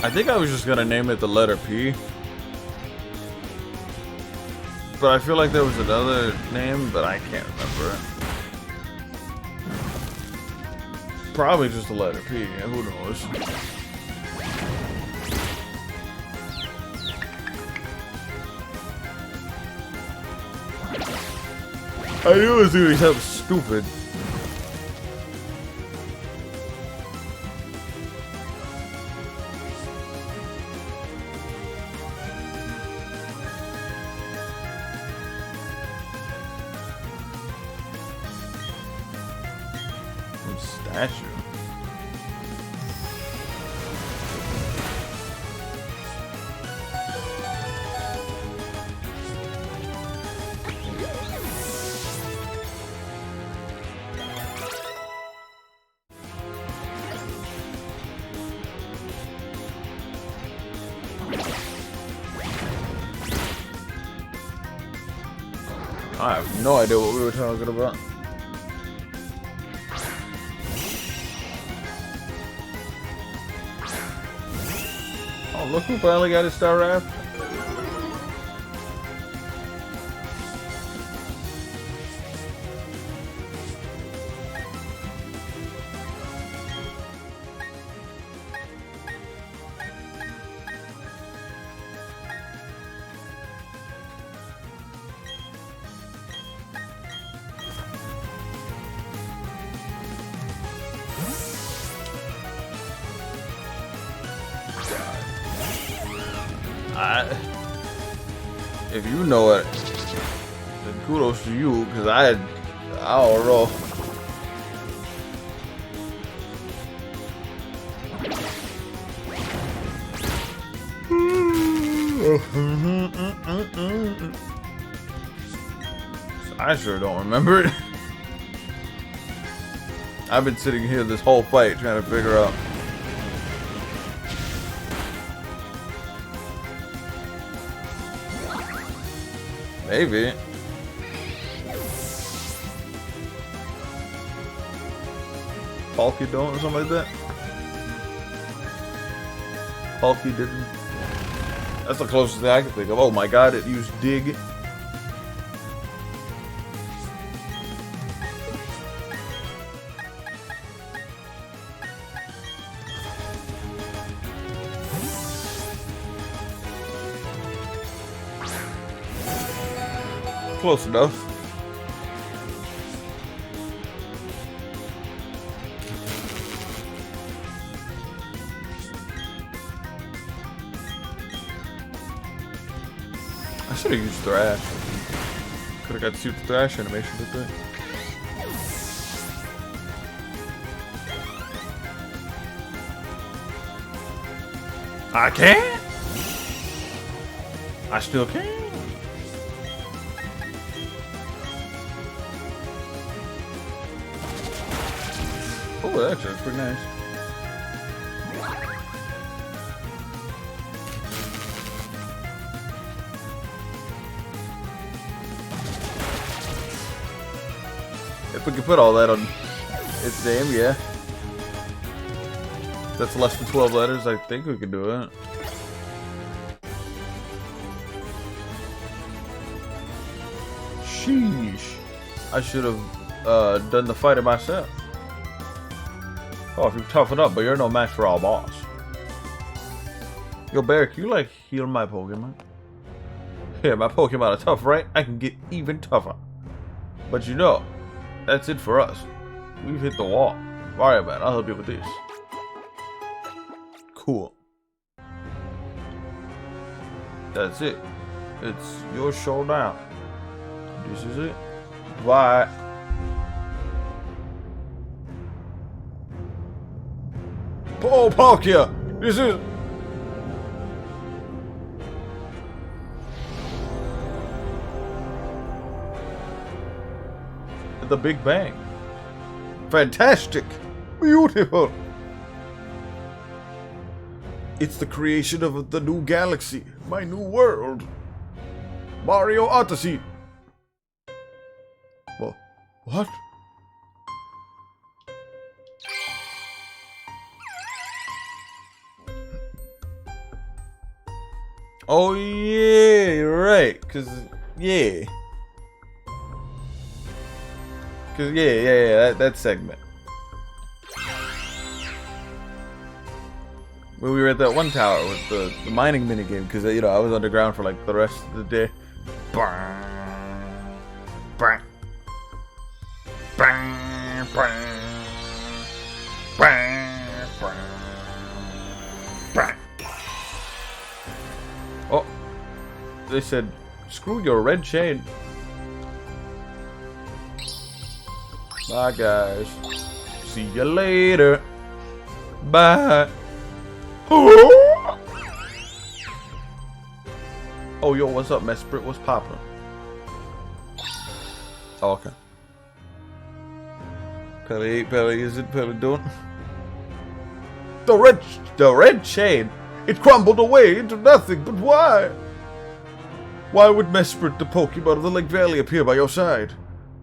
[SPEAKER 1] I think I was just gonna name it the letter P. But I feel like there was another name, but I can't remember it. Probably just the letter P, yeah, who knows? I knew it was gonna be something stupid. Statue. I have no idea what we were talking about. Oh, look who finally got his star raft. If you know it, then kudos to you, because I don't know. I sure don't remember it. I've been sitting here this whole fight trying to figure out. Maybe. Palky don't or something like that? Palky didn't. That's the closest thing I can think of. Oh my god, it used dig. Close enough. I should have used Thrash. Could have got to see what the Thrash animation did there. I can't. I still can. Oh, actually, that's pretty nice. If we could put all that on its name, yeah. That's less than 12 letters, I think we could do it. Sheesh. I should have done the fighting myself. Oh, if you toughen up, but you're no match for our boss. Yo, Barrick, you like heal my Pokemon? Yeah, my Pokemon are tough, right? I can get even tougher. But you know, that's it for us. We've hit the wall. Alright, man, I'll help you with this. Cool. That's it. It's your show now. This is it. Bye. Oh, Palkia! This is... The Big Bang. Fantastic! Beautiful! It's the creation of the new galaxy. My new world. Mario Odyssey. Well, what? Oh yeah, right. Yeah, that segment. When we were at that one tower with the mining minigame, because you know I was underground for like the rest of the day. Oh, they said, screw your red chain. Bye, guys. See you later. Bye. Oh, yo, what's up, Mesprit? What's poppin'? Oh, okay. Pelly, is it Pelly doing? The red chain. It crumbled away into nothing, but why? Why would Mesprit, the Pokemon of the Lake Valley, appear by your side?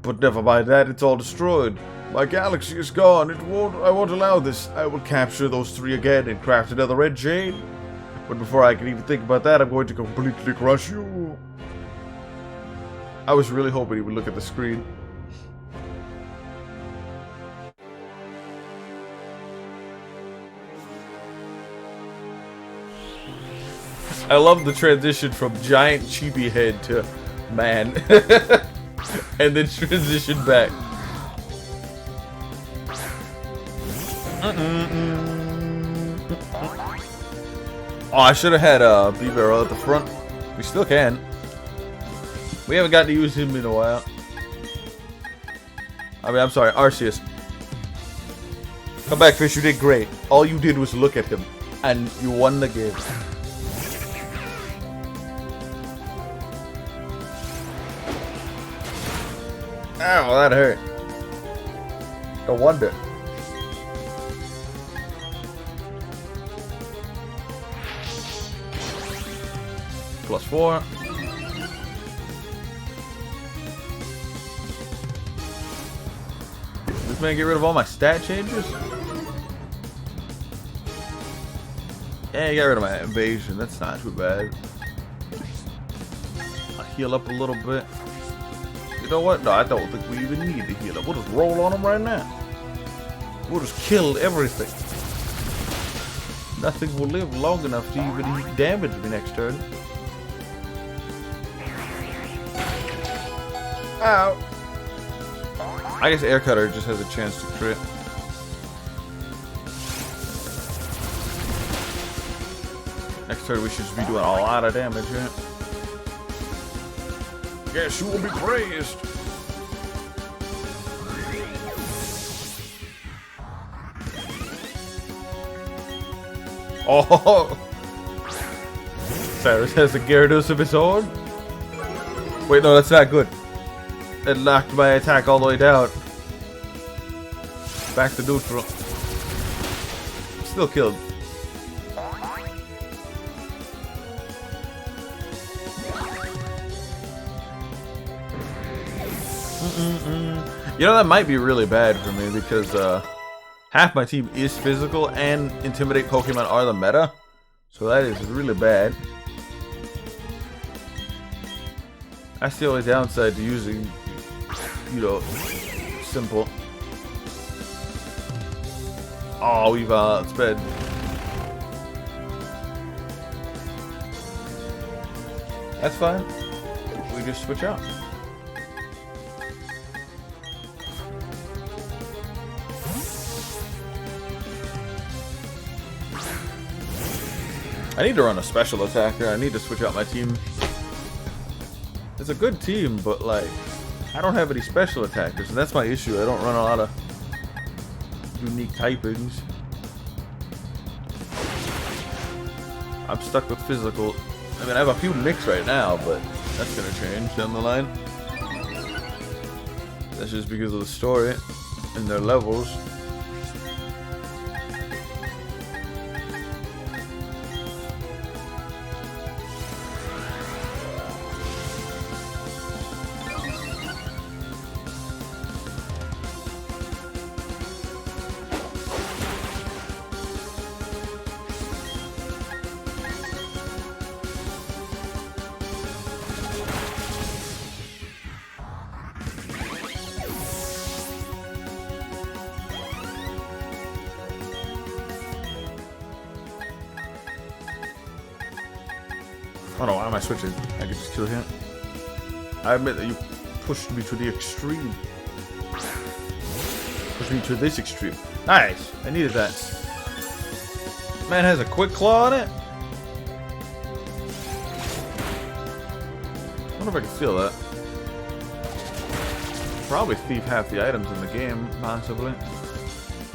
[SPEAKER 1] But never mind that, it's all destroyed. My galaxy is gone. I won't allow this. I will capture those 3 again and craft another red chain. But before I can even think about that, I'm going to completely crush you. I was really hoping he would look at the screen. I love the transition from giant chibi head to man. And then transition back. Oh, I should have had a B-Barrel at the front. We still can. We haven't gotten to use him in a while. I'm sorry, Arceus. Come back, Fish, you did great. All you did was look at him, and you won the game. Ow, that hurt. No wonder. +4. This man get rid of all my stat changes? Yeah, he got rid of my evasion. That's not too bad. I'll heal up a little bit. You know what? No, I don't think we even need to heal up. We'll just roll on him right now. We'll just kill everything. Nothing will live long enough to even damage me next turn. Ow. I guess Air Cutter just has a chance to crit. Next turn we should just be doing a lot of damage, yeah? Yes, you will be praised. Oh! Cyrus has a Gyarados of his own? Wait, no, that's not good. It knocked my attack all the way down. Back to neutral. Still killed. You know, that might be really bad for me because half my team is physical and Intimidate Pokemon are the meta. So that is really bad. That's the only downside to using, you know, simple. Oh, we've sped. That's fine. We just switch out. I need to run a special attacker. I need to switch out my team. It's a good team, but like, I don't have any special attackers, and that's my issue. I don't run a lot of unique typings. I'm stuck with physical. I mean, I have a few mix right now, but that's gonna change down the line. That's just because of the story and their levels. Oh no, why am I switching? I could just kill him. I admit that you pushed me to the extreme. Pushed me to this extreme. Nice! I needed that. Man has a quick claw on it. I wonder if I can steal that. Probably thief half the items in the game, possibly.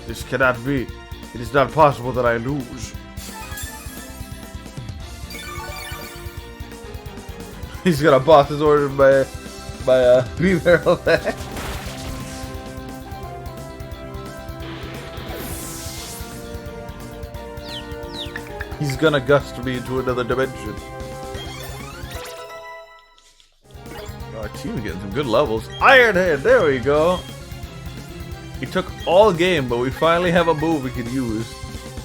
[SPEAKER 1] This cannot be. It is not possible that I lose. He's got a boss's order by B-Barrel there. He's gonna gust me into another dimension. Our team's getting some good levels. Iron Head, there we go. It took all game, but we finally have a move we can use.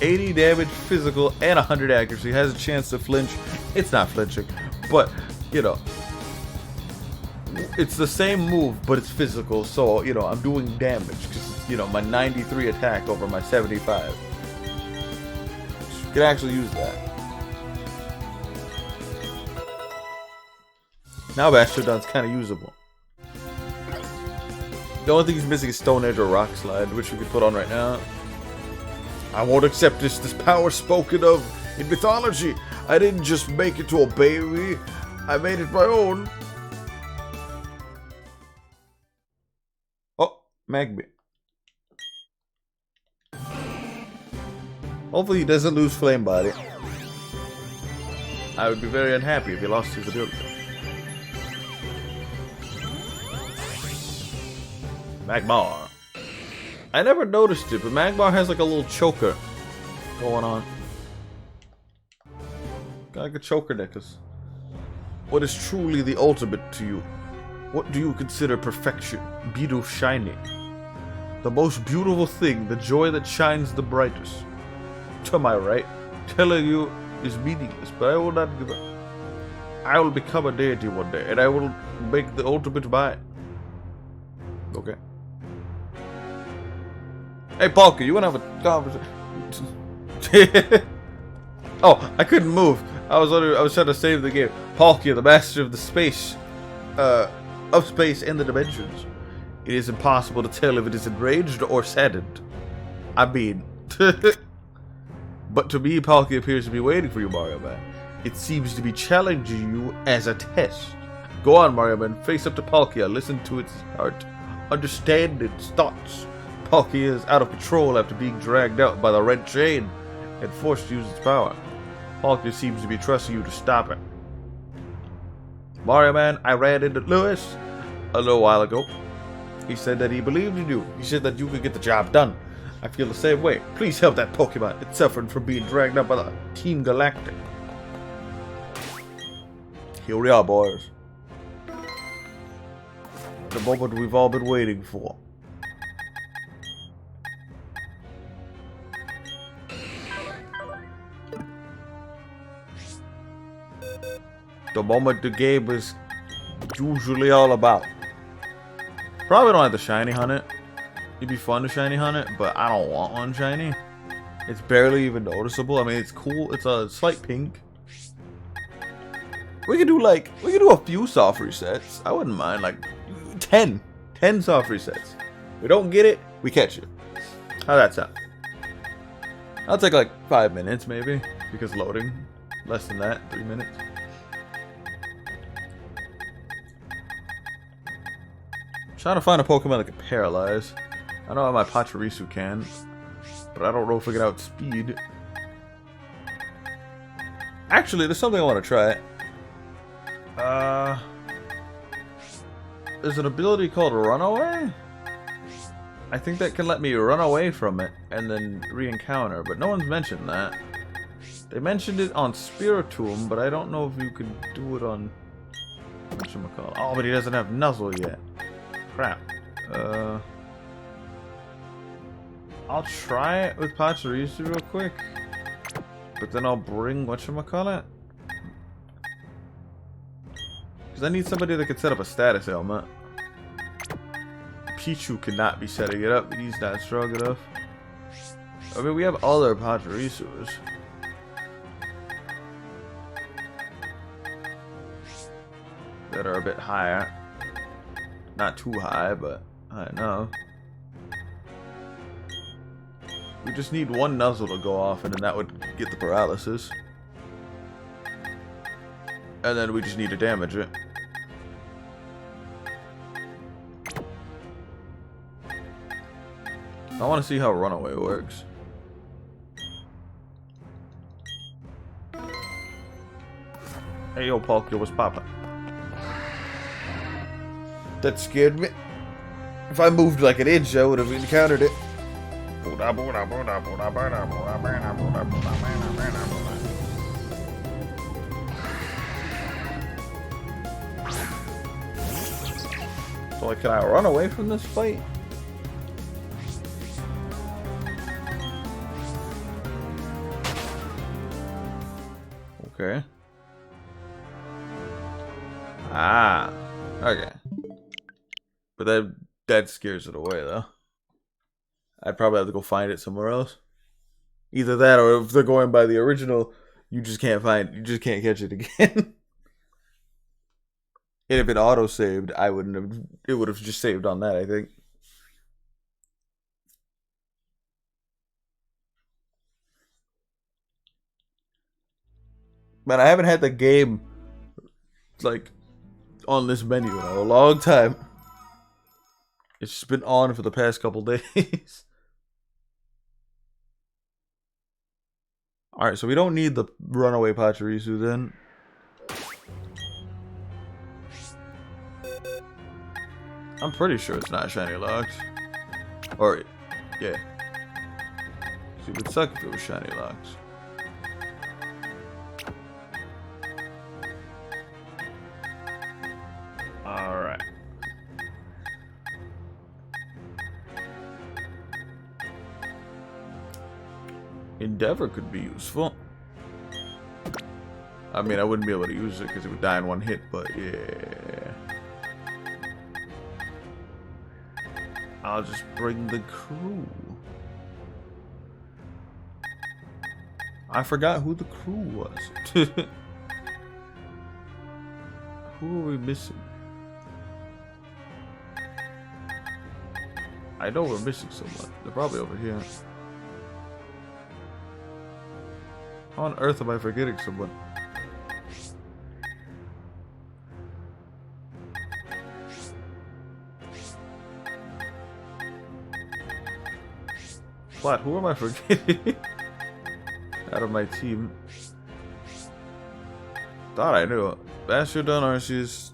[SPEAKER 1] 80 damage, physical, and 100 accuracy. Has a chance to flinch. It's not flinching, but, you know, it's the same move, but it's physical, so, you know, I'm doing damage, because it's, you know, my 93 attack over my 75. You can actually use that. Now Bastrodon's kind of usable. The only thing he's missing is Stone Edge or Rock Slide, which we could put on right now. I won't accept this power spoken of in mythology. I didn't just make it to a baby. I made it my own. Oh, Magby. Hopefully he doesn't lose Flame Body. I would be very unhappy if he lost his ability. Magmar. I never noticed it, but Magmar has like a little choker going on. Got like a choker necklace. What is truly the ultimate to you? What do you consider perfection? Beautiful shining. The most beautiful thing, the joy that shines the brightest. To my right, telling you is meaningless, but I will not give up. I will become a deity one day, and I will make the ultimate mine. Okay. Hey, Palkia, you wanna have a conversation? Oh, I couldn't move. I was trying to save the game. Palkia, the master of the space, of space and the dimensions. It is impossible to tell if it is enraged or saddened. I mean, but to me, Palkia appears to be waiting for you, Mario Man. It seems to be challenging you as a test. Go on, Mario Man. Face up to Palkia. Listen to its heart. Understand its thoughts. Palkia is out of control after being dragged out by the red chain and forced to use its power. Palkia seems to be trusting you to stop it. Mario Man, I ran into Lewis a little while ago. He said that he believed in you. He said that you could get the job done. I feel the same way. Please help that Pokemon. It's suffering from being dragged up by the Team Galactic. Here we are, boys. The moment we've all been waiting for. The moment the game is usually all about. Probably don't have to shiny hunt it. It'd be fun to shiny hunt it, but I don't want one shiny. It's barely even noticeable. I mean, it's cool. It's a slight pink. We could do a few soft resets. I wouldn't mind, like 10 soft resets. We don't get it, we catch it. How'd that sound? I'll take like 5 minutes maybe, because loading. Less than that, 3 minutes. Trying to find a Pokemon that can paralyze. I know my Pachirisu can, but I don't know if we can outspeed. Actually, there's something I want to try. There's an ability called Runaway? I think that can let me run away from it and then re-encounter, but no one's mentioned that. They mentioned it on Spiritomb, but I don't know if you could do it on... whatchamacallit. Oh, but he doesn't have Nuzzle yet. Crap. I'll try it with Pachirisu real quick. But then I'll bring whatchamacallit. Because I need somebody that can set up a status ailment. Pichu cannot be setting it up. He's not strong enough. I mean, we have other Pachirisus. That are a bit higher. Not too high, but high enough. We just need one Nuzzle to go off, and then that would get the paralysis. And then we just need to damage it. I want to see how Runaway works. Hey yo, Palkia, what's poppin'? That scared me. If I moved like an inch, I would have encountered it. So, like, can I run away from this fight? Okay. Ah. Okay. But that scares it away, though. I'd probably have to go find it somewhere else. Either that, or if they're going by the original, you just can't catch it again. And if it auto-saved, it would have just saved on that, I think. Man, I haven't had the game, like, on this menu in a long time. It's just been on for the past couple days. Alright, so we don't need the runaway Pachirisu then. I'm pretty sure it's not shiny locks. Or, yeah. It would suck if it was shiny locks. Alright. Endeavor could be useful. I mean, I wouldn't be able to use it because it would die in one hit, but yeah. I'll just bring the crew. I forgot who the crew was. Who are we missing? I know we're missing someone. They're probably over here. How on earth am I forgetting someone? What? Who am I forgetting? Out of my team. Thought I knew. Bastardon Arceus.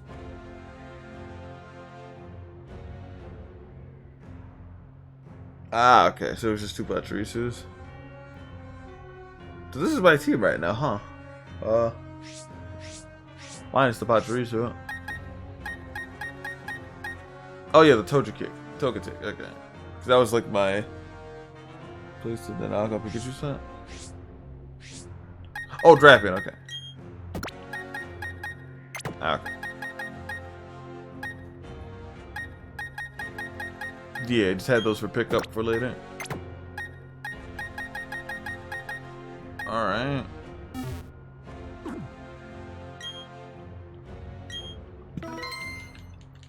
[SPEAKER 1] Ah, okay. So it was just two Patrisus. So this is my team right now, huh? Minus the Pachirisu. Oh yeah, the Togekick. Togetic, okay. Cause that was like my place to then I'll go Pikachu set. Oh, Drapion, okay. Okay. Yeah, just had those for pickup for later. Alright.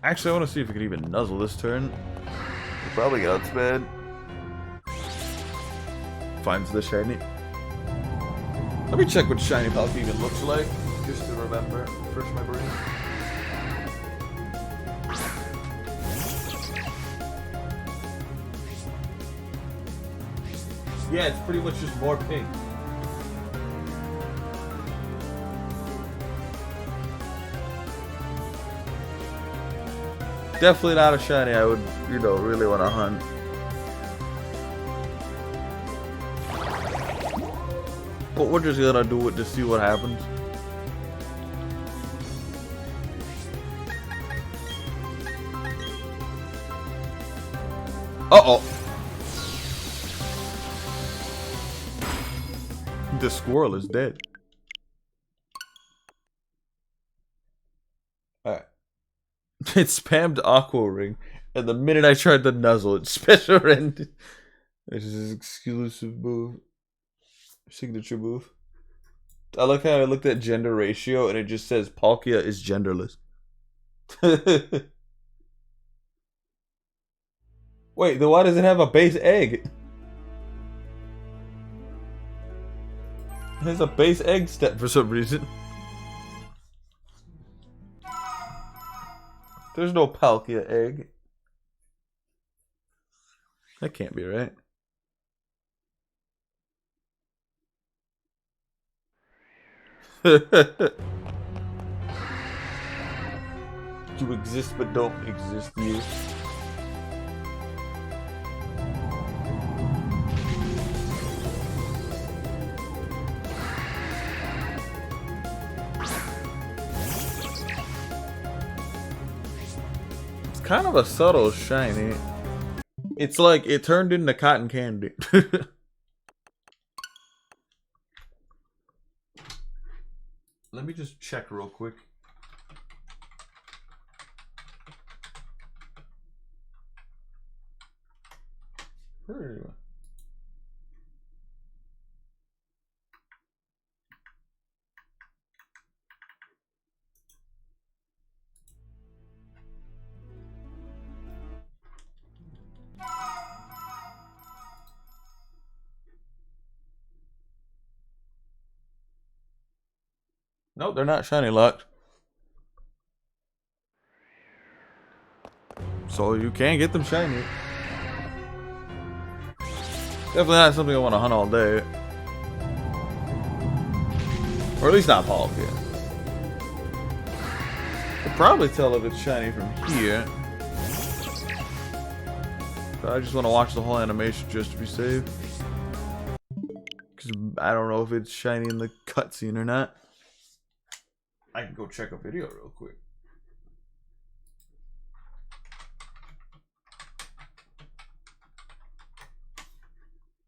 [SPEAKER 1] Actually, I want to see if we can even nuzzle this turn. We'll probably get outspeed. Finds the shiny. Let me check what shiny Palkia even looks like, just to remember. Refresh my brain. Yeah, it's pretty much just more pink. Definitely not a shiny I would, really want to hunt. But we're just gonna do it to see what happens. Uh-oh. The squirrel is dead. Alright. It spammed Aqua Ring, and the minute I tried to nuzzle, it special ended. This is his exclusive move. Signature move. I like how I looked at gender ratio, and it just says Palkia is genderless. Wait, then why does it have a base egg? It has a base egg step for some reason. There's no Palkia egg. That can't be right. You exist but don't exist, you. kind of a subtle shiny. It's like it turned into cotton candy. Let me just check real quick. Where are you? Nope, they're not shiny locked. So you can't get them shiny. Definitely not something I want to hunt all day. Or at least not Palkia. Could probably tell if it's shiny from here. But I just want to watch the whole animation just to be safe. Because I don't know if it's shiny in the cutscene or not. I can go check a video real quick.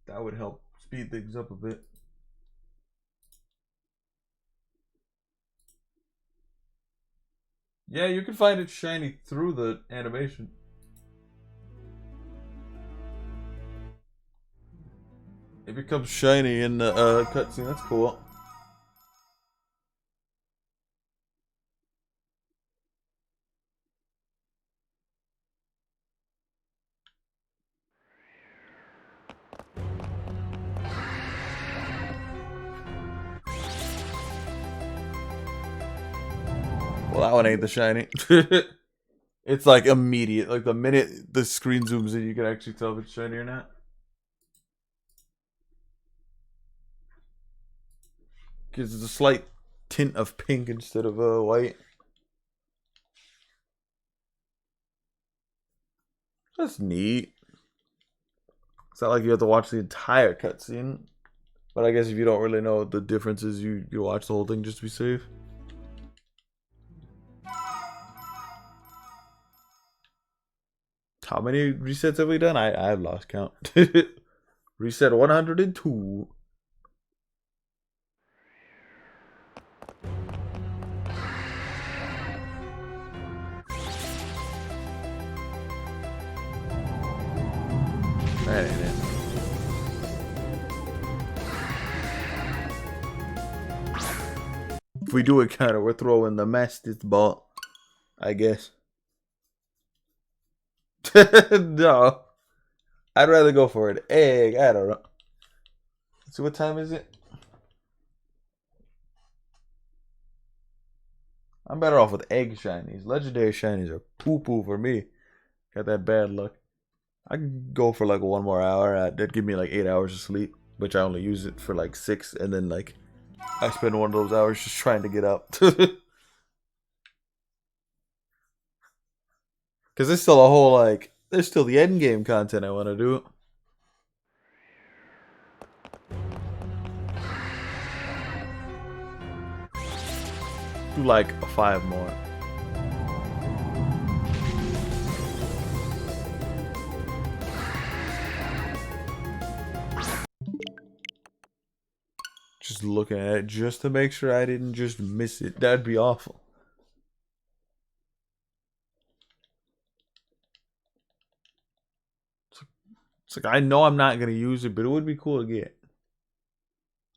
[SPEAKER 1] That would help speed things up a bit. Yeah, you can find it shiny through the animation. It becomes shiny in the cutscene. That's cool. Well, that one ain't the shiny. It's like immediate. Like the minute the screen zooms in, you can actually tell if it's shiny or not. Gives it a slight tint of pink instead of white. That's neat. It's not like you have to watch the entire cutscene. But I guess if you don't really know what the difference is, you watch the whole thing just to be safe. How many resets have we done? I've lost count. Reset 102. That ain't it. If we do it counter, we're throwing the Mastis ball, I guess. No. I'd rather go for an egg. I don't know. Let's see, what time is it? I'm better off with egg shinies. Legendary shinies are poo-poo for me. Got that bad luck. I could go for like 1 more hour. That'd give me like 8 hours of sleep, which I only use it for like 6, and then like I spend one of those hours just trying to get up. Because there's still a whole like, there's still the end game content I want to do. Do like 5 more. Just looking at it just to make sure I didn't just miss it. That'd be awful. It's like I know I'm not gonna use it, but it would be cool to get.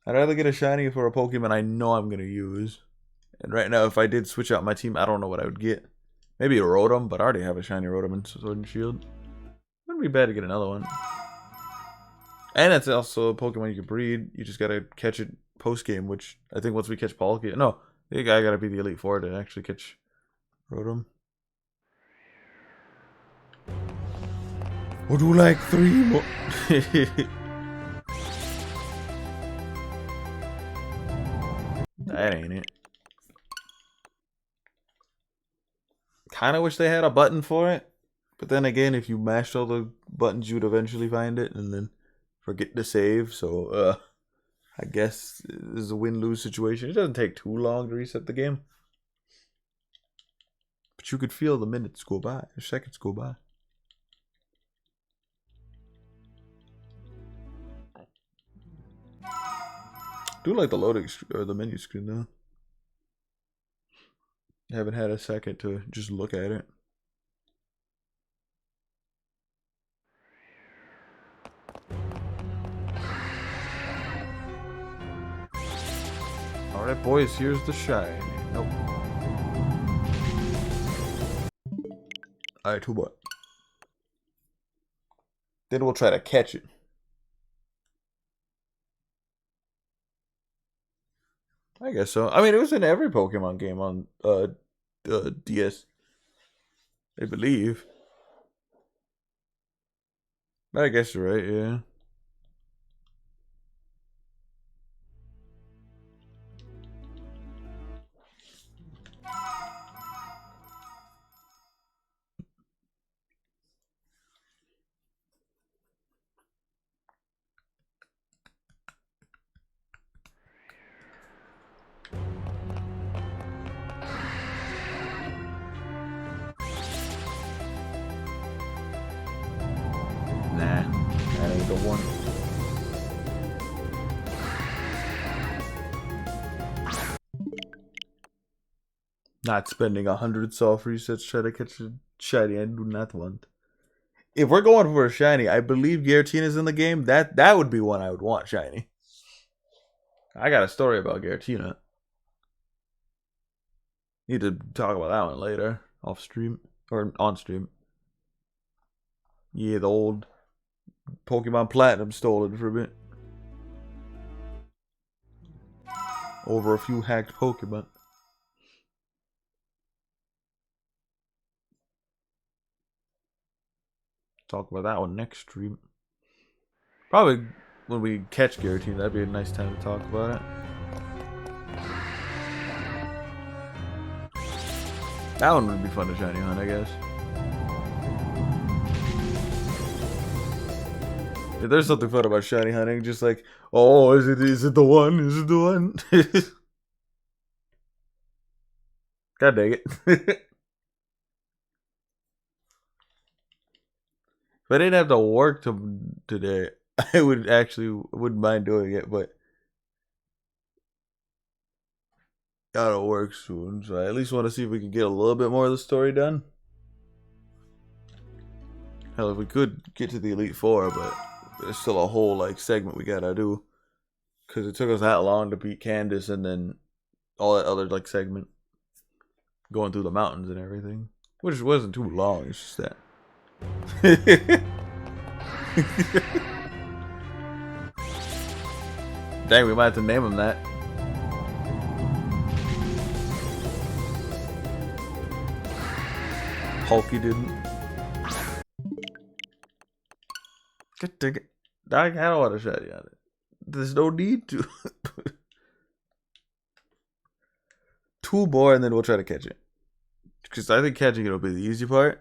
[SPEAKER 1] I'd rather get a shiny for a Pokemon I know I'm gonna use. And right now, if I did switch out my team, I don't know what I would get. Maybe a Rotom, but I already have a shiny Rotom in Sword and Shield. Wouldn't be bad to get another one. And it's also a Pokemon you can breed. You just gotta catch it post-game, which I think once we catch Palkia... No, I think I gotta be the Elite Four to actually catch Rotom. Would you like 3 more? That ain't it. Kind of wish they had a button for it. But then again, if you mashed all the buttons, you'd eventually find it and then forget to save. So, I guess this is a win-lose situation. It doesn't take too long to reset the game. But you could feel the minutes go by, the seconds go by. I do like the loading or the menu screen though. I haven't had a second to just look at it. Alright boys, here's the shiny. Nope. Alright, who what? Then we'll try to catch it. I guess so. I mean, it was in every Pokemon game on DS. I believe. But I guess you're right, yeah. Nah, that ain't the one. Not spending 100 soft resets to try to catch a shiny, I do not want. If we're going for a shiny, I believe Giratina's in the game. That would be one I would want shiny. I got a story about Giratina. Need to talk about that one later, off stream or on stream. Yeah, the old Pokemon Platinum stole it for a bit. Over a few hacked Pokemon. Talk about that one next stream. Probably when we catch Giratina, that'd be a nice time to talk about it. That one would be fun to shiny hunt, I guess. Yeah, there's something fun about shiny hunting, just like, oh, is it the one? Is it the one? God dang it. If I didn't have to work today, I wouldn't mind doing it, but gotta work soon, so I at least want to see if we can get a little bit more of the story done. Hell, if we could get to the Elite Four, but there's still a whole like segment we gotta do, because it took us that long to beat Candace, and then all that other like segment going through the mountains and everything, which wasn't too long. It's just that. Dang, we might have to name him that. Hulky didn't. God dang it. I don't want to shiny on it. There's no need to. 2 more and then we'll try to catch it. Because I think catching it will be the easy part.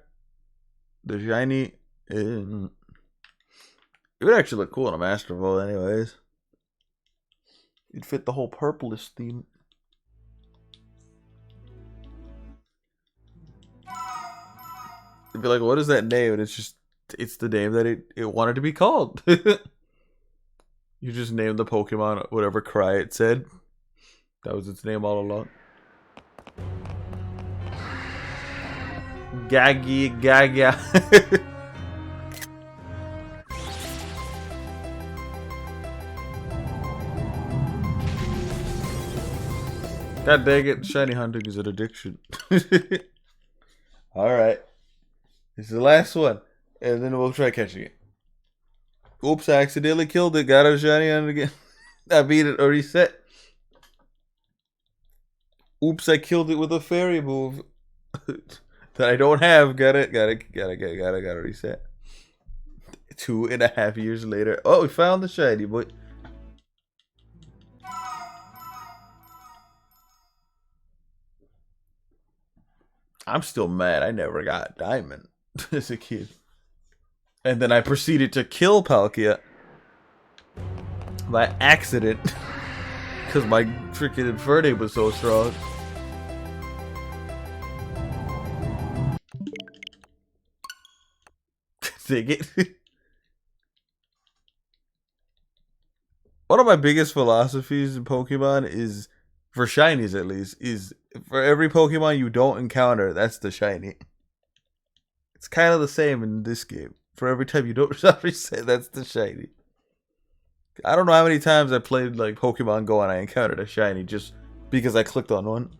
[SPEAKER 1] The shiny. It would actually look cool in a Master Ball, anyways. It'd fit the whole purplish theme. It'd be like, what is that name? And it's the name that it wanted to be called. You just named the Pokemon whatever cry it said. That was its name all along. Gaggy Gaga. God dang it, shiny hunting is an addiction. Alright. This is the last one. And then we'll try catching it. Oops, I accidentally killed it. Got a shiny on it again. I beat it or reset. Oops, I killed it with a fairy move. That I don't have. Got it reset. 2.5 years later. Oh, we found the shiny boy. I'm still mad I never got Diamond as a kid. And then I proceeded to kill Palkia by accident. Because my freaking Infernape was so strong. dig it. One of my biggest philosophies in Pokemon is, for shinies at least, is for every Pokemon you don't encounter, that's the shiny. It's kind of the same in this game. For every time you don't reset, that's the shiny. I don't know how many times I played like Pokemon Go and I encountered a shiny just because I clicked on one.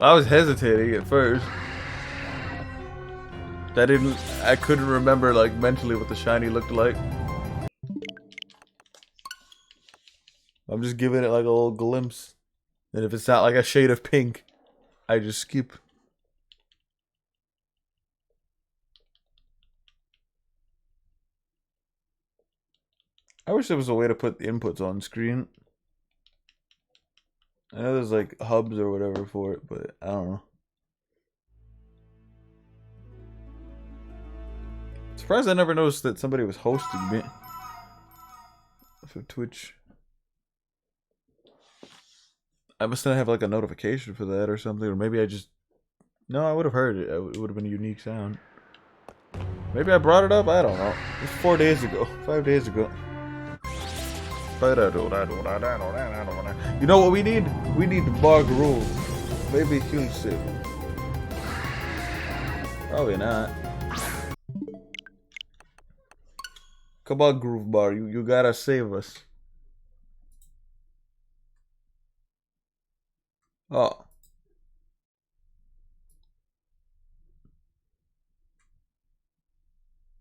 [SPEAKER 1] I was hesitating at first. I couldn't remember like mentally what the shiny looked like. I'm just giving it like a little glimpse. And if it's not like a shade of pink, I just skip. I wish there was a way to put the inputs on screen. I know there's like hubs or whatever for it, but I don't know. Surprised I never noticed that somebody was hosting me. For Twitch. I must not have like a notification for that or something, or maybe I just... No, I would have heard it. It would have been a unique sound. Maybe I brought it up? I don't know. It was 4 days ago. 5 days ago. You know what we need? We need the bar groove. Maybe he'll save. Probably not. Come on, Groove Bar. You gotta save us. Oh.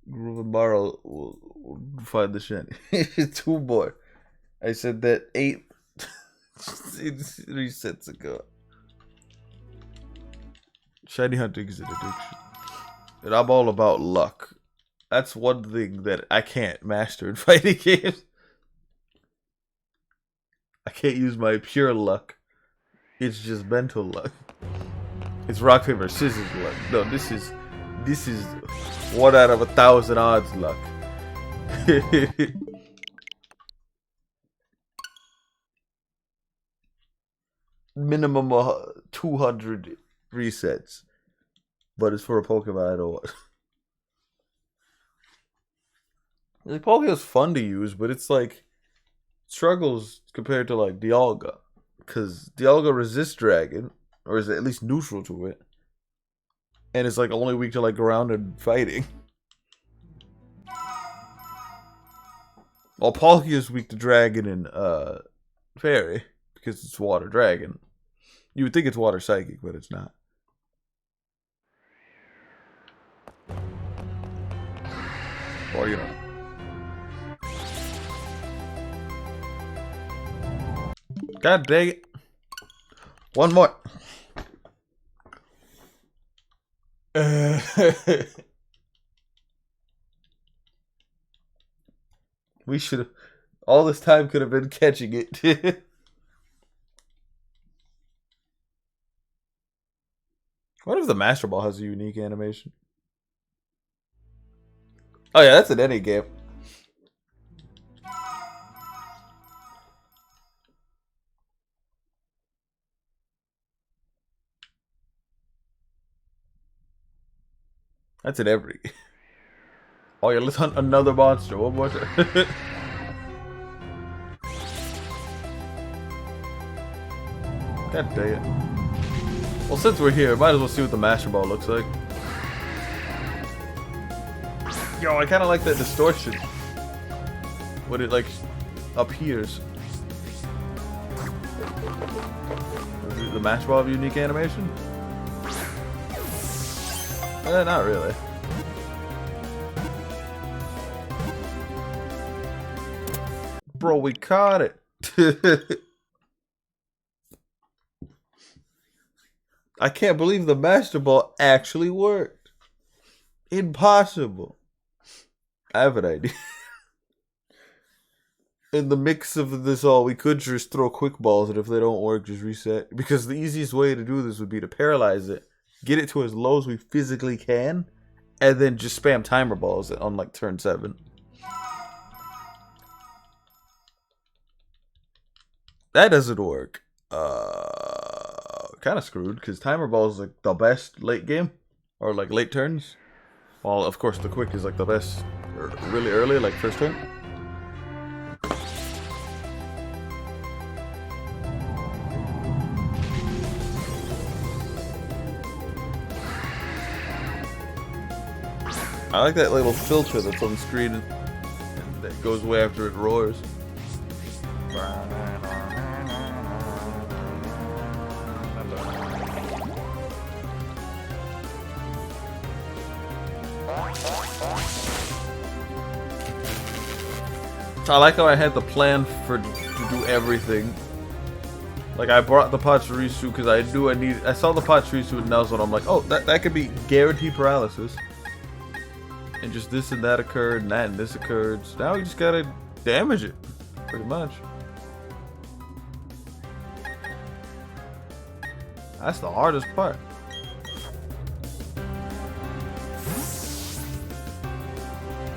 [SPEAKER 1] Groove and Bar will find the shiny. 2 more. I said that 8 resets ago. Shiny hunting is an addiction. And I'm all about luck. That's one thing that I can't master in fighting games. I can't use my pure luck. It's just mental luck. It's rock, paper, scissors luck. No, this is 1 out of 1,000 odds luck. Minimum 200 resets. But it's for a Pokemon I don't want. The Pokemon's fun to use, but it's like struggles compared to like Dialga. Because Dialga resists Dragon, or is at least neutral to it. And it's like only weak to like grounded fighting. While Palkia is weak to Dragon and Fairy, because it's Water Dragon. You would think it's Water Psychic, but it's not. Or you know. God dang it. 1 more. We should have... All this time could have been catching it. What if the Master Ball has a unique animation? Oh yeah, that's in any game. That's in every. Oh yeah, let's hunt another monster. One more time. God dang it. Well, since we're here, might as well see what the Master Ball looks like. Yo, I kind of like that distortion. When it like appears. Does the Master Ball have a unique animation? Not really. Bro, we caught it. I can't believe the Master Ball actually worked. Impossible. I have an idea. In the mix of this all, we could just throw quick balls, and if they don't work, just reset. Because the easiest way to do this would be to paralyze it, get it to as low as we physically can, and then just spam timer balls on like turn 7. that doesn't work. Kind of screwed because timer ball is like the best late game or like late turns. While of course the quick is like the best really early, like first turn. I like that little filter that's on screen and that goes away after it roars. I like how I had the plan to do everything. Like I brought the Part3 because I saw the Part3 with Nuzzle and I'm like, oh, that could be guaranteed paralysis. And just this and that occurred, and that and this occurred. So now we just gotta damage it, pretty much. That's the hardest part.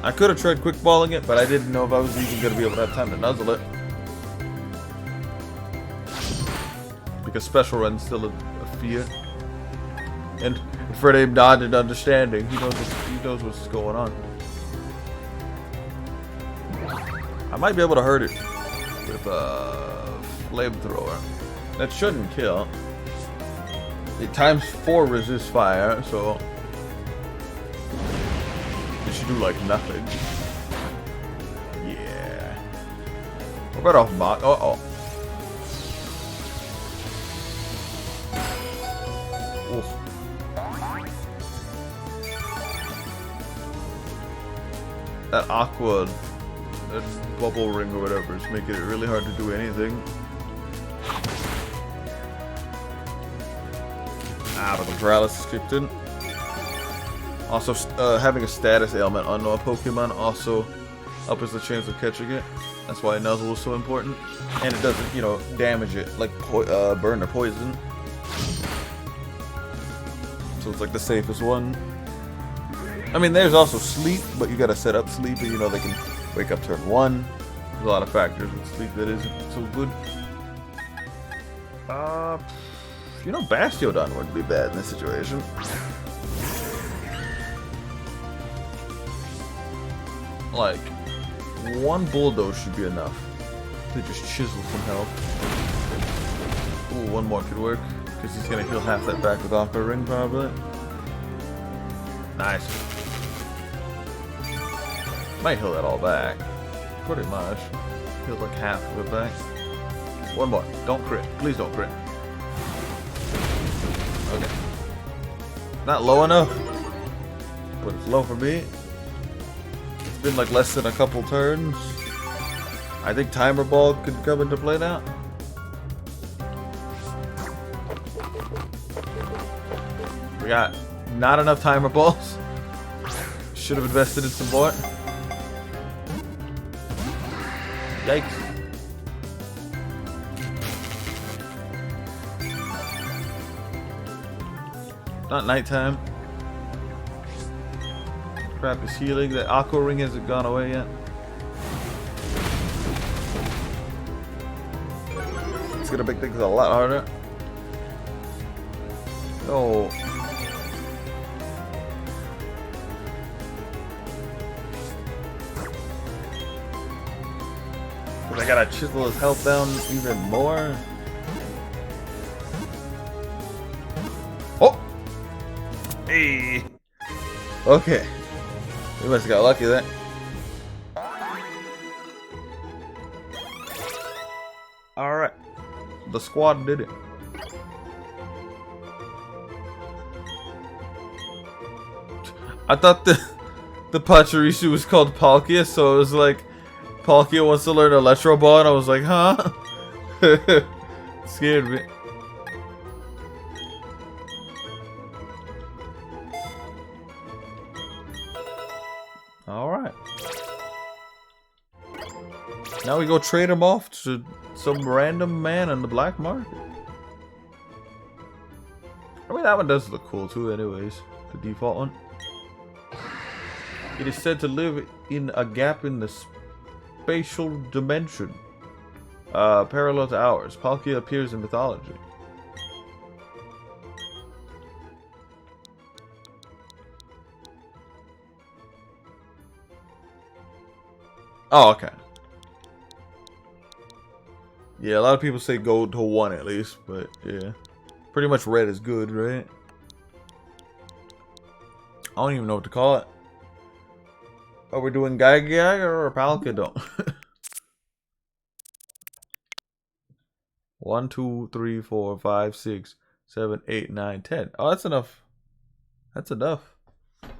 [SPEAKER 1] I could have tried quick balling it, but I didn't know if I was even gonna be able to have time to nuzzle it. Because special run's still a fear. And for him nodded understanding, he knows what's going on. I might be able to hurt it with a flamethrower. That shouldn't kill. It times 4 resist fire, so it should do like nothing. Yeah. We're better off mock. Uh-oh. Oof. That aqua, that bubble ring or whatever is making it really hard to do anything. Ah, but the paralysis kicked in. Also, having a status ailment on a Pokemon also uppers the chance of catching it. That's why Nuzzle was so important. And it doesn't, you know, damage it like burn or poison. So it's like the safest one. I mean, there's also sleep, but you gotta set up sleep, and you know they can wake up turn 1. There's a lot of factors with sleep that isn't so good. You know, Bastiodon wouldn't be bad in this situation. Like, 1 bulldoze should be enough to just chisel some health. Ooh, 1 more could work, because he's gonna heal half that back with Aqua Ring, probably. Nice. Might heal that all back. Pretty much. Heal like half of it back. 1 more. Don't crit. Please don't crit. Okay. Not low enough. But it's low for me. It's been like less than a couple turns. I think Timer Ball could come into play now. We got not enough Timer Balls. Should have invested in some more. Yikes. Not nighttime. Crap is healing. The Aqua Ring hasn't gone away yet. It's gonna make things a lot harder. Oh. I gotta chisel his health down even more. Oh! Hey! Okay. We must have got lucky there. Alright. The squad did it. I thought the Pachirisu was called Palkia, so it was like Palkia wants to learn Electro Ball, and I was like, huh? Scared me. Alright. Now we go trade him off to some random man on the black market. I mean, that one does look cool too, anyways. The default one. It is said to live in a gap in the spatial dimension. Parallel to ours. Palkia appears in mythology. Oh, okay. Yeah, a lot of people say go to 1 at least, but yeah. Pretty much red is good, right? I don't even know what to call it. Are we doing Gyagag or Palkia? 1, 2, 3, 4, 5, 6, 7, 8, 9, 10. Oh, that's enough. That's enough. There's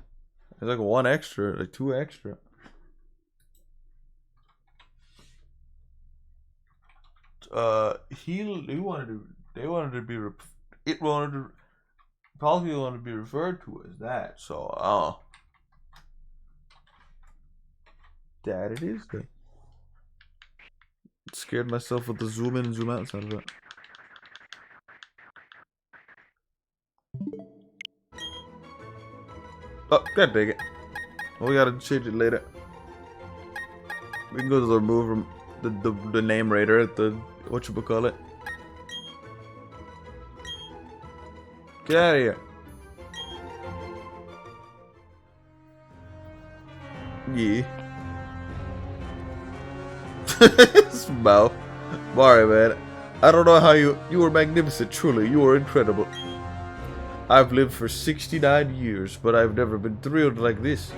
[SPEAKER 1] like 1 extra, like 2 extra. Palkia wanted to be referred to as that, so that it is then. Scared myself with the zoom in and zoom out sound of it. Oh, god dang it. Well, we gotta change it later. We can go to the remove the name raider at the whatchamacallit. Get out of here. Yeah. Smile. Mario, man. I don't know how you were magnificent, truly. You were incredible. I've lived for 69 years, but I've never been thrilled like this.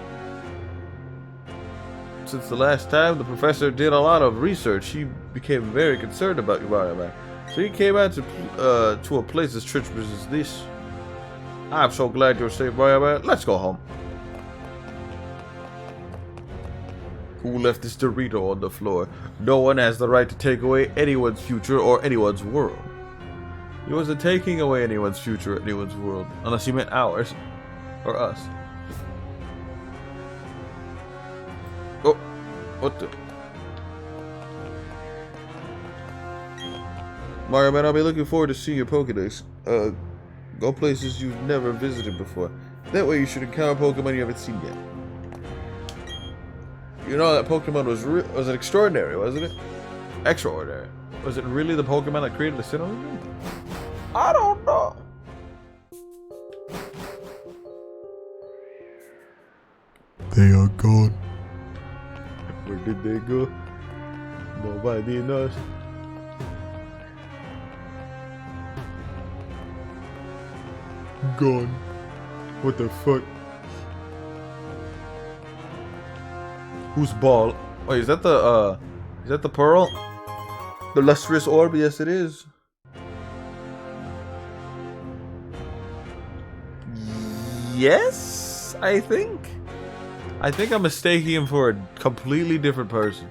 [SPEAKER 1] Since the last time the professor did a lot of research, he became very concerned about you, Mario, man. So he came out to a place as treacherous as this. I'm so glad you're safe, Mario, man. Let's go home. Who left this Dorito on the floor? No one has the right to take away anyone's future or anyone's world. He wasn't taking away anyone's future or anyone's world, unless he meant ours. Or us. Oh, what the? Mario, man, I'll be looking forward to seeing your Pokédex. Go places you've never visited before. That way you should encounter Pokemon you haven't seen yet. You know that Pokemon was an extraordinary, wasn't it? Extraordinary. Was it really the Pokemon that created the Sinnoh? I don't know. They are gone. Where did they go? Nobody knows. Gone. What the fuck? Whose ball? Wait, is that the pearl? The lustrous orb? Yes, it is. Yes, I think I'm mistaking him for a completely different person.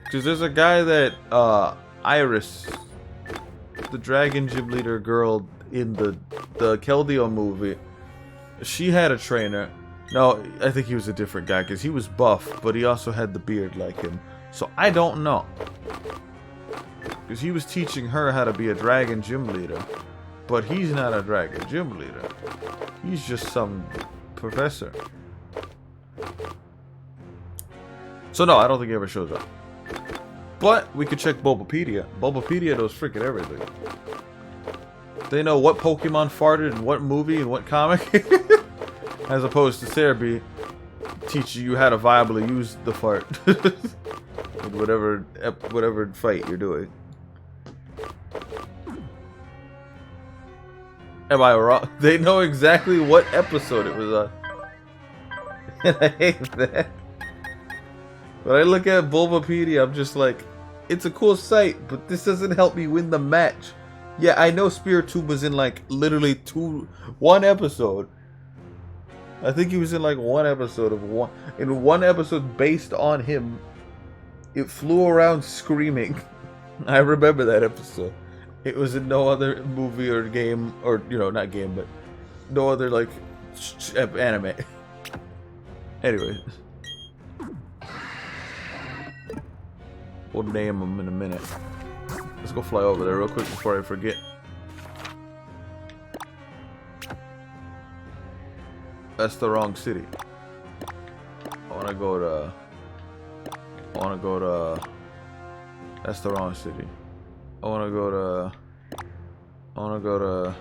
[SPEAKER 1] Because there's a guy that, Iris, the Dragon Gym leader girl in the Keldeo movie, she had a trainer. No, I think he was a different guy because he was buff, but he also had the beard like him. So I don't know. Because he was teaching her how to be a Dragon Gym leader. But he's not a Dragon Gym leader. He's just some professor. So no, I don't think he ever shows up. But we could check Bulbapedia. Bulbapedia knows freaking everything. They know what Pokemon farted in what movie and what comic. As opposed to Cerebi teaching you how to viably use the fart. In whatever fight you're doing. Am I wrong? They know exactly what episode it was on. And I hate that. When I look at Bulbapedia, I'm just like, it's a cool site, but this doesn't help me win the match. Yeah, I know Spiritomb was in like literally one episode. I think he was in like one episode in one episode based on him. It flew around screaming. I remember that episode. It was in no other movie or game, or not game, but no other like anime. Anyway, we'll name him in a minute. Let's go fly over there real quick before I forget. That's the wrong city. I wanna go to That's the wrong city. I wanna go to... I wanna go to...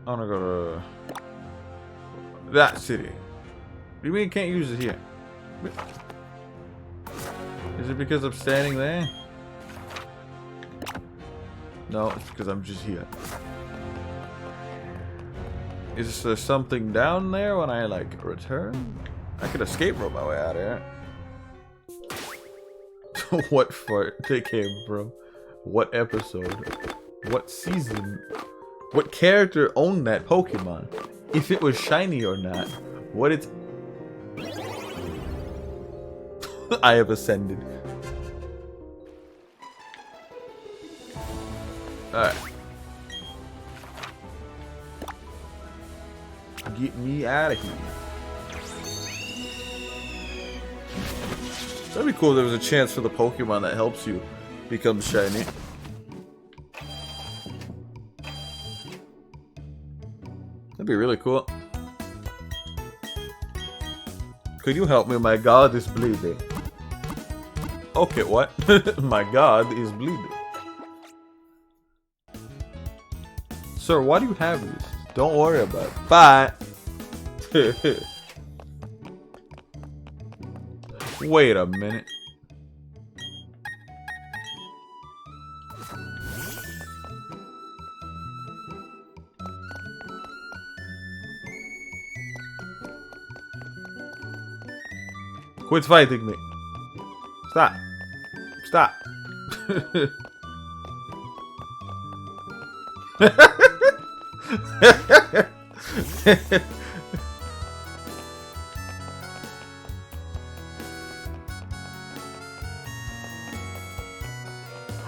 [SPEAKER 1] I wanna go to... that city. You mean you can't use it here? Is it because I'm standing there? No, it's because I'm just here. Is there something down there when I, like, return? I could escape rope my way out of here. What fart they came from? What episode? What season? What character owned that Pokemon? If it was shiny or not? What it's... I have ascended. Alright. Get me out of here. That'd be cool if there was a chance for the Pokemon that helps you become shiny. That'd be really cool. Could you help me? My god is bleeding. Okay, what? My god is bleeding. Sir, why do you have this? Don't worry about it. Bye. Wait a minute. Quit fighting me. Stop. Stop.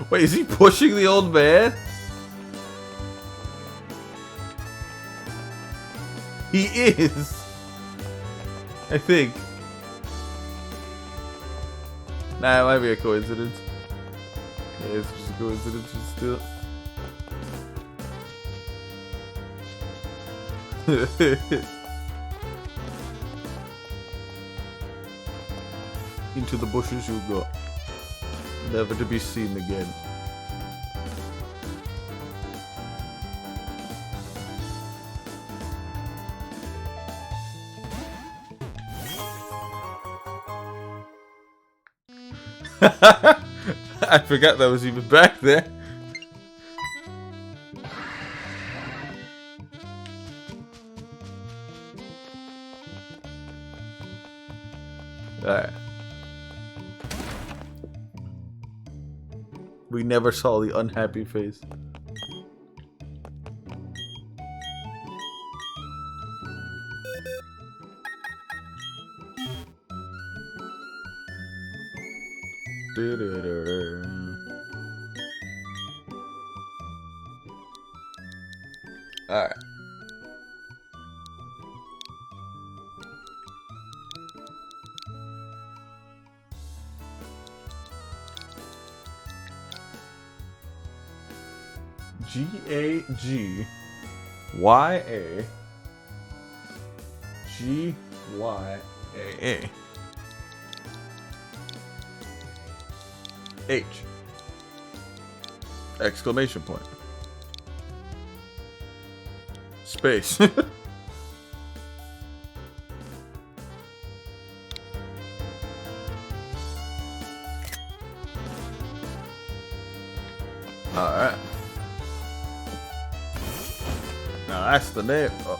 [SPEAKER 1] Wait, is he pushing the old man? He is. I think. Nah, it might be a coincidence. Yeah, it's just a coincidence still. Into the bushes you go. Never to be seen again. I forgot that was even back there. Alright. We never saw the unhappy face. Alright. G-A-G-Y-A G-Y-A-A H exclamation point space. Alright. Now that's the name. Oh.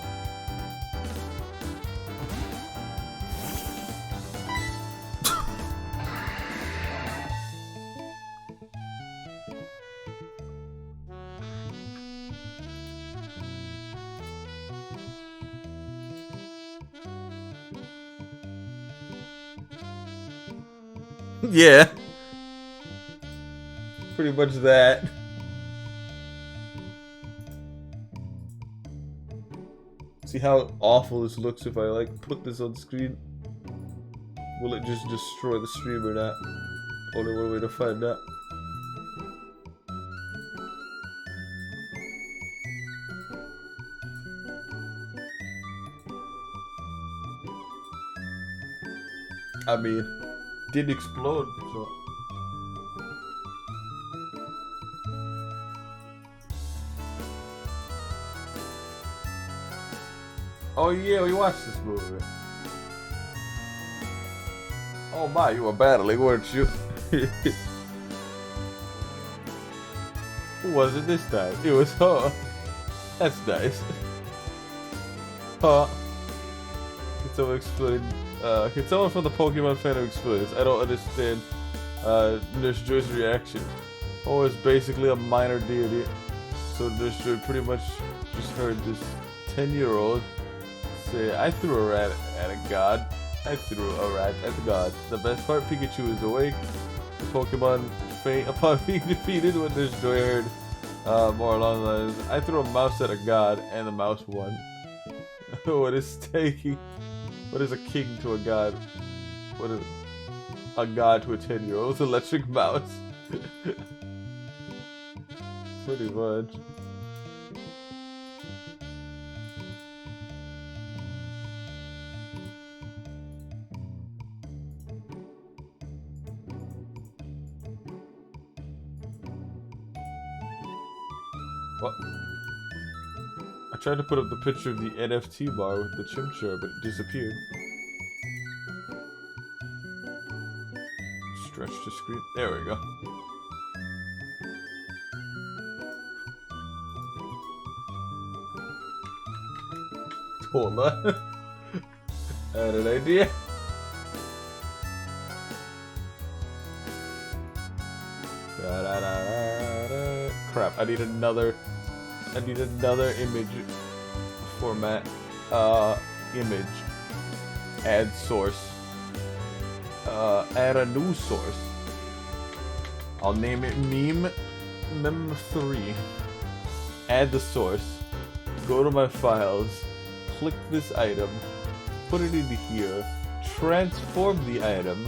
[SPEAKER 1] Yeah. Pretty much that. See how awful this looks if I like put this on screen? Will it just destroy the stream or not? Only one way to find out. I mean, didn't explode, so Oh yeah, we watched this movie. Oh my, you were battling, weren't you? Who was it this time? It was her. That's nice. Huh? Can someone explain? Can someone from the Pokemon fandom explain this? I don't understand Nurse Joy's reaction. Oh, it's basically a minor deity. So Nurse Joy pretty much just heard this 10-year-old say, I threw a rat at a god. I threw a rat at the god. The best part, Pikachu is awake. The Pokemon faint upon being defeated when Nurse Joy heard more along the lines, I threw a mouse at a god and the mouse won. What is taking? What is a king to a god? What is a god to a 10-year-old? Electric mouse. Pretty much. What? I tried to put up the picture of the NFT bar with the chimchar, but it disappeared. Stretch the screen. There we go. Hold on. I had an idea. Crap, I need another image format. Image. Add source. Add a new source. I'll name it mem3. Add the source. Go to my files. Click this item. Put it into here. Transform the item.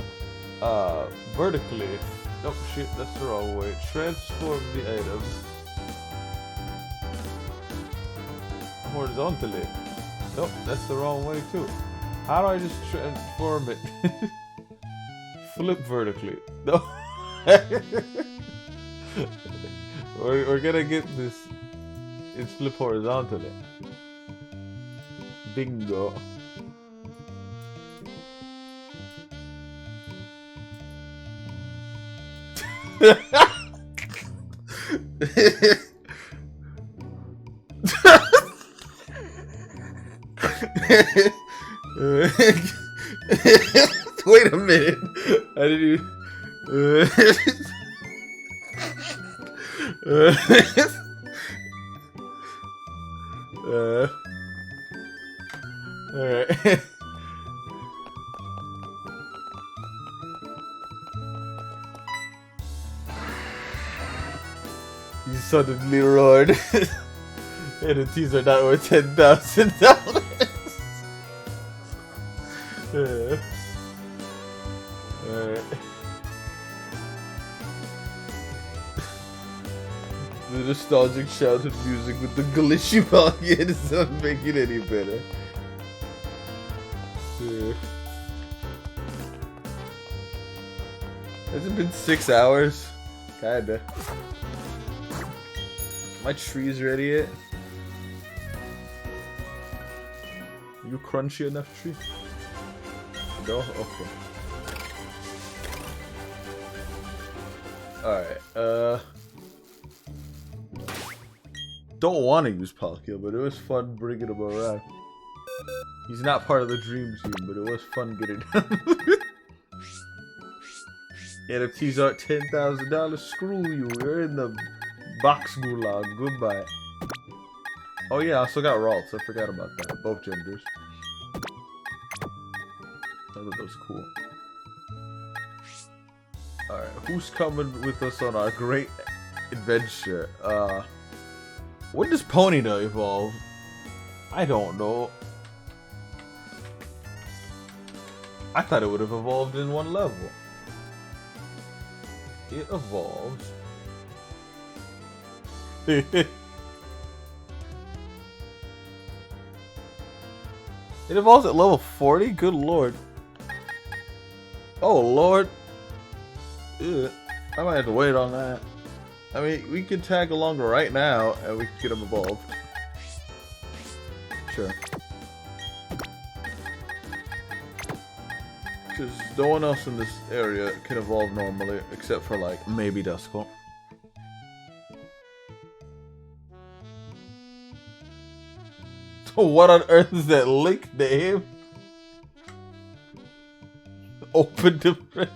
[SPEAKER 1] Vertically. Oh shit, that's the wrong way. Transform the item horizontally. Nope, that's the wrong way too. How do I just transform it? Flip vertically. No. we're gonna get this. It's flip horizontally. Bingo.
[SPEAKER 3] Wait a minute. I didn't even...
[SPEAKER 1] Alright.
[SPEAKER 3] You suddenly roared. NFTs are not worth $10,000.
[SPEAKER 1] Alright.
[SPEAKER 3] The nostalgic shouted music with the glitchy volume doesn't make it any better. Has it been 6 hours? Kinda. My tree's ready yet?
[SPEAKER 1] You crunchy enough, tree?
[SPEAKER 3] No? Okay. Alright,
[SPEAKER 1] Don't want to use Palkia, but it was fun bringing him around. He's not part of the dream team, but it was fun getting him. NFTs are $10,000. Screw you. You're in the box gulag. Goodbye. Oh yeah, I also got Ralts. I forgot about that. Both genders. I thought that was cool. Alright, who's coming with us on our great adventure? When does Ponyta evolve? I don't know. I thought it would have evolved in one level. It evolves. It evolves at level 40? Good lord. Oh lord. Ugh. I might have to wait on that. I mean, we could tag along right now and we could get him evolved. Sure. Because no one else in this area can evolve normally, except for, like, maybe Duskull. What on earth is that link name? Open to press.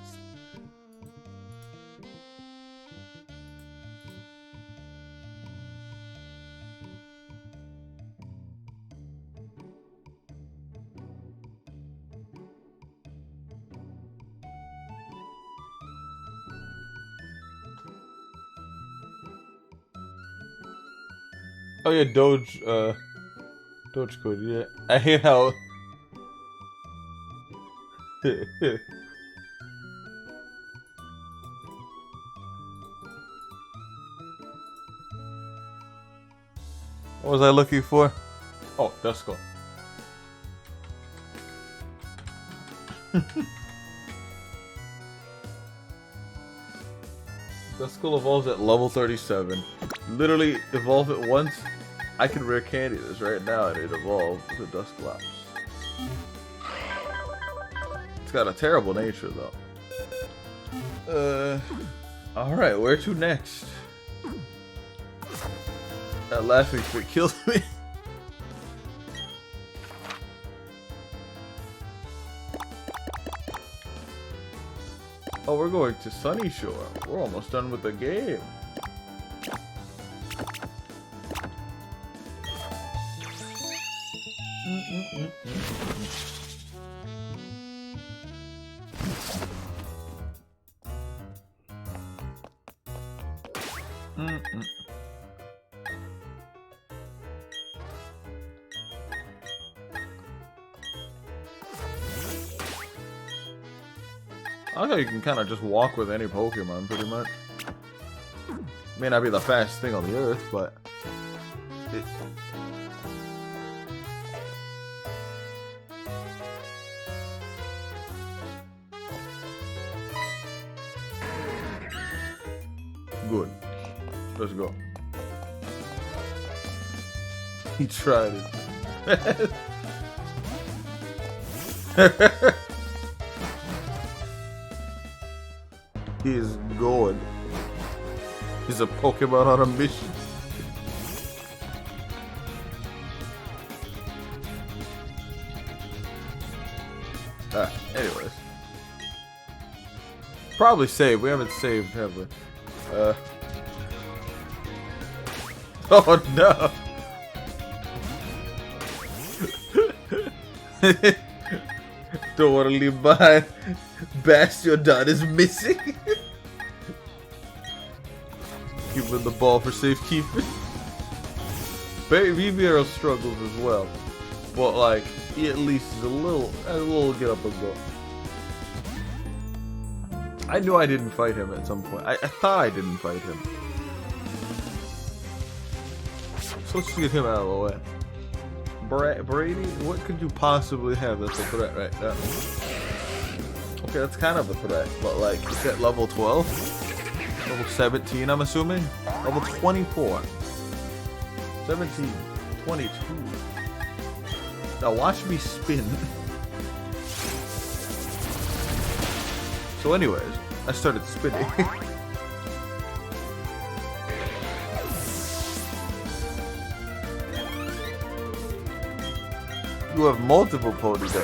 [SPEAKER 1] Oh yeah, Doge code, yeah. I hate how what was I looking for? Oh, Duskull. Duskull evolves at level 37. Literally evolve it once. I can rare candy this right now and it evolves to Dusclops. It's got a terrible nature though. Alright, where to next? That laughing fit killed me. Oh, we're going to Sunny Shore. We're almost done with the game. I like how you can kind of just walk with any Pokemon, pretty much. May not be the fastest thing on the earth, but it... Good. Let's go. He tried it. He is going. He's a Pokemon on a mission. Anyways. Probably save. We haven't saved, have we? Oh no! Don't want to leave behind. Bastiodon is missing. Give him the ball for safekeeping. Viviro struggles as well, but like he at least is a little get up and go. I knew I didn't fight him at some point. I thought I didn't fight him. So let's get him out of the way. Brady, what could you possibly have that's a threat right now? Okay, that's kind of a threat, but like, it's at level 12? Level 17, I'm assuming? Level 24. 17. 22. Now watch me spin. So anyways, I started spinning. You have multiple ponies.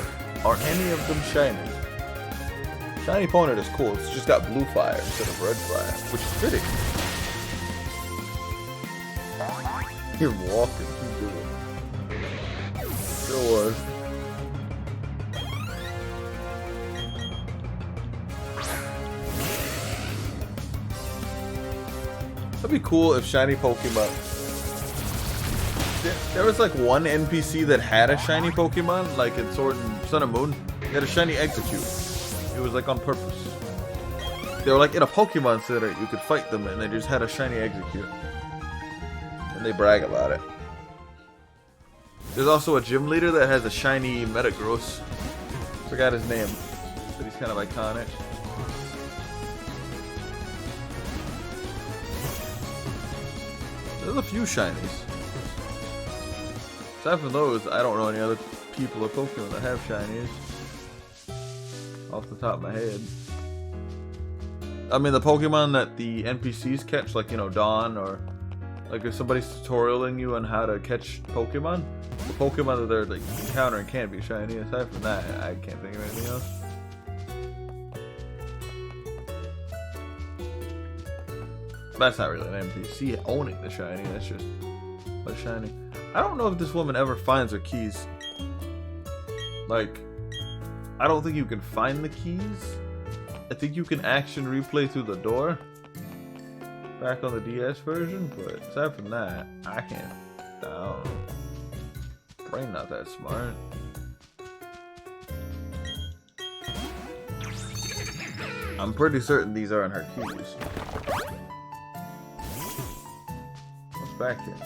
[SPEAKER 1] Are any of them shiny? Shiny Ponyta is cool. It's just got blue fire instead of red fire, which is fitting. You're walking. Keep doing it. Sure was. That'd be cool if shiny Pokemon. There was like one NPC that had a shiny Pokemon, like in Sword and Sun and Moon. They had a shiny Execute. It was like on purpose. They were like in a Pokemon Center, you could fight them and they just had a shiny Execute. And they brag about it. There's also a gym leader that has a shiny Metagross. Forgot his name, but he's kind of iconic. There's a few shinies. Aside from those, I don't know any other people or Pokemon that have shinies. off the top of my head. I mean, the Pokemon that the NPCs catch, like, you know, Dawn, or like if somebody's tutorialing you on how to catch Pokemon, the Pokemon that they're like encountering can't be shiny. Aside from that, I can't think of anything else. That's not really an NPC owning the shiny, that's just a shiny. I don't know if this woman ever finds her keys. Like, I don't think you can find the keys. I think you can action replay through the door back on the DS version, but aside from that, I can't. I don't know. Brain not that smart. I'm pretty certain these aren't her keys. What's back here?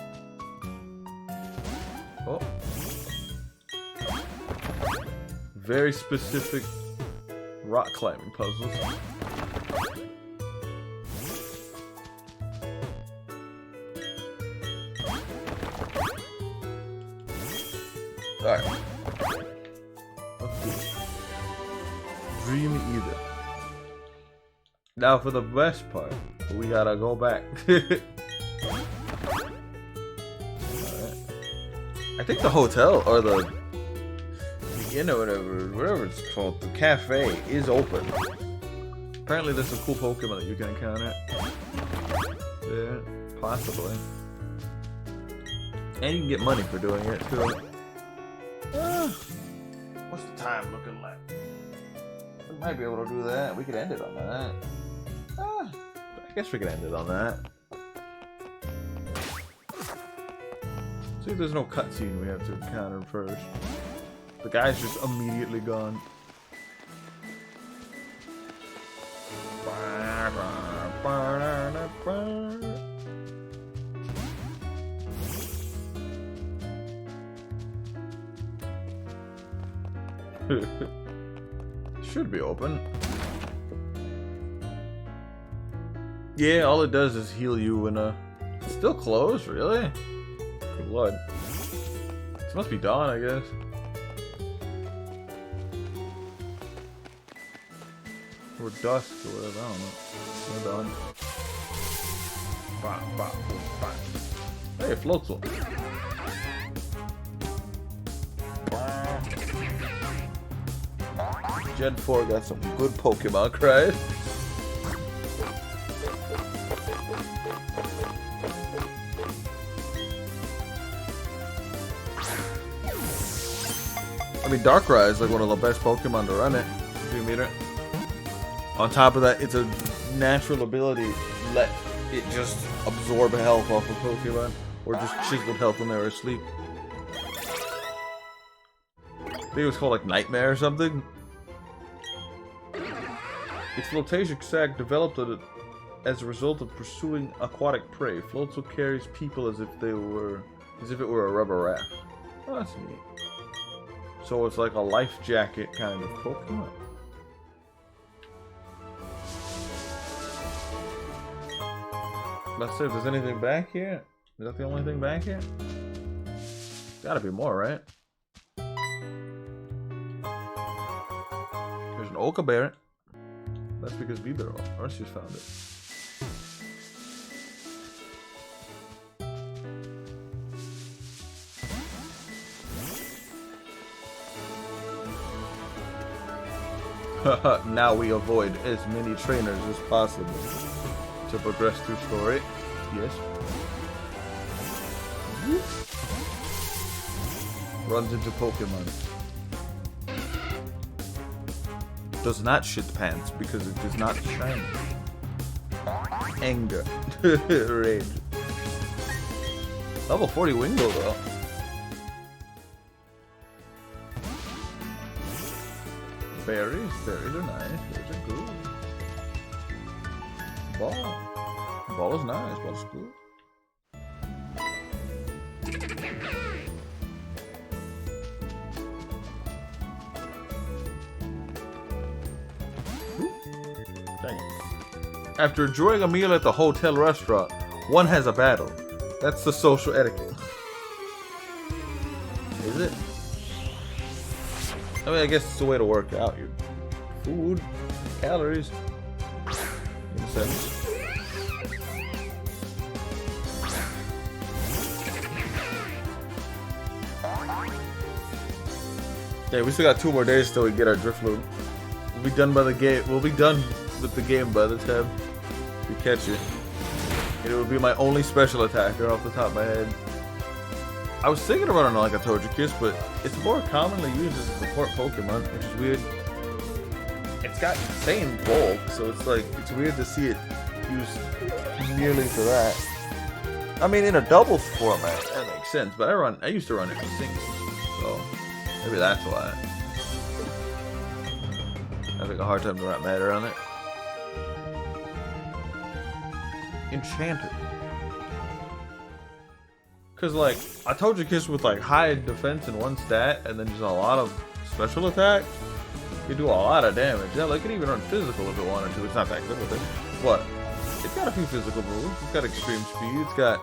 [SPEAKER 1] Oh. Very specific rock climbing puzzles. Alright. Let's do it. Dream Eater. Now for the best part, we gotta go back. Alright. I think the hotel, or the inn or whatever it's called, the cafe is open. Apparently there's some cool Pokemon that you can encounter. Yeah, possibly. And you can get money for doing it too. What's the time looking like? We might be able to do that. We could end it on that. I guess we could end it on that. See if there's no cutscene we have to encounter first. The guy's just immediately gone. Should be open. Yeah, all it does is heal you in a... It's still closed, really? Good lord. This must be dawn, I guess. Or dusk or whatever, I don't know. We're done. Hey, it floats one. Gen 4 got some good Pokemon cries. I mean, Darkrai is like one of the best Pokemon to run it, if you meet it. On top of that, it's a natural ability to let it just absorb health off of Pokemon, or just chiseled health when they were asleep. I think it was called like Nightmare or something. Its flotation sac developed as a result of pursuing aquatic prey. Floatzel carries people as if it were a rubber raft. Oh, that's neat. So it's like a life jacket kind of Pokemon. Let's see if there's anything back here. Is that the only thing back here? Gotta be more, right? There's an Oka Berry. That's because Bieber or she's found it. Now we avoid as many trainers as possible to progress through story. Yes. Runs into Pokemon. Does not shit pants because it does not shine. Anger. Rage. Level 40 Wingull though. Berries. Berries are nice. Berries are good. Ball. Ball is nice. Ball is good. After enjoying a meal at the hotel restaurant, one has a battle. That's the social etiquette. Is it? I mean, I guess it's a way to work out your Food. Calories. In a sense. Yeah, we still got 2 more days till we get our drift loop. We'll be done by the game. We'll be done with the game by the time we catch it. And it will be my only special attacker off the top of my head. I was thinking about it like a Togekiss, but it's more commonly used as a support Pokemon, which is weird. It's got insane bulk, so it's like it's weird to see it used nearly for that. I mean, in a doubles format, that makes sense. But I used to run it in singles, so maybe that's why. I'm having a hard time to wrap my head around it. Enchanted. Cause like I told you, Kiss with like high defense and 1 stat, and then just a lot of special attack, you do a lot of damage. Yeah, like it can even run physical if it wanted to. It's not that good with it, but it's got a few physical moves. It's got extreme speed. It's got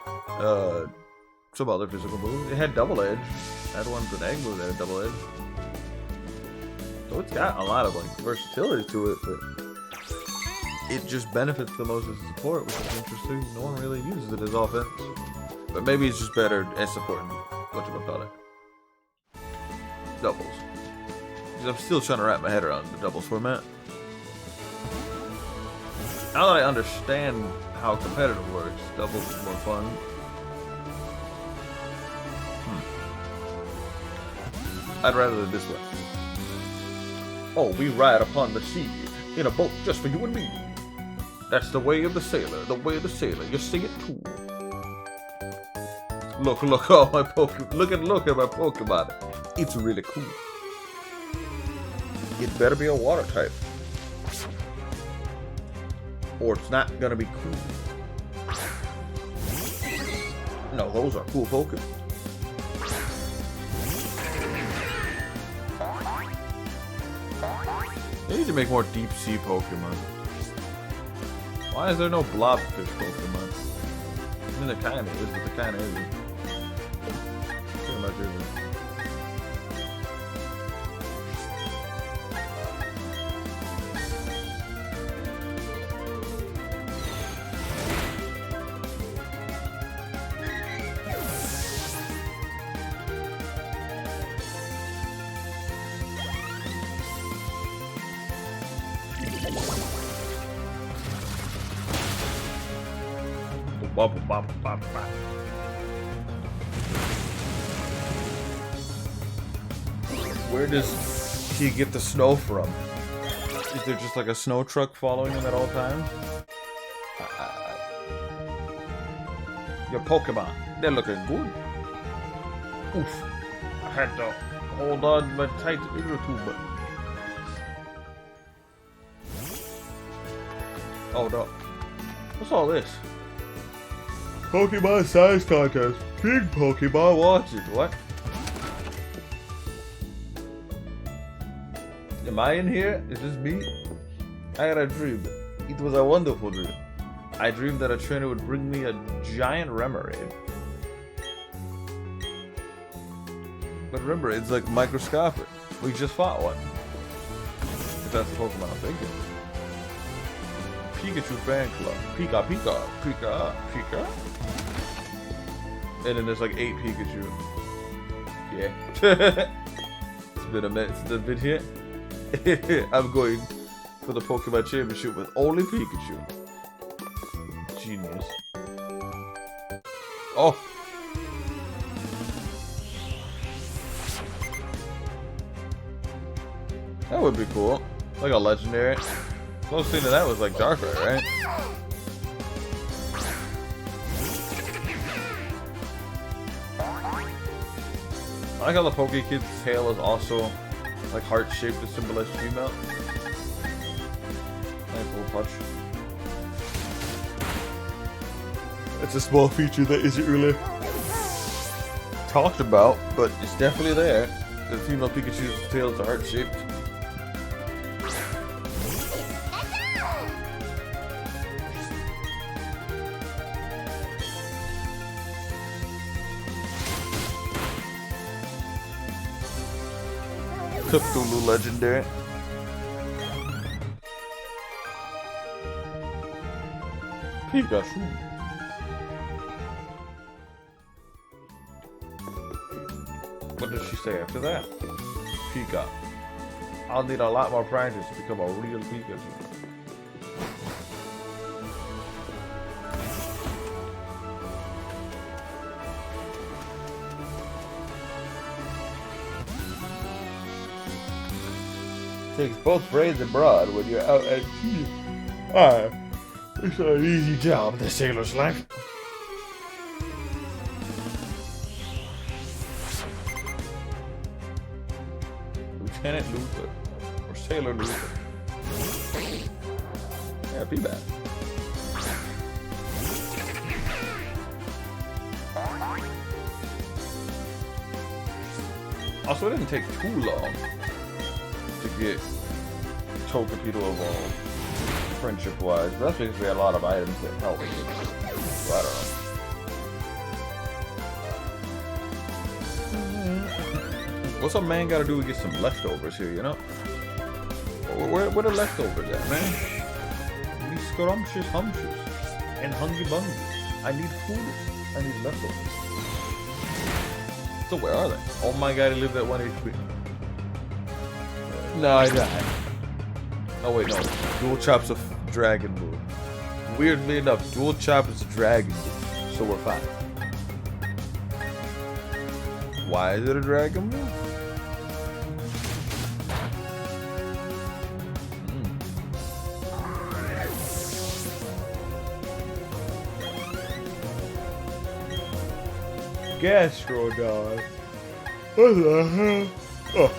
[SPEAKER 1] some other physical moves. It had double edge. It had ones with egg move that had double edge. So it's got a lot of like versatility to it, but it just benefits the most as support, which is interesting. No one really uses it as offense. But maybe it's just better as supporting whatchamacallit. Doubles. Because I'm still trying to wrap my head around the doubles format. Now that I understand how competitive works, doubles is more fun. I'd rather than this way. Oh, we ride upon the sea in a boat just for you and me. That's the way of the sailor, the way of the sailor. You sing it too. Look at my Pokemon. Look at my Pokemon. It's really cool. It better be a water type, or it's not gonna be cool. No, those are cool Pokemon. They need to make more deep sea Pokemon. Why is there no blobfish Pokemon? I mean, there kinda is, but there kinda isn't. Pretty much isn't. Where does he get the snow from? Is there just like a snow truck following him at all times? Your Pokemon, they're looking good. Oof. I had to hold on to my tight inner tube. Oh no. What's all this? Pokemon size contest. Big Pokemon watches. What? Am I in here? Is this me? I had a dream. It was a wonderful dream. I dreamed that a trainer would bring me a giant Remoraid. But remember, it's like microscopic. We just fought one. If that's the Pokemon I'm thinking. Pikachu fan club. Pika, Pika, Pika, Pika. And then there's like 8 Pikachu. Yeah. It's been a minute since I've been here. I'm going for the Pokemon Championship with only Pikachu. Genius. Oh! That would be cool. Like a legendary. Close thing to that was like Darkrai, right? I like how the Pokekid's tail is also like heart-shaped to symbolize female. Nice little touch. It's a small feature that isn't really talked about, but it's definitely there. The female Pikachu's tail is heart-shaped. Cthulhu legendary.
[SPEAKER 3] Pikachu. What does she say after that? Pika. I'll need a lot more practice to become a real Pikachu. Takes both braids and broad when you're out at sea. It's not an easy job, the sailor's life. Lieutenant Luther, or Sailor Luther. Yeah, be bad. Also, it didn't take too long to get Togepi evolved, friendship-wise. That's because we had a lot of items that helped with it. So, I don't know. What's a man gotta do to get some leftovers here, you know? Where the leftovers at, man? These scrumptious humptious and hungry bungy. I need food. I need leftovers. So where are they? Oh my god, he lived at 1 HP. No, I died. Oh wait, no. Dual Chop's a dragon move. Weirdly enough, Dual Chop is a dragon move. So we're fine. Why is it a dragon move? Gastrodon. What the hell? Oh.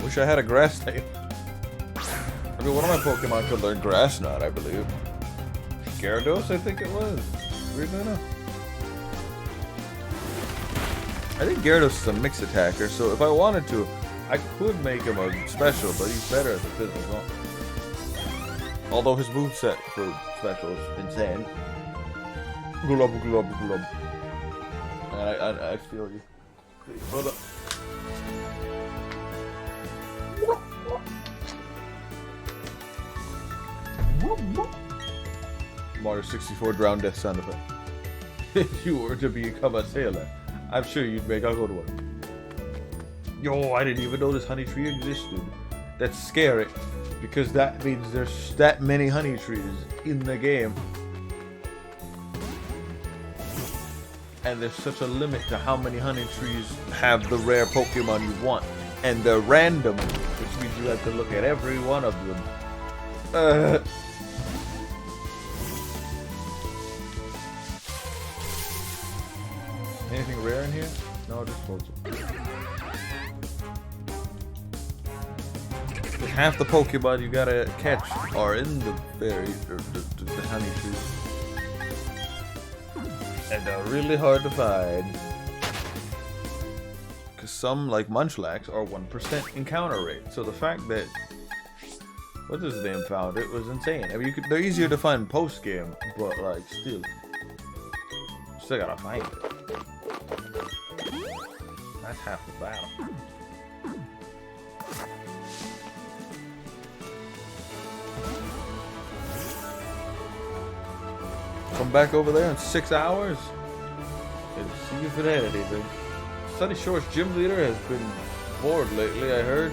[SPEAKER 3] Wish I had a grass type. I mean, one of my Pokemon could learn Grass Knot, I believe. Gyarados, I think it was. Weirdly enough. I think Gyarados is a mix attacker, so if I wanted to, I could make him a special, but he's better at the physical. Although his moveset for special is insane. Glub, glub, glub. And I feel you. Hold up. Mario 64 drown death sound effect. If you were to become a sailor, I'm sure you'd make a good one. Yo, I didn't even know this honey tree existed. That's scary. Because that means there's that many honey trees in the game. And there's such a limit to how many honey trees have the rare Pokemon you want. And they're random, which means you have to look at every one of them. Anything rare in here? No, just Pokemon. Half the Pokemon you gotta catch are in the berry, or the honey trees. And they're really hard to find. Because some, like Munchlax, are 1% encounter rate. So the fact that, what's his name found it was insane. I mean, they're easier to find post-game, but like, still gotta find it. That's half the battle. Come back over there in 6 hours and see if it had anything. Sunny Shore's gym leader has been bored lately, I heard.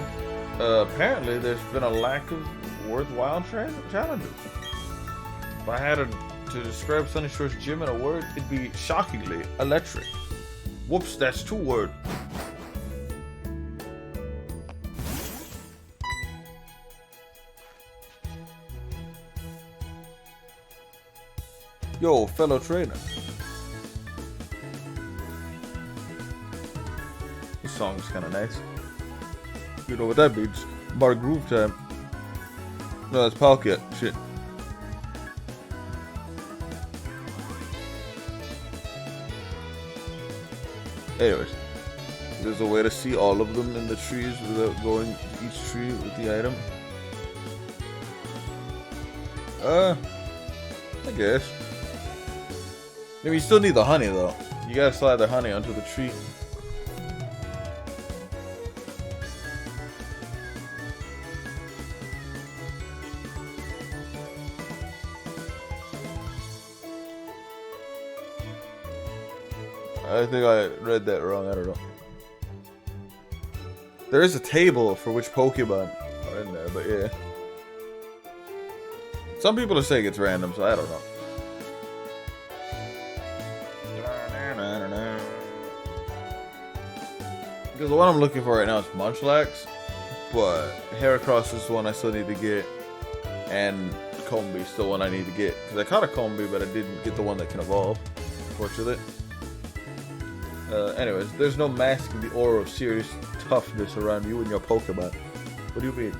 [SPEAKER 3] Apparently there's been a lack of worthwhile challenges. If I had to describe Sunny Shore's gym in a word, it'd be shockingly electric. Whoops, that's 2 words. Yo, fellow trainer. This song's kind of nice. You know what that means? Bar groove time. No, that's Palkia. Shit. Anyways, there's a way to see all of them in the trees without going to each tree with the item. I guess. Maybe you still need the honey though. You gotta slide the honey onto the tree. I think I read that wrong. I don't know. There is a table for which Pokemon are in there, but yeah. Some people are saying it's random, so I don't know. Because the one I'm looking for right now is Munchlax, but Heracross is the one I still need to get, and Combee is the one I need to get. Because I caught a Combee, but I didn't get the one that can evolve, unfortunately. Anyways, there's no masking the aura of serious toughness around you and your Pokemon. What do you mean?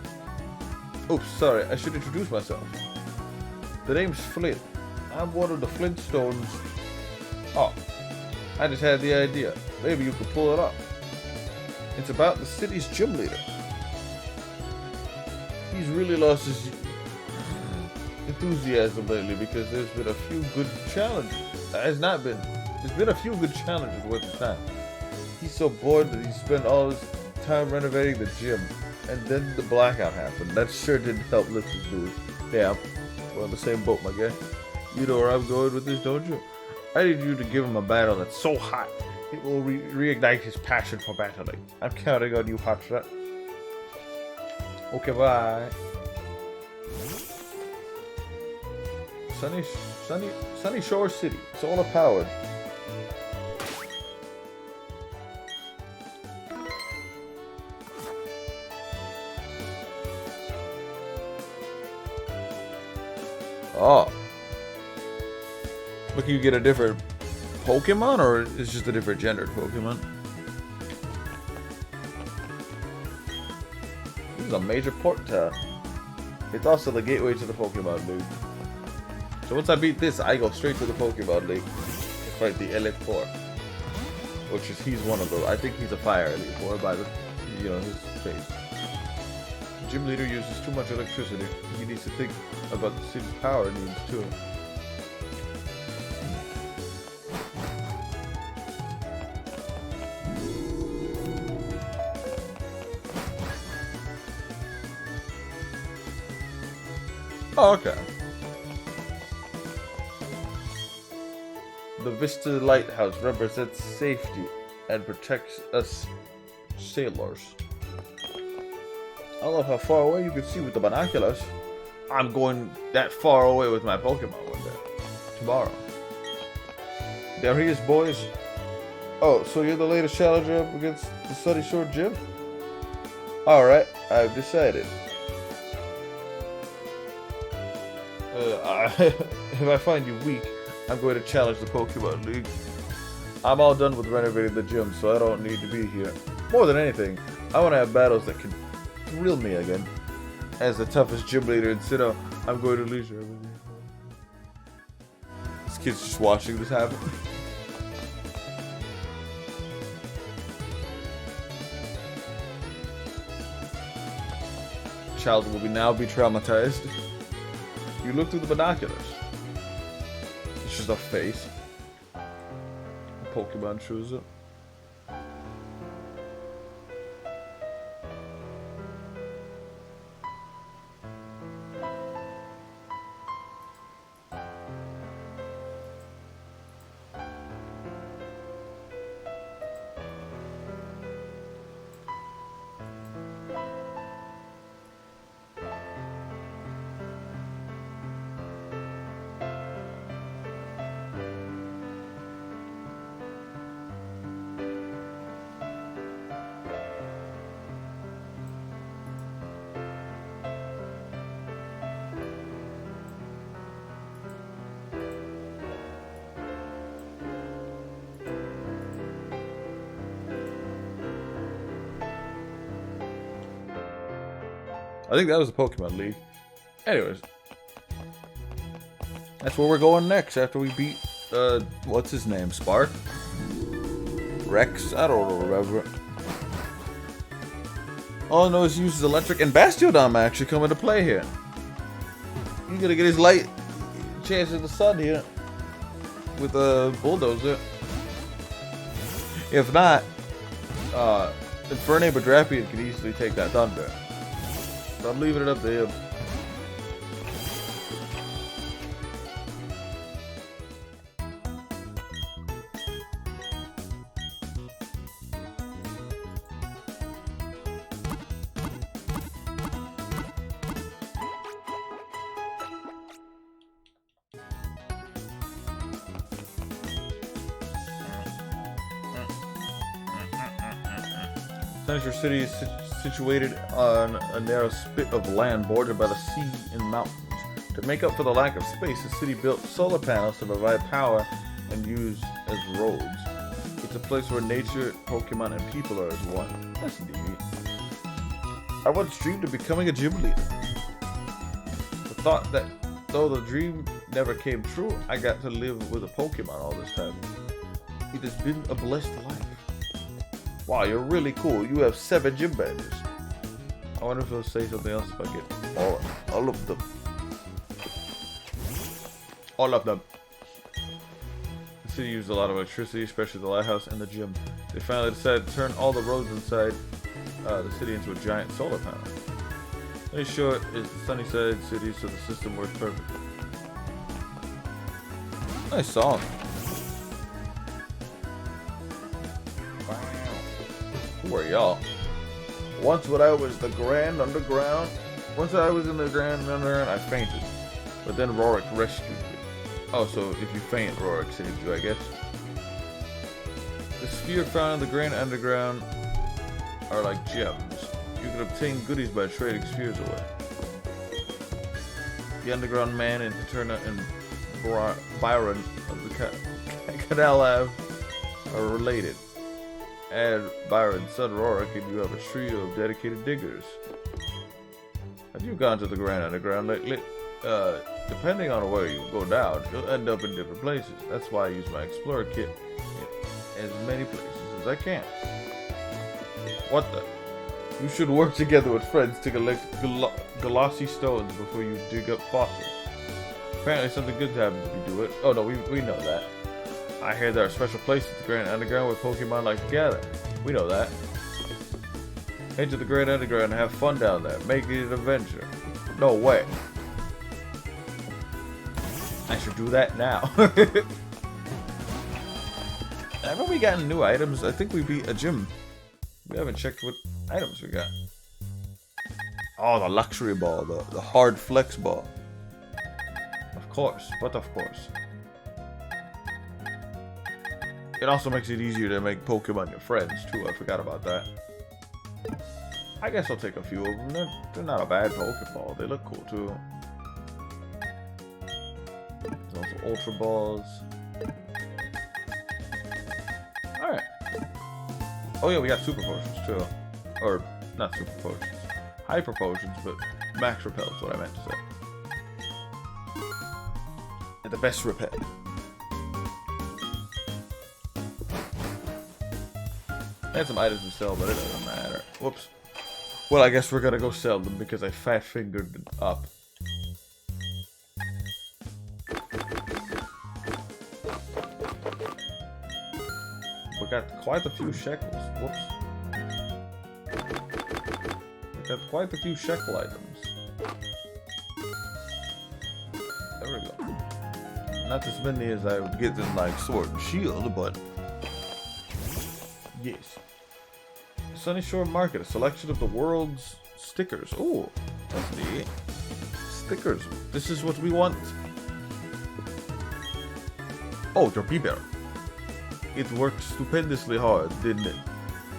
[SPEAKER 3] Oops, sorry, I should introduce myself. The name's Flint. I'm one of the Flintstones. Oh, I just had the idea. Maybe you could pull it off. It's about the city's gym leader. He's really lost his enthusiasm lately because there's been a few good challenges. There's been a few good challenges worth the time. He's so bored that he spent all his time renovating the gym. And then the blackout happened. That sure didn't help lift his mood. Yeah, we're on the same boat, my guy. You know where I'm going with this, don't you? I need you to give him a battle that's so hot it will reignite his passion for battling. I'm counting on you, Hotshot. Okay, bye. Sunny Shore City. Solar powered. Oh. But can you get a different Pokemon, or is just a different gendered Pokemon? This is a major port town. It's also the gateway to the Pokemon League. So once I beat this, I go straight to the Pokemon League to fight the Elite Four. He's one of those. I think he's a Fire Elite Four by the, his face. The gym leader uses too much electricity. He needs to think about the city's power needs too. Oh, okay. The Vista Lighthouse represents safety and protects us sailors. I love how far away you can see with the binoculars. I'm going that far away with my Pokemon one day. Tomorrow. There he is, boys. Oh, so you're the latest challenger up against the Sunny Shore Gym? Alright, I've decided. If I find you weak, I'm going to challenge the Pokemon League. I'm all done with renovating the gym, so I don't need to be here. More than anything, I want to have battles that can thrill me again. As the toughest gym leader in Sinnoh, I'm going to lose you. This kid's just watching this happen. Child will now be traumatized. You look through the binoculars. It's just a face. Pokemon shows up. I think that was the Pokemon League. Anyways. That's where we're going next after we beat, what's his name? Spark? Rex? I don't remember. All I know is he uses electric, and Bastiodon actually come into play here. He's gonna get his light chance in the sun here with a bulldozer. If not, Infernape or Drapion can easily take that thunder. I'm leaving it up to him. Sunny Shore City is situated on a narrow spit of land bordered by the sea and mountains. To make up for the lack of space, the city built solar panels to provide power and use as roads. It's a place where nature, Pokemon, and people are as one. That's neat. I once dreamed of becoming a gym leader. The thought that though the dream never came true, I got to live with a Pokemon all this time. It has been a blessed life. Wow, you're really cool. You have 7 gym badges. I wonder if they'll say something else if I get all of them. All of them. The city used a lot of electricity, especially the lighthouse and the gym. They finally decided to turn all the roads inside the city into a giant solar panel. Sunny Shore is the Sunnyside city, so the system works perfectly. Nice song. Who are y'all? Once when I was in the Grand Underground, I fainted. But then Rorik rescued me. Oh, so if you faint, Rorik saved you, I guess. The sphere found in the Grand Underground are like gems. You can obtain goodies by trading spheres away. The Underground Man and Paterna and Byron of the Canal Lab are related. Add Byron's son Rorik and you have a trio of dedicated diggers. Have you gone to the Grand Underground lately? Depending on where you go down, you'll end up in different places. That's why I use my Explorer kit in as many places as I can. What the? You should work together with friends to collect glossy stones before you dig up fossils. Apparently something good happens if you do it. Oh no, we know that. I hear there are special places at the Grand Underground where Pokemon like to gather. We know that. Head to the Grand Underground and have fun down there. Make it an adventure. No way. I should do that now. Haven't we gotten new items? I think we beat a gym. We haven't checked what items we got. Oh, the luxury ball, the hard flex ball. Of course, but of course. It also makes it easier to make Pokemon your friends too. I forgot about that. I guess I'll take a few of them. They're not a bad Pokeball. They look cool too. Also Ultra Balls. Alright. Oh yeah, we got Super Potions too. Or, not Super Potions. Hyper Potions, but Max Repel is what I meant to say. And the best Repel. I had some items to sell, but it doesn't matter. Whoops. Well, I guess we're gonna go sell them because I fat-fingered it up. We got quite a few shekels. Whoops. We got quite a few shekel items. There we go. Not as many as I would get in like Sword and Shield, but yes. Sunny Shore Market, a selection of the world's stickers. Oh, that's neat. Stickers. This is what we want. Oh, your P-Bear. It worked stupendously hard, didn't it?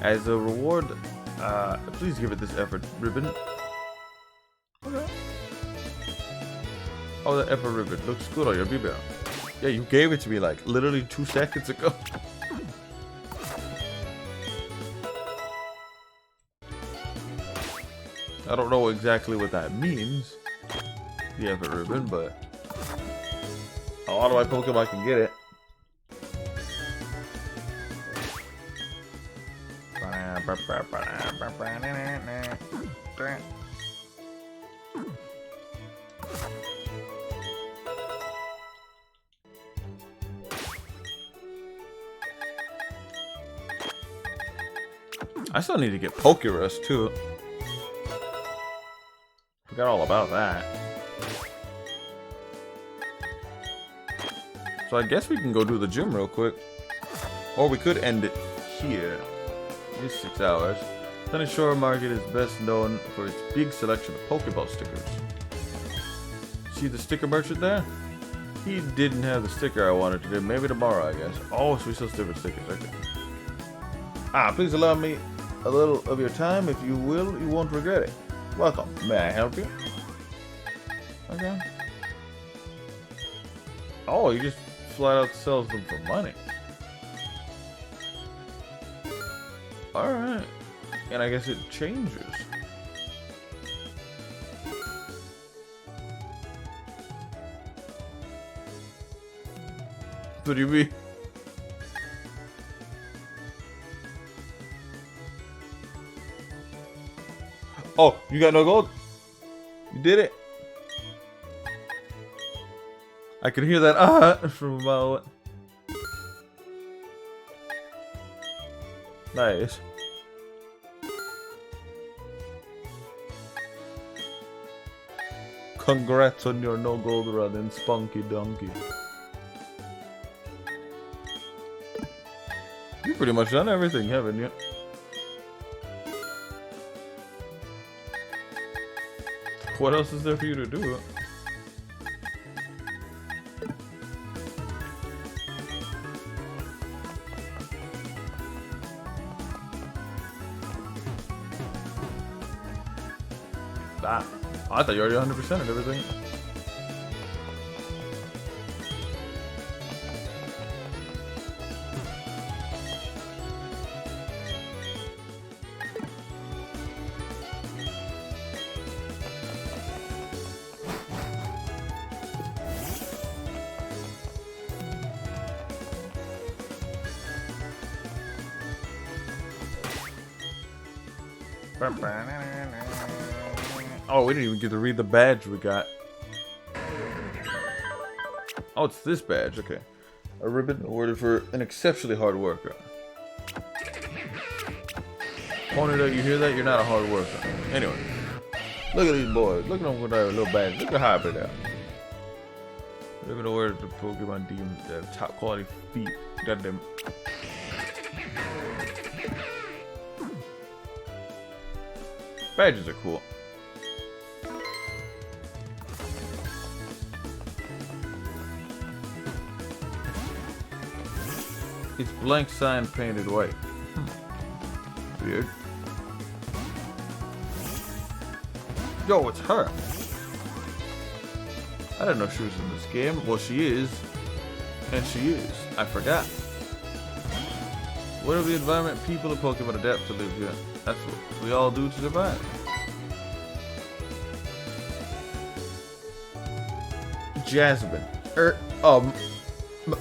[SPEAKER 3] As a reward, please give it this effort ribbon. Okay. Oh, that effort ribbon looks good on your P-Bear. Yeah, you gave it to me like literally 2 seconds ago. I don't know exactly what that means, the effort ribbon, but a lot of my Pokemon can get it. I still need to get Pokerus too. Forgot all about that. So I guess we can go do the gym real quick. Or we could end it here. It's 6 hours. Sunny Shore Market is best known for its big selection of Pokeball stickers. See the sticker merchant there? He didn't have the sticker I wanted today. Maybe tomorrow, I guess. Oh, so we still different stickers. Okay. Please allow me a little of your time. If you will, you won't regret it. Welcome. May I help you? Okay. Oh, you just flat out sells them for money. Alright. And I guess it changes. What do you mean? Oh, you got no gold? You did it. I could hear that from a mile away. Nice. Congrats on your no gold run in Spunky Donkey. You pretty much done everything, haven't you? What else is there for you to do? Ah, I thought you already 100%ed everything. Oh, we didn't even get to read the badge we got. Oh, it's this badge. Okay. A ribbon awarded for an exceptionally hard worker. Ponyta, you hear that? You're not a hard worker. Anyway. Look at these boys. Look at them with their little badge. Look at how high they are. Ribbon awarded to Pokemon deemed top quality feet. Goddamn. Badges are cool. It's blank sign painted white. Weird. Yo, it's her. I didn't know she was in this game. Well, she is. And she is. I forgot. What are the environment people of Pokemon adapt to live here? That's what we all do to survive. Jasmine.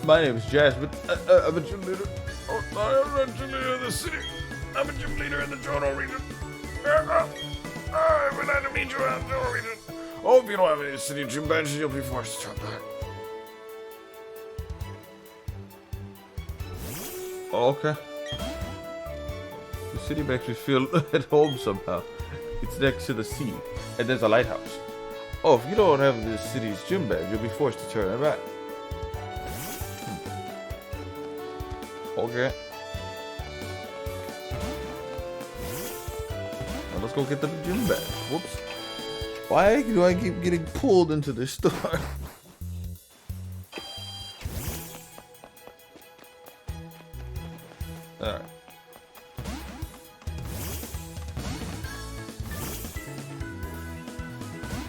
[SPEAKER 3] My name is Jasmine. I'm a gym leader. Oh, I'm a gym leader of the city. I'm a gym leader in the Johto region. I'm glad to meet you in the Johto region. Oh, if you don't have any city gym badges, you'll be forced to turn back. Oh, okay. The city makes me feel at home somehow. It's next to the sea, and there's a lighthouse. Oh, if you don't have this city's gym badge, you'll be forced to turn it back. Okay. Now let's go get the gym badge. Whoops. Why do I keep getting pulled into this store? Alright.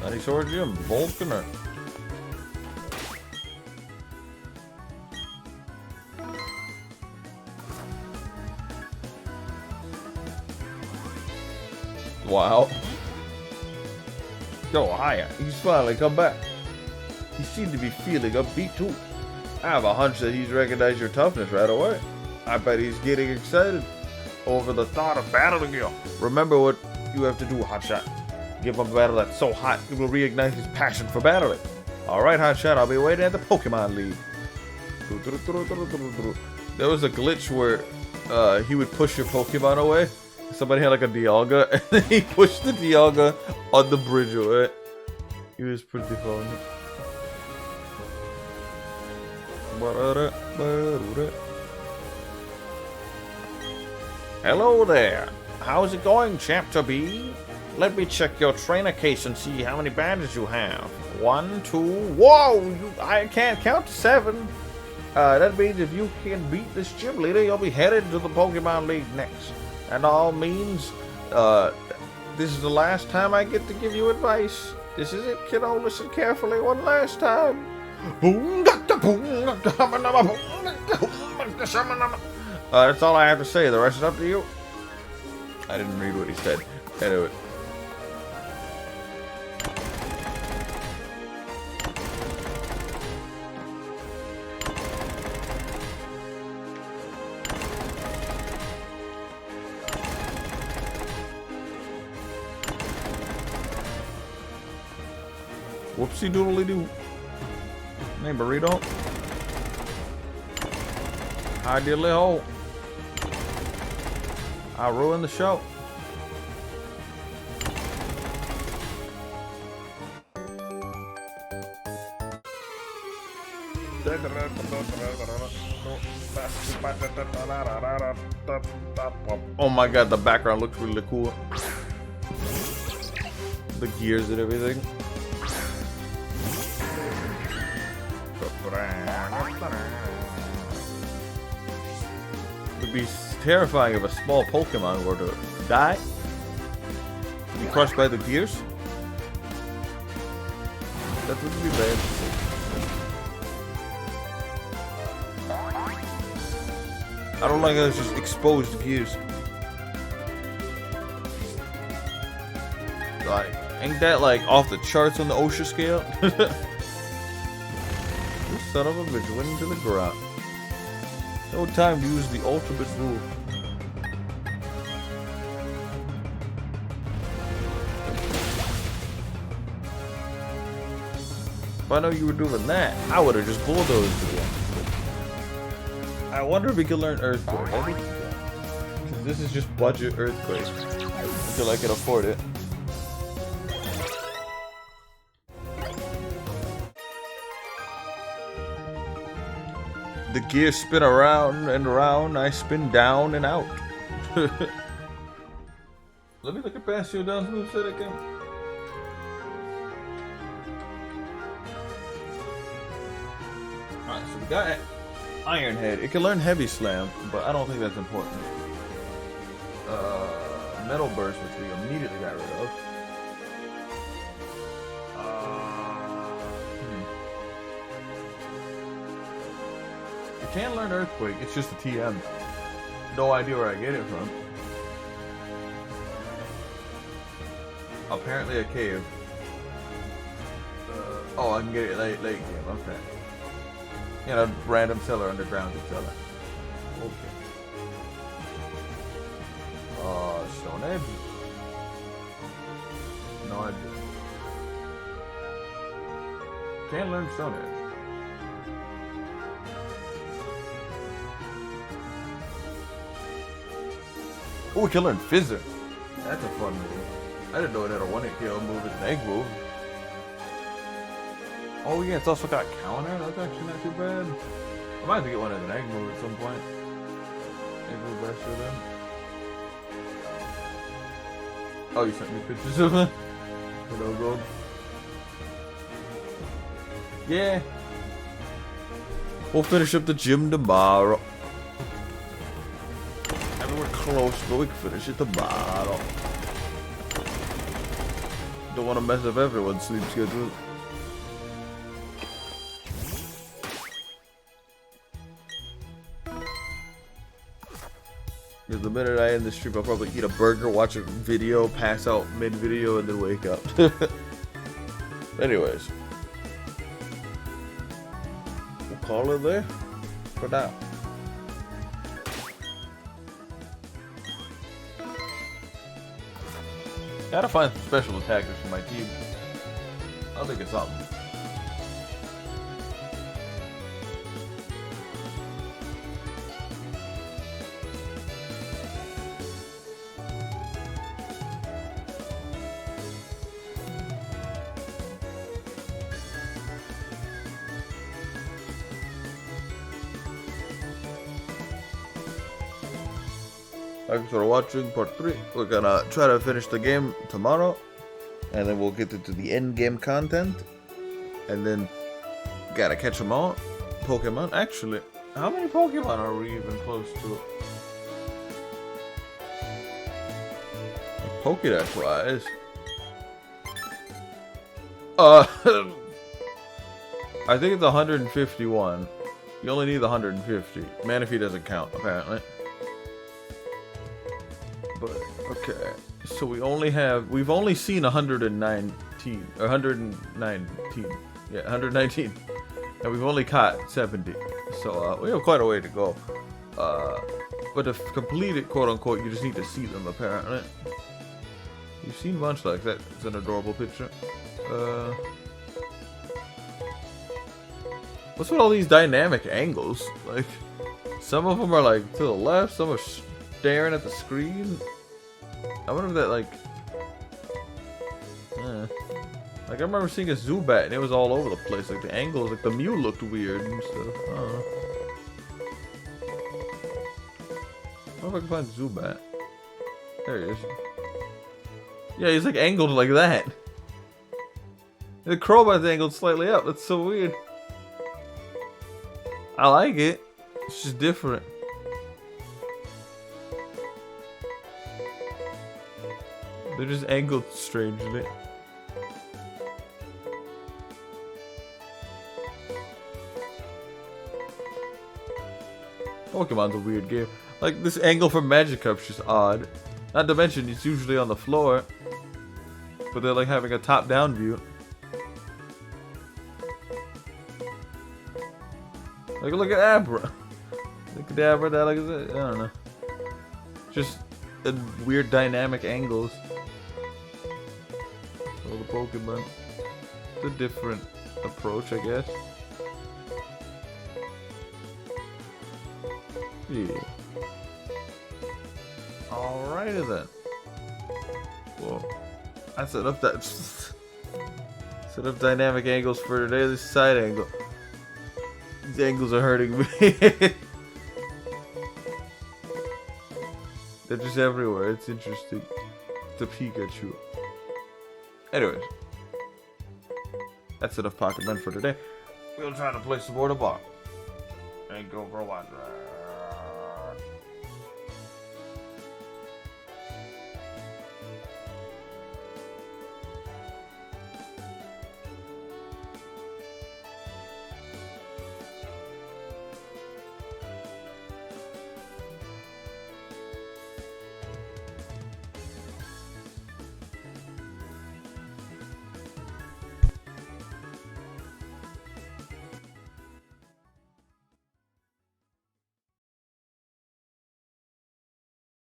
[SPEAKER 3] Dinosaur Gym, Volcaner. Wow. Yo, hiya. He's finally come back. He seemed to be feeling upbeat too. I have a hunch that he's recognized your toughness right away. I bet he's getting excited over the thought of battling you. Remember what you have to do, Hotshot. Give him a battle that's so hot it will reignite his passion for battling. Alright, Hotshot, I'll be waiting at the Pokemon League. There was a glitch where he would push your Pokemon away. Somebody had like a Dialga, and then he pushed the Dialga on the bridge away. It was pretty fun. Hello there. How's it going, Chapter B? Let me check your trainer case and see how many badges you have. 1, 2. Whoa! I can't count to 7. That means if you can beat this gym leader, you'll be headed to the Pokemon League next. And all means, this is the last time I get to give you advice. This is it, kiddo. Listen carefully one last time. That's all I have to say. The rest is up to you. I didn't read what he said. Anyway. Whoopsie doodly doo. Hey, burrito. Hi, diddly ho. I ruined the show. Oh my god, the background looks really cool. The gears and everything. It would be terrifying if a small Pokemon were to die, be crushed by the gears. That would be bad. I don't like how it's just exposed gears. Like, ain't that like off the charts on the OSHA scale? This son of a bitch went into the ground. No time to use the ultimate move. If I know you were doing that, I would have just bulldozed again. I wonder if we could learn Earthquake. I think because this is just budget Earthquake until I can afford it. The gears spin around and around. I spin down and out. Let me look at Bastio Down's moveset again. Alright, so we got Iron Head. It can learn Heavy Slam, but I don't think that's important. Metal Burst, which we immediately got rid of. It can learn Earthquake, it's just a TM. No idea where I get it from. Apparently a cave. Oh, I can get it late game, okay. You know, random seller, underground seller. Okay. Stone Edge. No idea. Can't learn Stone Edge. Oh, we can learn Fizzer. That's a fun move. I didn't know it had a one-hit kill move. It's an egg move. Oh yeah, it's also got counter. That's actually not too bad. I might have to get one as an egg move at some point. Egg move best for them. Oh, you sent me pictures of it? No gold. Yeah. We'll finish up the gym tomorrow. I mean, we're close, but we can finish it tomorrow. Don't want to mess up everyone's sleep schedule. Because the minute I end the stream, I'll probably eat a burger, watch a video, pass out mid-video, and then wake up. Anyways. We'll call it there for now. Gotta find some special attackers for my team. I'll think of something. Thanks for watching part 3. We're gonna try to finish the game tomorrow, and then we'll get into the end game content, and then gotta catch them all. Pokemon. Actually, how many Pokemon are we even close to? Pokédex wise. I think it's 151. You only need the 150. Manaphy doesn't count, apparently. But, okay. So we've only seen 119. Or 119. Yeah, 119. And we've only caught 70. So, we have quite a way to go. But to complete it, quote unquote, you just need to see them, apparently. You've seen Munchlax. That's an adorable picture. What's with all these dynamic angles? Like, some of them are like to the left, some are staring at the screen. I wonder if that like I remember seeing a Zubat and it was all over the place. Like the angles, like the Mew looked weird and stuff. I don't know. I wonder if I can find Zubat. There he is. Yeah, he's like angled like that. The Crobat's angled slightly up. That's so weird. I like it. It's just different. They're just angled strangely. Pokemon's a weird game. Like this angle from Magikup's just odd. Not to mention it's usually on the floor. But they're like having a top-down view. Like, look at Abra. Look at Abra, that like, I don't know. Just weird dynamic angles. All the Pokemon. It's a different approach, I guess. Yeah. Alrighty then. Whoa. I set up that. Set up dynamic angles for today. This side angle. These angles are hurting me. They're just everywhere. It's interesting. It's a Pikachu. Anyways. That's enough Pokemon for today. We'll try to play some more tomorrow. And go for a while.